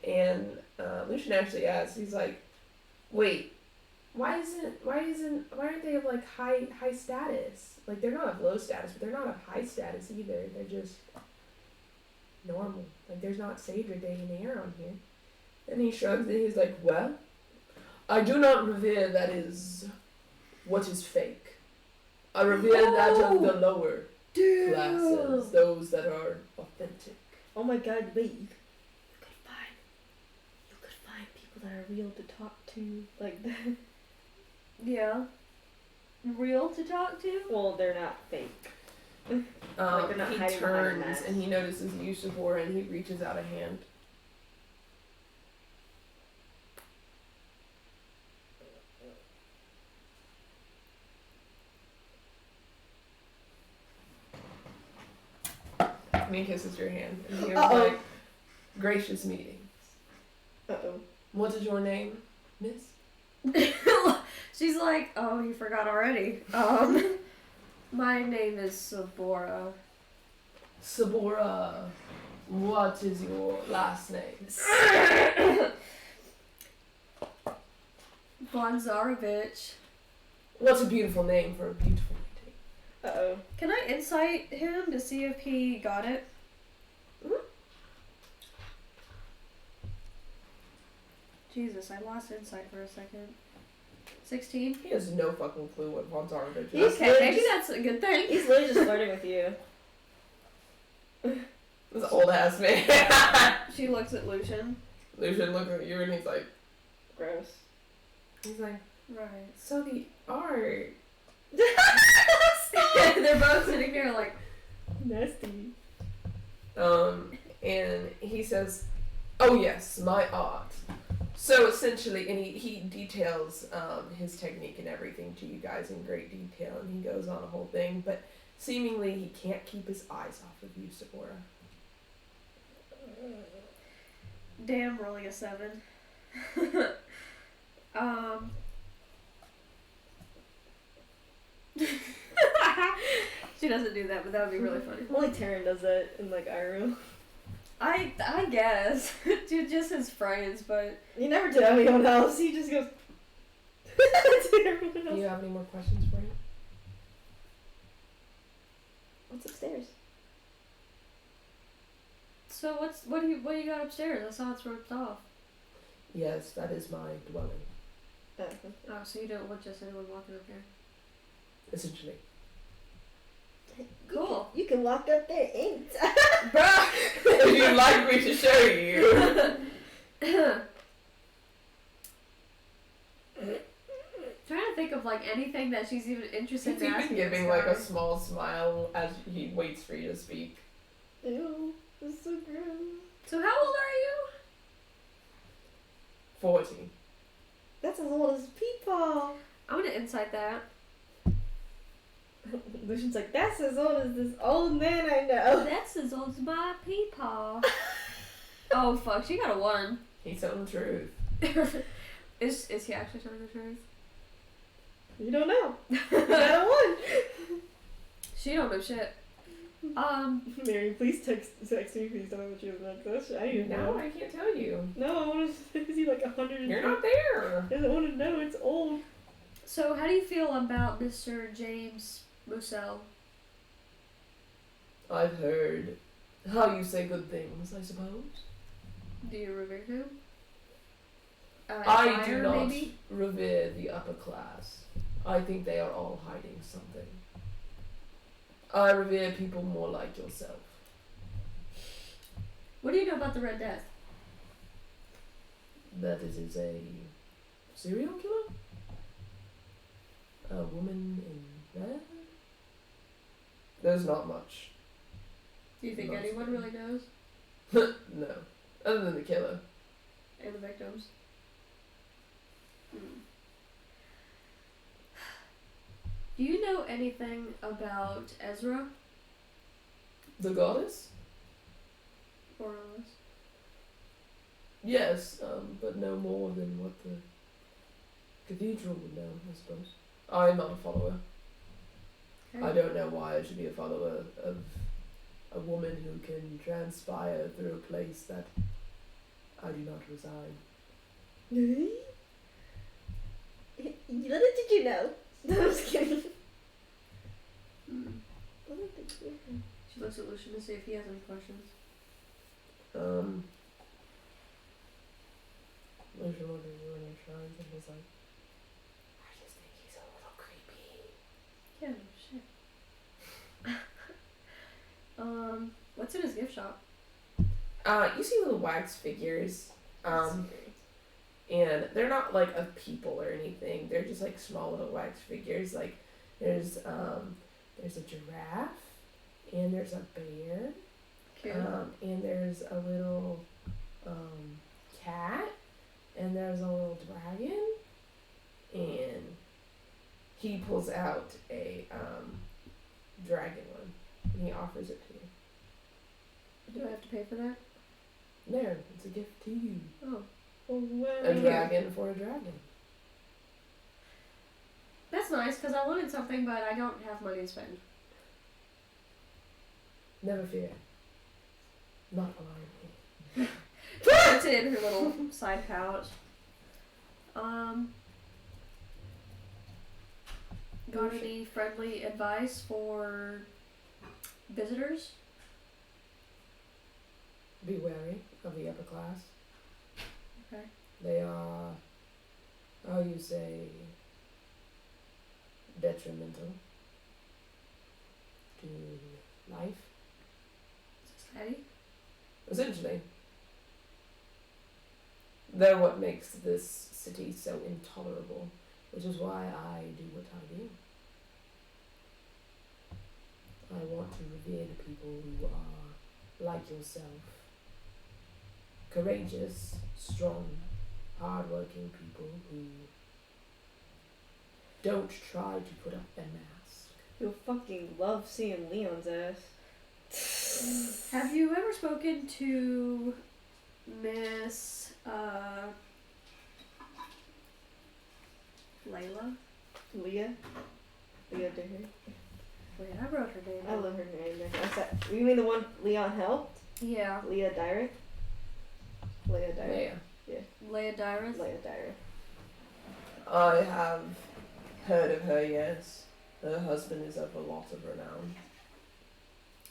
And Lucian actually asks, he's like, "Wait, why aren't they of like high status? Like they're not of low status, but they're not of high status either. They're just normal. Like there's not Sadra Dayanair on here." And he shrugs and he's like, "Well, I do not revere that is what is fake. I revere that of the lower classes, those that are authentic." Oh my god, wait. You could find people that are real to talk to like that. Yeah. Real to talk to? Well, they're not fake. Like, they're not He hiding behind a turns mask. and he notices you, Sabora, and he reaches out a hand. And he kisses your hand. And he was like, "Gracious meeting. Uh-oh. What is your name, miss?" She's like, oh, you forgot already. My name is Sabora. Sabora, what is your last name? Bonzarovich. What's a beautiful name for a beautiful lady? Uh-oh. Can I insight him to see if he got it? Jesus, I lost insight for a second. 16? He has no fucking clue what Von Zarovich He's is. Okay, maybe that's a good thing. He's literally just flirting with you. This old ass man. She looks at Lucian. Lucian looks at you and he's like, Gross. he's like, Right. "So the art." They're both sitting there like, Nasty. And he says, "Oh yes, my art." So essentially, and he details his technique and everything to you guys in great detail, and he goes on a whole thing, but seemingly he can't keep his eyes off of you, Sabora. damn, rolling a 7. She doesn't do that, but that would be really funny. Only Taryn does that in like IRL. I guess. Just his friends, but You never tell anyone else. He just goes to everyone Do else. you have any more questions for him? What's upstairs? so what do you got upstairs? I saw it's roped off. Yes, that is my dwelling, Oh, so you don't want just anyone walking up here. essentially. Cool. You can walk up there anytime. Bruh! If you'd like me to show you. Trying to think of like anything that she's even interested He's in even asking. giving this like a guy. small smile as he waits for you to speak. Ew, that's so gross. So how old are you? 40. That's as old as Peepaw. I'm gonna insight that. Lucian's like, that's as old as this old man I know. That's as old as my peepaw. Oh fuck, she got a 1. He's telling the truth. Is he actually telling the truth? You don't know. You got a 1. She don't know shit. Mary, please text me. Please tell me what you have next question. I don't even No, know. I can't tell you. No, I want to. Is he like 100? You're not there. I don't want to know. It's old. So how do you feel about Mr. James Mussel? I've heard how you say good things, I suppose. Do you revere him? I do Admire, not maybe? revere the upper class. I think they are all hiding something. I revere people more like yourself. What do you know about the Red Death? That it is a serial killer? A woman in red? There's not much. Do you think Not anyone really. really knows? No. Other than the killer. And the victims? Do you know anything about Ezra? The goddess? Or Alice? Yes, but no more than what the cathedral would know, I suppose. I'm not a follower. I don't know why I should be a follower of a woman who can transpire through a place that I do not reside. Little did you know. No, I'm just kidding. She looks at Lucian to see if he has any questions. Lucian wondering when I shrines and he's like, I just think he's a little creepy. Yeah, no shit. What's in his gift shop? You see little wax figures. And they're not like of people or anything. They're just like small little wax figures. Like there's a giraffe, and there's a bear, Cute. and there's a little cat, and there's a little dragon, and he pulls out a dragon one, and he offers it to you. Do I have to pay for that? There, it's a gift to you. Oh. A dragon for a dragon. That's nice, because I wanted something, but I don't have money to spend. Never fear. Not alarming. Puts it in her little side pouch. Got any friendly advice for visitors? Be wary of the upper class. Okay. They are, how you say, detrimental to life. Society? Essentially. They're what makes this city so intolerable, which is why I do what I do. I want to revere the people who are like yourself. Courageous, strong, hard-working people who don't try to put up their mask. You'll fucking love seeing Leon's ass. Have you ever spoken to Miss Layla? Leah? Leah Digger? Wait, I wrote her name. I love her name. What's that? You mean the one Leon helped? Yeah. Leah Dyrek? Leah Dyrek. Leia Dyrus. Leah Dyrek. I have heard of her, yes. Her husband is of a lot of renown.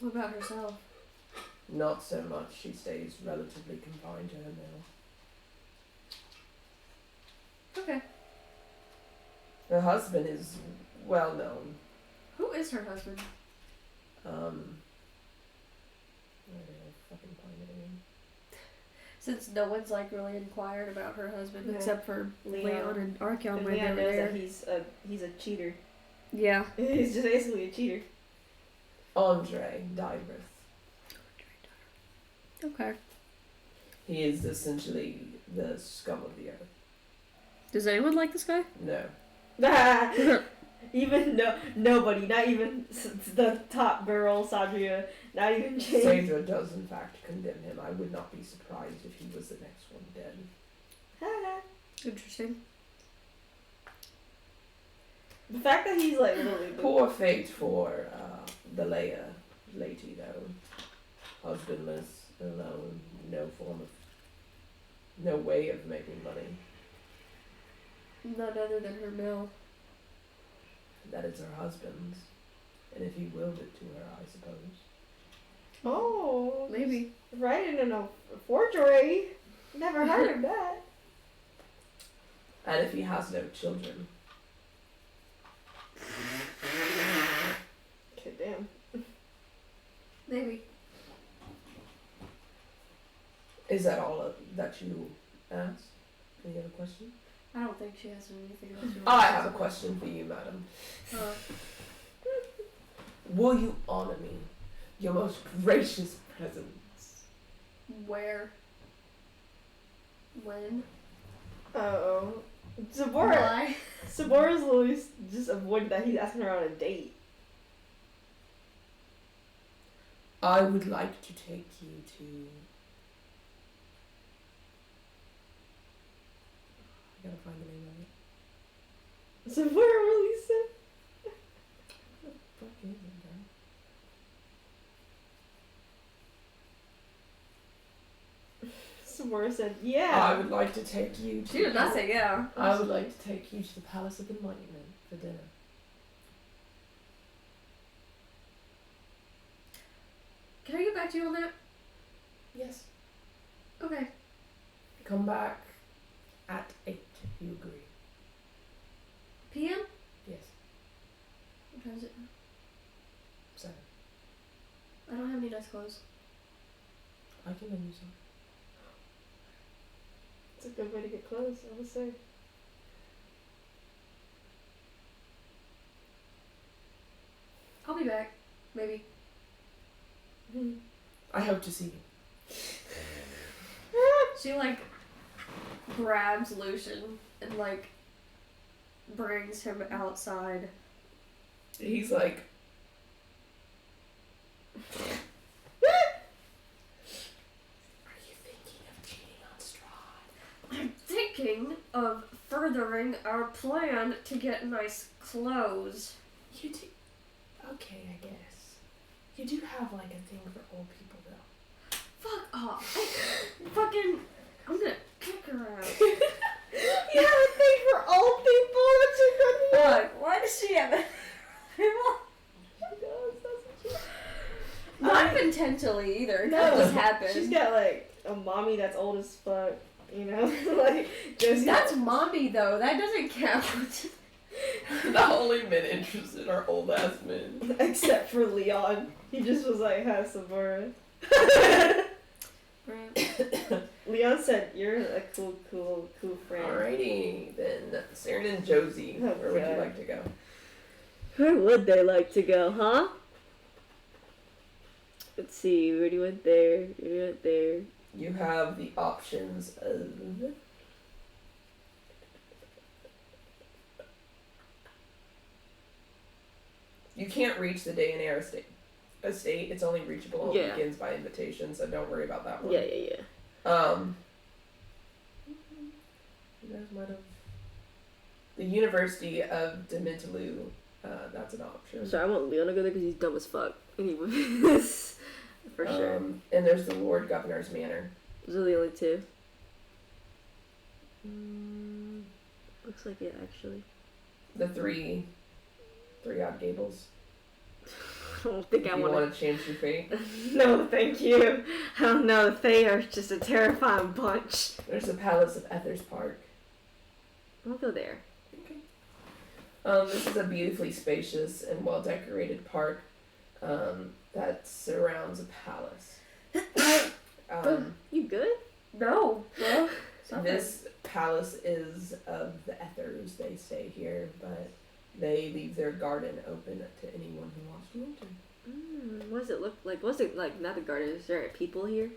What about herself? Not so much. She stays relatively confined to her mill. Okay. Her husband is well known. Who is her husband? Where did I fucking find it again? Since no one's like really inquired about her husband Yeah. except for Leon and Archeon And when they Leon were knows there. that he's a cheater. Yeah. He's just basically a cheater. Andre Dyrith. Okay. He is essentially the scum of the earth. Does anyone like this guy? No. Even nobody, not even the top girl, Sadria, not even James. Sadra does in fact condemn him. I would not be surprised if he was the next one dead. Interesting. The fact that he's like literally Poor fate for the Leia lady though. Husbandless, alone, no way of making money. None other than her mill. That is her husband's. And if he willed it to her, I suppose. Oh, Maybe. writing in a forgery. Never heard of that. And if he has no children. Okay, damn. Maybe. Is that all that you asked? Any other questions? I don't think she has anything else. I have a question for you, madam. Will you honor me, your most gracious presence? Where? When? Oh, Sabora. Why? Sabora's always just avoided that. He's asking her on a date. I would like to take you to... I gotta find the name of it. Sabora really said. What the fuck is it, bro? Sabora said, I yeah. would like to take you to... She did not say yeah. I would like to take you to the Palace of Enlightenment for dinner. Can I get back to you on that? Yes. Okay. Come back at 8, if you agree. PM? Yes. What time is it? 7. I don't have any nice clothes. I can lend you some. It's a good way to get close, I would say. I'll be back. Maybe. I hope to see you. She like grabs Lucian and like brings him outside. He's like... Are you thinking of cheating on Strahd? I'm thinking of furthering our plan to get nice clothes. You do... Okay, I guess. You do have like a thing for old people though. Fuck off. I'm gonna kick her out. You have a thing for old people? That's a good one. Fuck, why does she have it? She does, doesn't she? Not intentionally either. No, That just happened. She's got like a mommy that's old as fuck, you know? Like, Josie. That's mommy though. That doesn't count. The only men interested are old ass men. Except for Leon. He just was like, hi, Sabora. Leon said, you're a cool friend. Alrighty, then Saren and Josie, Oh, where would you God. like to go? Where would they like to go, huh? Let's see, we already went there. You have the options of... You can't reach the Day and Air estate. It's only reachable on Yeah. weekends by invitation, so don't worry about that one. Yeah. You guys might have... The University of Dementaloo that's an option. So I want Leon to go there because he's dumb as fuck. And he was for sure. And there's the Lord Governor's Manor. Those are the only two. Looks like it actually. The three odd gables. I don't think If I you want want to change your fate. No, thank you. I don't know. They are just a terrifying bunch. There's the Palace of Ethers Park. I'll go there. This is a beautifully spacious and well-decorated park that surrounds a palace. You good? No, bro. This palace is of the Ethers. They stay here, but they leave their garden open to anyone who wants to enter. What does it look like? What's it like? Not the garden. Is there people here?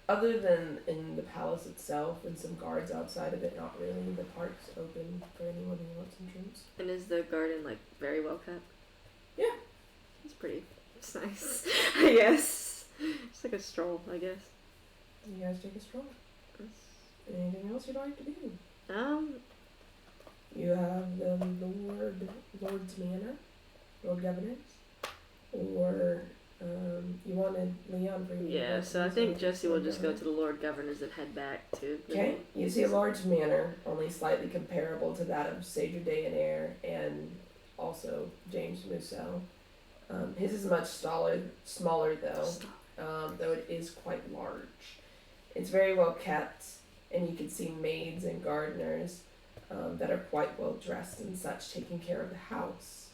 Other than in the palace itself and some guards outside of it, not really. The park's open for anyone who wants entrance. And is the garden like very well kept? Yeah. It's pretty. It's nice. I guess. It's like a stroll, I guess. You guys take a stroll. Anything else you'd like to do? You have the Lord's Manor, Lord Governor's, or you wanted Leon for you. Yeah, so I think Jesse will just go to the Lord Governor's and head back to. Okay, you see a large manor, only slightly comparable to that of Sager Dayonair and also James Musso. His is much smaller though, though it is quite large. It's very well kept, and you can see maids and gardeners that are quite well dressed and such, taking care of the house.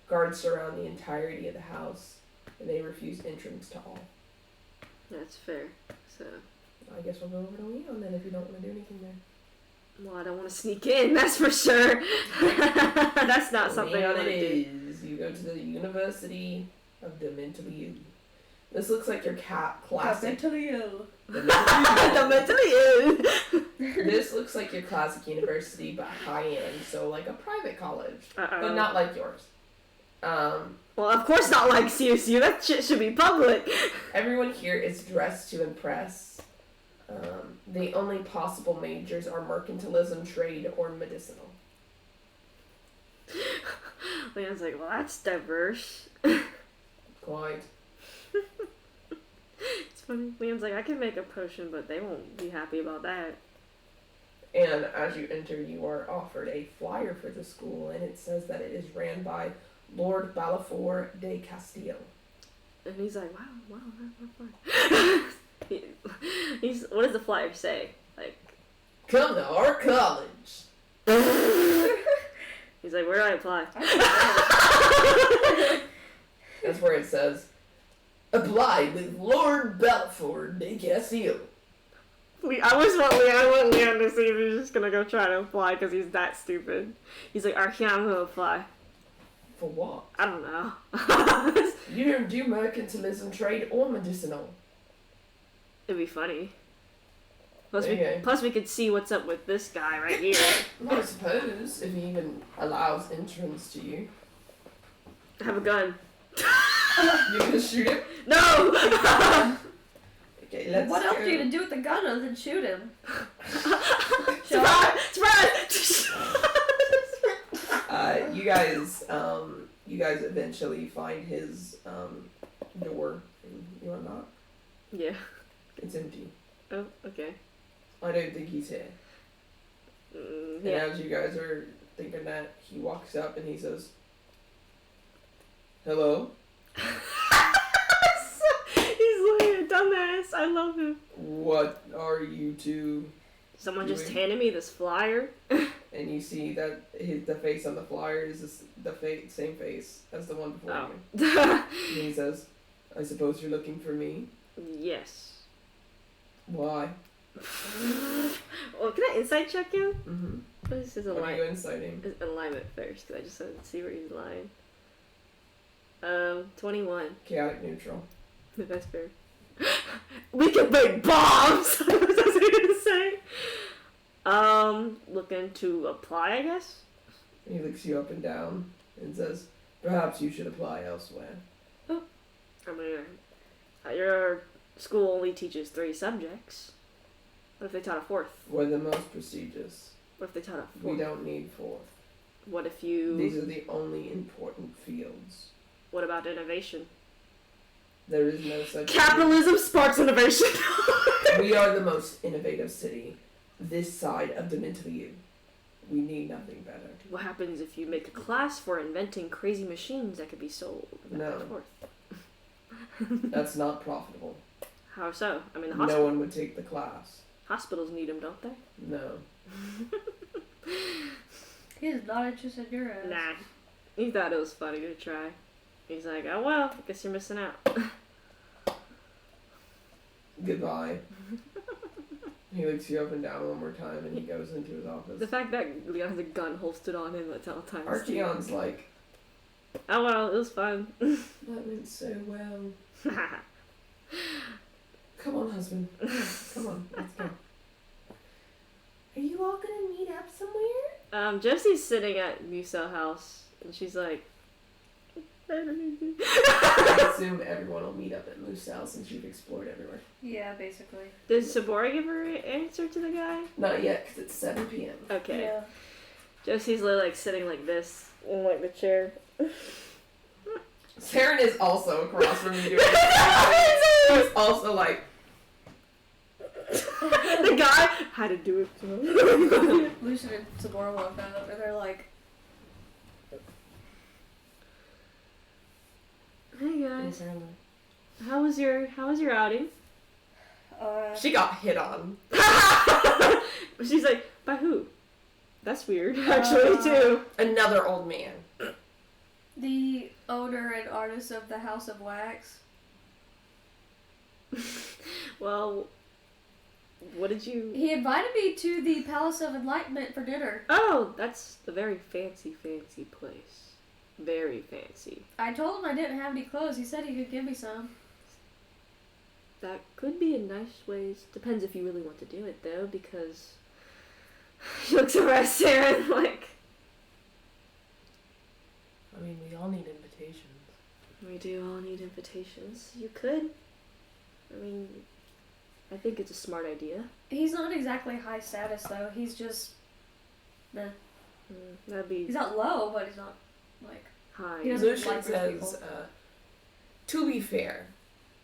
Guards surround the entirety of the house, and they refuse entrance to all. That's fair. So. I guess we'll go over to Leon then if you don't want to do anything there. Well, I don't want to sneak in, that's for sure. That's not something I Leon want it to do. is. You go to the University of the Mentally Ill. This looks like your classic. Mentally ill. The The mentally ill. This looks like your classic university, but high end, so like a private college, but not like yours. Well, of course not like CSU. That shit should be public. Everyone here is dressed to impress. The only possible majors are mercantilism, trade, or medicinal. Leon's like, well, that's diverse. Quite. It's funny. Leon's like, I can make a potion, but they won't be happy about that. And as you enter, you are offered a flyer for the school, and it says that it is ran by Lord Balfour de Castillo. And he's like, wow, that's fun. He's, what does the flyer say? Like, Come to our college. he's like, where do I apply? That's where it says, apply with Lord Balfour de Castillo. I want Leon to see if he's just gonna go try to apply because he's that stupid. He's like, I'm gonna apply. For what? I don't know. You don't do mercantilism, trade, or medicinal. It'd be funny. Okay. Plus we could see what's up with this guy right here. I suppose, if he even allows entrance to you. I have a gun. You're gonna shoot him? No! Okay, let's What else go. are you gonna do with the gun other than shoot him? Surprise! You guys eventually find his door. You want to knock? Yeah. It's empty. Oh, okay. I don't think he's here. And Yeah. as you guys are thinking that, he walks up and he says, "Hello? He's like a dumbass. I love him. What are you two?" Someone just Doing? handed me this flyer. And you see that the face on the flyer is the same face as the one before you. Oh. And he says, "I suppose you're looking for me? Yes. Why?" Well, can I insight check him? Mm-hmm. This is What are you alignment. inciting? Alignment first, because I just want to see where he's lying. 21. Chaotic neutral. That's fair. We can make bombs! That's what I was gonna say. Looking to apply, I guess? He looks you up and down and says, "Perhaps you should apply elsewhere." I mean, your school only teaches 3 subjects. What if they taught a 4th? We're the most prestigious. What if they taught a 4th? We don't need 4th. What if you... These are the only important fields. What about innovation? There is no such Capitalism sparks innovation. thing. We are the most innovative city this side of the Mintview. We need nothing better. What happens if you make a class for inventing crazy machines that could be sold? Back No. and forth? That's not profitable. How so? I mean, the No one would take the class. hospitals need them, don't they? No. He's not interested in your ass. Nah. He thought it was funny to try. He's like, oh well, I guess you're missing out. Goodbye. He looks you up and down one more time and he goes into his office. The fact that Leon has a gun holstered on him at all times. Archeon's like, Oh well, it was fun. that went so well. Come on, husband. Come on, let's go. Are you all gonna meet up somewhere? Josie's sitting at Musa house and she's like, I assume everyone will meet up at Moose House since you've explored everywhere. Yeah, basically. Did Sabora give her an answer to the guy? Not yet, because it's 7 p.m. Okay. Yeah. Josie's like sitting like this in like the chair. Saren is also across from you doing it. He's also like, The guy had to do it to him. Lucian and Sabora walk out and they're like, Hey guys, how was your outing? she got hit on. She's like, by who? That's weird, actually, too. Another old man. the owner and artist of the House of Wax. Well, what did you... He invited me to the Palace of Enlightenment for dinner. Oh, that's a very fancy place. Very fancy. I told him I didn't have any clothes. He said he could give me some. That could be a nice ways. Depends if you really want to do it, though, because... She looks over at Sarah and like... I mean, we all need invitations. We do all need invitations. You could. I mean, I think it's a smart idea. He's not exactly high status though. He's just, nah. That'd be He's not low, but he's not like. high. He doesn't Lucian like rich says, people. to be fair,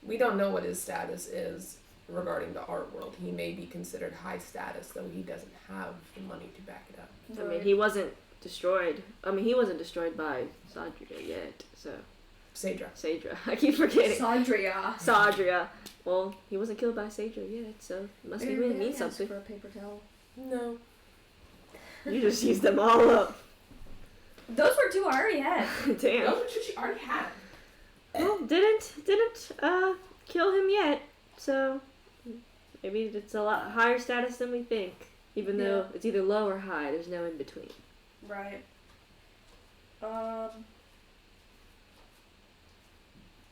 we don't know what his status is regarding the art world. He may be considered high status, though he doesn't have the money to back it up. I mean, he wasn't destroyed. I mean, he wasn't destroyed by Sadria yet, so... Sadra. Sadra. I keep forgetting. Sandria. Sadria. Well, he wasn't killed by Sadra yet, so it must be really mean Ask something. for a paper towel. No. You just used them all up. Those were two I already had. Damn. Those are two she already had. Well, didn't kill him yet, so maybe it's a lot higher status than we think. Even though it's either low or high, there's no in between. Right.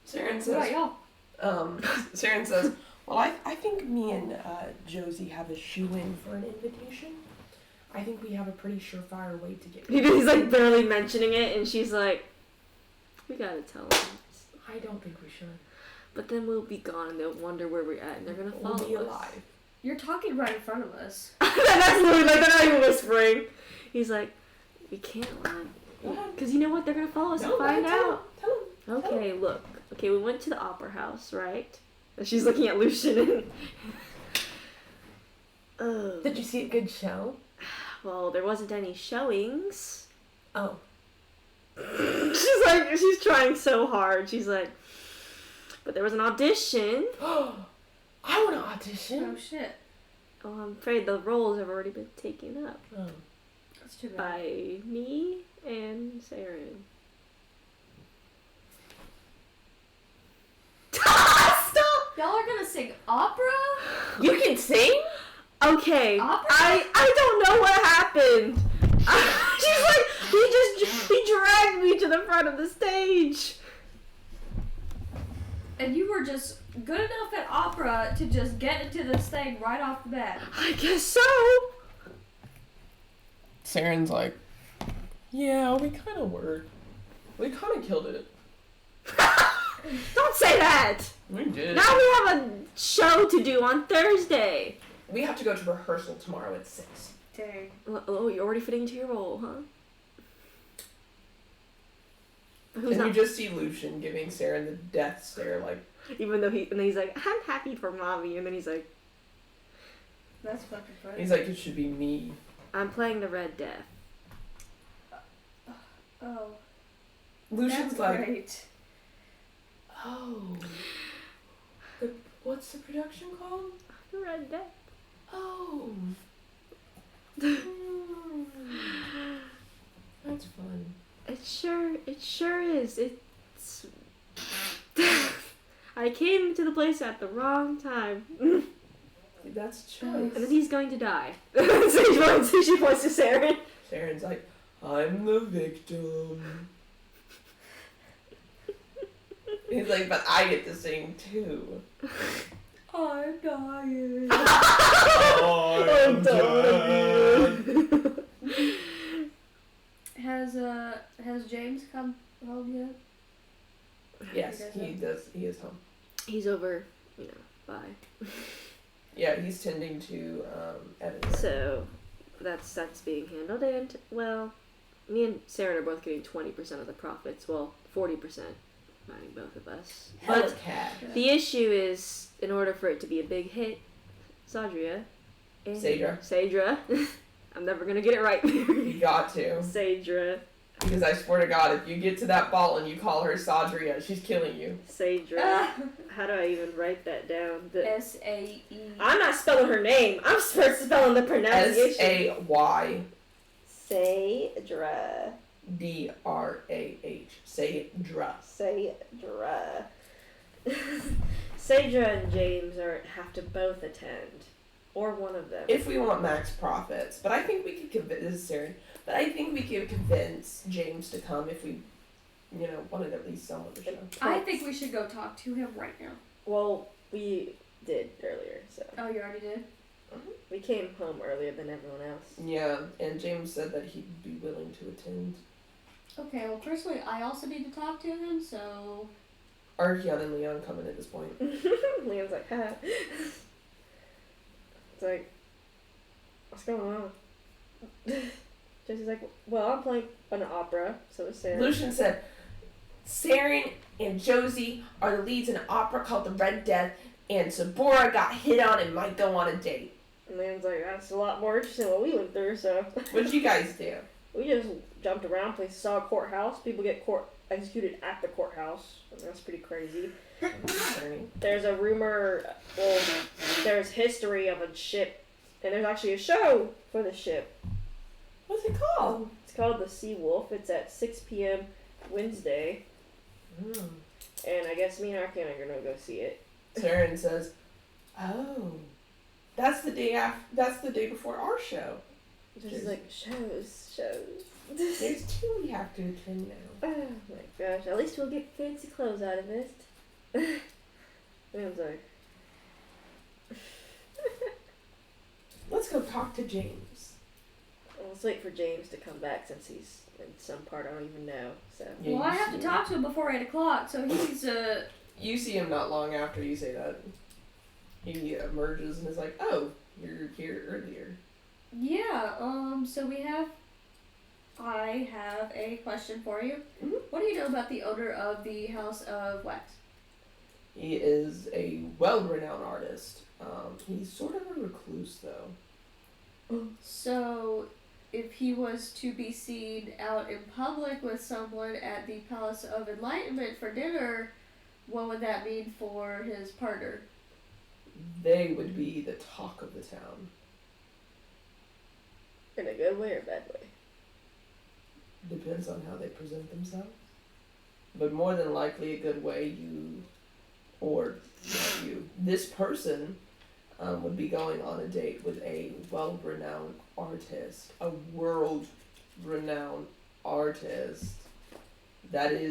Saren What says, about y'all? Saren says, well, I think me and Josie have a shoe-in for an invitation. I think we have a pretty surefire way to get it. He's like barely mentioning it, and she's like, we gotta tell him. I don't think we should. But then we'll be gone, and they'll wonder where we're at, and they're gonna follow We'll be us. alive. You're talking right in front of us. That's literally like, they're not even whispering. He's like, we can't lie. Go ahead. Because you know what? They're gonna follow us No, and find go ahead, out. Tell him. Okay, look. Okay, we went to the opera house, right? And she's looking at Lucian and... Did you see a good show? Well, there wasn't any showings. Oh. She's trying so hard. She's like, but there was an audition. I want to audition. Oh shit. Oh, I'm afraid the roles have already been taken up Oh. That's too bad. by me and Saren. Stop! Y'all are gonna sing opera? You can sing? Okay, Opera? I don't know what happened. She's like, he dragged me to the front of the stage. And you were just good enough at opera to just get into this thing right off the bat. I guess so. Saren's like, yeah, we kind of were. We kind of killed it. Don't say that. We did. Now we have a show to do on Thursday. We have to go to rehearsal tomorrow at 6. Dang. Oh, you're already fitting into your role, huh? Who's And not, you just see Lucian giving Saren the death stare, like, even though and then he's like, I'm happy for mommy, and then he's like, That's fucking funny. he's like, it should be me. I'm playing the Red Death. Oh, Lucian's that's like, great. oh. What's the production called? The Red Death. Oh. Hmm. That's fun. It sure is. It's. I came to the place at the wrong time. That's a And choice. then he's going to die. So she points to Saren. Saren's like, I'm the victim. He's like, but I get to sing too. I'm dying. I'm done. Has James come home yet? Yes, he does. He is home. He's over, bye. Yeah, he's tending to Evan. Right? So that's being handled, and well, me and Saren are both getting 20% of the profits. Well, 40%, combining both of us. But Hellcat. the issue is, in order for it to be a big hit, Sadria. Sadra. I'm never gonna get it right. You got to. Sadra. Because I swear to God, if you get to that ball and you call her Sadria, she's killing you. Sadra. How do I even write that down? SAE. I'm not spelling her name. I'm spelling the pronunciation. Sadrah. Sadra. Sadra. Sadra. Sadra and James have to both attend. Or one of them. If we want max profits. But I think we could convince, this is Saren, but I think we could convince James to come if we, wanted at least some of the show. I think we should go talk to him right now. Well, we did earlier, so. Oh, you already did? We came home earlier than everyone else. Yeah, and James said that he'd be willing to attend. Okay, well, personally, I also need to talk to him, so... Archeon and Leon come in at this point. Leon's like, ha. It's like, what's going on? Jesse's like, well, I'm playing an opera, so is Saren. Lucian said, Saren and Josie are the leads in an opera called The Red Death, and Sabora got hit on and might go on a date. And Leon's like, that's a lot more interesting than what we went through, so. What'd you guys do? We just jumped around, places, saw a courthouse. People get executed at the courthouse. That's pretty crazy. There's a rumor, well, there's history of a ship, and there's actually a show for the ship. What's it called? It's called The Sea Wolf. It's at 6 p.m. Wednesday, and I guess me and Arkan are gonna go see it. Saren says, oh, that's the day before our show. Just like, shows. There's two we have to attend now. Oh my gosh, at least we'll get fancy clothes out of it. Man's like, Let's go talk to James. well, let's wait for James to come back since he's in some part I don't even know. So Yeah, Well, you I have to see talk to him before 8 o'clock, so he's, You see him not long after you say that. He emerges and is like, oh, you're here earlier. Yeah, so I have a question for you. Mhm. What do you know about the owner of the House of Wax? He is a well-renowned artist. He's sort of a recluse, though. So, if he was to be seen out in public with someone at the Palace of Enlightenment for dinner, what would that mean for his partner? They would be the talk of the town. in a good way or bad way? Depends on how they present themselves. But more than likely a good way, this person would be going on a date with a well-renowned artist, a world-renowned artist. And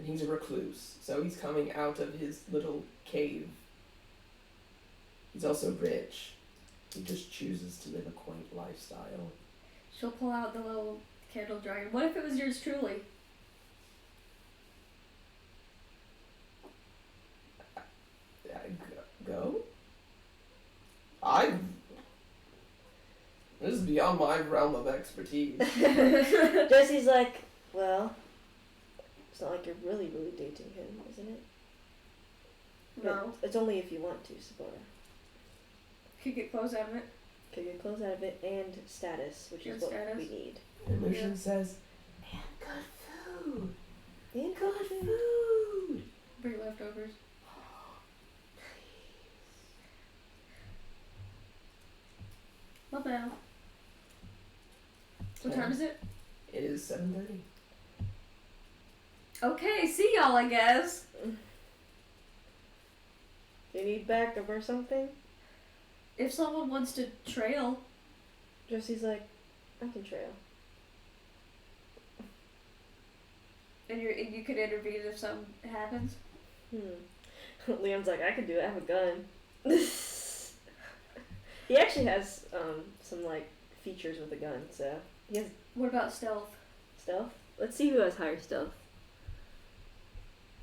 he's a recluse, so he's coming out of his little cave. He's also rich. He just chooses to live a quaint lifestyle. She'll pull out the little candle dragon. What if it was yours truly? Go? This is beyond my realm of expertise. Jesse's like, well, It's not like you're really dating him, isn't it? No. It's only if you want to, Sabora. Could get clothes out of it. Could get clothes out of it and status, which is And what status. we need. And Lucian says, and good food. And Good food. Bring leftovers. Not bad. What time is it? It is 7:30. Okay, see y'all, I guess. Do you need backup or something? If someone wants to trail, Jesse's like, I can trail. and you could intervene if something happens. Leon's like, I can do it. I have a gun. He actually has some like features with a gun, so he has What about stealth? stealth. Let's see who has higher stealth.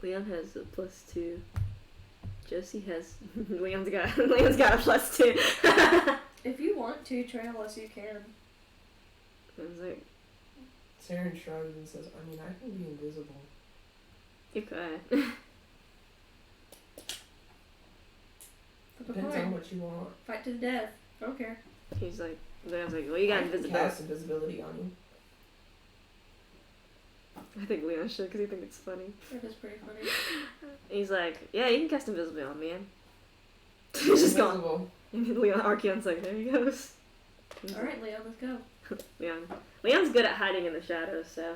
Leon has a +2. Josie has Leon's got a +2. If you want to trail us, you can. I was like, Saren shrugs and says, I mean, I can be invisible. you could. Flip a Depends on coin. what you want. Fight to the death. I don't care. He's like, Leon's like, well, you got I can invisibility. cast invisibility on you. I think Leon should because he thinks it's funny. That is pretty funny. He's like, yeah, you can cast invisibility on me, man. He's just gone. Invisible. Leon Archeon's like, there he goes. Alright, Leon, let's go. Leon's good at hiding in the shadows, so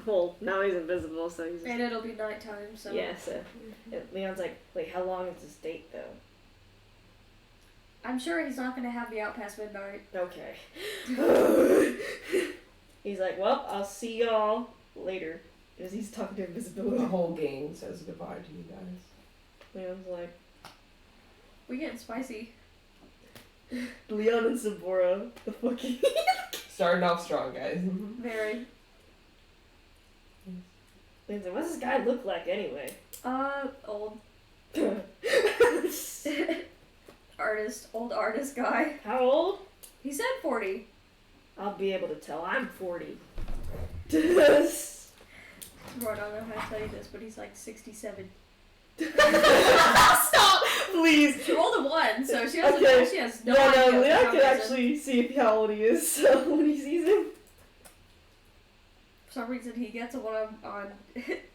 well, now he's invisible, so he's And it'll be nighttime, so. yeah. So Leon's like, wait, how long is this date though? I'm sure he's not going to have me out past midnight. Okay. He's like, well, I'll see y'all later. As he's talking to invisibility. The whole gang says goodbye to you guys. Leon's like, We getting spicy. Leon and Sabora, the fucking. Starting off strong, guys. Very. Leon's like, what's this guy look like anyway? Old. Old artist guy. How old? He said 40. I'll be able to tell. I'm 40. Bro, I don't know how to tell you this, but he's like 67. Stop, please. She rolled a 1, so she doesn't Okay. know. She has no No, idea. no, for Leon some can reason. actually see how old he is. So when he sees him, For some reason, he gets a 1 on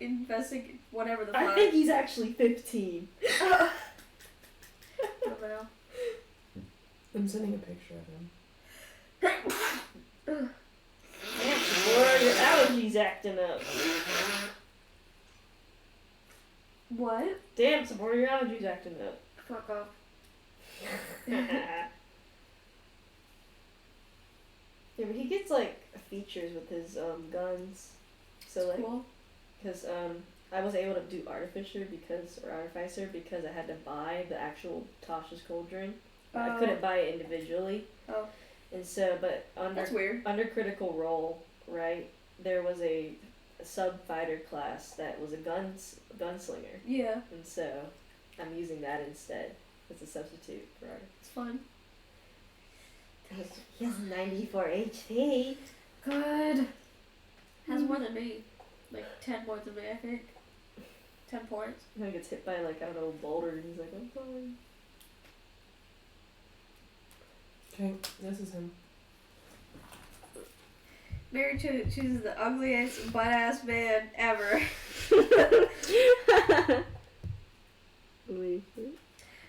investing whatever the I fuck. think he's actually 15. I don't know. I'm sending a picture of him. Damn, Sabora, your allergies acting up. What? Damn, Sabora, your allergies acting up. Fuck off. Yeah, but he gets like features with his guns. So like, Cool. because I was able to do Artificer because I had to buy the actual Tasha's Cauldron. I couldn't buy it individually. Oh. And so, but That's weird. under Critical Role, right, there was a sub-fighter class that was a gunslinger. Yeah, And so, I'm using that instead as a substitute for Artificer. it's fun. He has 94 HP. Good. Has more than me. Like 10 more than me, I think. 10 points. And he gets hit by, like, I don't know, a boulder, and he's like, I'm fine. Okay, this is him. Mary chooses the ugliest butt-ass man ever.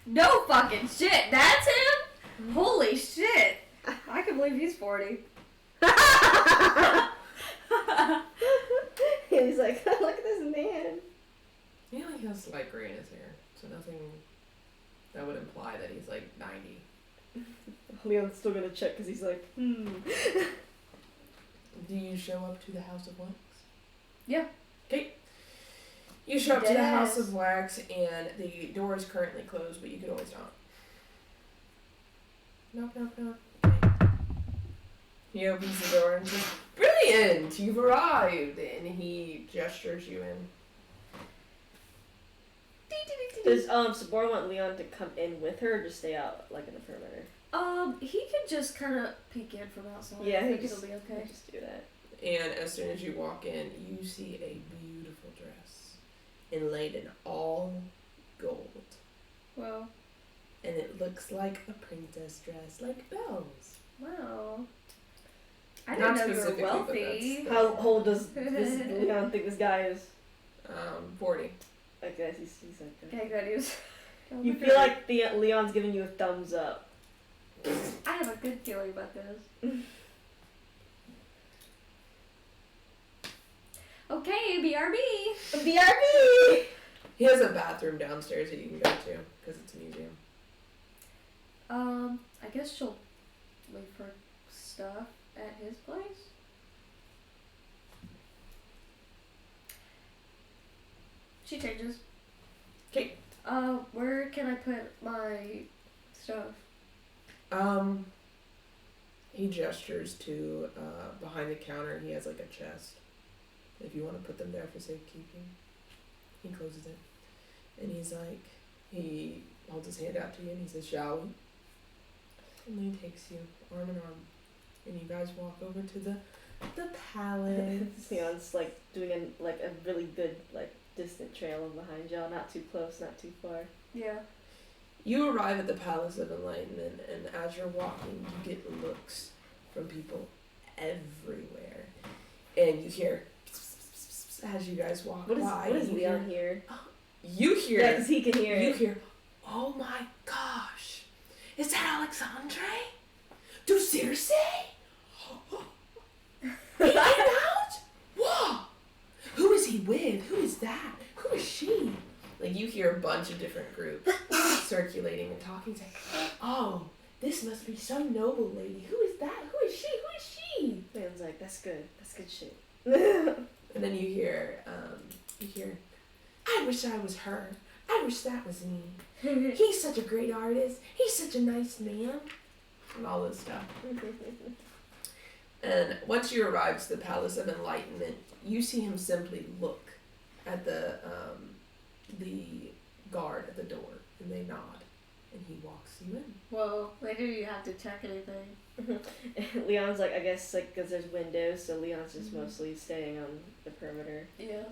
No fucking shit. That's him? Holy shit. I can believe he's 40. He's like, look at this man. He only has slight gray in his hair, so nothing that would imply that he's like 90. Leon's still gonna check because he's like, Do you show up to the House of Wax? Yeah. Okay. You show up to the Yes. House of Wax, and the door is currently closed, but you could always knock. Knock, knock, knock. He opens the door and says, "Brilliant! You've arrived!" And he gestures you in. does Sabora want Leon to come in with her or just stay out, like, in the perimeter? He can just kind of peek in from outside. Yeah, I think he it'll be okay. Just do that. And as soon as you walk in, you see a beautiful dress. inlaid in all gold. Well, And it looks like a princess dress, like bells. wow. I Not didn't know you were specifically, but wealthy. that's- How old does this Leon think this guy is? 40. I guess he's like that. Okay, good. He was. You feel like Leon's giving you a thumbs up. I have a good feeling about this. Okay, BRB. BRB! He has a bathroom downstairs that you can go to, because it's a museum. I guess she'll wait for stuff at his place. She changes. Okay. Where can I put my stuff? He gestures to, behind the counter, he has like a chest. If you want to put them there for safekeeping. He closes it. And he's like, he holds his hand out to you and he says, shall we? And he takes you arm in arm. And you guys walk over to the palace. Leon's like doing a really good distant trailing behind y'all, not too close, not too far. Yeah. You arrive at the Palace of Enlightenment, and as you're walking, you get looks from people everywhere. And you hear, as you guys walk by. What is Leon here? You hear. Yeah, because he can hear You it. hear, oh my gosh, is that Alexandre? Do Circe? He came out? Whoa! Who is he with? Who is that? Who is she? Like, you hear a bunch of different groups circulating and talking, saying, oh, this must be some noble lady. Who is that? Who is she? Who is she? Leon's like, that's good shit. And then you hear, I wish I was her. I wish that was me. He's such a great artist. He's such a nice man. And all this stuff. And once you arrive to the Palace of Enlightenment, you see him simply look at the guard at the door, and they nod, and he walks you in. Well, later you have to check anything. Leon's like, I guess because there's windows, so Leon's just mostly staying on the perimeter. Yeah.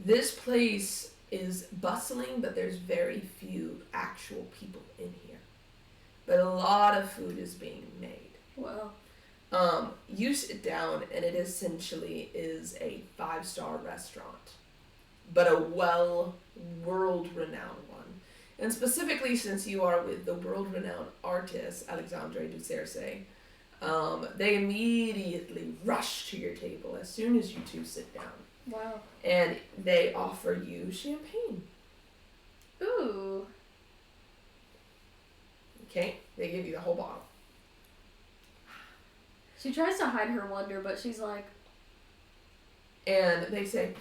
This place is bustling, but there's very few actual people in here. But a lot of food is being made. Well. You sit down, and it essentially is a 5-star restaurant, but a world-renowned one. And specifically, since you are with the world-renowned artist, Alexandre du Circe, they immediately rush to your table as soon as you two sit down. Wow. And they offer you champagne. Ooh. Okay? They give you the whole bottle. She tries to hide her wonder, but she's like, And they say,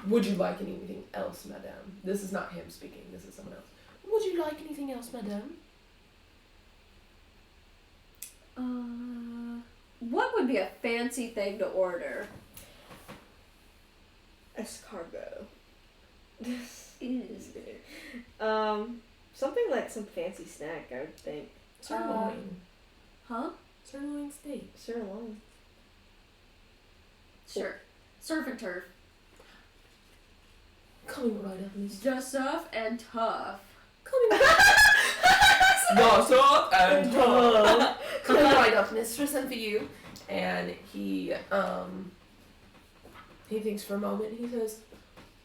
would you like anything else, madame? This is not him speaking, this is someone else. Would you like anything else, madame? what would be a fancy thing to order? Escargot. Is Something like some fancy snack, I would think. Sirloin. Huh? Sirloin steak. Sirloin. Sure. Surf and turf. Coming right up, miss. Just tough and tough. Coming up. and Coming right up, mistress, and for you. And he thinks for a moment, and he says,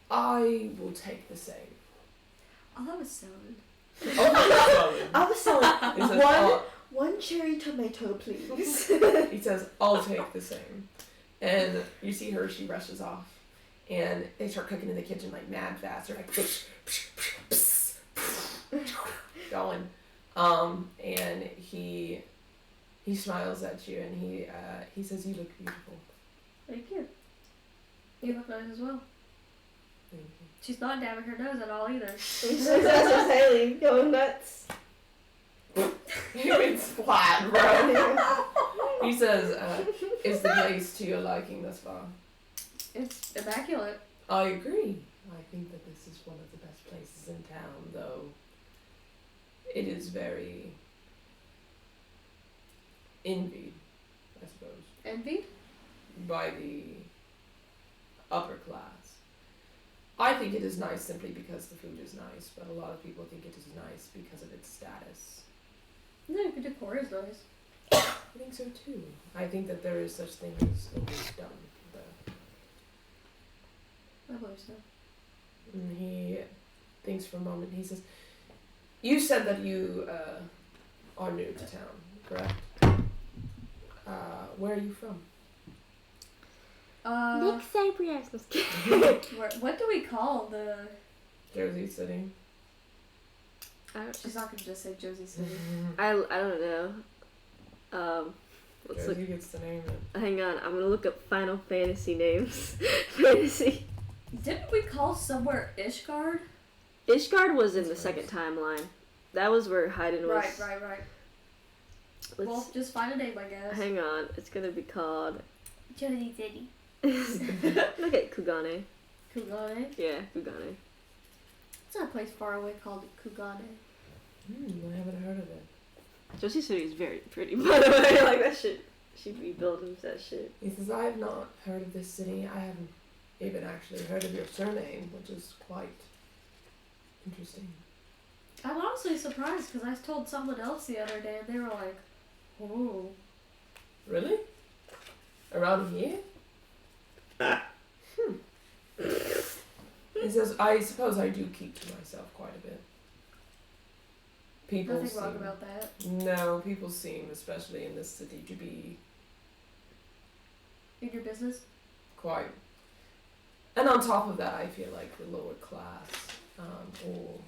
I will take the same. Oh, that was salad. I was selling He says, one cherry tomato, please. he says, I'll take the same. And you see her, she rushes off. And they start cooking in the kitchen like mad fast. They're like, going. And he smiles at you and he says, you look beautiful. Thank you. You look nice as well. Thank you. She's not dabbing her nose at all either. That's just Haley going nuts. It's flat, bro. He says, is the place to your liking thus far? It's immaculate. I agree. I think that this is one of the best places in town, though it is very envied, I suppose, Envy? by the upper class. I think it is nice simply because the food is nice, but a lot of people think it is nice because of its status. No, the decor is nice. I think so too. I think that there is such thing as overdone, though. I believe so. And he thinks for a moment. He says, "You said that you are new to town, correct? Where are you from?" Nick Cypress. What do we call the? Jersey City. She's not gonna just say Josie City. I don't know. Let's Jersey gets to name it. hang on. I'm gonna look up Final Fantasy names. Fantasy. Didn't we call somewhere Ishgard? Ishgard was in the That's second nice. timeline. That was where Haydn was. Right. Let's Well, just find a name, I guess. hang on. It's gonna be called. Josie City. Look at Kugane. Kugane. Yeah, Kugane. It's a place far away called Kugane. I haven't heard of it. Josie City is very pretty, by the way. Like that shit. She rebuilds that shit. He says, "I have not heard of this city. I haven't even actually heard of your surname, which is quite interesting." I'm honestly surprised because I told someone else the other day and they were like, "Oh, Really? Around here? He says, "I suppose I do keep to myself quite a bit. People nothing wrong seem, about that." no, people seem, especially in this city, to be In your business? quite. And on top of that, I feel like the lower class, or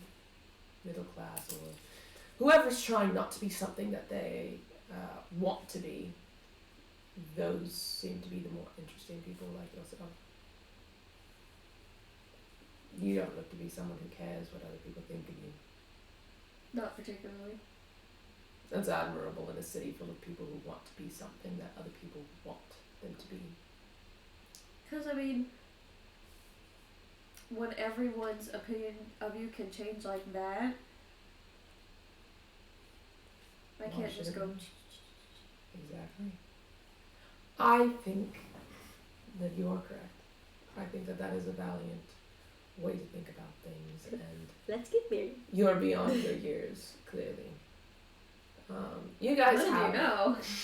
middle class, or whoever's trying not to be something that they want to be, those seem to be the more interesting people like yourself. You don't look to be someone who cares what other people think of you. Not particularly. That's admirable in a city full of people who want to be something that other people want them to be. Because, I mean, when everyone's opinion of you can change like that, I Why can't should just it go. be? Exactly. I think that you are correct. I think that that is a valiant way to think about things, and Let's get married. you're beyond your years, clearly. You guys How have did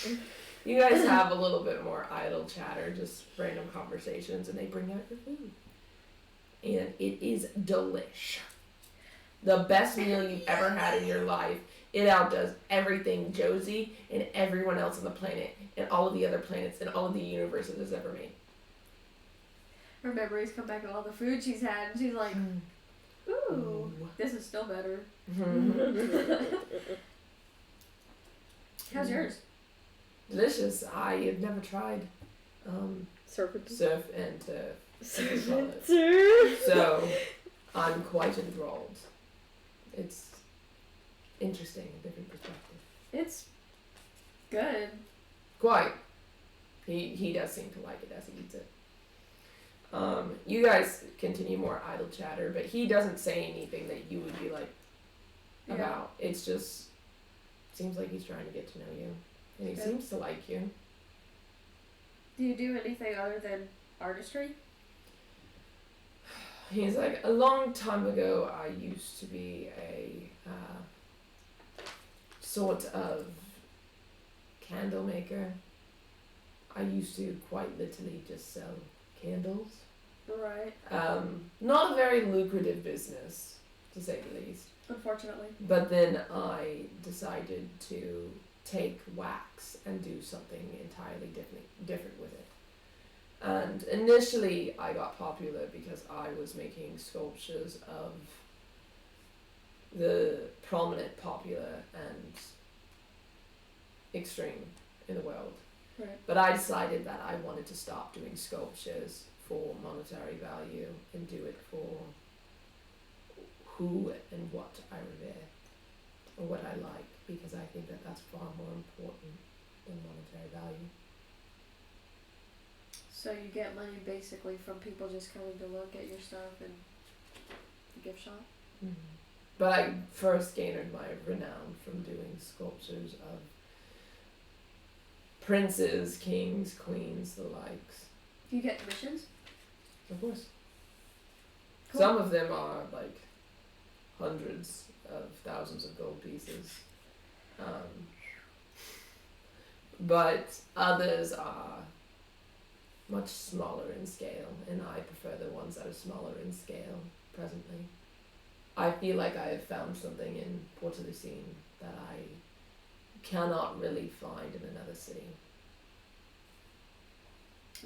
you know? you guys have a little bit more idle chatter, just random conversations, and they bring out your food, and it is delish. The best meal you've ever had in your life. It outdoes everything Josie and everyone else on the planet and all of the other planets and all of the universes has ever made. Her memories come back of all the food she's had, and she's like, "Ooh, this is still better." How's yours? Delicious. I have never tried Serpent. surf and Serpent. so I'm quite enthralled. It's interesting, a different perspective. It's good. Quite. He does seem to like it as he eats it. You guys continue more idle chatter, but he doesn't say anything that you would be like about. It's just seems like he's trying to get to know you, and he Good. seems to like you. Do you do anything other than artistry? He's like, a long time ago, I used to be a sort of candle maker. I used to quite literally just sell candles. Right. Not a very lucrative business, to say the least. Unfortunately. But then I decided to take wax and do something entirely different with it. And initially I got popular because I was making sculptures of the prominent, popular, and extreme in the world. Right. But I decided that I wanted to stop doing sculptures for monetary value and do it for who and what I revere or what I like, because I think that that's far more important than monetary value. So you get money basically from people just coming to look at your stuff and the gift shop? Mm-hmm. But I first gained my renown from doing sculptures of princes, kings, queens, the likes. Do you get commissions? Of course. Some of them are like hundreds of thousands of gold pieces. But others are much smaller in scale, and I prefer the ones that are smaller in scale presently. I feel like I have found something in Port Lucine that I cannot really find in another city.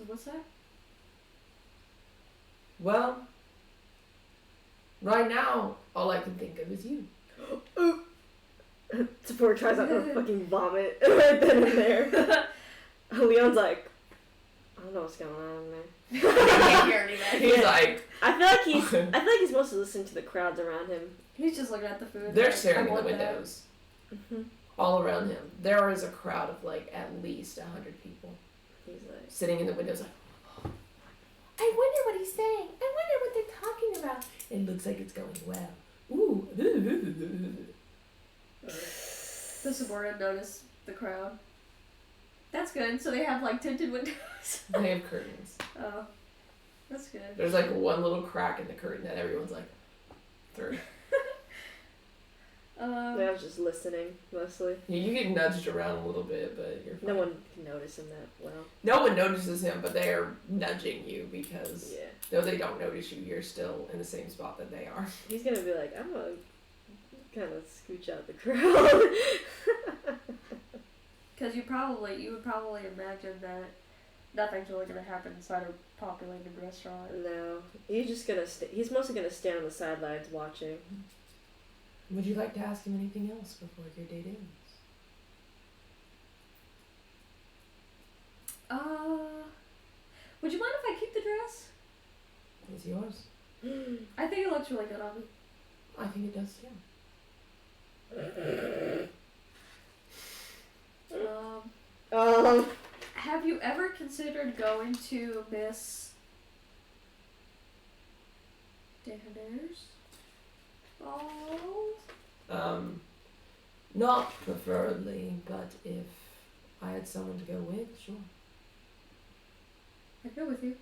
What's that? Well, right now, all I can think of is you. Sephora tries not to fucking vomit right then and there. Leon's like, I don't know what's going on in there. He's like, I feel like he's mostly listening to the crowds around him. He's just looking at the food. they're like, staring I in the want that. windows Mm-hmm. all around him. There is a crowd of like at least 100 people He's like, sitting in the windows like, I wonder what he's saying. I wonder what they're talking about. It looks like it's going well. Ooh. The subordinate noticed the crowd. That's good. So they have like tinted windows. They have curtains. Oh, that's good. There's like one little crack in the curtain that everyone's like through. I was just listening mostly. Yeah, you get nudged around a little bit, but you're fine. No one can notice him that well. No one notices him, but they are nudging you because Yeah. though they don't notice you, you're still in the same spot that they are. He's gonna be like, I'm gonna kind of scooch out the crowd. Because you would probably imagine that nothing's really gonna happen inside a populated restaurant. No, he's just gonna. He's mostly gonna stand on the sidelines watching. Would you like to ask him anything else before your date ends? Would you mind if I keep the dress? It's yours. I think it looks really good on me. I think it does too. Have you ever considered going to Miss Danner's ball? Not preferably, but if I had someone to go with, sure. I'd go with you.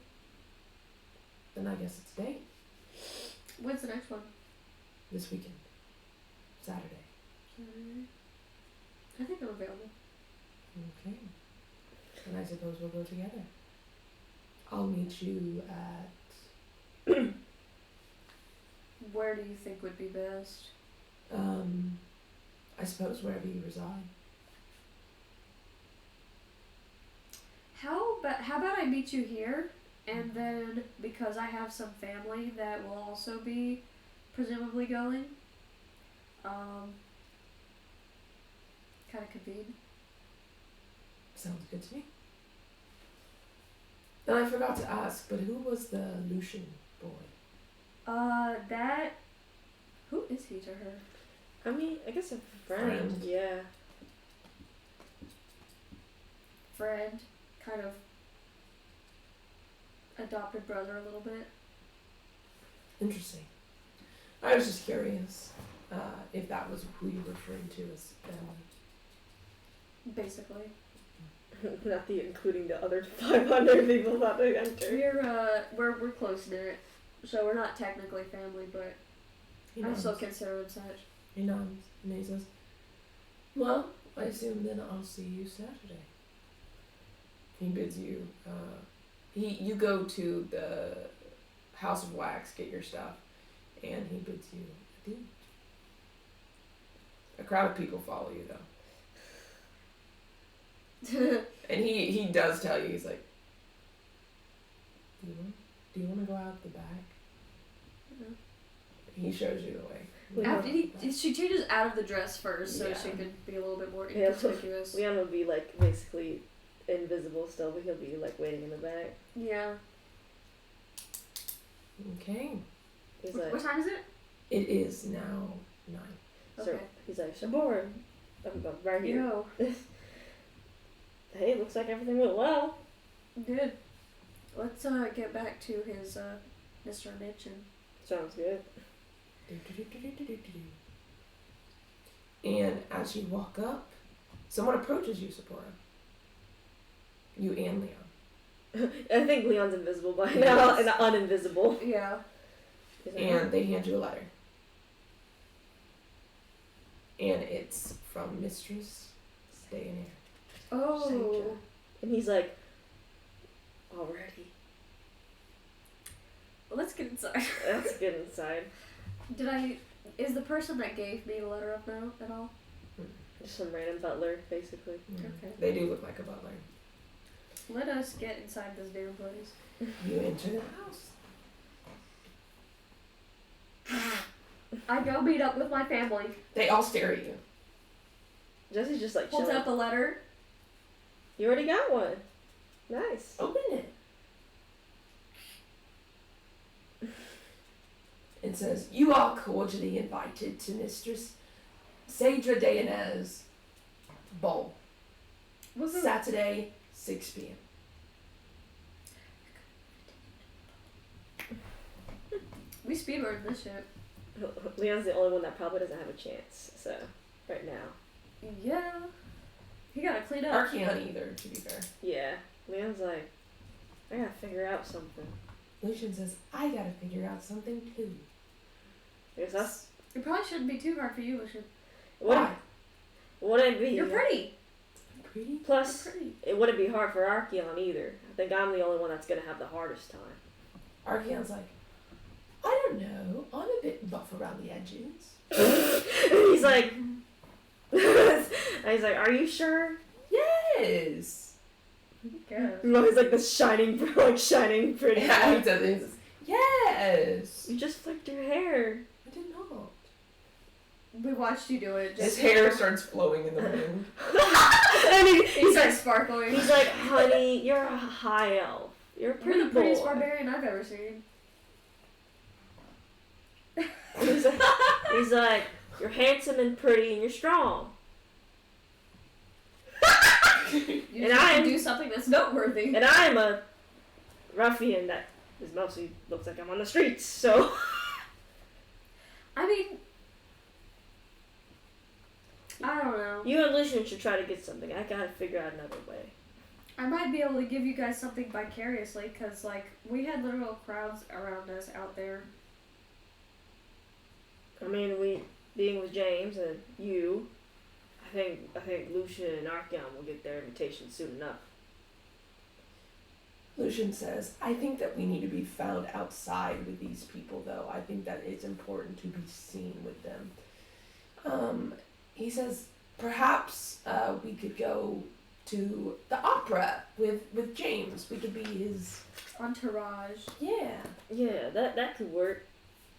Then I guess it's a date. When's the next one? This weekend. Saturday. I think I'm available. Okay. And I suppose we'll go together. I'll meet you at... Where do you think would be best? I suppose wherever you reside. How about I meet you here, and then because I have some family that will also be presumably going, kind of convene. Sounds good to me. And I forgot to ask, but who was the Lucian boy? Who is he to her? I mean, I guess a friend. Yeah. Friend, kind of adopted brother a little bit. Interesting. I was just curious if that was who you were referring to as family. Basically. Not including the other 500 people that they enter. We're close knit, so we're not technically family, but He I nods. still consider him such. He nods and he says, "Well, I assume then I'll see you Saturday." He bids you. You go to the House of Wax, get your stuff, and he bids you adieu. A crowd of people follow you though, and he does tell you, he's like, "Do you want to go out the back?" Mhm. He shows you the way. After she changes out of the dress first, so Yeah. she can be a little bit more Yeah. inconspicuous. Leon will be like basically invisible still, but he'll be like waiting in the back. Yeah. Okay. He's What like, time is it? It is now 9. Okay. He's like, Shabor, I'm right here. Yo. Hey, looks like everything went well. Good. Let's get back to his Mr. Mitchin. Sounds good. And as you walk up, someone approaches you, Sephora. You and Leon. I think Leon's invisible by now, and uninvisible. Yeah. And they hand you a letter. And it's from Mistress Stay in Air. Oh. And he's like, already. Let's get inside. Let's get inside. Is the person that gave me the letter of note at all? Just some random butler, basically. Okay. They do look like a butler. Let us get inside this damn place. You enter the house. I go meet up with my family. They all stare at you. Jesse's just like Holds chilling. out the letter. You already got one. Nice. Open it. It says, you are cordially invited to Mistress Cedra Dayan's ball. What's it? Saturday, 6 p.m. We speedrun this shit. Leon's the only one that probably doesn't have a chance. So, right now. Yeah. He gotta clean up. Archeon either, to be fair. Yeah. Leon's like, I gotta figure out something. Lucian says, I gotta figure out something too. Because that's... It probably shouldn't be too hard for you, Lucian. Why? Wouldn't be... You're pretty. Pretty? Plus, You're pretty. it wouldn't be hard for Archeon either. I think I'm the only one that's gonna have the hardest time. Archeon's like, I don't know. I'm a bit rough around the edges. He's like... he's like, are you sure? Yes. Yeah. He's like this shining pretty. Yeah, he does. He says, yes. You just flicked your hair. I did not. We watched you do it. His hair starts flowing in the wind. And He he's like, starts sparkling. he's like, honey, you're a high elf. You're a You're pretty the prettiest boy. barbarian I've ever seen. He's like, you're handsome and pretty and you're strong. You And just have I'm- to do something that's noteworthy. And I'm a ruffian that is mostly looks like I'm on the streets, so I mean, I don't know. you and Lucian should try to get something. I gotta figure out another way. I might be able to give you guys something vicariously, because, like, we had literal crowds around us out there. I mean, we being with James and you, I think Lucian and Archeon will get their invitation soon enough. Lucian says, I think that we need to be found outside with these people, though. I think that it's important to be seen with them. He says, perhaps we could go to the opera with James. We could be his... Entourage. Yeah. Yeah, that could work.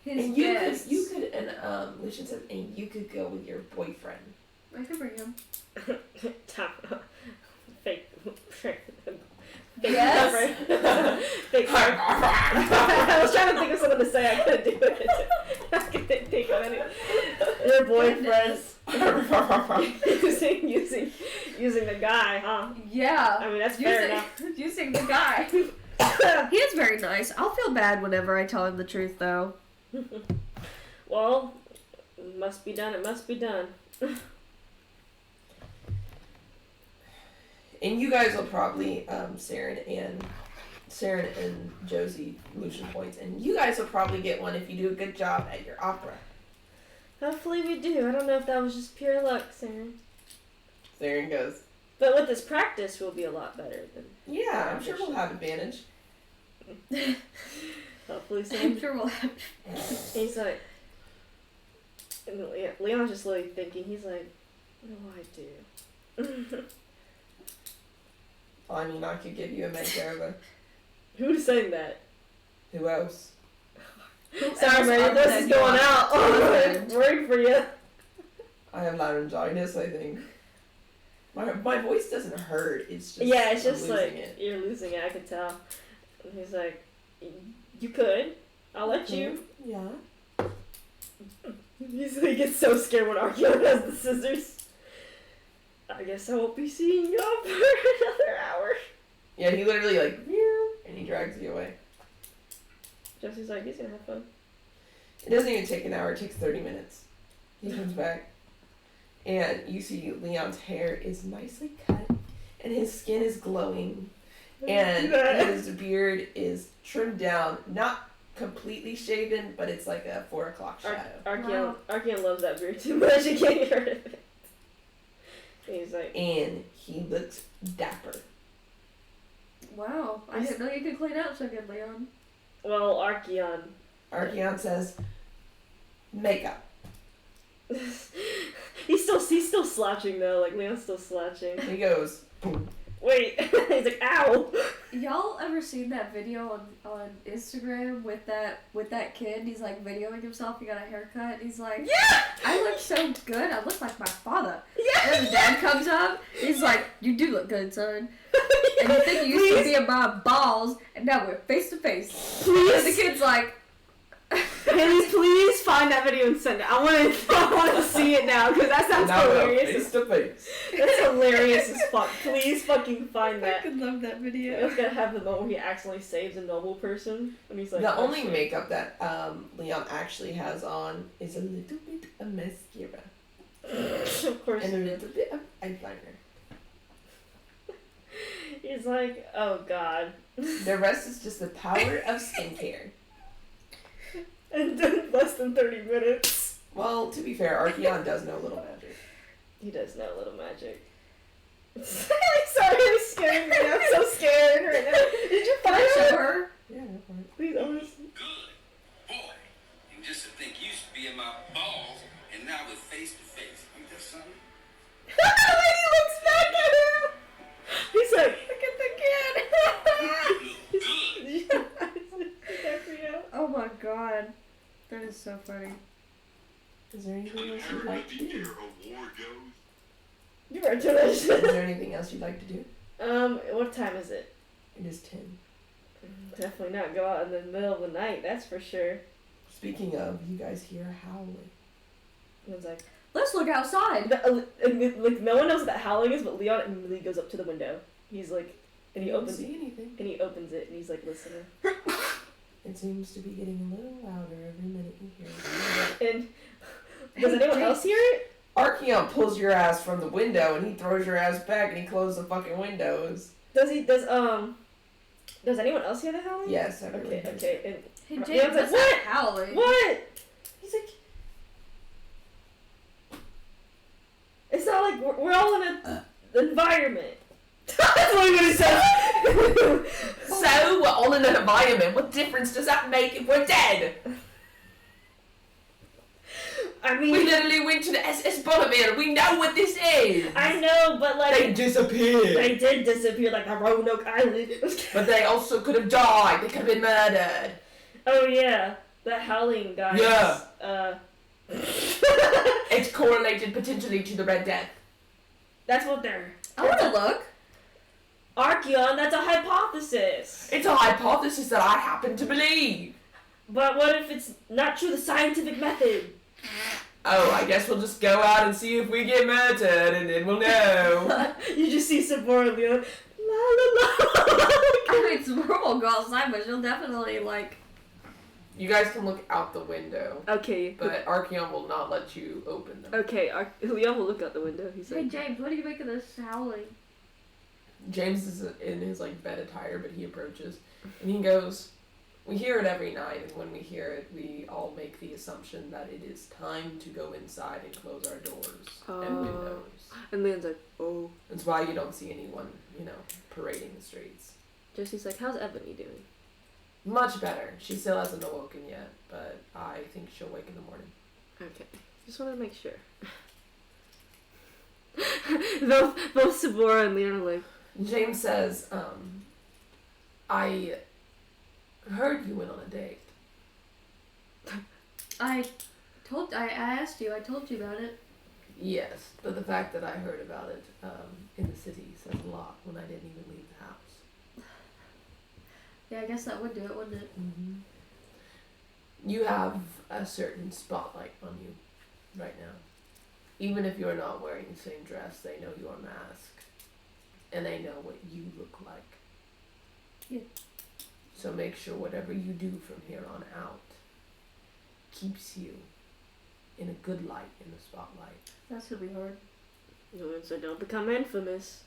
His And guests. you could, and Lucian says, and you could go with your boyfriend. I could bring him. Fake. Yes. Fake. I was trying to think of something to say. I couldn't do it. I couldn't think of anything. Your boyfriend. using the guy, huh? Yeah. I mean, that's fair enough. Using the guy. He is very nice. I'll feel bad whenever I tell him the truth, though. Well, it must be done. It must be done. And you guys will probably, Saren and Josie, Lucian points, and you guys will probably get one if you do a good job at your opera. Hopefully we do. I don't know if that was just pure luck, Saren. Saren goes, But with this practice, we'll be a lot better than. yeah, I'm sure we'll have advantage. Hopefully, I'm Saren. sure we'll have. He's like, and Leon's just literally thinking. He's like, what do I do? I mean, I could give you a makeover. Who's saying that? Who else? Sorry, man, this is going out. Oh, I'm worried for you. I have laryngitis, I think. My voice doesn't hurt. It's just Yeah, it's I'm just losing like it. you're losing it. I could tell. And he's like, you could. I'll let you. Yeah. He gets so scared when Archeon has the scissors. I guess I won't be seeing you for another hour. Yeah, he literally like meow, and he drags you away. Jesse's like, he's gonna have fun. It doesn't even take an hour. It takes 30 minutes. He comes back, and you see Leon's hair is nicely cut, and his skin is glowing, and his beard is trimmed down, not completely shaven, but it's like a 4 o'clock shadow. Archeon loves that beard too much. He can't get rid of it. He's like, And he looks dapper. Wow, I didn't know you could clean out so good, Leon. well, Archeon. Archeon says, makeup. he's still slouching though. Like Leon's still slouching. He goes, boom. Wait, he's like, ow. Y'all ever seen that video on Instagram with that kid? He's like videoing himself. He got a haircut. And he's like, Yeah. I look so good. I look like my father. Yeah. And the dad comes up. He's like, you do look good, son. And you think you used to be in my balls, and now we're face to face. And the kid's like, Please find that video and send it. I want to see it now because that sounds Now we're hilarious. face to face. That's hilarious as fuck. Please fucking find I that. could love that video. It's gonna have the moment where he accidentally saves a noble person, and he's like, The oh, only shit. makeup that Leon actually has on is a little bit of mascara Of course. and a little bit of eyeliner. He's like, oh god. The rest is just the power of skincare. And then less than 30 minutes. Well, to be fair, Archeon does know little magic. He does know a little magic. Sorry, you're scaring me. I'm so scared right now. Did you Can find I show her? her? Yeah, no problem. Please, honestly. Good. Boy, and just to think you used to be in my balls, and now we're face to face. Ain't that something? He looks back at him. He's like, look at the kid. Did that for you? Oh my god. That is so funny. Is there anything else you'd like to do? award goes. You better do that Is shit. there anything else you'd like to do? What time is it? It is 10. Definitely not go out in the middle of the night, that's for sure. Speaking of, you guys hear howling. And it's like, Let's look outside. like no one knows what that howling is, but Leon immediately goes up to the window. He's like, and he You don't opens see anything. and he opens it, and he's like listening. It seems to be getting a little louder every minute you hear it. And does anyone else hear it? Archeon pulls your ass from the window and he throws your ass back and he closes the fucking windows. Does anyone else hear the howling? Yes, everyone Okay, does. okay. And Hey, Leon's James, like, that's what? not howling. What? He's like, it's not like we're all in an environment. That's what I'm gonna say. So, we're all in an environment. What difference does that make if we're dead? I We mean, literally went to the SS Bonneville. We know what this is. I know, but like They disappeared. they did disappear like a Roanoke Island. But they also could have died. They could have been murdered. Oh yeah, that howling guy. Yeah. It's correlated potentially to the Red Death. That's what they're. I want to look. Archeon, that's a hypothesis. It's a hypothesis that I happen to believe. But what if it's not true, the scientific method? Oh, I guess we'll just go out and see if we get murdered, and then we'll know. You just see Sabora and Leon. La la la. I mean, Sabora will go outside, but she'll definitely, like... You guys can look out the window, Okay. but Archeon will not let you open them. Okay, Leon will look out the window. He's Hey, like, James, what do you make of this howling? James is in his like bed attire, but he approaches and he goes, "We hear it every night, and when we hear it, we all make the assumption that it is time to go inside and close our doors and Oh. windows. and Leon's like, oh. That's why you don't see anyone, parading the streets. Jesse's like, how's Ebony doing? Much better. She still hasn't awoken yet, but I think she'll wake in the morning." Okay, just want to make sure. both Sabora and Leon are like, James says, "I heard you went on a date." I asked you, I told you about it. Yes, but the fact that I heard about it in the city says a lot when I didn't even leave the house. Yeah, I guess that would do it, wouldn't it? Mm-hmm. You have a certain spotlight on you right now. Even if you're not wearing the same dress, they know your mask. And they know what you look like. Yeah. So make sure whatever you do from here on out keeps you in a good light in the spotlight. That's gonna be hard. Leon said, don't become infamous.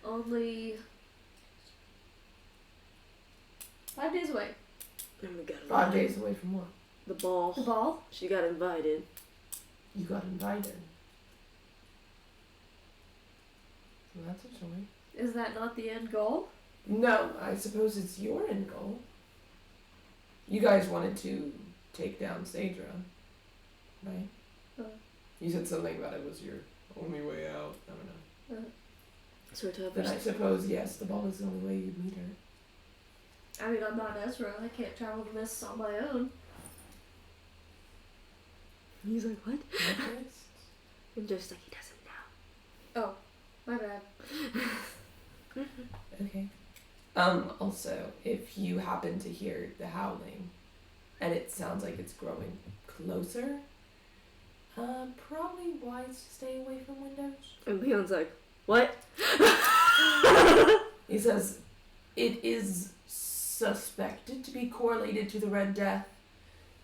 Only 5 days away. And we got 5 days away from what? the ball. The ball? She got invited. You got invited. Well, that's a joy. Is that not the end goal? No, I suppose it's your end goal. You guys wanted to take down Sadra, right? You said something about it was your only way out. I don't know. Sort of. Then I suppose, yes, the ball is the only way you'd meet her. I mean, I'm not Ezra. I can't travel the mists on my own. He's like, what? Breakfast? And just like, he doesn't know. Oh, my bad. Okay. Also, if you happen to hear the howling, and it sounds like it's growing closer, probably wise to stay away from windows. And Leon's like, what? He says, it is suspected to be correlated to the Red Death,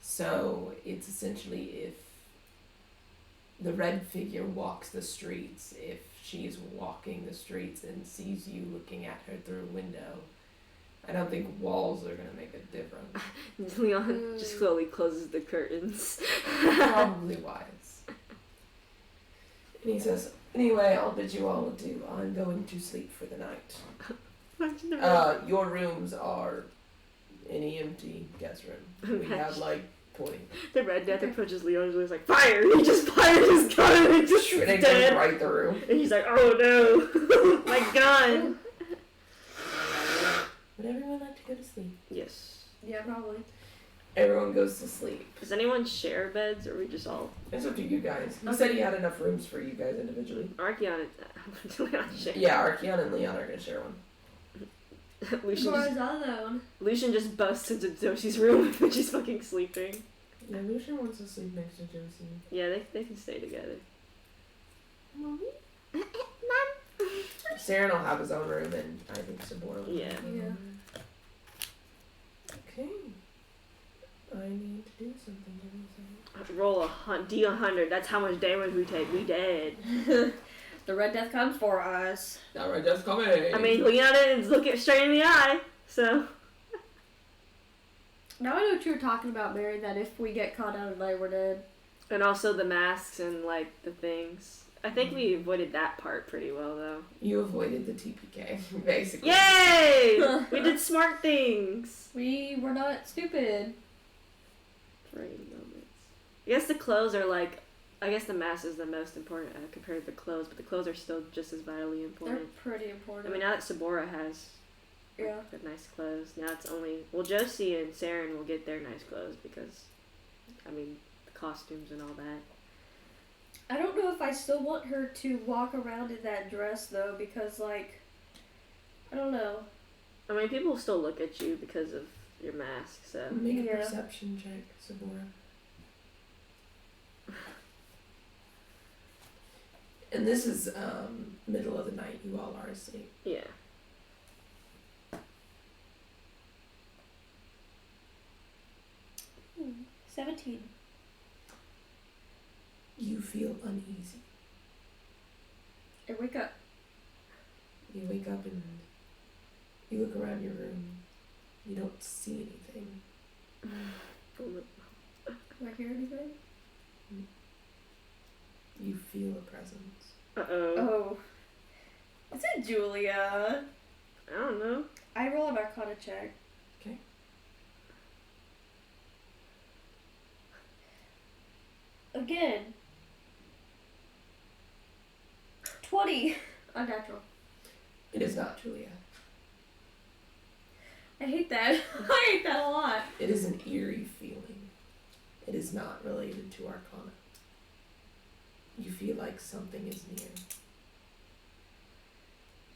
so it's essentially if the red figure walks the streets, if she's walking the streets and sees you looking at her through a window, I don't think walls are going to make a difference. Leon just slowly closes the curtains. Probably wise. And he says, anyway, I'll bid you all adieu. I'm going to sleep for the night. Your rooms are any empty guest room. We have like 20. The Red Death approaches Leon and he's like, fire! He just fired his gun and just And it dead. goes right through. And he's like, oh no, my gun! Would everyone like to go to sleep? Yes. Yeah, probably. Everyone goes to sleep. Does anyone share beds, or are we just all... It's up to you guys. He said he had enough rooms for you guys individually. Archeon and Leon share. Yeah, Archeon and Leon are going to share one. Lucian Or just, alone. Lucian just busts into Josie's room when she's fucking sleeping. Yeah, Lucian wants to sleep next to Josie. Yeah, they can stay together. Mommy? Saren will have his own room, and I think Sabora will Yeah. have his own room. Okay. I need to do something. Give me a second. Roll a D100. That's how much damage we take. We dead. The Red Death comes for us. Alright, that's coming. I mean, Leon didn't look it straight in the eye, so... Now I know what you were talking about, Mary, that if we get caught out at night, we're dead. And also the masks and, like, the things. I think we avoided that part pretty well, though. You avoided the TPK, basically. Yay! We did smart things! We were not stupid. Brain moments. I guess the clothes are, like... I guess the mask is the most important compared to the clothes, but the clothes are still just as vitally They're important. pretty important. I mean, now that Sabora has yeah. good nice clothes, now it's only... Well, Josie and Saren will get their nice clothes because, I mean, the costumes and all that. I don't know if I still want her to walk around in that dress, though, because, like, I don't know. I mean, people will still look at you because of your mask, so... Make a Yeah. perception check, Sabora. And this is middle of the night. You all are asleep. Yeah. Hmm. 17. You feel uneasy. I wake up. You wake up and you look around your room. You don't see anything. Do I hear anything? You feel a presence. Uh-oh. Oh. Is it Julia? I don't know. I roll an Arcana check. Okay. Again. 20. Unnatural. It is not Julia. I hate that. I hate that a lot. It is an eerie feeling. It is not related to Arcana. You feel like something is near.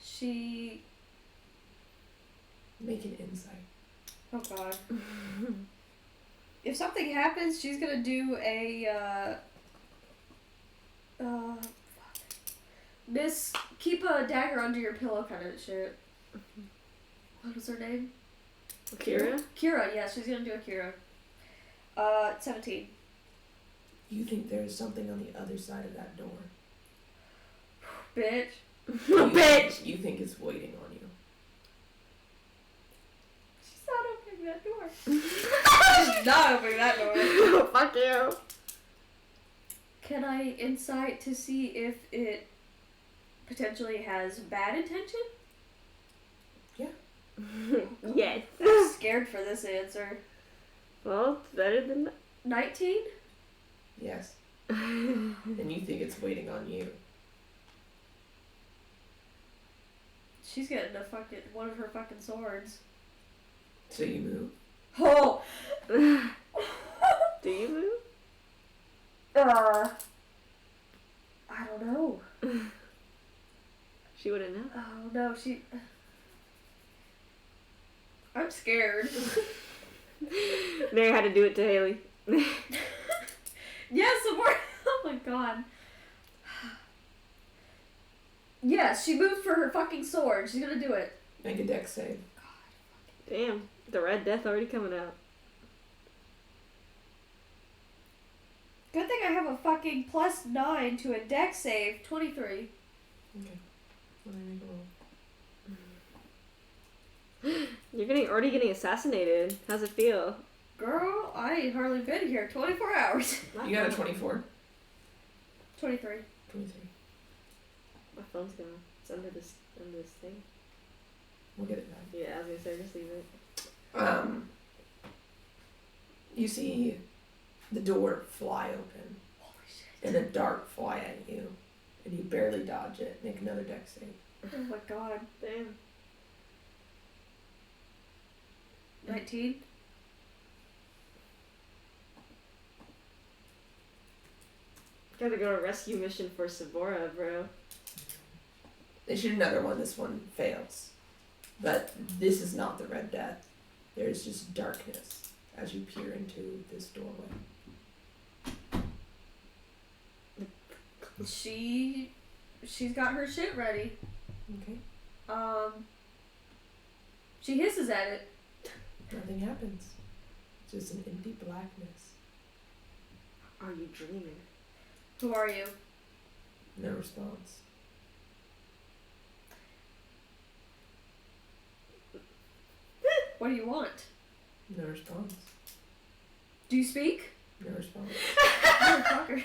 She... Make an insight. Oh god. If something happens, she's gonna do a, fuck. Miss, keep a dagger under your pillow kind of shit. What was her name? Kira? Kira, yeah, she's gonna do a Kira. 17. You think there is something on the other side of that door. Bitch. Bitch! You think it's waiting on you. She's not opening that door. Not opening that door. Fuck you. Can I insight to see if it potentially has bad intention? Yes. I'm scared for this answer. Well, it's better than 19? Yes. And you think it's waiting on you. She's getting one of her fucking swords. So you move. Oh! Do you move? I don't know. She wouldn't know. Oh no, I'm scared. Mary had to do it to Haley. Yes, more. Oh my god. Yes, she moved for her fucking sword. She's gonna do it. Make a dex save. Damn, the Red Death already coming out. Good thing I have a fucking +9 to a dex save. 23. Okay. Let me make a roll. You're already getting assassinated. How's it feel? Girl, I ain't hardly been here 24 hours. You got a 24. 23. 23. My phone's gonna. It's under this thing. We'll get it back. Yeah, I was gonna say just leave it. You see the door fly open Holy shit. and a dart fly at you, and you barely dodge it. Make another dex save. Oh my god. Damn. 19? Gotta go on a rescue mission for Sabora, bro. They shoot another one. This one fails. But this is not the Red Death. There's just darkness as you peer into this doorway. She's got her shit ready. Okay. She hisses at it. Nothing happens. Just an empty blackness. Are you dreaming? Who are you? No response. What do you want? No response. Do you speak? No response. Motherfucker.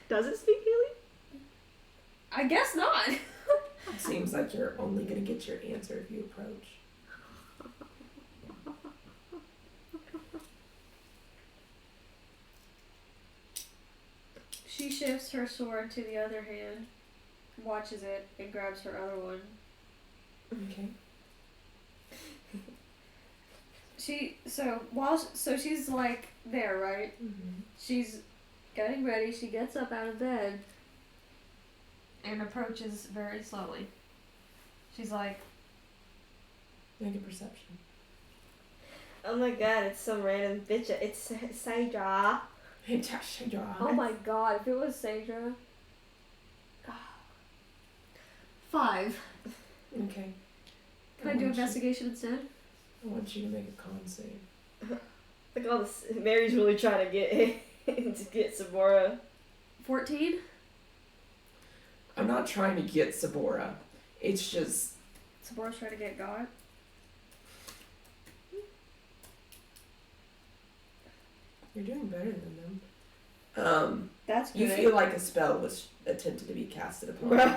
Does it speak, Haley? I guess not. It seems like you're only gonna get your answer if you approach. She shifts her sword to the other hand, watches it, and grabs her other one. Okay. So she's like there, right? Mm-hmm. She's getting ready. She gets up out of bed and approaches very slowly. She's like, Make a perception. Oh my god, it's some random bitch. It's Saidra. oh my god, if it was Sandra. 5. Okay. Can I do investigation instead? I want you to make a con save. Look at all this. Mary's really trying to get to get Sabora. 14? I'm not trying to get Sabora. It's just Sabora's trying to get God. you're doing better than them. That's good. You feel like a spell was attempted to be casted upon you.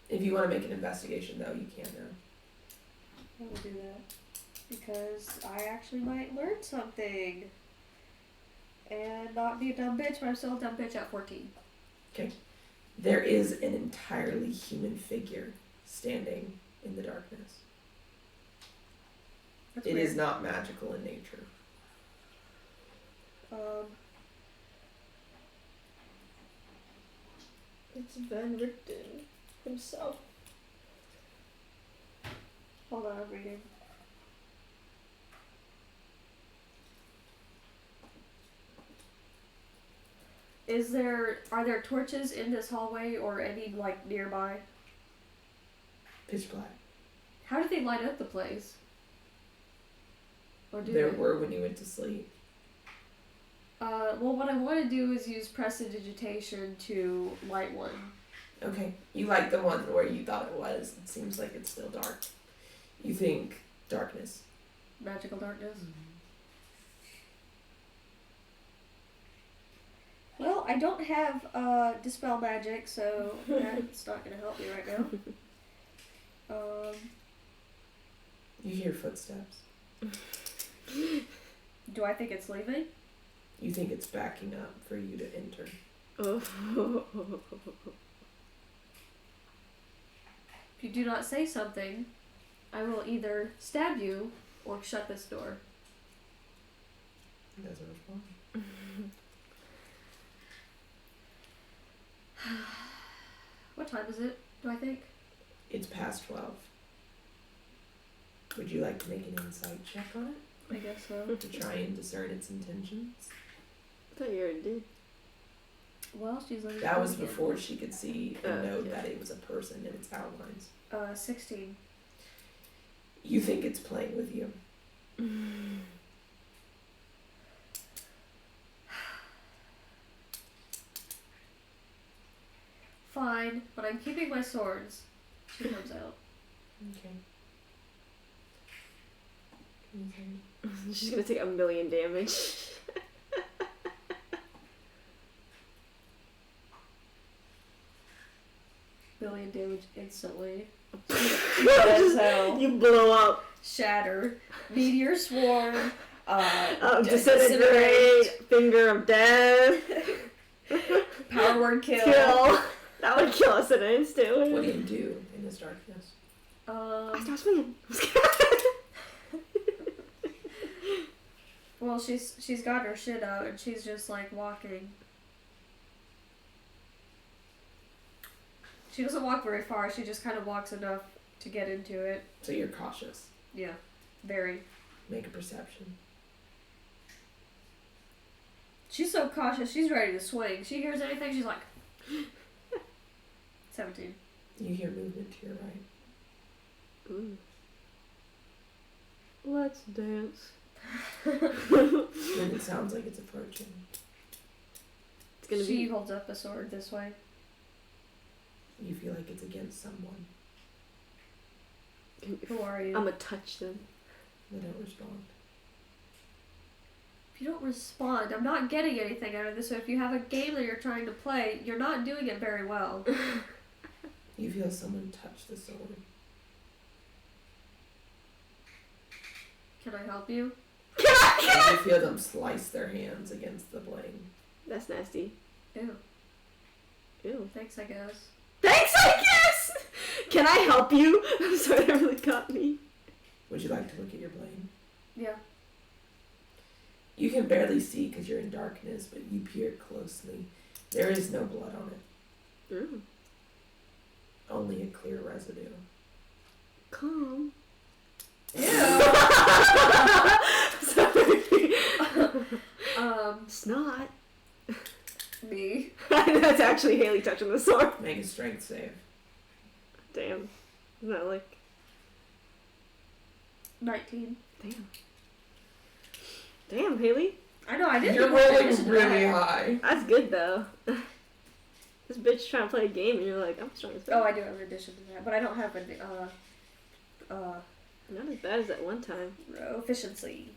If you want to make an investigation, though, you can now. I will do that. Because I actually might learn something. And not be a dumb bitch, but I'm still a dumb bitch at 14. Okay. There is an entirely human figure standing in the darkness. That's It weird. is not magical in nature. It's Van Richten himself. Hold on, I'm reading. Are there torches in this hallway or any, like, nearby? Pitch black. How did they light up the place? Or do There they? were when you went to sleep. Well, what I want to do is use prestidigitation to light one. Okay. You like the one where you thought it was. It seems like it's still dark. You think darkness. Magical darkness. Well, I don't have dispel magic, so that's not gonna help me right now. You hear footsteps. Do I think it's leaving? You think it's backing up for you to enter. If you do not say something, I will either stab you or shut this door. It doesn't respond. What time is it, do I think? It's past 12. Would you like to make an insight check on it? I guess so. To try and discern its intentions? I thought you already did. Well, she's like... That was before she could see and note okay. that it was a person in its outlines. 16. You think it's playing with you. Fine, but I'm keeping my swords. She comes out. Okay. She's gonna take 1,000,000 damage. Million damage instantly. You blow up. Shatter. Meteor swarm. Disintegrate. Finger of death. Power word kill. That would kill us in an instant. What do you do in this darkness? I start swinging. Well, she's got her shit out and she's just like walking. She doesn't walk very far. She just kind of walks enough to get into it. So you're cautious. Yeah, very. Make a perception. She's so cautious. She's ready to swing. She hears anything. She's like 17. You hear movement to your right. Ooh. Let's dance. And it sounds like it's approaching. It's gonna She be. holds up a sword this way. You feel like it's against someone. Who are you? I'm gonna touch them. They don't respond. If you don't respond, I'm not getting anything out of this. So if you have a game that you're trying to play, you're not doing it very well. You feel someone touch the sword. Can I help you? You feel them slice their hands against the blade. That's nasty. Ew. Ew. Thanks, I guess. Thanks, I guess! Can I help you? I'm sorry, that really got me. Would you like to look at your blade? Yeah. You can barely see because you're in darkness, but you peer closely. There is no blood on it. Mm. Only a clear residue. Calm. Snot. Me. That's actually Haley touching the sword. Make a strength save. Damn. Isn't that like... 19. Damn. Damn, Haley. I know, I didn't You're do my rolling addition really to that. high. That's good, though. This bitch trying to play a game and you're like, I'm strong as fuck. Oh, I do have an addition to that, but I don't have an Not as bad as that one time. efficiency.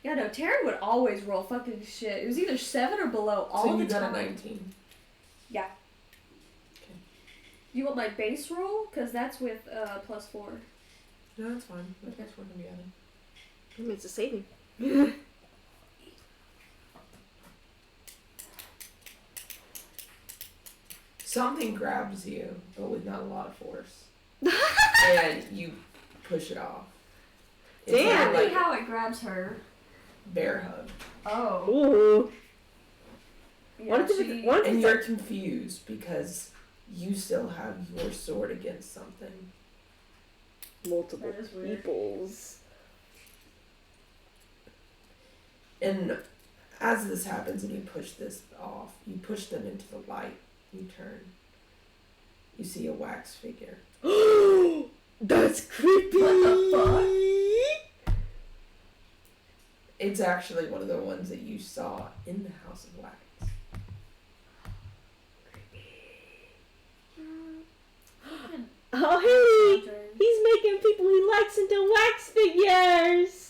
Yeah, no, Taryn would always roll fucking shit. It was either 7 or below all So the you got time. a 19. Yeah. Okay. You want my base roll? Because that's with +4. No, that's fine. That's Okay. what can be added. I mean, it's a saving. Something grabs you, but with not a lot of force. And you push it off. It's Damn. not Tell me like how it grabs her. bear hug. Oh. Ooh. Yeah, What if she... it, what if And it's you're like, confused because you still have your sword against something. multiple That is weird. peoples? And as this happens and you push this off, you push them into the light, you turn. You see a wax figure. That's creepy. What the fuck? It's actually one of the ones that you saw in the House of Wax. Oh, hey! He's making people he likes into wax figures!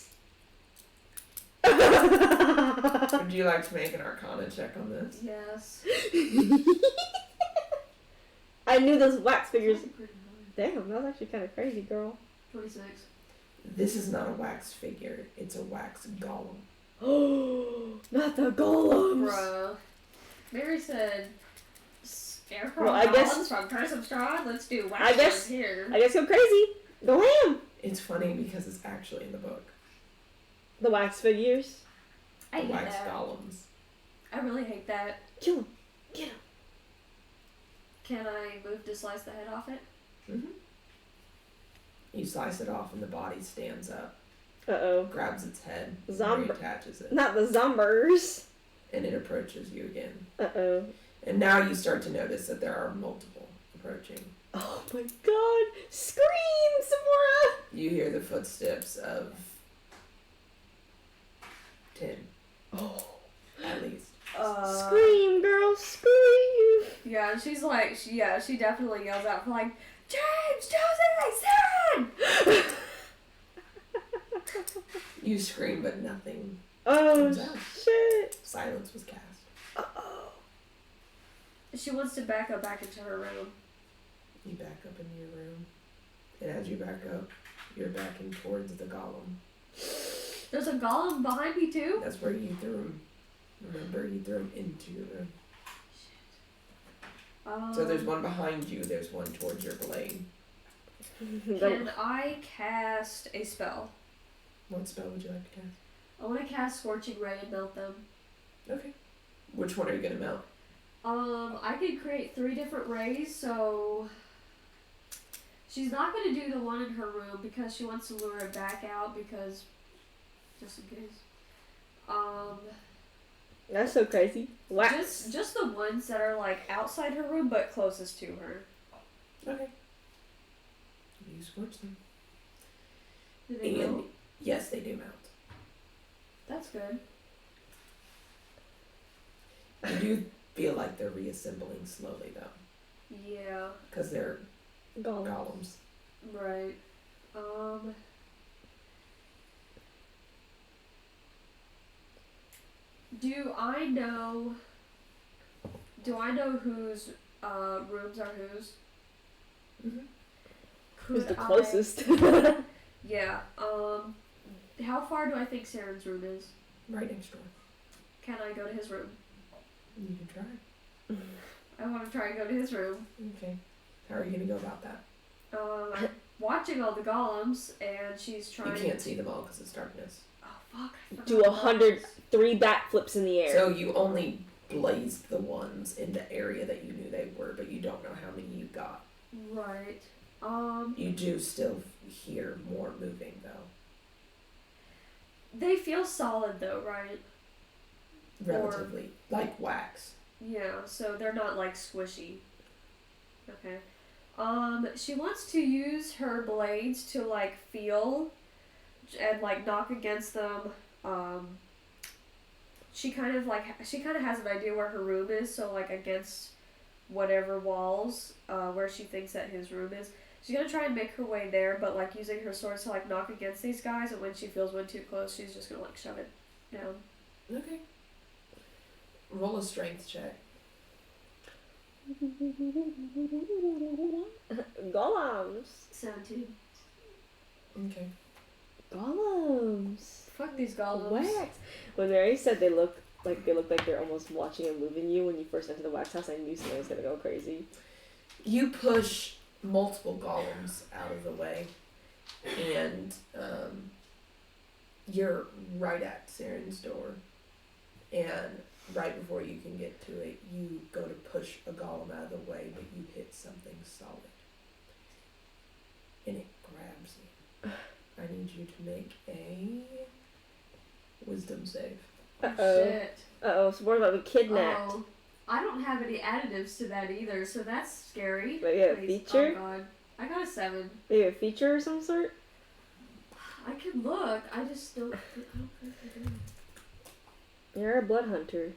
Would you like to make an Arcana check on this? Yes. I knew those wax figures. That's pretty high. Damn, that was actually kind of crazy, girl. 26. This is not a wax figure. It's a wax golem. Oh, not the golems! Bruh. Mary said, Scarecrow Well, I guess- Golems from Curse of Strahd. Let's do wax I guess- figures here. I guess go crazy. Go ham! It's funny because it's actually in the book. The wax figures. I The hate wax that. golems. I really hate that. Kill him. Get him. Can I move to slice the head off it? You slice it off and the body stands up, Uh-oh. grabs its head, reattaches it, Not the zombers. and it approaches you again. Uh-oh. And now you start to notice that there are multiple approaching. Oh my god. Scream, Samora! You hear the footsteps of 10, Oh. at least. Scream, girl, scream! Yeah, and she's like, she definitely yells out for like, James, Josie, Sarah! You scream, but nothing. Oh, comes out. shit. Silence was cast. Uh-oh. She wants to back up back into her room. You back up into your room, and as you back up, you're backing towards the golem. There's a golem behind me too? That's where you threw him. Remember, you threw him into your room. So there's one behind you, there's one towards your blade. Can I cast a spell? What spell would you like to cast? I want to cast Scorching Ray and melt them. Okay. Which one are you going to melt? I could create 3 different rays, so she's not going to do the one in her room because she wants to lure it back out because, just in case. That's so crazy. Wax. Just the ones that are like outside her room but closest to her. Okay. You scorch them. Do they And melt? yes, they do melt. That's good. You do feel like they're reassembling slowly, though, Yeah, because they're Golem. golems. right. Do I know whose rooms are whose? Mhm. Who's the Could I- closest? Yeah. How far do I think Saren's room is? Right next door. Can I go to his room? You can try. I want to try and go to his room. Okay. How are you going to go about that? I'm watching all the golems, and she's trying. You can't see them all because it's darkness. Oh fuck! I forgot Do the 103 backflips in the air. So you only blazed the ones in the area that you knew they were, but you don't know how many you got. golems. Right. You do still hear more moving, though. They feel solid though, right? Relatively. Like wax. Yeah, so they're not like squishy. Okay. She wants to use her blades to like feel and like knock against them. She kind of has an idea where her room is, so like against whatever walls where she thinks that his room is. She's gonna try and make her way there, but like using her sword to like knock against these guys, and when she feels one too close, she's just gonna like shove it down. Okay. Roll a strength check. Golems. 17. Okay. Golems. Fuck these golems. Wax. When Mary said they look like they're almost watching and moving you when you first enter the wax house, I knew something was gonna go crazy. You push multiple golems out of the way, and you're right at Saren's door. And right before you can get to it, you go to push a golem out of the way, but you hit something solid. And it grabs you. I need you to make a wisdom save. Uh-oh. Shit. Uh-oh, so what about the kidnapped? Oh, I don't have any additives to that either, so that's scary. Maybe a Please. feature? Oh god. I got a 7. Maybe a feature of some sort? I can look. I just don't. I don't think I do. You're a blood hunter.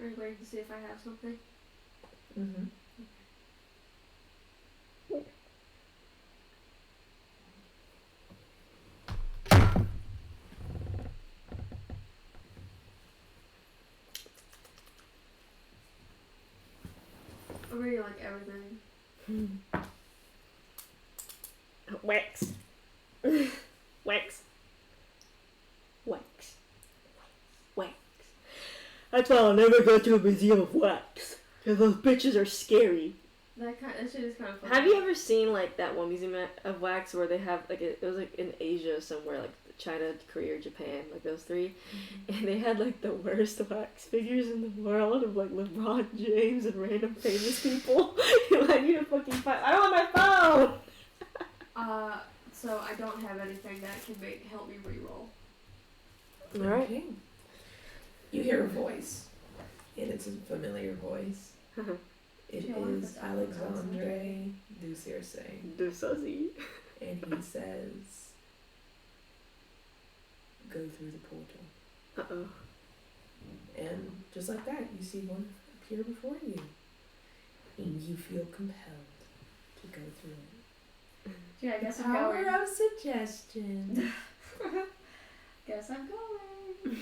Are you waiting to see if I have something? Mm-hmm. I'm reading like everything. Wax. Wax. Wax. Wax. That's why I'll never go to a museum of wax. Because those bitches are scary. That shit is kind of funny. Have you ever seen like that one museum of wax where they have like it was like in Asia somewhere, like China, Korea, or Japan, like those three, and they had like the worst wax figures in the world of like LeBron James and random famous people. I need to fucking find. I don't have my phone. So I don't have anything that can help me reroll. All right. Okay. You hear a voice, and it's a familiar voice. It Yeah, I wonder if is it's Alexandre Ducirce, Dusozi. and he says, "Go through the portal." Uh-oh. And just like that, you see one appear before you, and you feel compelled to go through it. Yeah, I guess I'm Power going. of suggestion. Guess I'm going.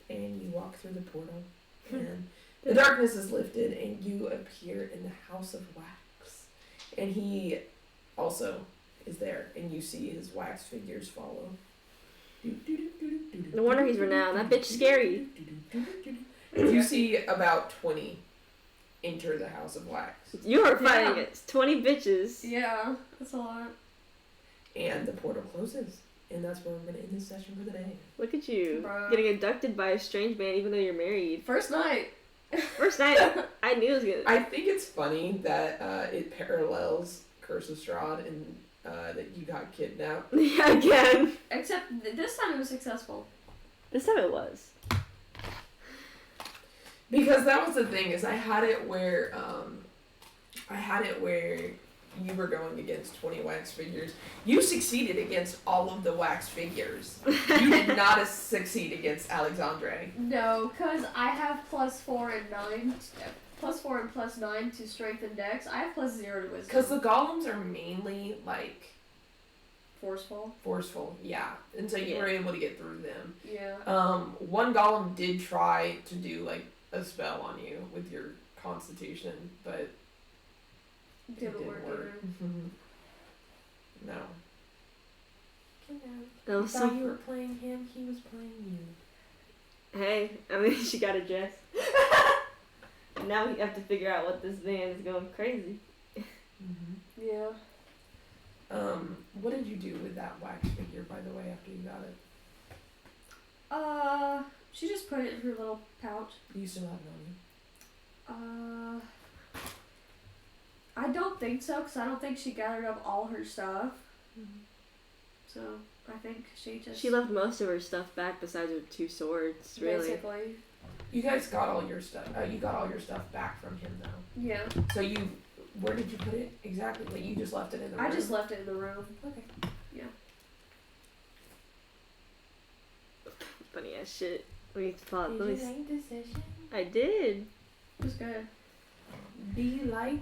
And you walk through the portal, and the darkness is lifted, and you appear in the House of Wax. And he also is there, and you see his wax figures follow. No wonder he's renowned. That bitch scary. And you see about 20 enter the House of Wax. You are fighting Yeah. against 20 bitches. Yeah, that's a lot. And the portal closes. And that's where we're going to end this session for the day. Look at you. Bruh. Getting abducted by a strange man even though you're married. First night. First night, I knew it was gonna. I think it's funny that it parallels Curse of Strahd and that you got kidnapped. Yeah, again. Except this time it was successful. This time it was. Because that was the thing, is I had it where you were going against 20 wax figures. You succeeded against all of the wax figures. You did not succeed against Alexandre. No, because I have +4 and 9. +4 and +9 to strength and dex. I have +0 to wisdom. Because the golems are mainly, like, Forceful. forceful, yeah. And so you were able to get through them. Yeah. One golem did try to do, like, a spell on you with your constitution, but it Didn't work either. No. That I was thought so. you were playing him, he was playing you. Hey, I mean, she got a dress. Now we have to figure out what this man is going crazy. Yeah. What did you do with that wax figure, by the way, after you got it? She just put it in her little pouch. Do you still have it on you? I don't think so, because I don't think she gathered up all her stuff. So, I think she just... She left most of her stuff back besides her 2 swords, really. Basically. You guys got all your stuff. You got all your stuff back from him, though. Yeah. So where did you put it exactly? Like, you just left it in the room? I just left it in the room. Okay. Funny ass shit. We thought Did you like the session? I did. It was good. Do you like